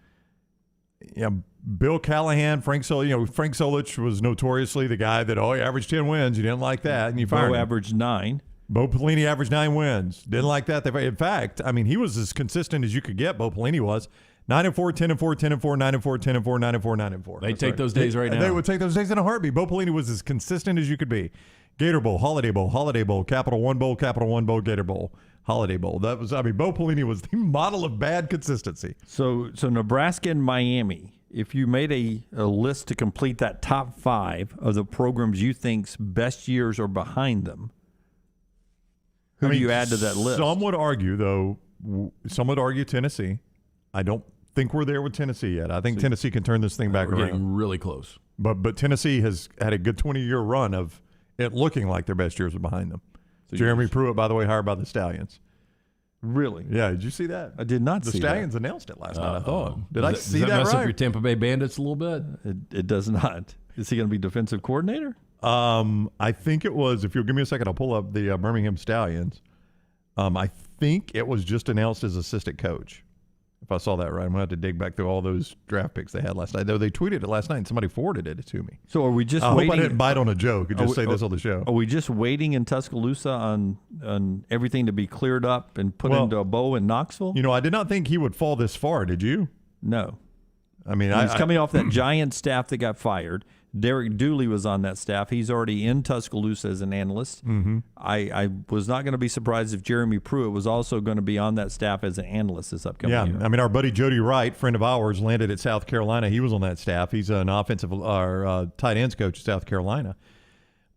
Yeah. Bill Callahan, Frank Solich was notoriously the guy that, he averaged 10 wins. You didn't like that, and you fired him. Averaged 9. Bo Pelini averaged 9 wins. Didn't like that. In fact, he was as consistent as you could get. Bo Pelini was 9-4, 10-4, 10-4, 9-4, 10-4, 9-4, 9-4. They take those days right now. They would take those days in a heartbeat. Bo Pelini was as consistent as you could be. Gator Bowl, Holiday Bowl, Capital One Bowl, Gator Bowl. Holiday Bowl. That was, Bo Pelini was the model of bad consistency. So Nebraska and Miami, if you made a list to complete that top 5 of the programs you think's best years are behind them, who do you add to that list? Some would argue Tennessee. I don't think we're there with Tennessee yet. I think Tennessee can turn this thing back around. We're getting really close. But Tennessee has had a good 20-year run of it looking like their best years are behind them. So Jeremy Pruitt, by the way, hired by the Stallions. Really? Yeah. Did you see that? I did not see that. The Stallions announced it last night, I thought. Did I see that right? Does that mess up your Tampa Bay Bandits a little bit? It does not. Is he going to be defensive coordinator? I think it was. If you'll give me a second, I'll pull up the Birmingham Stallions. I think it was just announced as assistant coach. If I saw that right, I'm going to have to dig back through all those draft picks they had last night. Though they tweeted it last night and somebody forwarded it to me. So are we just waiting? I hope I didn't bite on a joke and just say this on the show. Are we just waiting in Tuscaloosa on everything to be cleared up and put into a bow in Knoxville? I did not think he would fall this far. Did you? No. He's coming off that giant staff that got fired. Derek Dooley was on that staff. He's already in Tuscaloosa as an analyst. Mm-hmm. I was not going to be surprised if Jeremy Pruitt was also going to be on that staff as an analyst this upcoming year. Our buddy Jody Wright, friend of ours, landed at South Carolina. He was on that staff. He's an offensive tight ends coach at South Carolina.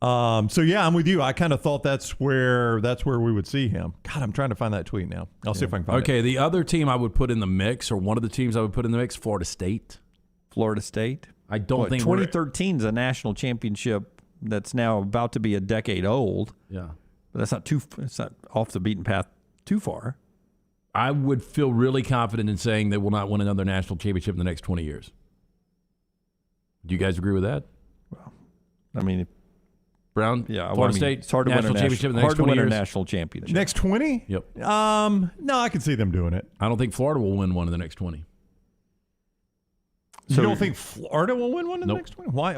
I'm with you. I kind of thought that's where we would see him. God, I'm trying to find that tweet now. I'll see if I can find it. Okay, the other team I would put in the mix, or one of the teams I would put in the mix, Florida State. Florida State? I don't think 2013 is a national championship that's now about to be a decade old. Yeah, but it's not off the beaten path too far. I would feel really confident in saying they will not win another national championship in the next 20 years. Do you guys agree with that? Well, Brown, Florida State, it's hard to national win championship in the next 20 years. National championship. Next 20? Yep. No, I can see them doing it. I don't think Florida will win one in the next 20. You don't think Florida will win one in the next 20? Why?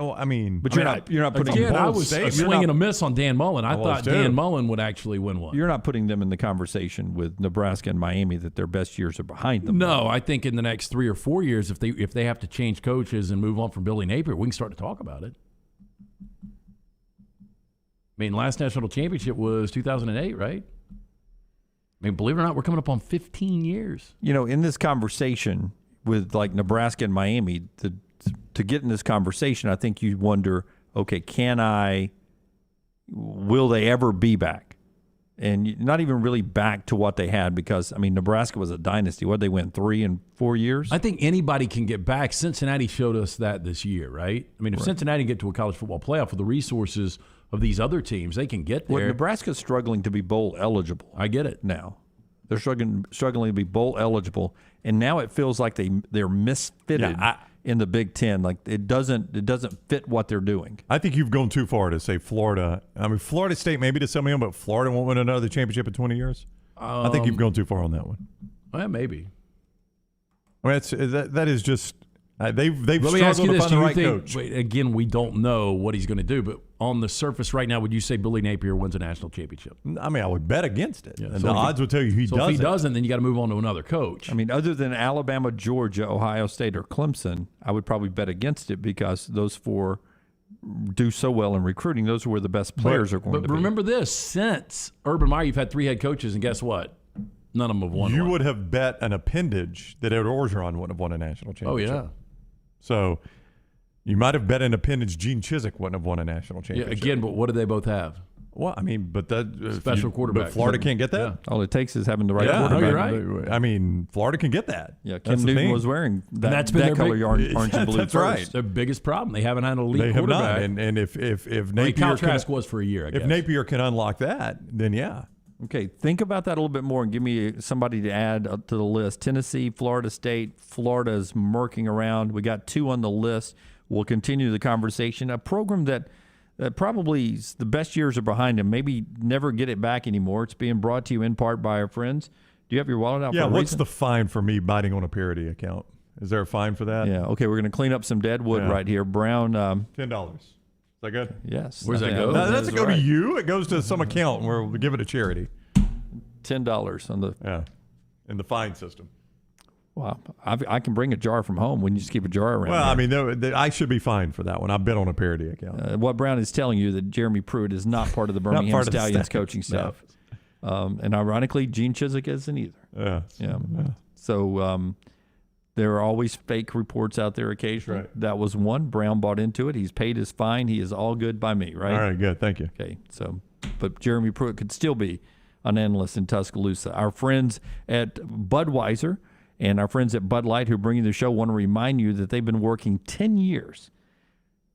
But you're not putting. Again, I was swinging a miss on Dan Mullen. I thought Dan Mullen would actually win one. You're not putting them in the conversation with Nebraska and Miami that their best years are behind them. No, I think in the next 3 or 4 years, if they have to change coaches and move on from Billy Napier, we can start to talk about it. Last national championship was 2008, right? Believe it or not, we're coming up on 15 years. In this conversation with Nebraska and Miami, to get in this conversation, I think you wonder, okay, will they ever be back? And not even really back to what they had because, Nebraska was a dynasty. What, they went 3 and 4 years? I think anybody can get back. Cincinnati showed us that this year, right? If Cincinnati get to a college football playoff with the resources of these other teams, they can get there. Well, Nebraska's struggling to be bowl eligible. I get it. Now. They're struggling to be bowl eligible, and now it feels like they're misfitted in the Big Ten. Like it doesn't fit what they're doing. I think you've gone too far to say Florida. I mean, Florida State maybe to some of them, but Florida won't win another championship in 20 years. I think you've gone too far on that one. Well, maybe. I mean, that is just they've Let me ask struggled you to this: find do the you right think? coach. Wait, again, we don't know what he's going to do, but on the surface right now, would you say Billy Napier wins a national championship? I mean, I would bet against it. Yeah, And so the if he- odds would tell you he so doesn't. if he doesn't, then you got to move on to another coach. I mean, other than Alabama, Georgia, Ohio State, or Clemson, I would probably bet against it because those four do so well in recruiting. Those are where the best players are going to But be. remember this: since Urban Meyer, you've had 3 head coaches, and guess what? None of them have won. You one. would have bet an appendage that Ed Orgeron wouldn't have won a national Oh championship. yeah. So you might have bet an appendage Gene Chizik wouldn't have won a national Yeah. championship. Again, but what do they both have? Well, I mean, but that Special quarterback. But Florida can't get that. Yeah. All it takes is having the right Yeah, quarterback. you're right. I mean, Florida can get that. Yeah, That's Kim the Newton thing. was wearing And that, that's been that their color big- orange and blue That's first. right. Their biggest problem. They haven't had an elite They have quarterback. not. And if Napier Napier Trask was for a year, I guess. if Napier can unlock that, then yeah. Okay, think about that a little bit more and give me somebody to add to the list. Tennessee, Florida State. Florida's murking around. We got 2 on the list. We'll continue the conversation. A program that probably the best years are behind them. Maybe never get it back anymore. It's being brought to you in part by our friends. Do you have your wallet out? Yeah, for a what's reason? the fine for me biting on a parody account? Is there a fine for that? Yeah, okay, we're going to clean up some dead wood Yeah. right here. Brown. $10. Is that good? Yes. Where's that I go? think That doesn't go right. to you. It goes to some account where we give it to charity. $10 on the. In the fine system. Wow, I can bring a jar from home. When you just keep a jar around. Well, here. I mean, I should be fined for that one. I bet on a parody account. What Brown is telling you that Jeremy Pruitt is not part of the Birmingham part of the Stallions staff. coaching staff, and ironically, Gene Chizik isn't either. Yeah. So there are always fake reports out there occasionally. Right. That was one. Brown bought into it. He's paid his fine. He is all good by me, right? All right, good. Thank you. Okay. So, but Jeremy Pruitt could still be an analyst in Tuscaloosa. Our friends at Budweiser and our friends at Bud Light who bring you the show want to remind you that they've been working 10 years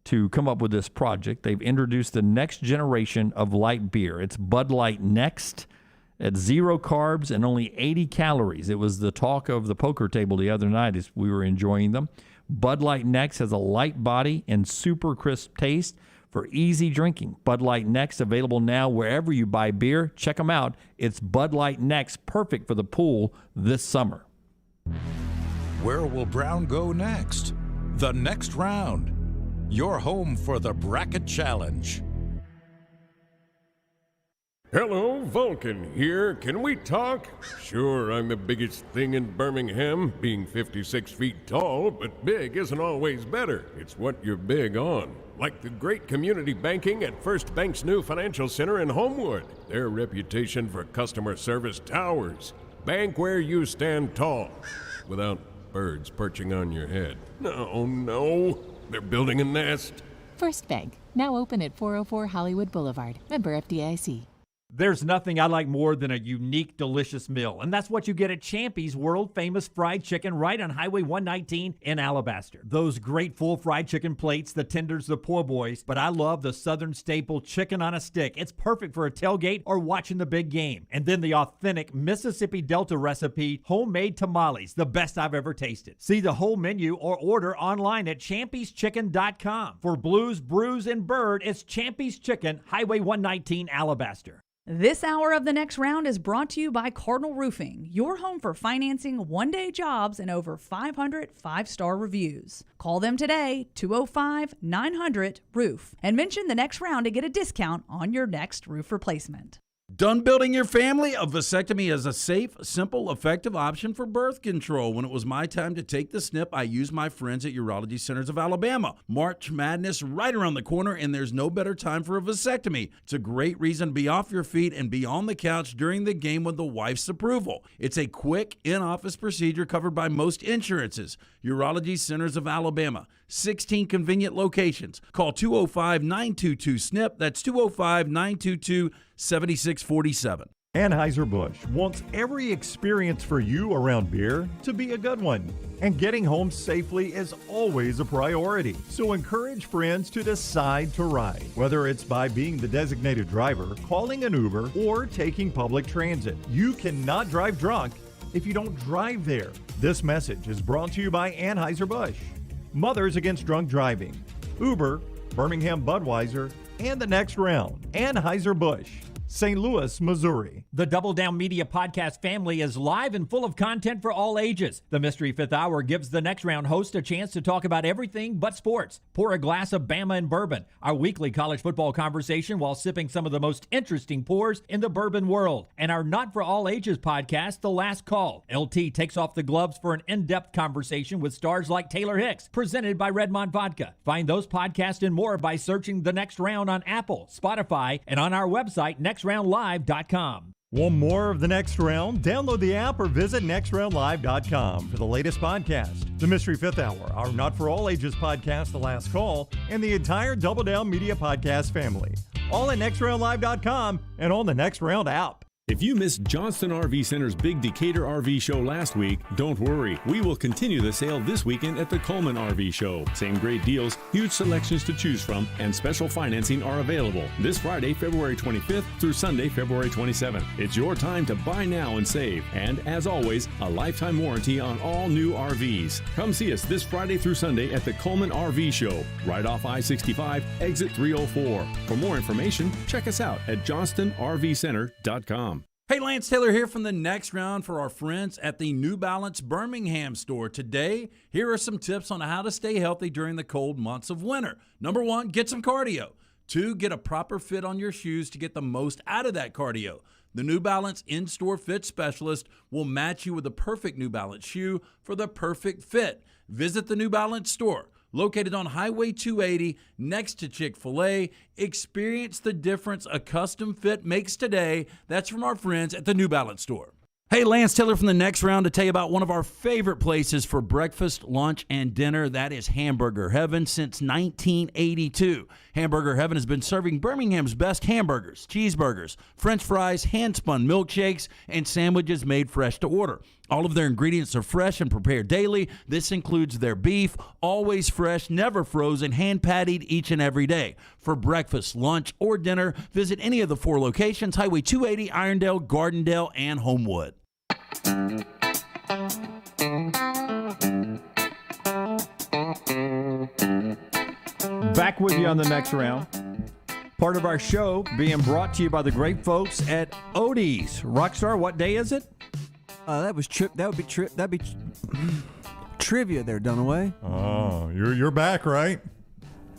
to come up with this project. They've introduced the next generation of light beer. It's Bud Light Next at 0 carbs and only 80 calories. It was the talk of the poker table the other night as we were enjoying them. Bud Light Next has a light body and super crisp taste for easy drinking. Bud Light Next available now wherever you buy beer. Check them out. It's Bud Light Next, perfect for the pool this summer. Where will Brown go next? The next round. Your home for the Bracket Challenge. Hello, Vulcan here. Can we talk? Sure, I'm the biggest thing in Birmingham, being 56 feet tall, but big isn't always better. It's what you're big on. Like the great community banking at First Bank's new financial center in Homewood. Their reputation for customer service towers. Bank where you stand tall, without birds perching on your head. No, they're building a nest. First Bank, now open at 404 Hollywood Boulevard. Member FDIC. There's nothing I like more than a unique, delicious meal, and that's what you get at Champy's world-famous fried chicken right on Highway 119 in Alabaster. Those great full fried chicken plates, the tenders, the po' boys, but I love the southern staple chicken on a stick. It's perfect for a tailgate or watching the big game. And then the authentic Mississippi Delta recipe, homemade tamales, the best I've ever tasted. See the whole menu or order online at champyschicken.com. For Blues, Brews, and Bird, it's Champy's Chicken, Highway 119, Alabaster. This hour of the next round is brought to you by Cardinal Roofing, your home for financing one-day jobs and over 500 five-star reviews. Call them today, 205-900-ROOF, and mention the next round to get a discount on your next roof replacement. Done building your family? A vasectomy is a safe, simple, effective option for birth control. When it was my time to take the snip, I used my friends at Urology Centers of Alabama. March Madness right around the corner, and there's no better time for a vasectomy. It's a great reason to be off your feet and be on the couch during the game with the wife's approval. It's a quick, in-office procedure covered by most insurances. Urology Centers of Alabama, 16 convenient locations. Call 205-922-SNP. That's 205-922-7647. Anheuser-Busch wants every experience for you around beer to be a good one. And getting home safely is always a priority. So encourage friends to decide to ride, whether it's by being the designated driver, calling an Uber, or taking public transit. You cannot drive drunk if you don't drive there. This message is brought to you by Anheuser-Busch. Mothers Against Drunk Driving, Uber, Birmingham Budweiser, and The Next Round, Anheuser-Busch, St. Louis, Missouri. The Double Down Media podcast family is live and full of content for all ages. The Mystery Fifth Hour gives the Next Round host a chance to talk about everything but sports. Pour a glass of Bama and bourbon, our weekly college football conversation while sipping some of the most interesting pours in the bourbon world. And our Not For All Ages podcast, The Last Call. LT takes off the gloves for an in-depth conversation with stars like Taylor Hicks, presented by Redmond Vodka. Find those podcasts and more by searching The Next Round on Apple, Spotify, and on our website, nextroundlive.com. Want more of The Next Round? Download the app or visit nextroundlive.com for the latest podcast. The Mystery Fifth Hour, our Not For All Ages podcast, The Last Call, and the entire Double Down Media podcast family. All at nextroundlive.com and on the Next Round app. If you missed Johnston RV Center's big Decatur RV show last week, don't worry. We will continue the sale this weekend at the Coleman RV show. Same great deals, huge selections to choose from, and special financing are available this Friday, February 25th through Sunday, February 27th. It's your time to buy now and save. And as always, a lifetime warranty on all new RVs. Come see us this Friday through Sunday at the Coleman RV show, right off I-65, exit 304. For more information, check us out at johnstonrvcenter.com. Hey, Lance Taylor here from the Next Round for our friends at the New Balance Birmingham store. Today, here are some tips on how to stay healthy during the cold months of winter. Number 1, get some cardio. 2, get a proper fit on your shoes to get the most out of that cardio. The New Balance in-store fit specialist will match you with the perfect New Balance shoe for the perfect fit. Visit the New Balance store, located on Highway 280 next to Chick-fil-A. Experience the difference a custom fit makes today. That's from our friends at the New Balance store. Hey, Lance Taylor from the Next Round to tell you about one of our favorite places for breakfast, lunch, and dinner. That is Hamburger Heaven since 1982. Hamburger Heaven has been serving Birmingham's best hamburgers, cheeseburgers, French fries, hand-spun milkshakes, and sandwiches made fresh to order. All of their ingredients are fresh and prepared daily. This includes their beef, always fresh, never frozen, hand-pattied each and every day. For breakfast, lunch, or dinner, visit any of the 4 locations, Highway 280, Irondale, Gardendale, and Homewood. Back with you on the Next Round. Part of our show being brought to you by the great folks at Odie's. Rockstar, what day is it? That'd be trivia there, Dunaway. Oh, you're back, right?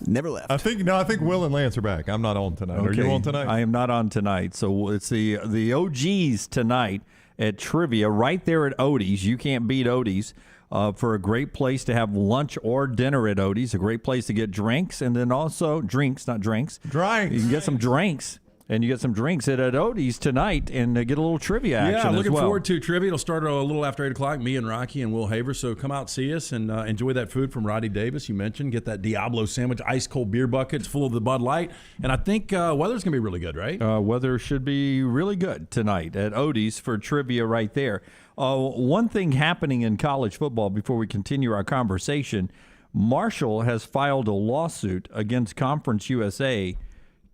Never left. I think Will and Lance are back. I'm not on tonight. Okay. Are you on tonight? I am not on tonight. So it's the OGs tonight at trivia right there at Odie's. You can't beat Odie's. For a great place to have lunch or dinner at Odie's, a great place to get drinks, and then also drinks, not drinks. Drinks. You can get some drinks, and you get some drinks at Odie's tonight, and get a little trivia action Yeah, I'm looking as well. forward to trivia. It'll start a little after 8 o'clock, me and Rocky and Will Haver. So come out, see us, and enjoy that food from Roddy Davis. You mentioned, get that Diablo sandwich, ice-cold beer buckets full of the Bud Light. And I think weather's going to be really good, right? Weather should be really good tonight at Odie's for trivia right there. One thing happening in college football before we continue our conversation, Marshall has filed a lawsuit against Conference USA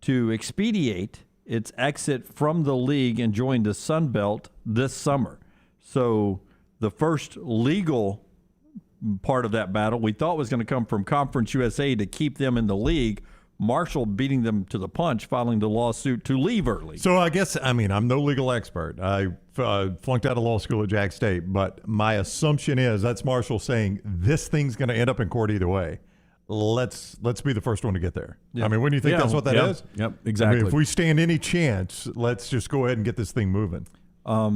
to expedite its exit from the league and join the Sun Belt this summer. So the first legal part of that battle we thought was going to come from Conference USA to keep them in the league. Marshall beating them to the punch, filing the lawsuit to leave early. So I'm no legal expert. I flunked out of law school at Jack State, but my assumption is that's Marshall saying this thing's going to end up in court either way. Let's be the first one to get there. Yeah. I mean, wouldn't you think that's what that is? Yep, exactly. I mean, if we stand any chance, let's just go ahead and get this thing moving.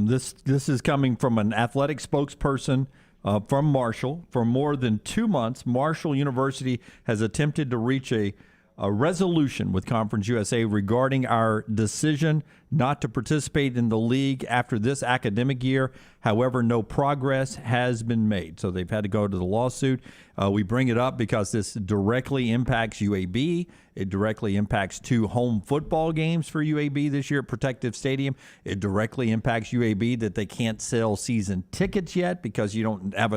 This is coming from an athletic spokesperson from Marshall. For more than 2 months, Marshall University has attempted to reach a resolution with Conference USA regarding our decision not to participate in the league after this academic year. However, no progress has been made. So they've had to go to the lawsuit. We bring it up because this directly impacts UAB. It directly impacts 2 home football games for UAB this year at Protective Stadium. It directly impacts UAB that they can't sell season tickets yet because you don't have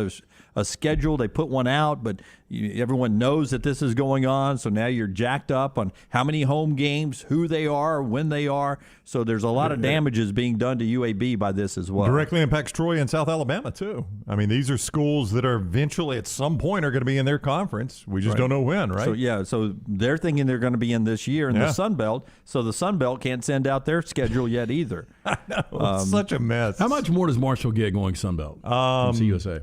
a schedule. They put one out, but everyone knows that this is going on. So now you're jacked up on how many home games, who they are, when they are. So there's a lot of damages being done to UAB by this as well. Directly impacts Troy and South Alabama, too. I mean, these are schools that are eventually at some point are going to be in their conference. We just don't know when, right? So they're thinking they're going to be in this year in the Sun Belt. So the Sun Belt can't send out their schedule yet either. I know. It's such a mess. How much more does Marshall get going Sun Belt from CUSA?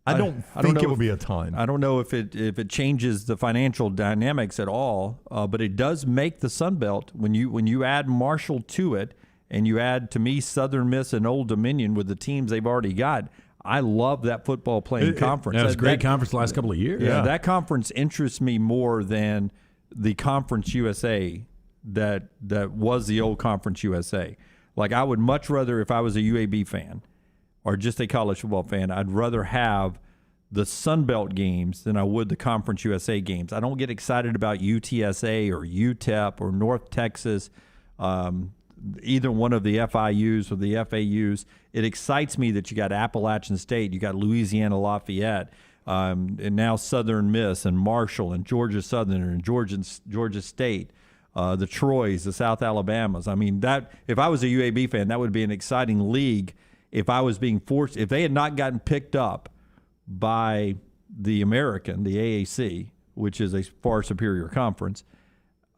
I don't think it will be a ton. I don't know if it changes the financial dynamics at all, but it does make the Sun Belt, when you add Marshall to it, and you add, to me, Southern Miss and Old Dominion with the teams they've already got. I love that football playing conference. It was a great conference the last couple of years. Yeah, that conference interests me more than the Conference USA that was the old Conference USA. Like, I would much rather, if I was a UAB fan or just a college football fan, I'd rather have the Sun Belt games than I would the Conference USA games. I don't get excited about UTSA or UTEP or North Texas, either one of the FIUs or the FAUs. It excites me that you got Appalachian State, you got Louisiana Lafayette, and now Southern Miss and Marshall and Georgia Southern and Georgia State, the Troys, the South Alabamas. I mean, that if I was a UAB fan, that would be an exciting league. If I was being forced, if they had not gotten picked up by the American, the AAC, which is a far superior conference,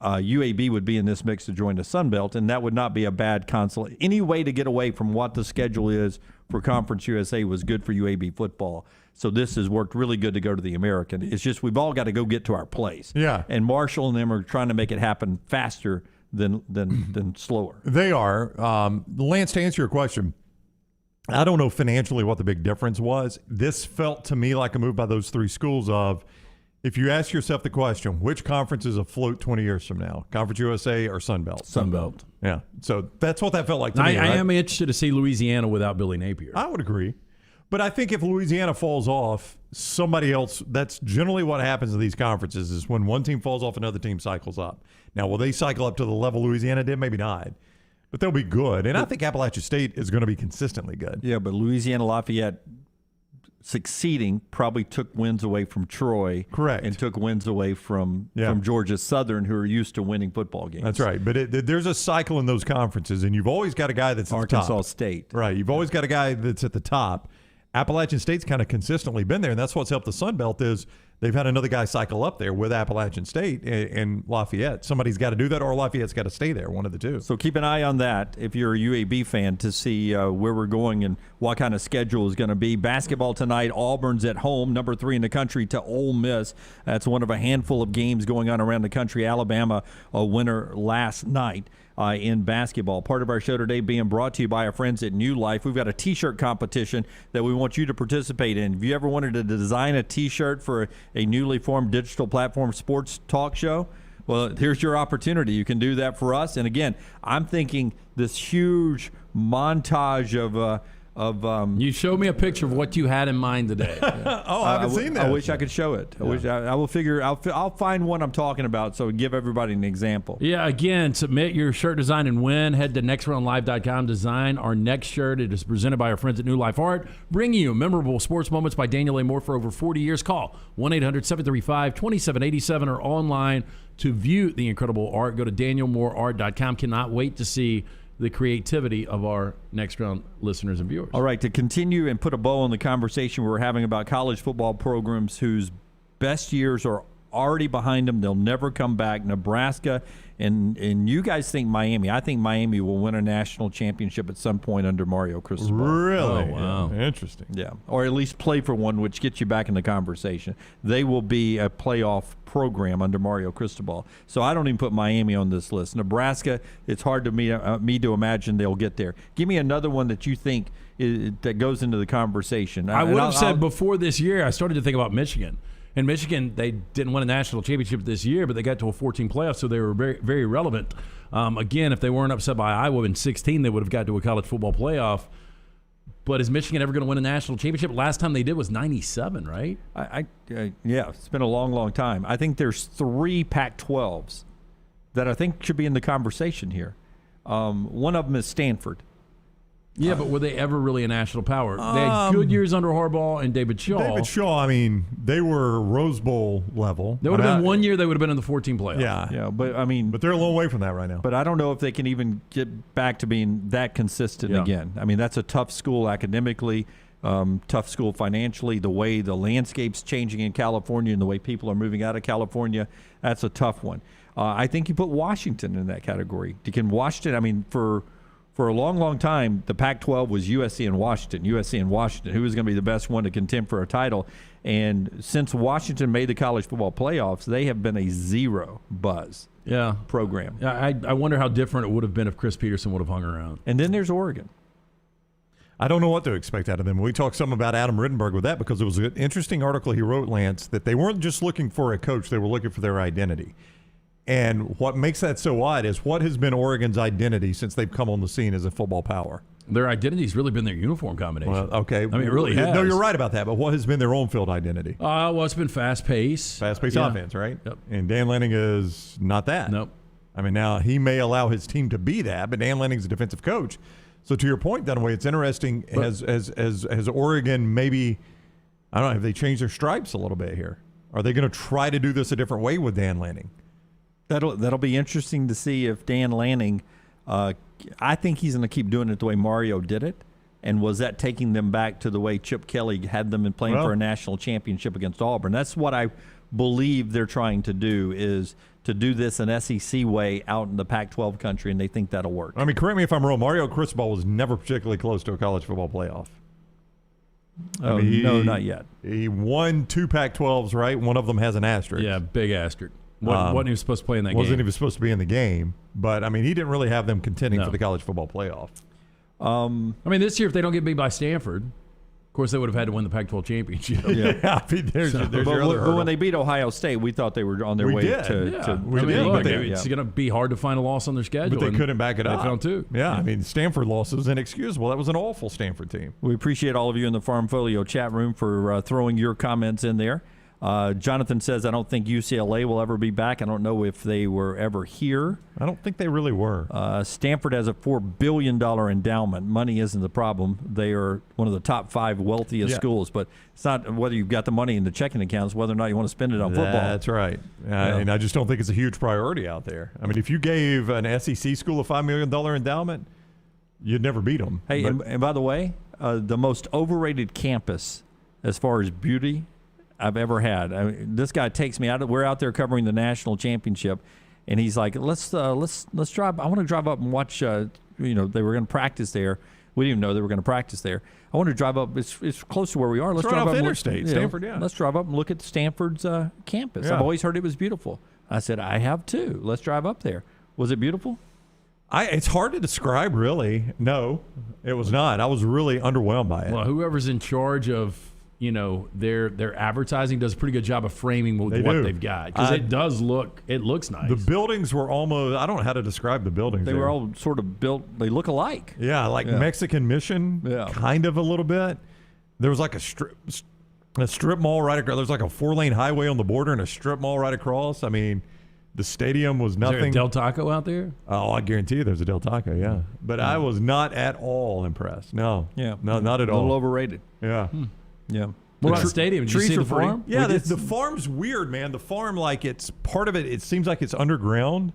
UAB would be in this mix to join the Sun Belt, and that would not be a bad consolation. Any way to get away from what the schedule is for Conference USA was good for UAB football. So this has worked really good to go to the American. It's just we've all got to go get to our place. Yeah. And Marshall and them are trying to make it happen faster than slower. They are. Lance, to answer your question, I don't know financially what the big difference was. This felt to me like a move by those three schools of, if you ask yourself the question, which conference is afloat 20 years from now, Conference USA or Sun Belt? Sun Belt. Yeah. So that's what that felt like to me. I am interested to see Louisiana without Billy Napier. I would agree. But I think if Louisiana falls off, somebody else, that's generally what happens in these conferences is when one team falls off, another team cycles up. Now, will they cycle up to the level Louisiana did? Maybe not. But they'll be good. And I think Appalachian State is going to be consistently good. Yeah, but Louisiana Lafayette succeeding probably took wins away from Troy. Correct. And took wins away from Georgia Southern, who are used to winning football games. That's right. But there's a cycle in those conferences, and you've always got a guy that's at the top. Arkansas State. Right. You've always got a guy that's at the top. Appalachian State's kind of consistently been there, and that's what's helped the Sun Belt is they've had another guy cycle up there with Appalachian State and Lafayette. Somebody's got to do that, or Lafayette's got to stay there, one of the two. So keep an eye on that if you're a UAB fan to see where we're going and what kind of schedule is going to be. Basketball tonight, Auburn's at home, number 3 in the country, to Ole Miss. That's one of a handful of games going on around the country. Alabama, a winner last night. In basketball. Part of our show today being brought to you by our friends at New Life. We've got a T-shirt competition that we want you to participate in. If you ever wanted to design a T-shirt for a newly formed digital platform sports talk show, well, here's your opportunity. You can do that for us. And again, I'm thinking this huge montage of you showed me a picture of what you had in mind today. I haven't seen that. I wish I could show it. I will figure. I'll find one I'm talking about. So give everybody an example. Yeah. Again, submit your shirt design and win. Head to nextroundlive.com. Design our next shirt. It is presented by our friends at New Life Art. Bringing you memorable sports moments by Daniel A. Moore for over 40 years. Call 1-800-735-2787 or online to view the incredible art. Go to danielmooreart.com. Cannot wait to see the creativity of our next round listeners and viewers. All right, to continue and put a bow on the conversation we're having about college football programs whose best years are already behind them, they'll never come back. Nebraska, and you guys think Miami. I think Miami will win a national championship at some point under Mario Cristobal. Really? Oh, wow. Yeah. Interesting. Yeah, or at least play for one, which gets you back in the conversation. They will be a playoff program under Mario Cristobal. So I don't even put Miami on this list. Nebraska, it's hard to me to imagine they'll get there. Give me another one that you think that goes into the conversation. I would have said before this year, I started to think about Michigan. In Michigan, they didn't win a national championship this year, but they got to a 14 playoff, so they were very, very relevant. Again, if they weren't upset by Iowa in 16, they would have got to a college football playoff. But is Michigan ever going to win a national championship? Last time they did was 97, right? Yeah, it's been a long, long time. I think there's 3 Pac-12s that I think should be in the conversation here. One of them is Stanford. Yeah, but were they ever really a national power? They had good years under Harbaugh and David Shaw. David Shaw, I mean, they were Rose Bowl level. There would have been 1 year they would have been in the 14 playoffs. Yeah, but I mean, but they're a long way from that right now. But I don't know if they can even get back to being that consistent again. I mean, that's a tough school academically, tough school financially. The way the landscape's changing in California and the way people are moving out of California, that's a tough one. I think you put Washington in that category. Can Washington? I mean, for a long, long time, the Pac-12 was USC and Washington. Who was going to be the best one to contend for a title? And since Washington made the college football playoffs, they have been a zero buzz program. I wonder how different it would have been if Chris Peterson would have hung around. And then there's Oregon. I don't know what to expect out of them. We talked some about Adam Rittenberg with that because it was an interesting article he wrote, Lance, that they weren't just looking for a coach, they were looking for their identity. And what makes that so odd is what has been Oregon's identity since they've come on the scene as a football power? Their identity's really been their uniform combination. Well, okay. I mean, it really has. No, you're right about that. But what has been their on-field identity? Well, it's been fast-paced. Fast-paced offense, right? Yep. And Dan Lanning is not that. Nope. I mean, now he may allow his team to be that, but Dan Lanning's a defensive coach. So to your point, Dunaway, it's interesting. Has Oregon maybe, I don't know, have they changed their stripes a little bit here? Are they going to try to do this a different way with Dan Lanning? That'll be interesting to see if Dan Lanning. I think he's going to keep doing it the way Mario did it. And was that taking them back to the way Chip Kelly had them in playing for a national championship against Auburn? That's what I believe they're trying to do, is to do this an SEC way out in the Pac-12 country, and they think that'll work. I mean, correct me if I'm wrong. Mario Cristobal was never particularly close to a college football playoff. No, not yet. He won 2 Pac-12s, right? One of them has an asterisk. Yeah, big asterisk. Wasn't even supposed to play in that game. Wasn't even supposed to be in the game. But, I mean, he didn't really have them contending for the college football playoff. I mean, this year, if they don't get beat by Stanford, of course, they would have had to win the Pac-12 championship. I mean, there's your other hurdle. But when they beat Ohio State, we thought they were on their way to It's going to be hard to find a loss on their schedule. But they couldn't back it up. They found 2. Yeah, I mean, Stanford loss is inexcusable. That was an awful Stanford team. We appreciate all of you in the Farm Folio chat room for throwing your comments in there. Jonathan says, I don't think UCLA will ever be back. I don't know if they were ever here. I don't think they really were. Stanford has a $4 billion endowment. Money isn't the problem. They are one of the top 5 wealthiest schools. But it's not whether you've got the money in the checking accounts, whether or not you want to spend it on football. That's right. And I just don't think it's a huge priority out there. I mean, if you gave an SEC school a $5 million endowment, you'd never beat them. Hey, and by the way, the most overrated campus as far as beauty I've ever had. I mean, this guy takes me out. We're out there covering the national championship, and he's like, "Let's drive. I want to drive up and watch. They were going to practice there. We didn't even know they were going to practice there. I want to drive up. It's close to where we are. Let's drive up interstate, Stanford. Let's drive up and look at Stanford's campus. Yeah. I've always heard it was beautiful. I said, I have too. Let's drive up there. Was it beautiful? It's hard to describe, really. No, it was not. I was really underwhelmed by it. Well, whoever's in charge of their advertising does a pretty good job of framing what they've got, because it looks nice. The buildings were almost, I don't know how to describe the buildings. They were all sort of built, they look alike. Yeah, Mexican Mission, kind of a little bit. There was like a strip mall right across. There's like a 4-lane highway on the border and a strip mall right across. I mean, the stadium was nothing. Is there a Del Taco out there? Oh, I guarantee you there's a Del Taco, yeah. But I was not at all impressed. No. Yeah. No, not at all. A little overrated. Yeah. Yeah. What about the stadium? Did you see the farm? Yeah, the farm's weird, man. The farm, it's part of it. It seems like it's underground,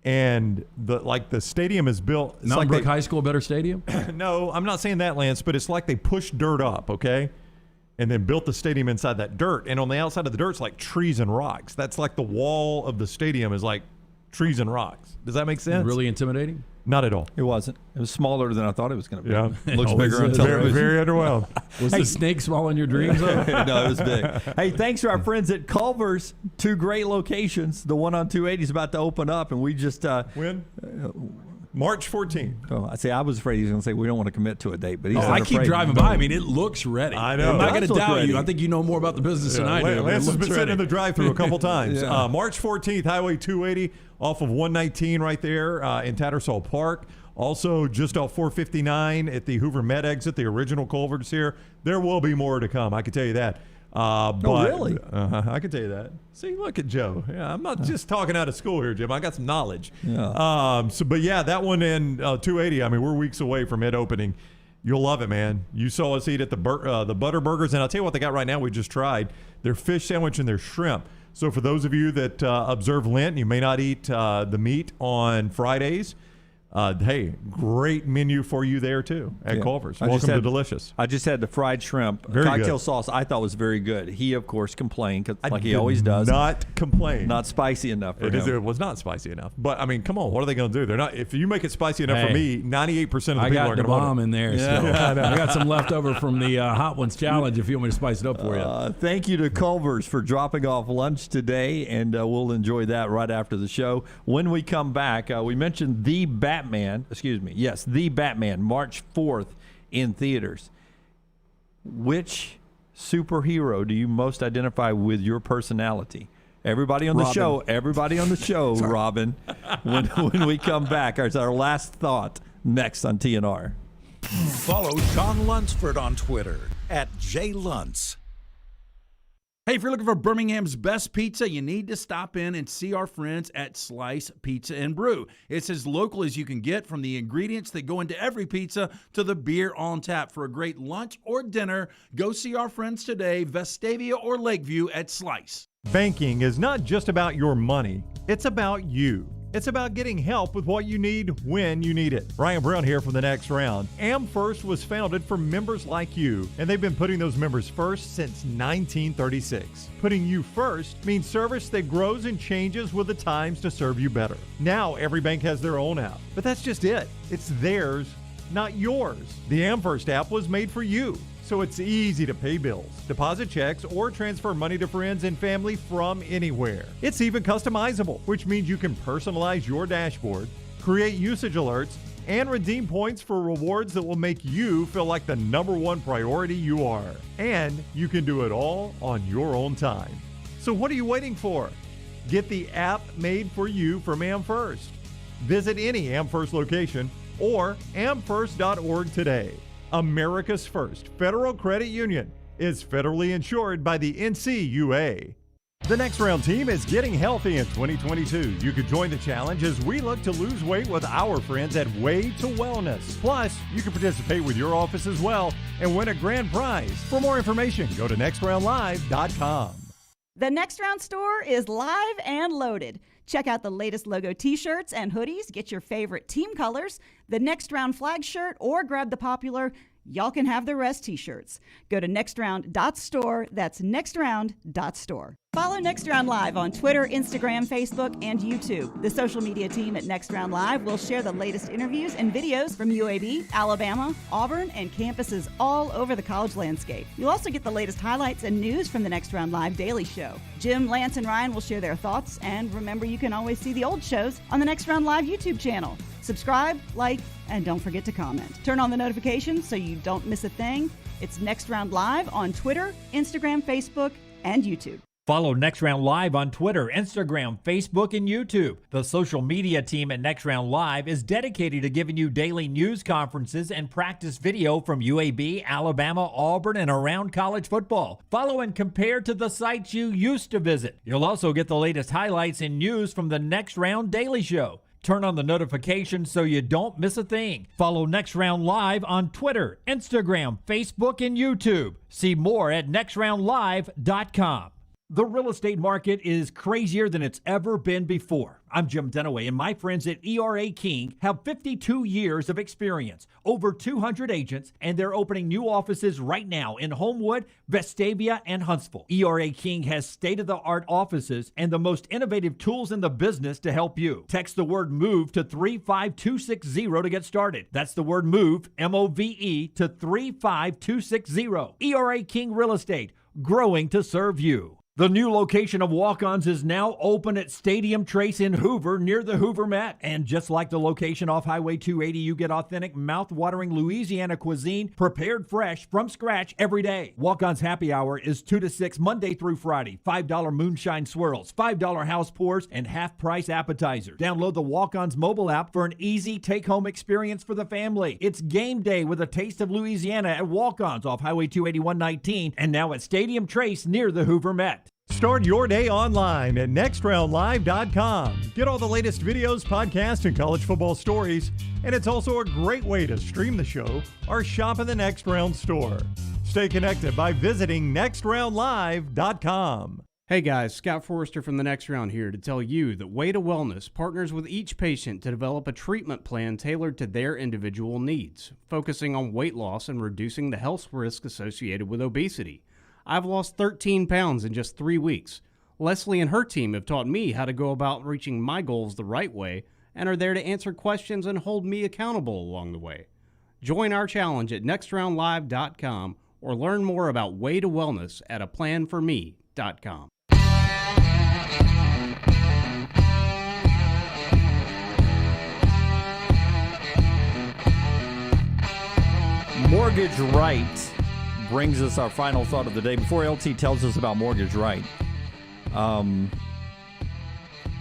and the stadium is built. It's Mountain Brook High School, a better stadium? No, I'm not saying that, Lance, but it's like they pushed dirt up, okay, and then built the stadium inside that dirt. And on the outside of the dirt, it's like trees and rocks. That's like the wall of the stadium is like trees and rocks. Does that make sense? Really intimidating? Not at all. It wasn't. It was smaller than I thought it was going to be. Yeah. Looks bigger on television. Very underwhelmed. Was the snake small in your dreams? No, it was big. Hey, thanks to our friends at Culver's. 2 great locations. The one on 280 is about to open up, and we just when? March 14th. Oh, I was afraid he was going to say we don't want to commit to a date, but he's I keep driving by. I mean, it looks ready. I know. I'm not going to doubt you. I think you know more about the business than I do. Lance has been sitting in the drive-thru a couple times. Yeah. March 14th, Highway 280 off of 119 right there in Tattersall Park. Also, just off 459 at the Hoover Med exit, the original Culver's here. There will be more to come. I can tell you that. Really? I can tell you that. See, look at Joe. Yeah, I'm not just talking out of school here, Jim. I got some knowledge. Yeah. But that one in 280. I mean, we're weeks away from it opening. You'll love it, man. You saw us eat at the Butter Burgers, and I'll tell you what they got right now. We just tried their fish sandwich and their shrimp. So for those of you that observe Lent, and you may not eat the meat on Fridays. Hey, great menu for you there too at Culver's. Welcome to Delicious. I just had the fried shrimp. Very cocktail good. sauce I thought was very good. He, of course, complained like he always does. Not complain. Not spicy enough for him. It was not spicy enough. But I mean, come on, what are they going to do? They're not. If you make it spicy enough for me, 98% of the people are going to bomb in there. Yeah. Still. I got some left over from the Hot Ones Challenge. If you want me to spice it up for you. Thank you to Culver's for dropping off lunch today, and we'll enjoy that right after the show. When we come back, we mentioned The Batman. Yes, The Batman, March 4th in theaters. Which superhero do you most identify with your personality? Everybody on the show, Robin. When we come back, it's our last thought next on TNR. Follow John Lunsford on Twitter @JLuntz. Hey, if you're looking for Birmingham's best pizza, you need to stop in and see our friends at Slice Pizza and Brew. It's as local as you can get, from the ingredients that go into every pizza to the beer on tap. For a great lunch or dinner, go see our friends today, Vestavia or Lakeview at Slice. Banking is not just about your money. It's about you. It's about getting help with what you need when you need it. Ryan Brown here from The Next Round. AmFirst was founded for members like you, and they've been putting those members first since 1936. Putting you first means service that grows and changes with the times to serve you better. Now every bank has their own app, but that's just it. It's theirs, not yours. The AmFirst app was made for you, so it's easy to pay bills, deposit checks, or transfer money to friends and family from anywhere. It's even customizable, which means you can personalize your dashboard, create usage alerts, and redeem points for rewards that will make you feel like the #1 priority you are. And you can do it all on your own time. So what are you waiting for? Get the app made for you from AmFirst. Visit any AmFirst location or amfirst.org today. America's first federal credit union is federally insured by the NCUA. The Next Round team is getting healthy in 2022. You could join the challenge as we look to lose weight with our friends at Way to Wellness. Plus, you can participate with your office as well and win a grand prize. For more information, go to nextroundlive.com. The Next Round store is live and loaded. Check out the latest logo t-shirts and hoodies. Get your favorite team colors, the Next Round flag shirt, or grab the popular Y'all Can Have the Rest t-shirts. Go to nextround.store. That's nextround.store. Follow Next Round Live on Twitter, Instagram, Facebook, and YouTube. The social media team at Next Round Live will share the latest interviews and videos from UAB, Alabama, Auburn, and campuses all over the college landscape. You'll also get the latest highlights and news from the Next Round Live Daily Show. Jim, Lance, and Ryan will share their thoughts. And remember, you can always see the old shows on the Next Round Live YouTube channel. Subscribe, like, and don't forget to comment. Turn on the notifications so you don't miss a thing. It's Next Round Live on Twitter, Instagram, Facebook, and YouTube. Follow Next Round Live on Twitter, Instagram, Facebook, and YouTube. The social media team at Next Round Live is dedicated to giving you daily news conferences and practice video from UAB, Alabama, Auburn, and around college football. Follow and compare to the sites you used to visit. You'll also get the latest highlights and news from the Next Round Daily Show. Turn on the notifications so you don't miss a thing. Follow Next Round Live on Twitter, Instagram, Facebook, and YouTube. See more at nextroundlive.com. The real estate market is crazier than it's ever been before. I'm Jim Dunaway, and my friends at ERA King have 52 years of experience, over 200 agents, and they're opening new offices right now in Homewood, Vestavia, and Huntsville. ERA King has state-of-the-art offices and the most innovative tools in the business to help you. Text the word MOVE to 35260 to get started. That's the word MOVE, M-O-V-E, to 35260. ERA King Real Estate, growing to serve you. The new location of Walk-Ons is now open at Stadium Trace in Hoover, near the Hoover Met. And just like the location off Highway 280, you get authentic, mouth-watering Louisiana cuisine prepared fresh from scratch every day. Walk-Ons Happy Hour is 2 to 6 Monday through Friday. $5 moonshine swirls, $5 house pours, and half-price appetizers. Download the Walk-Ons mobile app for an easy take-home experience for the family. It's game day with a taste of Louisiana at Walk-Ons off Highway 281-19 and now at Stadium Trace near the Hoover Met. Start your day online at nextroundlive.com. Get all the latest videos, podcasts, and college football stories. And it's also a great way to stream the show or shop in the Next Round store. Stay connected by visiting nextroundlive.com. Hey guys, Scott Forrester from The Next Round here to tell you that Way to Wellness partners with each patient to develop a treatment plan tailored to their individual needs, focusing on weight loss and reducing the health risk associated with obesity. I've lost 13 pounds in just 3 weeks. Leslie and her team have taught me how to go about reaching my goals the right way and are there to answer questions and hold me accountable along the way. Join our challenge at nextroundlive.com or learn more about Way to Wellness at aplanforme.com. Mortgage Right brings us our final thought of the day. Before LT tells us about Mortgage Right,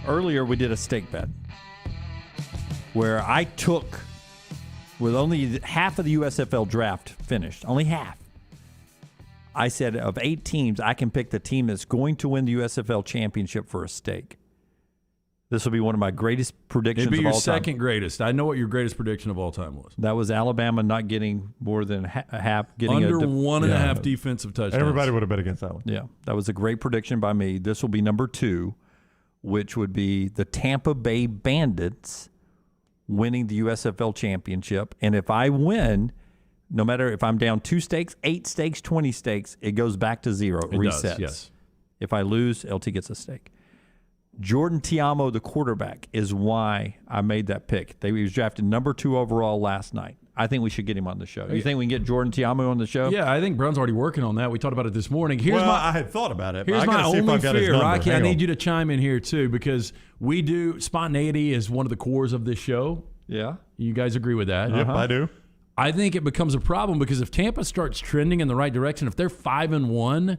earlier we did a stake bet where I took, with only half of the USFL draft finished, only half, I said of 8 teams, I can pick the team that's going to win the USFL championship for a stake. This will be one of my greatest predictions of all time. It'd be your second greatest. I know what your greatest prediction of all time was. That was Alabama not getting more than half. Getting under 1.5 defensive touchdowns. Everybody would have bet against that one. Yeah, that was a great prediction by me. This will be number 2, which would be the Tampa Bay Bandits winning the USFL championship. And if I win, no matter if I'm down 2 stakes, 8 stakes, 20 stakes, it goes back to 0. It resets. Does, yes. If I lose, LT gets a stake. Jordan Tiamo, the quarterback, is why I made that pick. He was drafted number 2 overall last night. I think we should get him on the show. You think we can get Jordan Tiamo on the show? Yeah, I think Brown's already working on that. We talked about it this morning. I had thought about it. Here's my only fear, Rocky. I need you. you to chime in here, too, because we do – spontaneity is one of the cores of this show. Yeah. You guys agree with that? Yep, I do. I think it becomes a problem because if Tampa starts trending in the right direction, if they're 5-1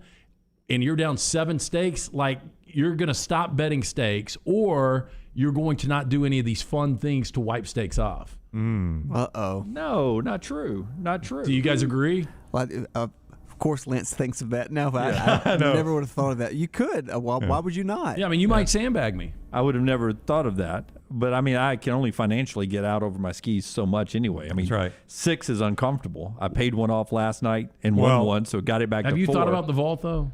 and you're down 7 stakes, like – you're going to stop betting stakes or you're going to not do any of these fun things to wipe stakes off. Uh-oh. No, not true. Not true. Do you guys agree? Well, of course Lance thinks of that now. Yeah. I never would have thought of that. You could. Why would you not? Yeah, I mean, you might sandbag me. I would have never thought of that. But, I mean, I can only financially get out over my skis so much anyway. I mean, That's right. 6 is uncomfortable. I paid one off last night and won one, so got it back to 4. Have you thought about the vault, though?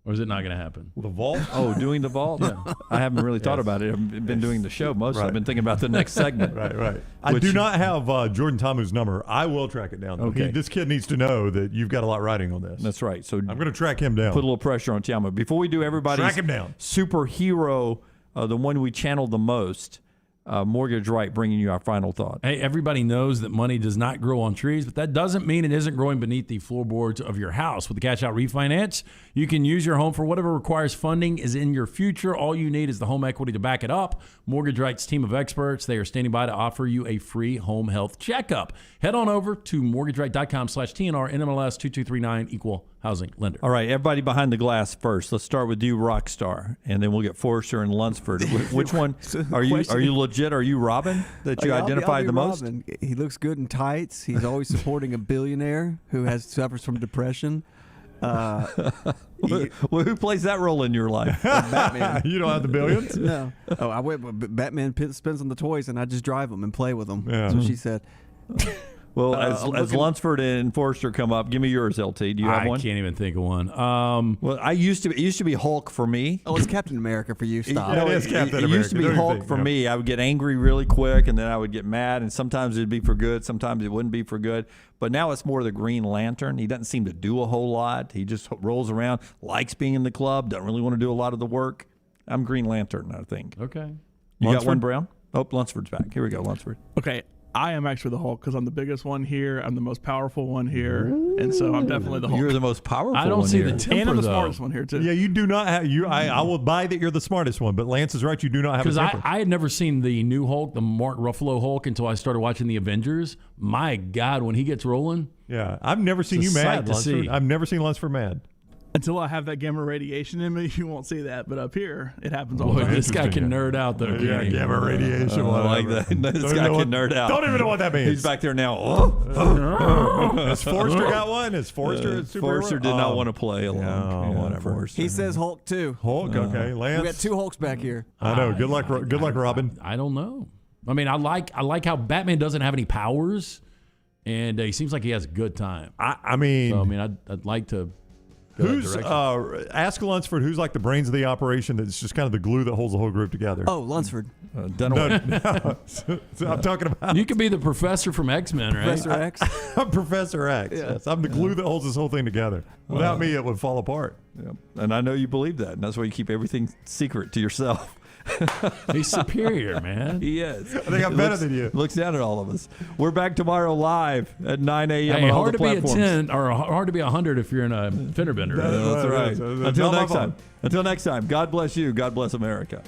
Or is it not going to happen? The vault? Oh, doing the vault? Yeah. I haven't really thought about it. I've been doing the show mostly. I've been thinking about the next segment. Right. I do not have Jordan Tamu's number. I will track it down, though. Okay. This kid needs to know that you've got a lot riding on this. That's right. So I'm going to track him down. Put a little pressure on Tiamo. Before we do everybody's track him down. Superhero, the one we channel the most, Mortgage Right, bringing you our final thought. Hey, everybody knows that money does not grow on trees, but that doesn't mean it isn't growing beneath the floorboards of your house. With the Cash Out Refinance, you can use your home for whatever requires funding is in your future. All you need is the home equity to back it up. Mortgage Right's team of experts, they are standing by to offer you a free home health checkup. Head on over to mortgageright.com/TNR NMLS 2239 equal housing lender. All right, everybody behind the glass first. Let's start with you, Rockstar, and then we'll get Forrester and Lunsford. Which one are you? Are you legit? Are you Robin that you identify the most? Robin. He looks good in tights. He's always supporting a billionaire who suffers from depression. Well, who plays that role in your life? Batman. You don't have the billions? No. Oh, I went. Batman spends on the toys, and I just drive them and play with them. Yeah. That's what she said. Well, as Lunsford and Forrester come up, give me yours, LT. Do you have one? I can't even think of one. Well, it used to be Hulk for me. Oh, it's Captain America for you. Stop. No, it is Captain America. It used to be Hulk for me. I would get angry really quick, and then I would get mad, and sometimes it'd be for good, sometimes it wouldn't be for good. But now it's more the Green Lantern. He doesn't seem to do a whole lot. He just rolls around, likes being in the club, doesn't really want to do a lot of the work. I'm Green Lantern, I think. Okay. You got one, Brown? Oh, Lunsford's back. Here we go, Lunsford. Okay. I am actually the Hulk because I'm the biggest one here. I'm the most powerful one here, and so I'm definitely the Hulk. You're the most powerful. I don't one see here. the temper, and I'm the though. smartest one here too. Yeah, you do not have you. I will buy that you're the smartest one, but Lance is right. You do not have a Because temper. I had never seen the new Hulk, the Mark Ruffalo Hulk, until I started watching the Avengers. My God, when he gets rolling. Yeah, I've never seen It's you a mad, sight to Lunsford. see. I've never seen Lunsford mad. Until I have that gamma radiation in me, you won't see that. But up here, it happens all Boy, the time. this guy can nerd out, though. Yeah, Kenny. gamma radiation. I like that. This guy can nerd out. Don't even know what that means. He's back there now. Has Forrester got one? Is Forrester a superhero? Forrester did not want to play along. Whatever. Forrester. He says Hulk too. Hulk, okay. Lance? We got 2 Hulks back here. I know. Good luck, Robin. I don't know. I mean, I like how Batman doesn't have any powers, and he seems like he has a good time. I mean, I'd like to. Who's ask Lunsford? Who's like the brains of the operation? That's just kind of the glue that holds the whole group together. Oh, Lunsford. No. I'm talking about. You could be the professor from X-Men, right? Professor X. I'm Professor X. Yeah. Yes, I'm the glue that holds this whole thing together. Without me, it would fall apart. Yep. And I know you believe that, and that's why you keep everything secret to yourself. He's superior, man. He is. I think I'm better than you. Looks down at all of us. We're back tomorrow live at 9 a.m. Hey, on all hard the to be a platforms. 10 or hard to be 100 if you're in a fender bender. That's right. That's Until not my next fault. time. Until next time. God bless you. God bless America.